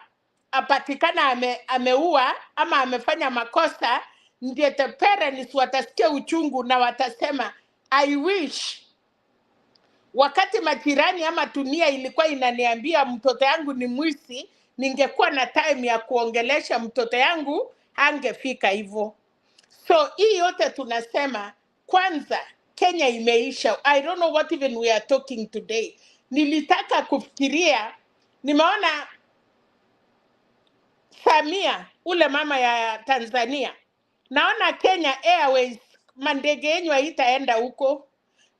apatikana ameua ama amefanya makosa, ndiye the parents watasikia uchungu na watasema I wish wakati majirani ama dunia ilikuwa inaniambia mtoto yangu ni mwizi, ningekuwa na time ya kuongelesha mtoto yangu, hangefika hivyo. So hii yote tunasema, kwanza Kenya imeisha. I don't know what even we are talking today. Nilitaka kufikiria, nimeona Samia ule mama ya Tanzania, naona Kenya Airways mandege yenyu haitaenda huko.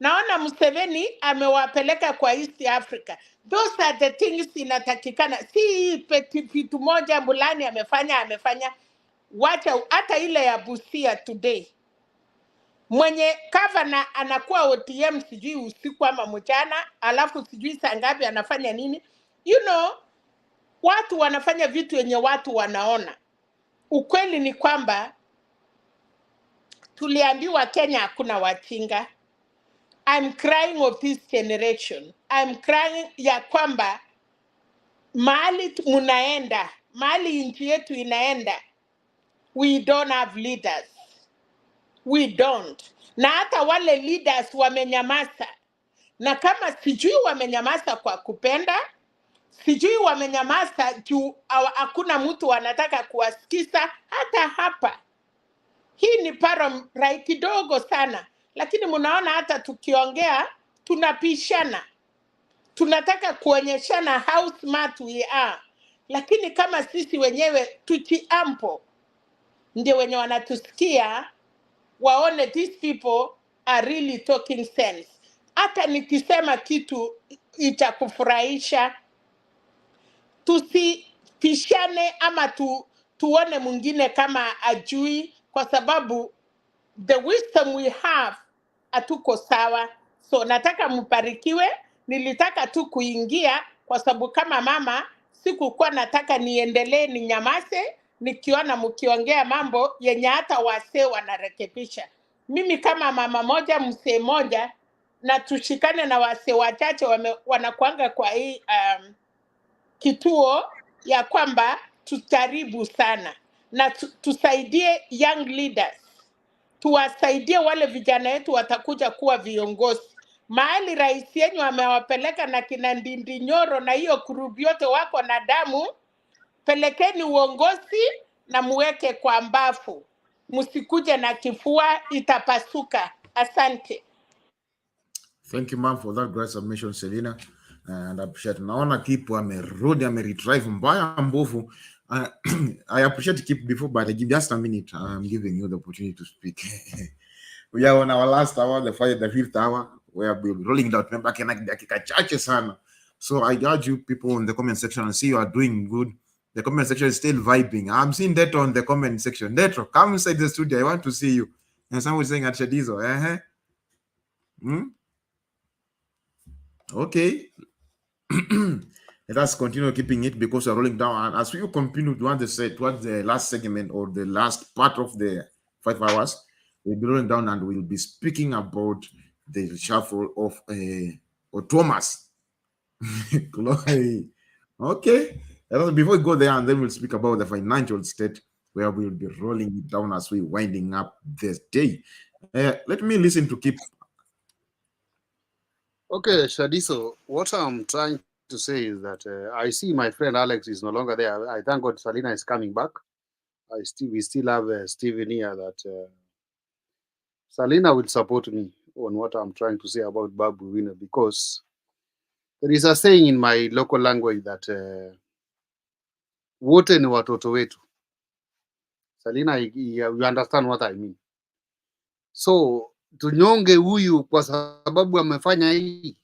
Naona Museveni amewapeleka kwa East Africa. Those are the things inatakikana. Si vitu moja bulani amefanya. Wacha hata ile ya Busia today. Mwenye governor anakuwa ODM sijui usiku ama mchana, alafu sijui saa ngapi anafanya nini. You know, watu wanafanya vitu yenye watu wanaona. Ukweli ni kwamba tuliambiwa Kenya hakuna wachinga. I'm crying of this generation. I'm crying ya kwamba mahali munaenda, mahali nchi yetu inaenda, we don't have leaders. We don't. Na hata wale leaders wamenyamaza. Na kama sijui wamenyamaza kwa kupenda, sijui wamenyamaza juu hakuna mtu wanataka kuwasikiza. Hata hapa, hii ni rai kidogo sana, lakini munaona hata tukiongea tunapishana. tunataka kuonyeshana how smart we are, lakini kama sisi wenyewe tuchiampo ndio wenye wanatusikia waone these people are really talking sense. Hata nikisema kitu itakufurahisha, tusipishane ama tuone mwingine kama ajui, kwa sababu the wisdom we have hatuko sawa. So nataka mbarikiwe. Nilitaka tu kuingia kwa sababu kama mama sikukuwa nataka niendelee ninyamaze nikiona mkiongea mambo yenye hata wasee wanarekebisha. Mimi kama mama moja msee moja, na tushikane na wasee wachache wanakuanga kwa hii kituo, ya kwamba tutaribu sana na tusaidie young leaders, tuwasaidie wale vijana wetu watakuja kuwa viongozi. Mahali rais yenu amewapeleka na kina Ndindi Nyoro na hiyo kurubi yote wako na damu, pelekeni uongozi na muweke kwa mbafu, msikuje na kifua itapasuka. Asante. Thank you, ma'am, for that great submission, Selina. And I appreciate. Naona Kipu amerudi, ameretrieve mbaya mbovu. I appreciate Kipu before, but I give just a minute. I'm giving you the opportunity to speak. We are on our last hour, the 5th hour. We are rolling down. Remember, dakika chache sana. So I urge you people in the comment section and see you are doing good. The comment section is still vibing. I'm seeing that on the comment section. Detro, come inside the studio. I want to see you. And someone is saying at Shadizo. Okay. Let us continue keeping it because we're rolling down. And as we continue towards the last segment or the last part of the 5 hours, we'll be rolling down and we'll be speaking about the shuffle of Otwoma. Okay. Before we go there, and then we'll speak about the financial state where we'll be rolling it down as we're winding up this day. Let me listen to Kip. Okay, Shadiso, what I'm trying to say is that I see my friend Alex is no longer there. I thank God Salina is coming back. We still have Stephen here that Salina will support me on what I'm trying to say about Babu Wina, because there is a saying in my local language that wote ni watoto wetu. Salina, you understand what I mean. So tunyonge huyu kwa sababu amefanya hii.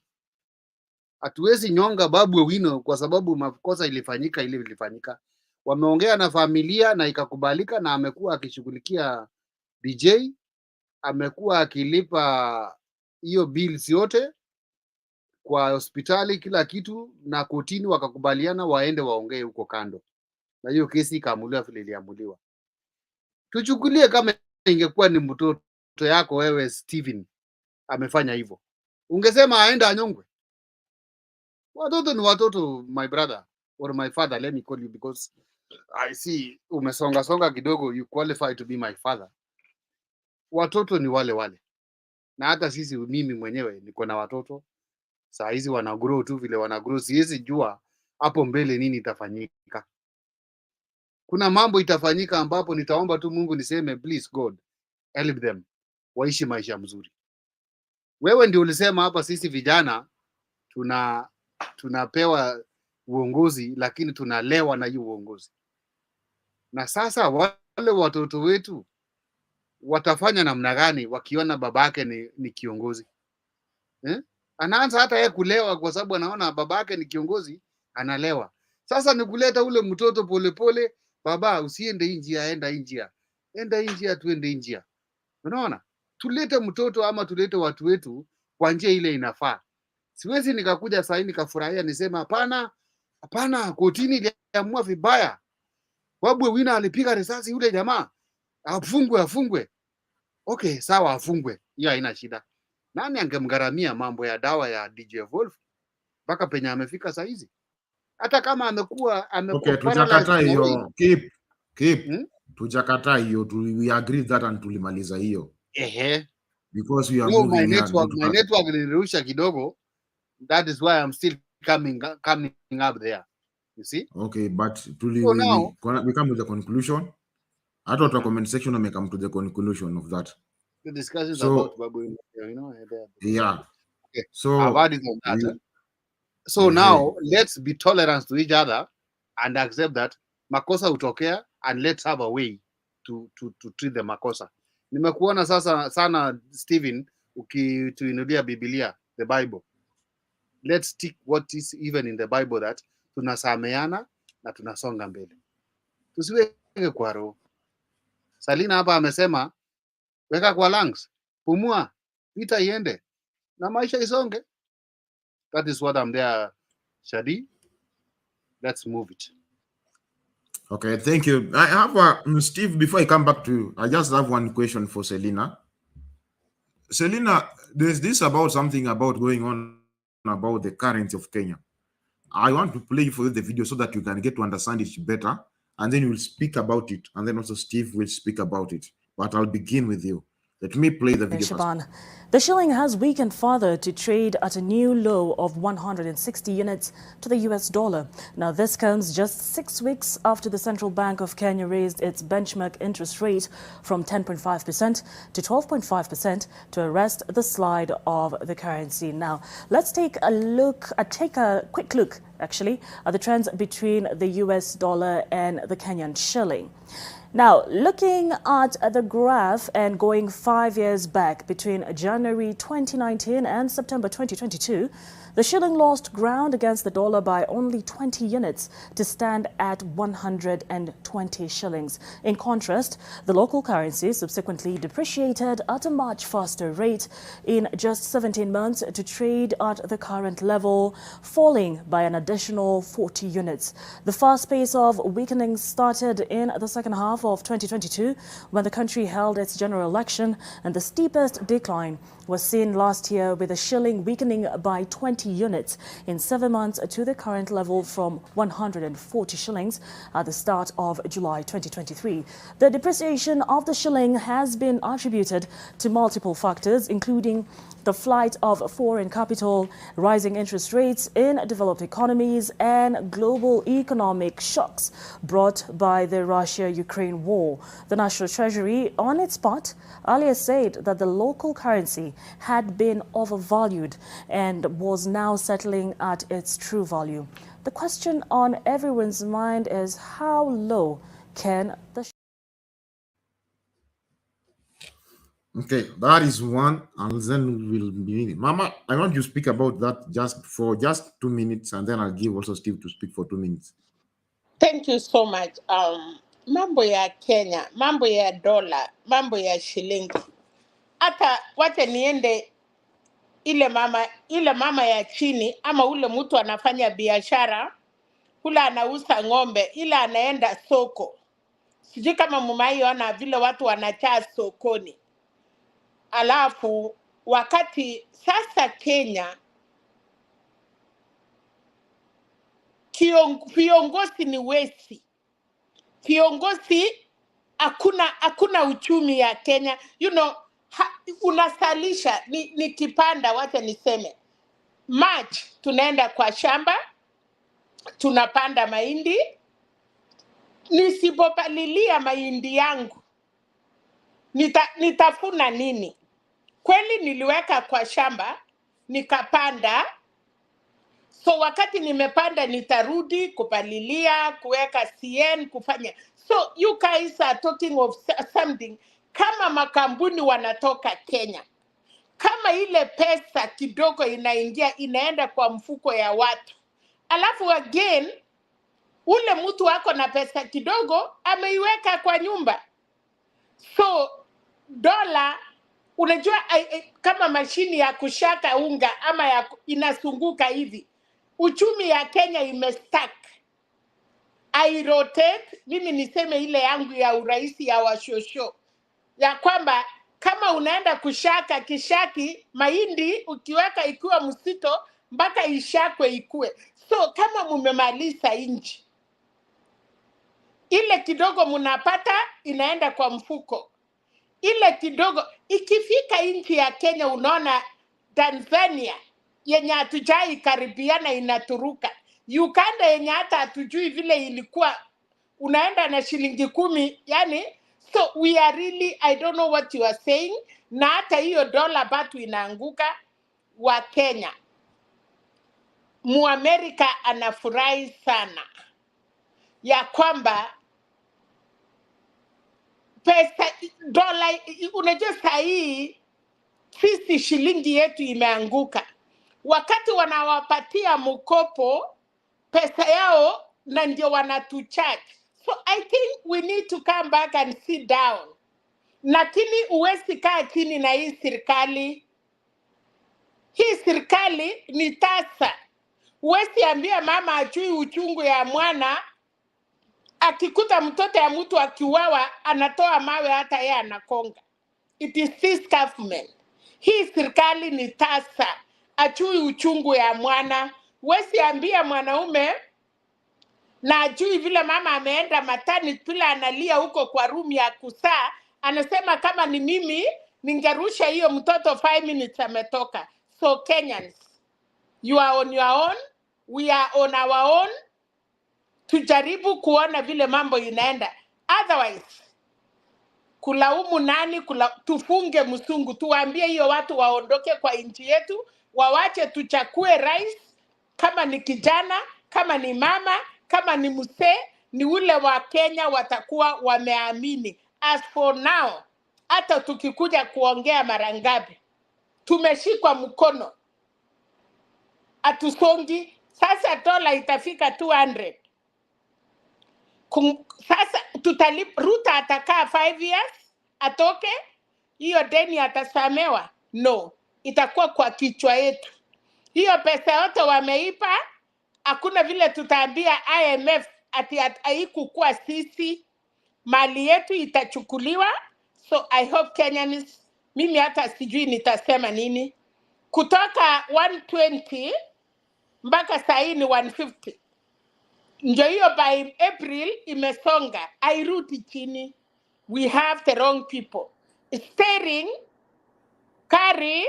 Hatuwezi nyonga Babu Owino kwa sababu makosa ilifanyika ile ilifanyika. Wameongea na familia na ikakubalika, na amekuwa akishughulikia DJ, amekuwa akilipa hiyo bills yote kwa hospitali, kila kitu, na kotini wakakubaliana waende waongee huko kando, na hiyo kesi ikaamuliwa vile iliamuliwa. Tuchukulie kama ingekuwa ni mtoto yako wewe Steven amefanya hivyo, ungesema aende anyongwe? Watoto ni watoto, my brother or my father, let me call you, because I see umesonga songa kidogo, you qualify to be my father. Watoto ni wale wale, na hata sisi, mimi mwenyewe niko na watoto saa hizi, wana grow tu vile wana grow. Siwezi jua hapo mbele nini itafanyika. Kuna mambo itafanyika ambapo nitaomba tu Mungu niseme please God help them waishi maisha mzuri. Wewe ndio ulisema hapa sisi vijana tunapewa uongozi, lakini tunalewa na hiyo uongozi. Na sasa wale watoto wetu watafanya namna gani wakiona babake ni kiongozi? Anaanza hata yeye kulewa kwa sababu anaona babake ni kiongozi, analewa. Sasa ni kuleta ule mtoto polepole, baba usiende hii njia, enda hii njia, enda hii njia, tuende hii njia. Unaona? Tulete mtoto ama tulete watu wetu kwa njia ile inafaa. Siwezi nikakuja sasa nikafurahia nisema hapana, kotini iliamua vibaya. Babu Owino alipiga risasi yule jamaa, afungwe. Okay, sawa, afungwe. Hiyo haina shida. Nani angemgaramia mambo ya dawa ya DJ Wolf mpaka penye amefika saa hizi? Hata kama amekuwa Okay, tujakataa hiyo keep. Tujakataa hiyo, we agree that and tulimaliza hiyo. Because we are moving. My network ilirusha kidogo. That is why I'm still coming up there. You see? Okay, but we come with the conclusion. I thought the comment section may come to the conclusion of that. The discussions about Babu, you know. Yeah. Okay. So I've added on that. So now let's be tolerant to each other and accept that makosa utokea, and let's have a way to treat the makosa. Nimekuona sasa sana Stephen ukituinulia Biblia, the Bible. Let's stick what is even in the Bible, that tunasameana na tunasonga mbele. Tusiweke kwa roho. Salina hapa amesema weka kwa lungs, pumua, pita iende na maisha isonge. That is what I'm there, Shadi. Let's move it. Okay, thank you. I have Steve, before I come back to you, I just have one question for Selina. Selina, there's this about something about going on about the currency of Kenya. I want to play for you the video so that you can get to understand it better, and then you will speak about it, and then also Steve will speak about it. But I'll begin with you. Let me play the video first. The shilling has weakened further to trade at a new low of 160 units to the US dollar. Now, this comes just 6 weeks after the Central Bank of Kenya raised its benchmark interest rate from 10.5% to 12.5% to arrest the slide of the currency. Now, let's take a quick look, actually, at the trends between the US dollar and the Kenyan shilling. Now, looking at the graph and going 5 years back between January 2019 and September 2022, the shilling lost ground against the dollar by only 20 units to stand at 120 shillings. In contrast, the local currency subsequently depreciated at a much faster rate in just 17 months to trade at the current level, falling by an additional 40 units. The fast pace of weakening started in the second half of 2022 when the country held its general election, and the steepest decline was seen last year, with the shilling weakening by 20 units in 7 months to the current level from 140 shillings at the start of July 2023. The depreciation of the shilling has been attributed to multiple factors, including the flight of foreign capital, rising interest rates in developed economies, and global economic shocks brought by the Russia-Ukraine war. The National Treasury, on its part, earlier said that the local currency had been overvalued and was now settling at its true value. The question on everyone's mind is, how low can the... Okay, that is one, and then we'll be... Mama, I want you to speak about that for just 2 minutes, and then I'll give also Steve to speak for 2 minutes. Thank you so much. Mambo ya Kenya, mambo ya dola, mambo ya shilingi. Hata wacha niende ile mama ya chini, ama ule mtu anafanya biashara, kula anauza ng'ombe, ila anaenda soko. Sijui kama mumaiona vile watu wanachaa sokoni. Alafu wakati sasa Kenya viongozi ni wezi. Viongozi hakuna uchumi ya Kenya. You know, unasalisha ni kipanda, wacha niseme. March tunaenda kwa shamba, tunapanda mahindi. Nisipopalilia mahindi yangu, nitafuna nini? Kweli niliweka kwa shamba, nikapanda. So wakati nimepanda nitarudi kupalilia, kuweka CN, kufanya. So you guys are talking of something kama makampuni wanatoka Kenya. Kama ile pesa kidogo inaingia, inaenda kwa mfuko ya watu. Alafu again, ule mtu wako na pesa kidogo ameiweka kwa nyumba. So dola, unajua kama mashini ya kushaka unga ama inasunguka hivi. Uchumi ya Kenya imestack. I rotate, mimi niseme ile yangu ya uraisi ya washosho. Ya kwamba kama unaenda kushaka kishaki, mahindi ukiweka ikiwa msito mpaka ishakwe ikue. So kama mumemaliza inchi, ile kidogo munapata inaenda kwa mfuko. Ile kidogo ikifika inchi ya Kenya, unaona Tanzania yenye hatujai karibiana inaturuka. Uganda yenye hata hatujui vile ilikuwa, unaenda na shilingi 10, yani. So we are really, I don't know what you are saying. Na hata hiyo dola batu inaanguka wa Kenya. Muamerika anafurahi sana ya kwamba pesa dola, unajua sahii sisi shilingi yetu imeanguka. Wakati wanawapatia mkopo pesa yao na ndio wanatucharge. So I think we need to come back and sit down. Lakini uwezi kaa chini na hii serikali. Hii serikali ni tasa. Uwezi ambia mama ajui uchungu ya mwana, akikuta mtoto ya mtu akiuawa anatoa mawe hata yeye anakonga. It is this government. Hii serikali ni tasa. Ajui uchungu ya mwana. Uwezi ambia mwanaume na ajui vile mama ameenda maternity pila analia huko kwa room ya kusaa, anasema kama ni mimi ningerusha hiyo mtoto 5 minutes ametoka. So Kenyans, you are on your own, we are on our own. Tujaribu kuona vile mambo inaenda. Otherwise, kulaumu nani, tufunge msungu, tuambie hiyo watu waondoke kwa nchi yetu, wawache tuchakue rais, kama ni kijana, kama ni mama, kama ni mzee, ni ule wa Kenya watakuwa wameamini. As for now, hata tukikuja kuongea mara ngapi, tumeshikwa mkono, atusongi. Sasa dola itafika 200. Sasa Ruto atakaa 5 years, atoke, hiyo deni atasamewa? No, itakuwa kwa kichwa yetu. Hiyo pesa yote wameipa, hakuna vile tutaambia IMF ati haikukuwa sisi, mali yetu itachukuliwa. So I hope Kenyans, mimi hata sijui nitasema nini. Kutoka 120 mpaka sahi ni 150. Ndio hiyo by April imesonga, hairudi chini. We have the wrong people. Steering, kari,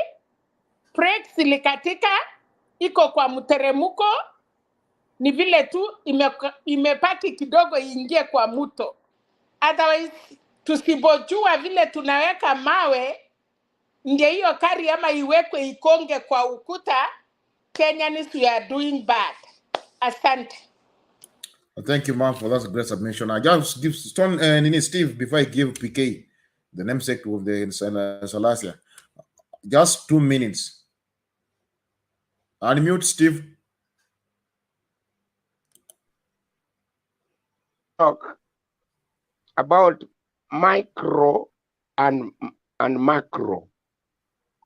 brakes ilikatika, iko kwa mteremuko, ni vile tu imepaki kidogo iingie kwa mto. Otherwise, tusipojua vile tunaweka mawe, ndio hiyo kari ama iwekwe ikonge kwa ukuta, Kenyans, we are doing bad. Asante. Thank you, ma'am, for that great submission. I just give Steve before I give PK, the namesake of the Salasia. Just 2 minutes. Unmute, Steve. Talk about micro and macro.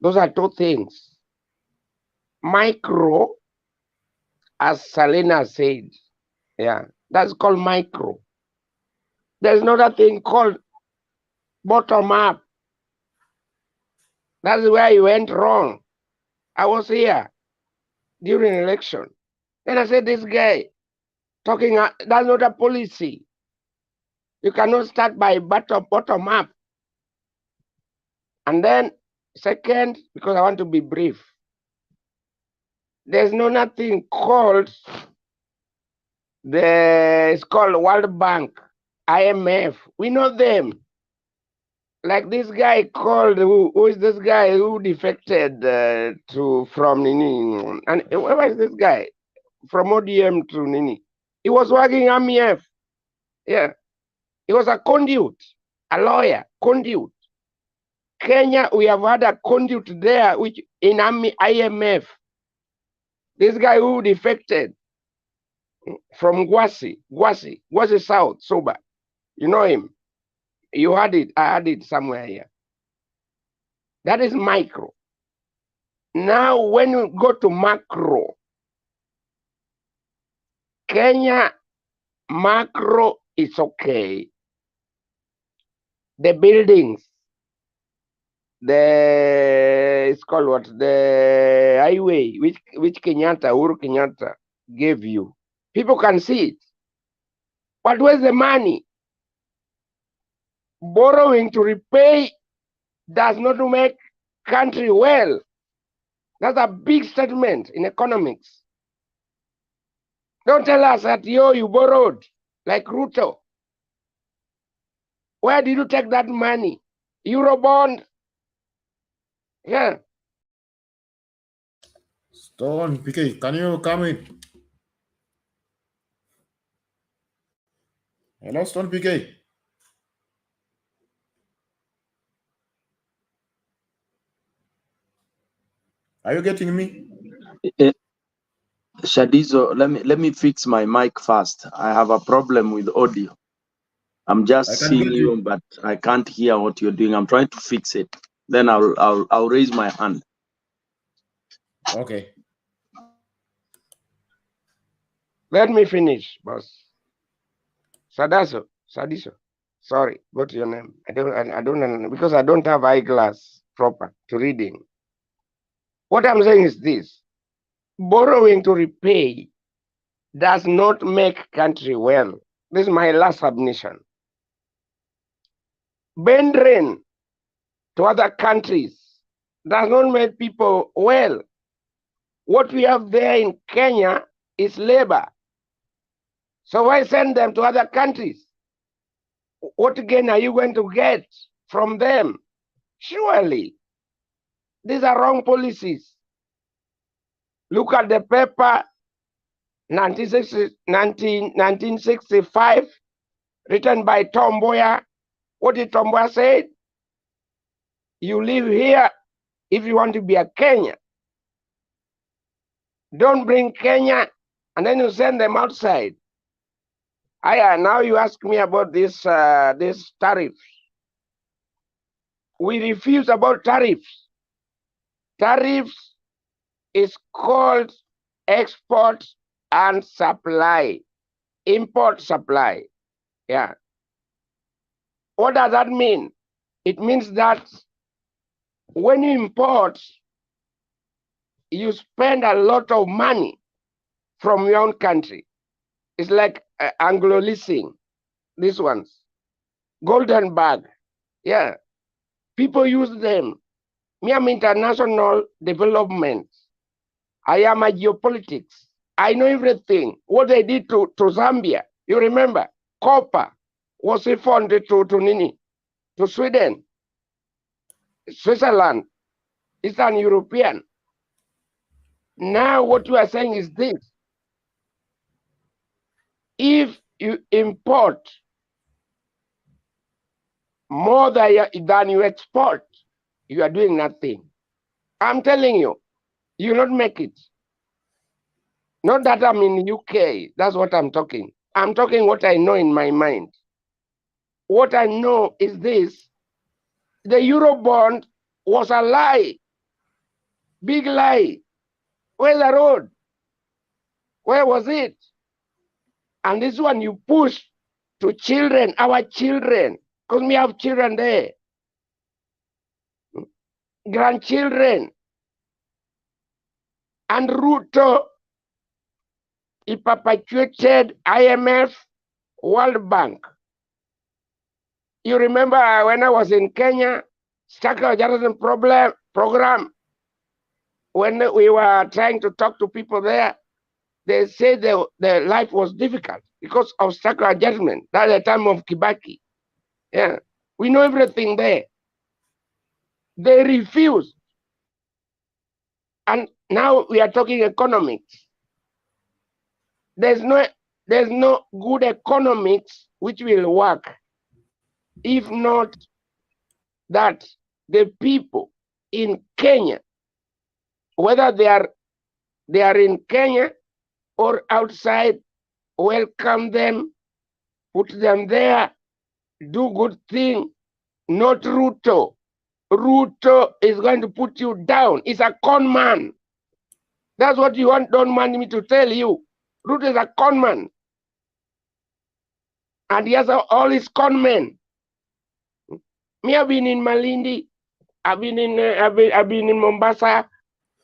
Those are two things. Micro, as Selena said, yeah, that's called micro. There's another thing called bottom up. That's where you went wrong. I was here during election. Then I said, this guy talking, that's not a policy. You cannot start by bottom up. And then second, because I want to be brief, there's nothing called it's called World Bank, IMF. We know them. Like this guy called, who is this guy who defected from Nini? And where is this guy? From ODM to Nini. He was working IMF. Yeah. He was a conduit, a lawyer, conduit. Kenya, we have had a conduit there, which in IMF. This guy who defected from Gwasi South, Soba. You know him. You had it, I had it somewhere here. That is micro. Now, when you go to macro, Kenya macro is okay. The buildings, it's called what? The highway, which Uhuru Kenyatta gave you. People can see it. But where's the money? Borrowing to repay does not make country well. That's a big statement in economics. Don't tell us that you borrowed like Ruto. Where did you take that money? Eurobond? Yeah. Stone PK, can you come in? Hello, Stone PK. Are you getting me? Shadizo, let me fix my mic first. I have a problem with audio. I'm just I can seeing get you, you. but I can't hear what you're doing. I'm trying to fix it. Then I'll raise my hand. Okay. Let me finish, boss. Sadiso. Sorry, what's your name? I don't know, because I don't have eyeglass proper to reading. What I'm saying is this: borrowing to repay does not make country well. This is my last submission. Bending to other countries does not make people well. What we have there in Kenya is labor. So why send them to other countries? What again are you going to get from them? Surely, these are wrong policies. Look at the paper 1965, written by Tom Mboya. What did Tom Mboya say? You live here if you want to be a Kenyan. Don't bring Kenya and then you send them outside. Now you ask me about this tariffs. We refuse about tariffs. Tariffs is called export and supply, import supply. Yeah. What does that mean? It means that when you import, you spend a lot of money from your own country. It's like Anglo leasing, these ones. Golden bag. Yeah. People use them. Me, I'm international development. I am a geopolitics. I know everything. What they did to Zambia. You remember? Copper was refunded to Nini? To Sweden, Switzerland, Eastern European. Now what you are saying is this: if you import more than you export, you are doing nothing. I'm telling you, you will not make it. Not that I'm in UK, that's what I'm talking. I'm talking what I know in my mind. What I know is this: the Eurobond was a lie, big lie. Where's the road? Where was it? And this one you push to children, our children, because we have children there, grandchildren. And Ruto, he perpetuated IMF, World Bank. You remember when I was in Kenya, structural adjustment program, when we were trying to talk to people there, they said their life was difficult because of structural adjustment. That's the time of Kibaki. Yeah, we know everything there. They refused. And now we are talking economics. There's no good economics which will work if not that the people in Kenya, whether they are in Kenya or outside, welcome them, put them there, do good thing. Not Ruto. Ruto is going to put you down. He's a con man. That's what you don't want me to tell you. Ruto is a con man. And he has all his con men. Me, I've been in Malindi. I've been in Mombasa.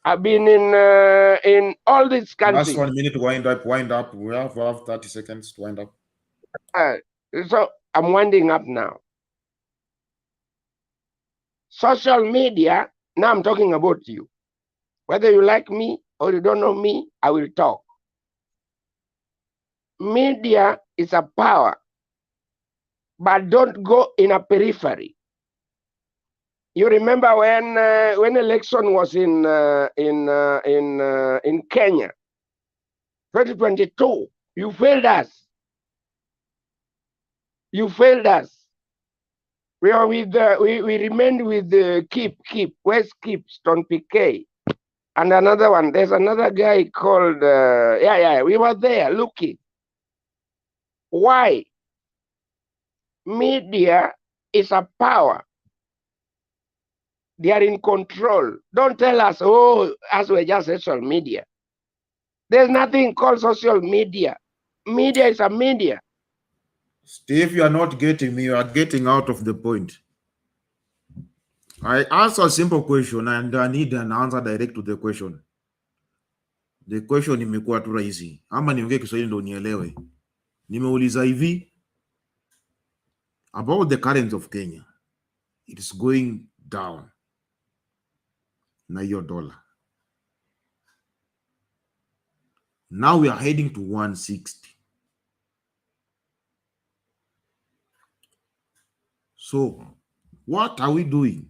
I've been in all these countries. Last 1 minute, wind up. We have 30 seconds to wind up. So I'm winding up now. Social media, now I'm talking about you. Whether you like me or you don't know me, I will talk. Media is a power, but don't go in a periphery. You remember when election was in Kenya, 2022, you failed us. You failed us. We are with we remained with the Keep. Where's Keep? Stone PK. And another one. There's another guy called we were there looking. Why? Media is a power. They are in control. Don't tell us, oh, as we're just social media. There's nothing called social media. Media is a media. Steve, you are not getting me. You are getting out of the point. I asked a simple question and I need an answer direct to the question. The question imekuwa tu rahisi. Ama niongee Kiswahili ndo nielewe. Nimeuliza hivi about the currency of Kenya. It is going down. Na your dollar. Now we are heading to 160. So, what are we doing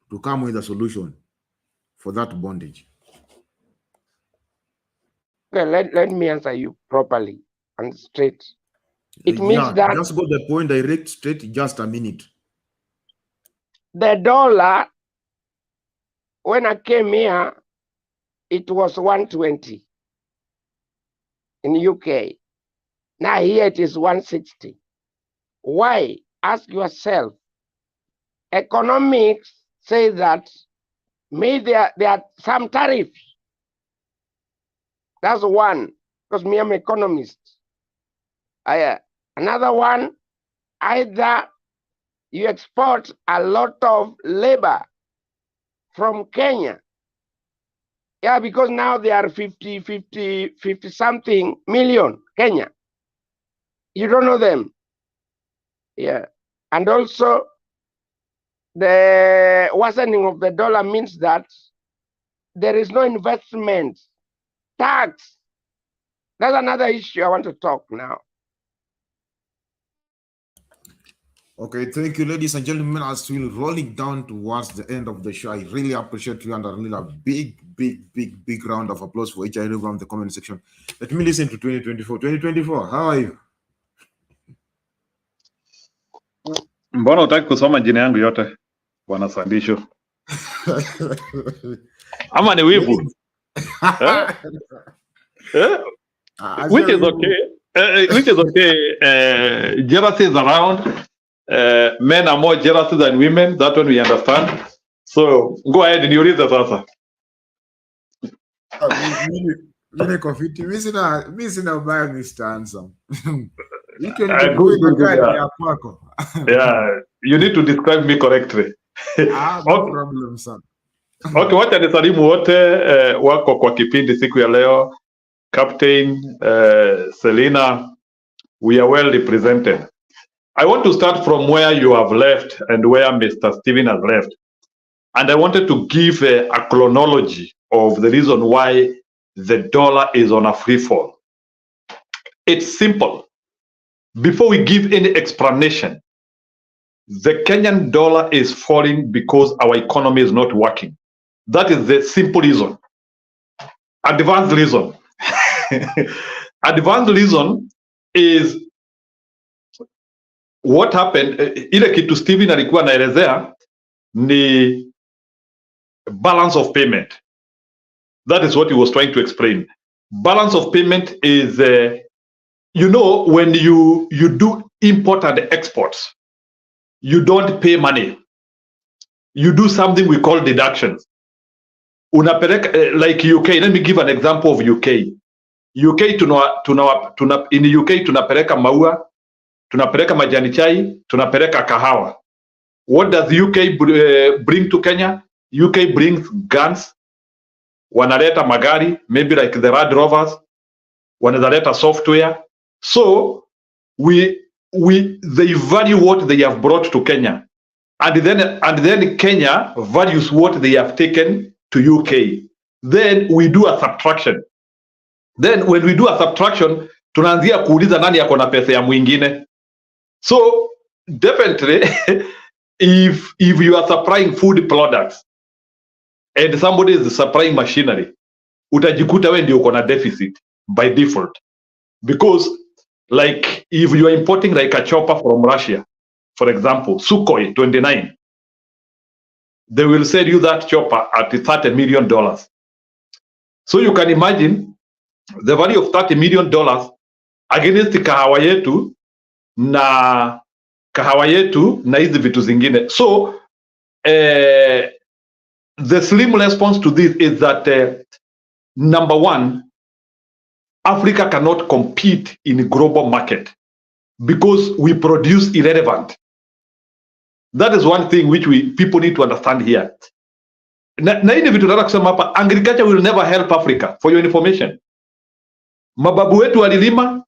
to come with a solution for that bondage? Okay, let me answer you properly and straight. It means that just go the point direct, straight, just a minute. The dollar, when I came here, it was 120 in UK. Now here it is 160. Why? Ask yourself. Economics say that maybe there are some tariffs. That's one, because me, I'm an economist. Another one, either you export a lot of labor from Kenya. Yeah, because now they are 50 something million Kenya. You don't know them. Yeah. And also the worsening of the dollar means that there is no investment. Tax. That's another issue I want to talk now. Okay, thank you, ladies and gentlemen. As we're rolling down towards the end of the show, I really appreciate you and I really a big round of applause for each and every one in the comment section. Let me listen to 2024. 2024, how are you? Mbona utaki kusoma jina yangu yote bwana Sandisho? Ama ni wivu? Which is okay. Which is okay. Jealousy is around. Men are more jealous than women. That one we understand. So go ahead and niulize sasa. Mimi sina ubaya, Mr. Handsome. Yeah, you need to describe me correctly. No problem, son. Okay, wacha nisalimu wote wako kwa kipindi siku ya leo. Captain Selina, we are well represented. I want to start from where you have left and where Mr. Stephen has left. And I wanted to give a chronology of the reason why the dollar is on a free fall. It's simple. Before we give any explanation, the Kenyan dollar is falling because our economy is not working. That is the simple reason. Advanced reason. Advanced reason is what happened. Ile kitu Steven alikuwa anaelezea ni balance of payment. That is what he was trying to explain. Balance of payment is, you know, when you do import and exports, you don't pay money. You do something we call deductions. Unapeleka, like UK, let me give an example of UK. UK in UK tunapeleka maua, tunapeleka majani chai, tunapeleka kahawa. What does UK bring to Kenya? UK brings guns, wanaleta magari, maybe like the Land Rovers, wanaleta software. So they value what they have brought to Kenya, and then Kenya values what they have taken to UK. Then we do a subtraction. Then when we do a subtraction, tunaanzia kuuliza nani yako na pesa ya mwingine. So definitely if you are supplying food products and somebody is supplying machinery, utajikuta we ndio uko na deficit by default. Because like if you are importing like a chopper from Russia, for example, Sukhoi 29, they will sell you that chopper at $30 million. So you can imagine the value of $30 million against kahawa yetu na hizi vitu zingine. So the slim response to this is that number one, Africa cannot compete in a global market because we produce irrelevant. That is one thing which people need to understand here. Na hii vitu nataka kusema hapa, agriculture will never help Africa, for your information. Mababu wetu walilima,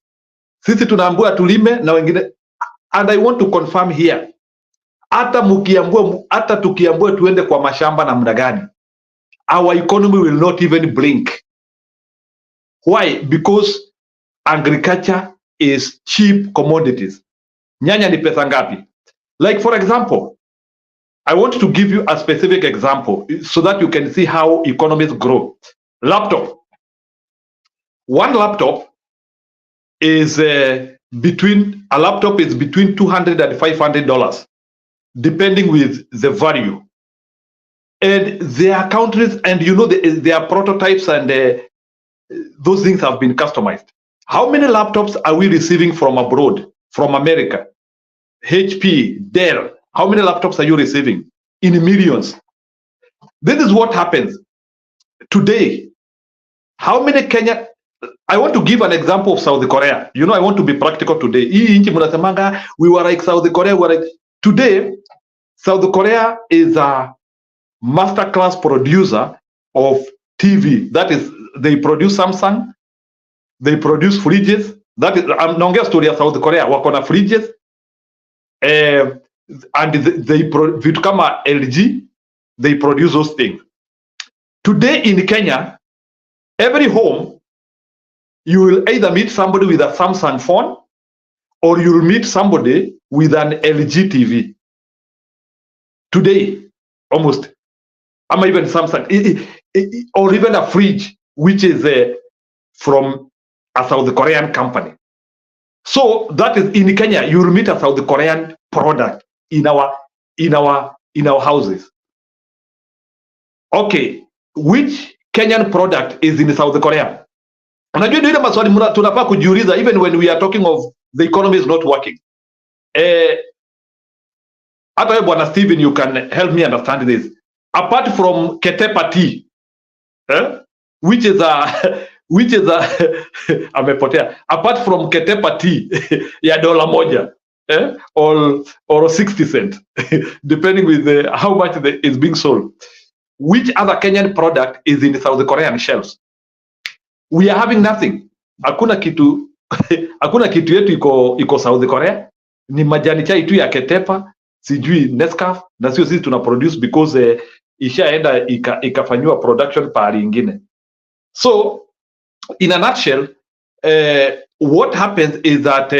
sisi tunaambiwa tulime na wengine. And I want to confirm here, hata tukiambiwa tuende kwa mashamba namna gani, our economy will not even blink. Why? Because agriculture is cheap commodities. Nyanya ni pesa ngapi? Like for example, I want to give you a specific example so that you can see how economies grow. Laptop. One laptop is between $200 and $500, depending with the value. And there are countries, and you know there are prototypes, and those things have been customized. How many laptops are we receiving from abroad, from America? HP, Dell, how many laptops are you receiving? In millions. This is what happens today. How many Kenya? I want to give an example of South Korea. You know, I want to be practical today. We were like South Korea. Today, South Korea is a masterclass producer of TV. That is, they produce Samsung, they produce fridges. That is, I'm naongea story ya South Korea. Wako na fridges, and they vitu kama LG, they produce those things. Today in Kenya, every home, you will either meet somebody with a Samsung phone or you'll meet somebody with an LG TV. Today, almost. I'm even Samsung, or even a fridge, which is from a South Korean company. So that is in Kenya, you will meet a South Korean product in our houses. Okay, which Kenyan product is in South Korea? Unajua ndio ile maswali tunafaa kujiuliza even when we are talking of the economy is not working. Hata wewe Bwana Steven, you can help me understand this. Apart from Ketepa tea, which is amepotea. Apart from Ketepa tea ya $1 or 60 cents, depending with how much is being sold. Which other Kenyan product is in the South Korean shelves? We are having nothing. Hakuna kitu yetu iko South Korea. Ni majani chai tu ya Ketepa, sijui Nescafe, na sio sisi tuna produce because ishaenda ikafanywa production pahali ingine. So in a nutshell, what happens is that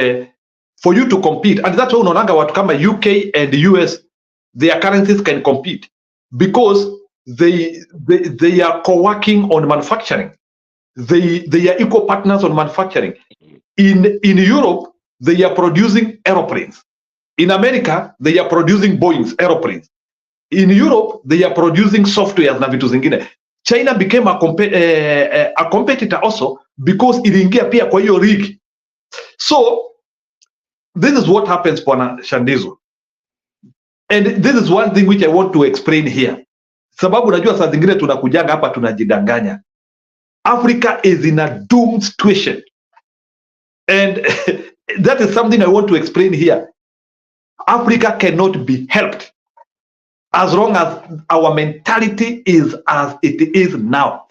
for you to compete, and that's why unaonanga watu kama UK and US, their currencies can compete because they are co-working on manufacturing. They are equal partners on manufacturing. In Europe, they are producing aeroplanes. In America, they are producing Boeing's aeroplanes. In Europe, they are producing software na vitu zingine. China became a competitor also because iliingia pia kwa hiyo rig. So this is what happens, Bwana Shandizo. And this is one thing which I want to explain here. Sababu najua saa zingine tunakujanga hapa tunajidanganya. Africa is in a doomed situation. And that is something I want to explain here. Africa cannot be helped as long as our mentality is as it is now.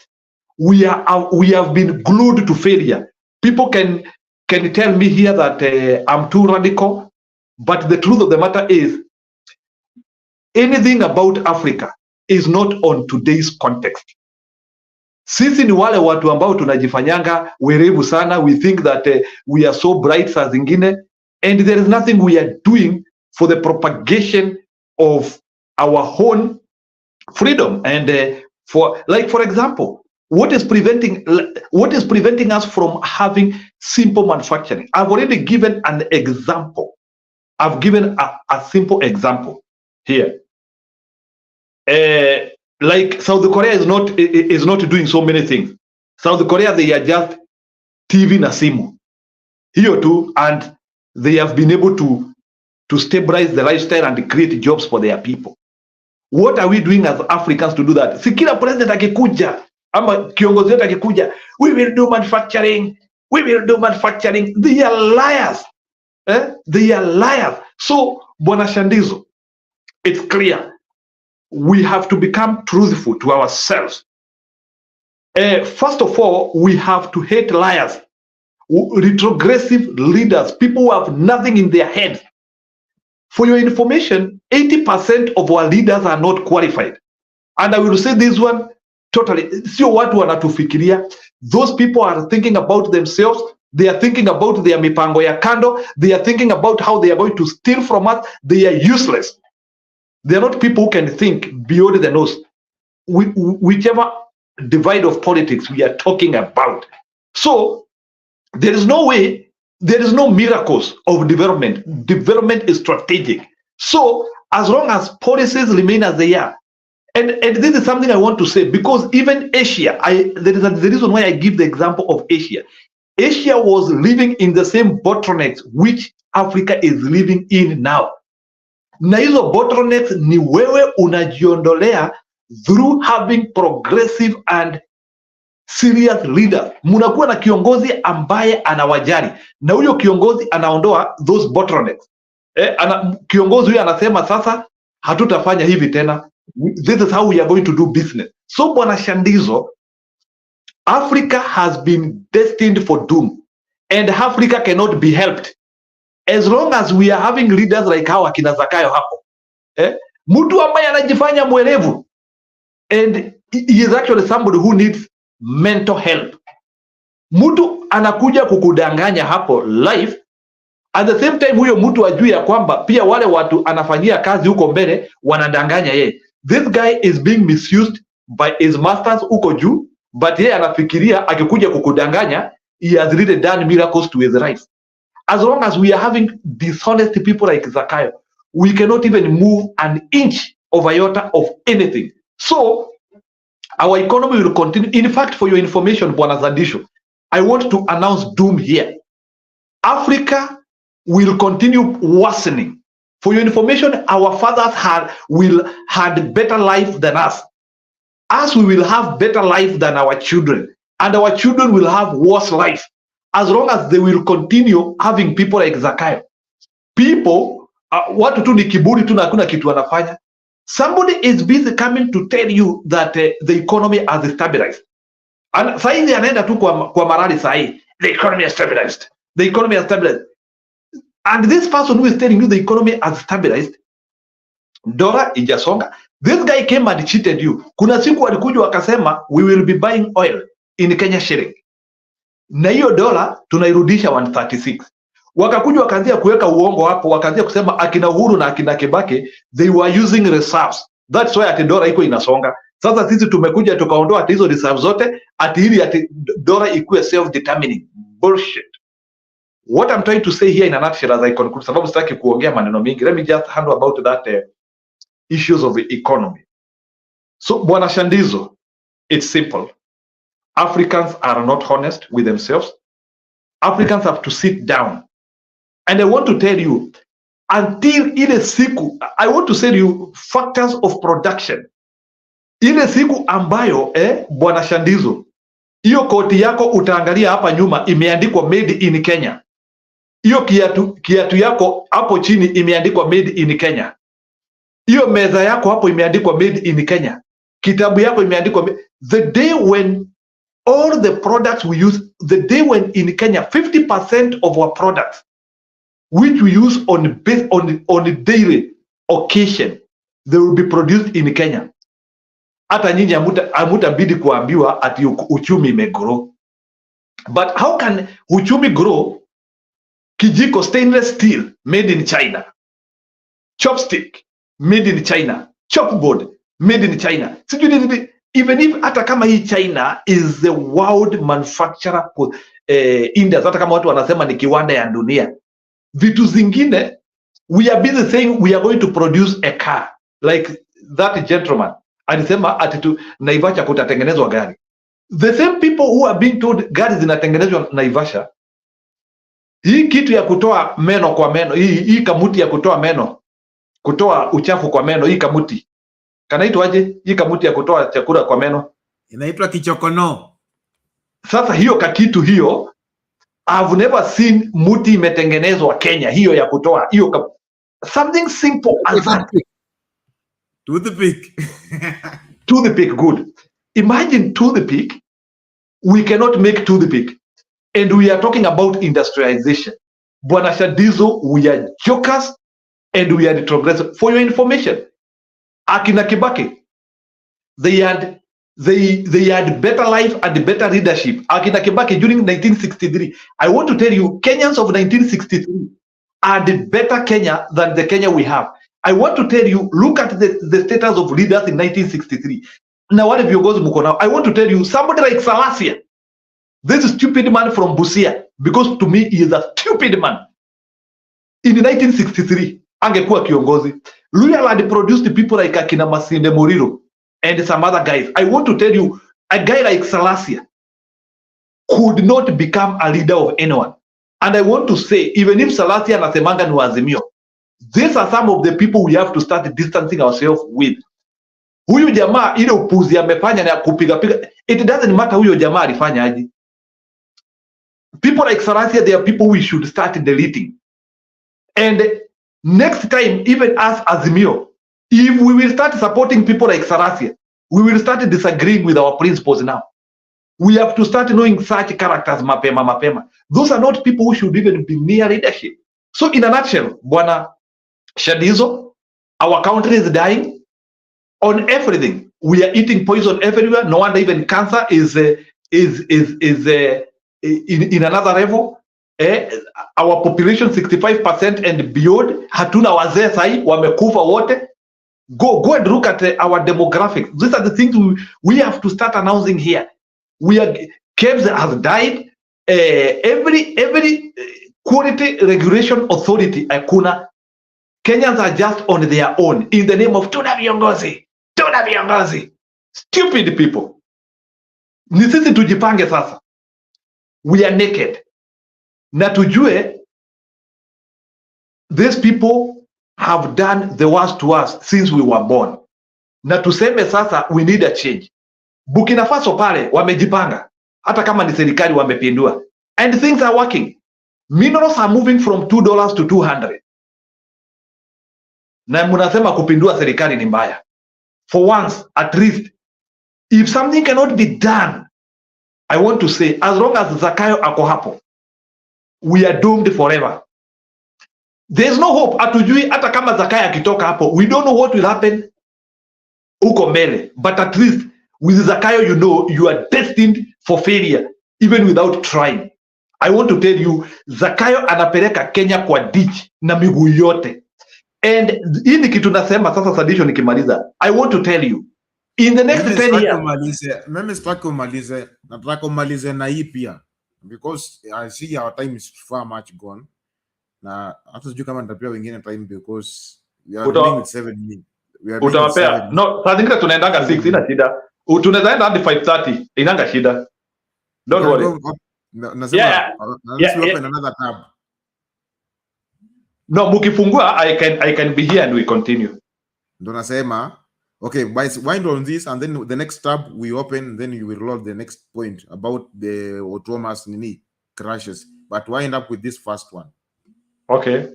We have been glued to failure. People can tell me here that I'm too radical, but the truth of the matter is anything about Africa is not on today's context. Sisi ni wale watu ambao tunajifanyanga werevu sana. We think that we are so bright saa zingine, and there is nothing we are doing for the propagation of our own freedom. And for example, what is preventing us from having simple manufacturing? I've already given an example. I've given a simple example here. Like South Korea is not doing so many things. South Korea, they are just TV na simu here too, and they have been able to stabilize the lifestyle and create jobs for their people. What are we doing as Africans to do that? Si kila president akikuja ama kiongozi wetu akikuja, we will do manufacturing, we will do manufacturing. They are liars. They are liars. So, Bwana Shandizo, it's clear. We have to become truthful to ourselves. First of all, we have to hate liars, retrogressive leaders, people who have nothing in their heads. For your information, 80% of our leaders are not qualified. And I will say this one totally. Sio watu wanatufikiria. Those people are thinking about themselves. They are thinking about their mipango ya kando. They are thinking about how they are going to steal from us. They are useless. They are not people who can think beyond the nose. Whichever divide of politics we are talking about. So there is no way, there is no miracles of development. Development is strategic. So as long as policies remain as they are, and this is something I want to say, because even Asia, there is the reason why I give the example of Asia. Asia was living in the same bottlenecks which Africa is living in now. Na hizo bottlenecks ni wewe unajiondolea through having progressive and serious leaders. Munakuwa na kiongozi ambaye anawajali, na huyo kiongozi anaondoa those bottlenecks. Kiongozi huyo anasema sasa hatutafanya hivi tena. This is how we are going to do business. So Bwana Shandizo, Africa has been destined for doom, and Africa cannot be helped as long as we are having leaders like hawa kina Zakayo hapo. Mtu ambaye anajifanya mwerevu, and he is actually somebody who needs mental help. Mtu anakuja kukudanganya hapo live, at the same time huyo mtu ajui ya kwamba pia wale watu anafanyia kazi huko mbele wanadanganya yeye. This guy is being misused by his masters huko juu, but yeye anafikiria akikuja kukudanganya he has really done miracles to his life. As long as we are having dishonest people like Zakayo, we cannot even move an inch of iota of anything. So our economy will continue. In fact, for your information, Bwana Zadisho, I want to announce doom here. Africa will continue worsening. For your information, our fathers had better life than us. Us, we will have better life than our children. And our children will have worse life, as long as they will continue having people like Zakayo. People, watu tu ni kiburi tu na hakuna kitu wanafanya. Somebody is busy coming to tell you that the economy has stabilized. And saizi anaenda tu kwa marari sahi, the economy has stabilized. The economy has stabilized. And this person who is telling you the economy has stabilized, dola ijasonga. This guy came and cheated you. Kuna siku walikuja wakasema we will be buying oil in Kenya shilling. Na hiyo dola tunairudisha 136. Wakakuja wakaanzia kuweka uongo hapo, wakaanzia kusema akina Uhuru na akina Kibaki they were using reserves. That's why ati dola iko inasonga. Sasa sisi tumekuja tukaondoa ati hizo reserves zote ati ili ati dola ikuwe self determining. Bullshit. What I'm trying to say here in a nutshell as I conclude, sababu sitaki kuongea maneno mingi, let me just handle about that issues of the economy. So Bwana Shandizo, it's simple. Africans are not honest with themselves. Africans have to sit down. And I want to tell you, until ile siku, I want to tell you factors of production. Ile siku ambayo, Bwana Shandizo, hiyo koti yako utaangalia hapa nyuma imeandikwa made in Kenya. Hiyo kiatu yako hapo chini imeandikwa made in Kenya. Hiyo meza yako hapo imeandikwa made in Kenya. Kitabu yako imeandikwa the day when all the products we use, the day when in Kenya 50% of our products which we use on a daily occasion, they will be produced in Kenya. Hata nyinyi hamutabidi kuambiwa ati uchumi imegrow. But how can uchumi grow? Kijiko stainless steel made in China. Chopstick made in China, chalkboard made in China. Even if hata kama hii China is the world manufacturer India, hata kama watu wanasema ni kiwanda ya dunia, vitu zingine we are busy saying we are going to produce a car like that gentleman alisema ati Naivasha kutatengenezwa gari. The same people who are being told gari zinatengenezwa Naivasha, hii kitu ya kutoa meno kwa meno, hii kamuti ya kutoa meno, kutoa uchafu kwa meno, hii kamuti kanaitwa aje? Hii kamuti ya kutoa chakula kwa meno inaitwa kichokono. Sasa hiyo kakitu hiyo, I've never seen muti imetengenezwa Kenya, hiyo ya kutoa hiyo something simple as that. Toothpick. Toothpick, good. Imagine toothpick. We cannot make toothpick, and we are talking about industrialization. Bwana Shadizo, we are jokers and we are retrogressive. For your information, akina Kibaki, they had better life and better leadership. Akina Kibaki during 1963. I want to tell you, Kenyans of 1963 are the better Kenya than the Kenya we have. I want to tell you, look at the status of leaders in 1963. Now, what if you go to Mukona? I want to tell you, somebody like Salasia, this stupid man from Busia, because to me, he is a stupid man. In 1963, angekuwa kiongozi. Loyal had produced people like Akina Masinde Muriro and some other guys. I want to tell you, a guy like Salasia could not become a leader of anyone. And I want to say, even if Salasia anasemanga ni Azimio, these are some of the people we have to start distancing ourselves with. Huyu jamaa ile upuzi amefanya na kupiga piga, it doesn't matter huyo jamaa alifanya aje. People like Salasia, they are people we should start deleting. And next time, even us Azimio, if we will start supporting people like Salasia, we will start disagreeing with our principles now. We have to start knowing such characters mapema. Those are not people who should even be near leadership. So in a nutshell, Bwana Shadizo, our country is dying on everything. We are eating poison everywhere. No wonder even cancer is in another level. Our population 65% and beyond. Hatuna wazee sahi, wamekufa wote. Go and look at our demographics. These are the things we have to start announcing here. Caves has died. Every quality regulation authority hakuna. Kenyans are just on their own in the name of tuna viongozi. Stupid people. Ni sisi tujipange sasa. We are naked. Na tujue these people have done the worst to us since we were born. Na tuseme sasa we need a change. Burkina Faso pale wamejipanga. Hata kama ni serikali wamepindua. And things are working. Minerals are moving from $2 to 200. Na munasema kupindua serikali ni mbaya. For once, at least, if something cannot be done, I want to say, as long as Zakayo ako hapo, we are doomed forever. There's no hope. Atujui hata kama Zakayo akitoka hapo, we don't know what will happen uko mbele. But at least with Zakayo, you know you are destined for failure, even without trying. I want to tell you, Zakayo anapeleka Kenya kwa ditch na miguu yote. And hii ni kitu nasema sasa Sadisho nikimaliza. I want to tell you, in the next 10 years. Mimi sitaki umalize. Nataka umalize na hii pia. Because I see our time is far much gone. Na hata sijui kama nitapea wengine time because we are running with 7 minutes. Utawapea. No, saa zingine tunaendanga 6 ina shida. Tunaweza enda hadi 5:30 inanga shida. Don't worry. Nasema let's open another tab. No, mukifungua I can be here and we continue. Ndo nasema okay, wind on this and then the next tab we open, then you will load the next point about the Otwoma's nini crashes, but wind up with this first one. Okay.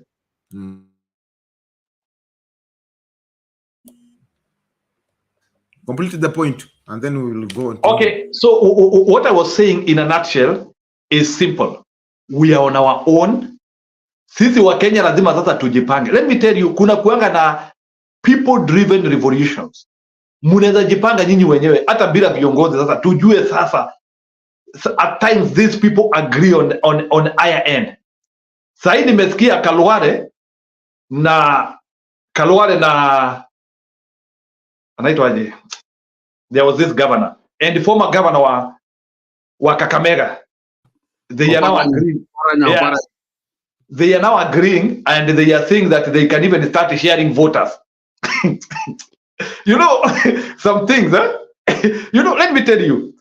Complete the point and then we will go on. Okay, so what I was saying in a nutshell is simple. We are on our own. Sisi wa Kenya lazima sasa tujipange. Let me tell you, kuna kuanga na people driven revolutions. Munaweza jipanga nyinyi wenyewe hata bila viongozi. Sasa tujue sasa, at times these people agree on higher end. Sasa nimesikia Kalware na Kalwale na anaitwaje? There was this governor and the former governor wa Kakamega. They are now agreeing. Yeah. They are now agreeing and they are saying that they can even start sharing voters. You know, some things, you know, let me tell you.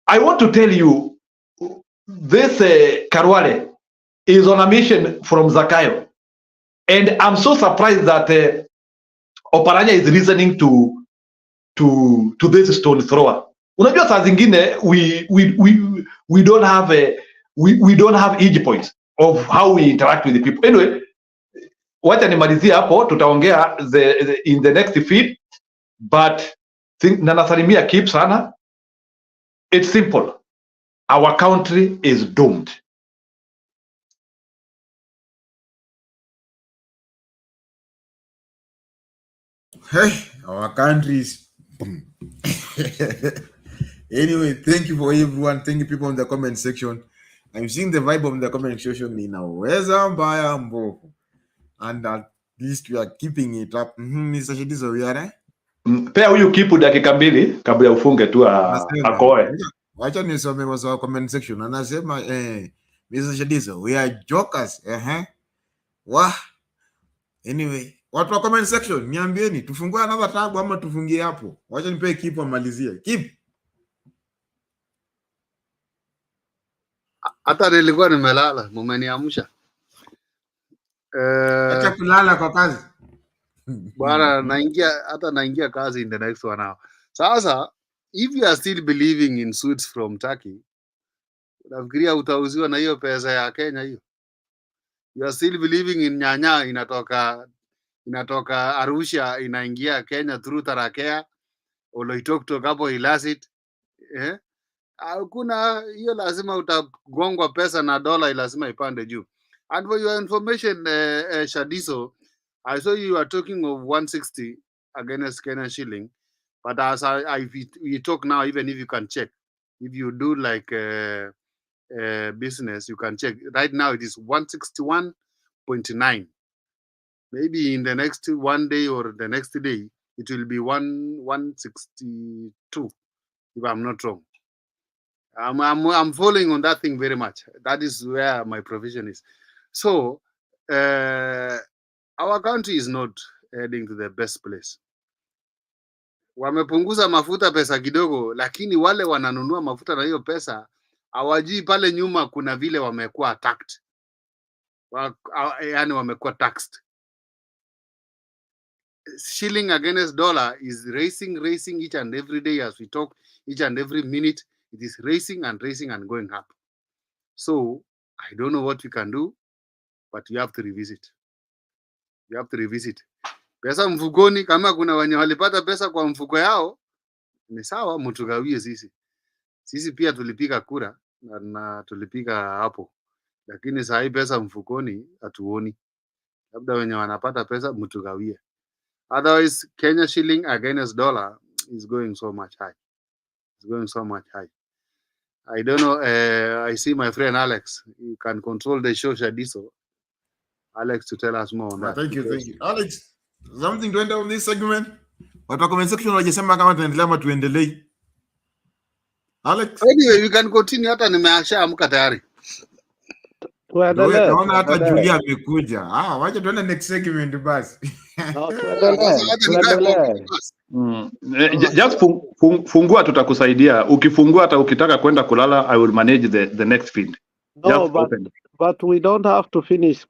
I want to tell you, this Karwale is on a mission from Zakayo. And I'm so surprised that Oparanya is listening to this stone thrower. Unajua saa zingine we don't have age points of how we interact with the people. Anyway, wacha nimalizie hapo, tutaongea in the next feed, but na nasalimia keep sana. It's simple. Our country is doomed. Hey, our countries. Anyway, thank you for everyone. Thank you people in the comment section. I'm seeing the vibe of the comment section inaweza mbaya mbovu. And at least we are keeping it up. Mr. Shedizo, we are Pea huyu kipu dakika mbili kabla ufunge tu akoe. Wacha nisome wa comment section. Anasema Mr. Shedizo, we are jokers. Wah. Anyway, watu wa comment section, niambieni tufungue another tab ama tufungie hapo. Wacha nipe kipu amalizie. Keep. Hata nilikuwa nimelala, mumeniamsha. Acha kulala kwa kazi. Bwana, naingia kazi in the next 1 hour. Sasa, if you are still believing in sweets from Turkey, unafikiria utauziwa na hiyo pesa ya Kenya hiyo? You are still believing in nyanya inatoka Arusha inaingia Kenya through Tarakea, Oloitoktok hapo Ilasit. Hakuna hiyo, lazima utagongwa pesa na dola lazima ipande juu. And for your information, Shadiso, I saw you are talking of 160 against Kenyan shilling, but as we talk now, even if you can check, if you do like business, you can check. Right now it is 161.9. Maybe in the next 1 day or the next day, it will be 162, if I'm not wrong. I'm following on that thing very much. That is where my provision is. So our country is not heading to the best place. Wamepunguza mafuta pesa kidogo, lakini wale wananunua mafuta na hiyo pesa hawajui pale nyuma kuna vile wamekuwa attacked. Yani wamekuwa taxed. Shilling against dollar is racing each and every day as we talk, each and every minute. It is racing and going up. So I don't know what we can do, but you have to revisit. You have to revisit. Pesa mfukoni, kama kuna wenye walipata pesa kwa mfuko yao, ni sawa, mtugawie sisi. Sisi pia tulipiga kura na tulipiga hapo. Lakini saa hii pesa mfukoni hatuoni. Labda wenye wanapata pesa mtugawie. Otherwise, Kenya shilling against dollar is going so much high. It's going so much high. I don't know. I see my friend Alex. You can control the show, Shadiso. Alex, to tell us more on that. Thank you. Alex, something to end on this segment? Watu wa comment section wajisema kama tuendelee ama tuendelee. Alex? Anyway, you can continue. Hata nimeamka tayari. Naona hata Julia amekuja. Wacha tuende next segment basi. Just fungua, tutakusaidia. Ukifungua hata ukitaka kwenda kulala, I will manage the next feed. No, but we don't have to finish.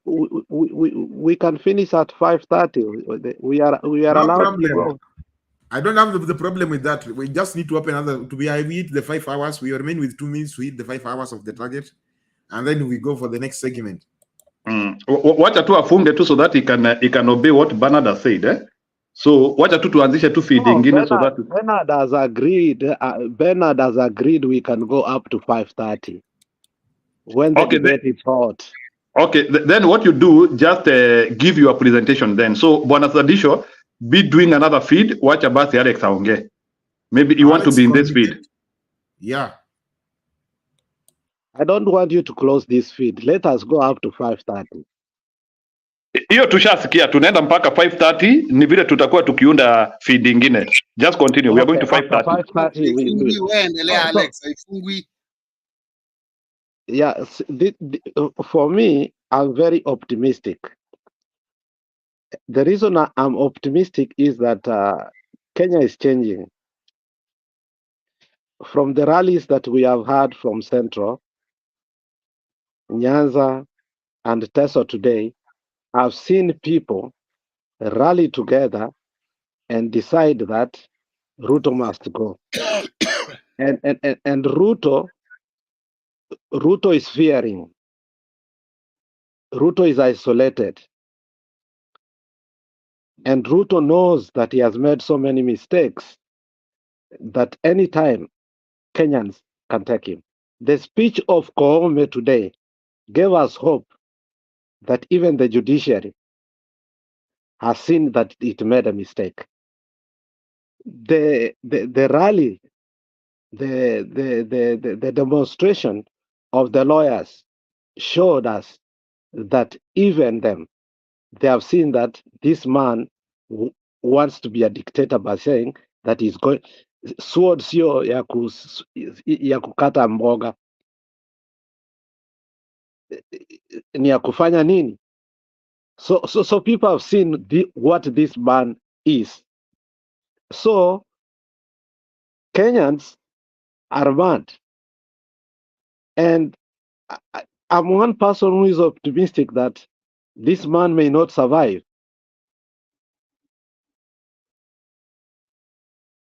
We can finish at 5:30. We are allowed. Problem. I don't have the problem with that. We just need to open another. We eat the 5 hours. We remain with 2 minutes. We eat the 5 hours of the target, and then we go for the next segment. Wacha tu afunge tu so that he can obey what Bernard has said. So wacha tu tuanzishe tu feed ingine so that Bernard has agreed. Bernard has agreed we can go up to 5:30 when the debate is hot. Okay, then what you do, just give your presentation then. So Bwana Sadisho, be doing another feed. Wacha basi Alex aongee. Maybe you want to be in this feed. Yeah. I don't want you to close this feed. Let us go up to 5:30. hiyo tushasikia, tunaenda mpaka 5:30. Ni vile tutakuwa tukiunda feed ingine. Just continue. We are going to 5:30. 5:30 we endelea Alex, haifungwi. Yeah, for me, I'm very optimistic. The reason I'm optimistic is that Kenya is changing. From the rallies that we have had from Central, Nyanza, and Teso today, I've seen people rally together and decide that Ruto must go. And Ruto is fearing. Ruto is isolated. And Ruto knows that he has made so many mistakes that anytime Kenyans can take him. The speech of Koome today gave us hope that even the judiciary has seen that it made a mistake. The rally, the demonstration of the lawyers showed us that even them, they have seen that this man wants to be a dictator by saying that he's going sword sio ya kukata mboga, ni ya kufanya nini? So people have seen what this man is. So Kenyans are mad, and I'm one person who is optimistic that this man may not survive.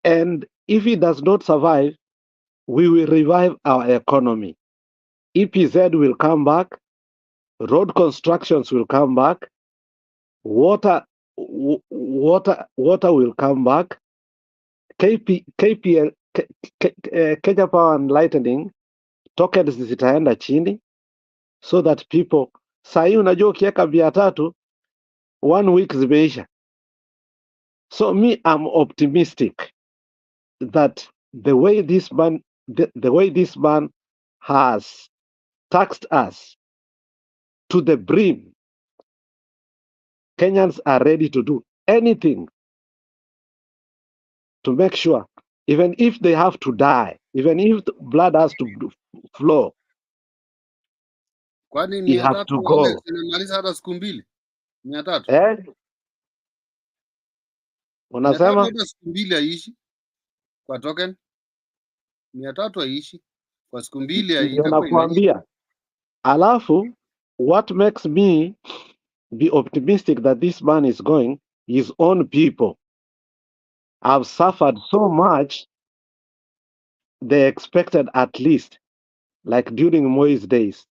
And if he does not survive, we will revive our economy. EPZ will come back, road constructions will come back, water will come back, KPL, Kenya Power and Lightning tokens zitaenda chini, so that people, sahii unajua ukiweka 300 1 week zimeisha. So me, I'm optimistic that the way this man has taxed us to the brim, Kenyans are ready to do anything to make sure, even if they have to die, even if the blood has to flow, Kwani he has to 300 go. Alex inamaliza hata siku mbili? 300. Unasema? Hata siku mbili haishi kwa token. 300 haishi kwa siku mbili Ndio itakuwa inaisha. nakuambia. Alafu, what makes me be optimistic that this man is going, his own people have suffered so much, they expected at least, like during Moi's days,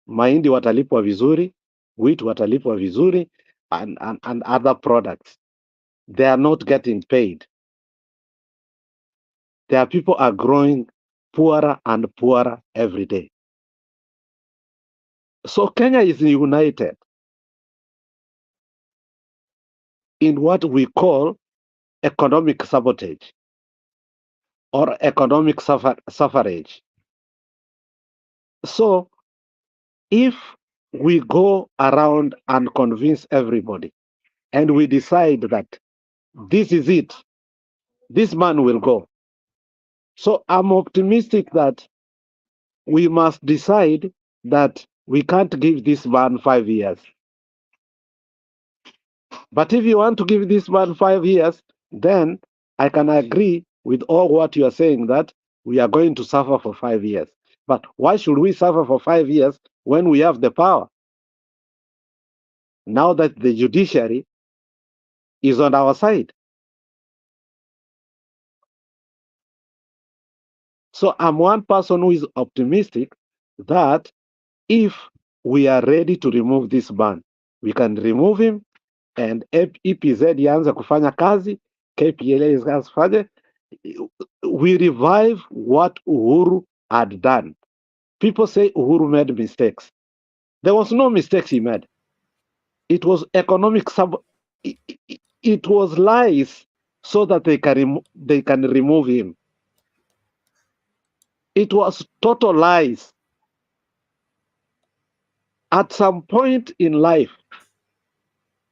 mahindi watalipwa vizuri, wheat watalipwa vizuri, and other products. They are not getting paid. Their people are growing poorer and poorer every day. So Kenya is united in what we call economic sabotage or economic suffrage. So if we go around and convince everybody and we decide that this is it, this man will go. So I'm optimistic that we must decide that we can't give this man 5 years. But if you want to give this man 5 years, then I can agree with all what you are saying, that we are going to suffer for 5 years. But why should we suffer for 5 years when we have the power? Now that the judiciary is on our side. So I'm one person who is optimistic that if we are ready to remove this ban, we can remove him, and EPZ ianze kufanya kazi, KPLA ianze kufanya. We revive what Uhuru had done. People say Uhuru made mistakes. There was no mistakes he made. It was economic it was lies so that they can remove him. It was total lies. At some point in life,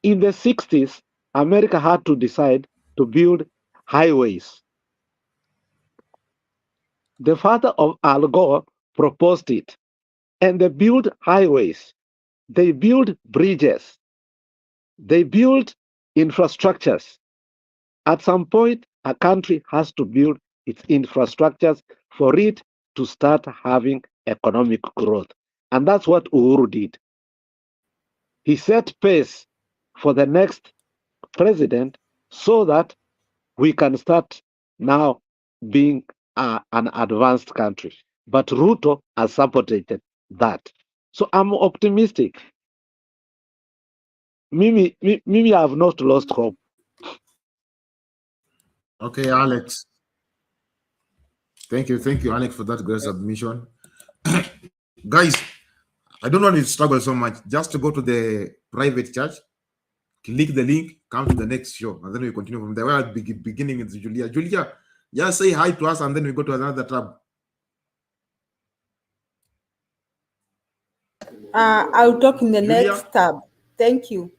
In the 60s, America had to decide to build highways. The father of Al Gore proposed it, and they built highways. They built bridges. They built infrastructures. At some point, a country has to build its infrastructures for it to start having economic growth. And that's what Uhuru did. He set pace for the next president so that we can start now being an advanced country. But Ruto has supported that. So I'm optimistic. Mimi, I have not lost hope. Okay, Alex. Thank you, Alex, for that great submission. Guys, I don't want you to struggle so much. Just to go to the private chat, click the link, come to the next show, and then we continue from there. We're beginning with Julia. Julia, just say hi to us, and then we go to another tab. I'll talk in the next tab. Thank you.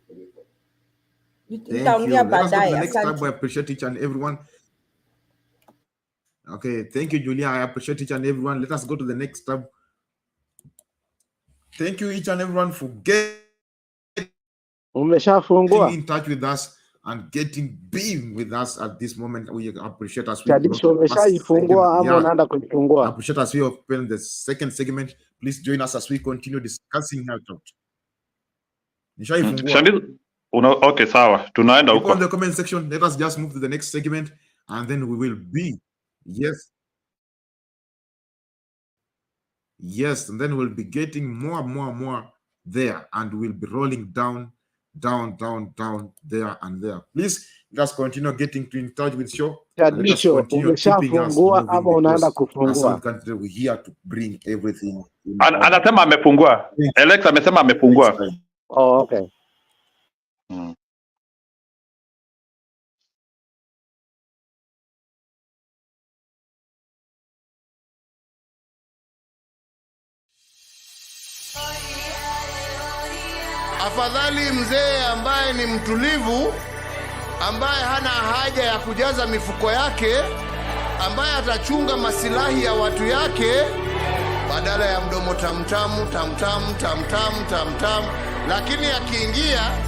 Thank you. Let us go to the next tab. I appreciate each and everyone. Okay, thank you, Julia. I appreciate each and everyone. Let us go to the next tab. Thank you, each and everyone, for getting in touch with us and being with us at this moment. We appreciate us. Appreciate as we open the second segment. Please join us as we continue discussing how to. Okay, sawa. Tunaenda huko. In the comment section, let us just move to the next segment, and then we will be. Yes, and then we'll be getting more there, and we'll be rolling down there and there. Please, let's continue getting in touch with show. Let's continue keeping us moving, because we're here to bring everything. Anasema amefungua. Alex amesema amefungua. Oh, okay. Afadhali mzee ambaye ni mtulivu, ambaye hana haja ya kujaza mifuko yake, ambaye atachunga masilahi ya watu yake, badala ya mdomo tamtamu, lakini akiingia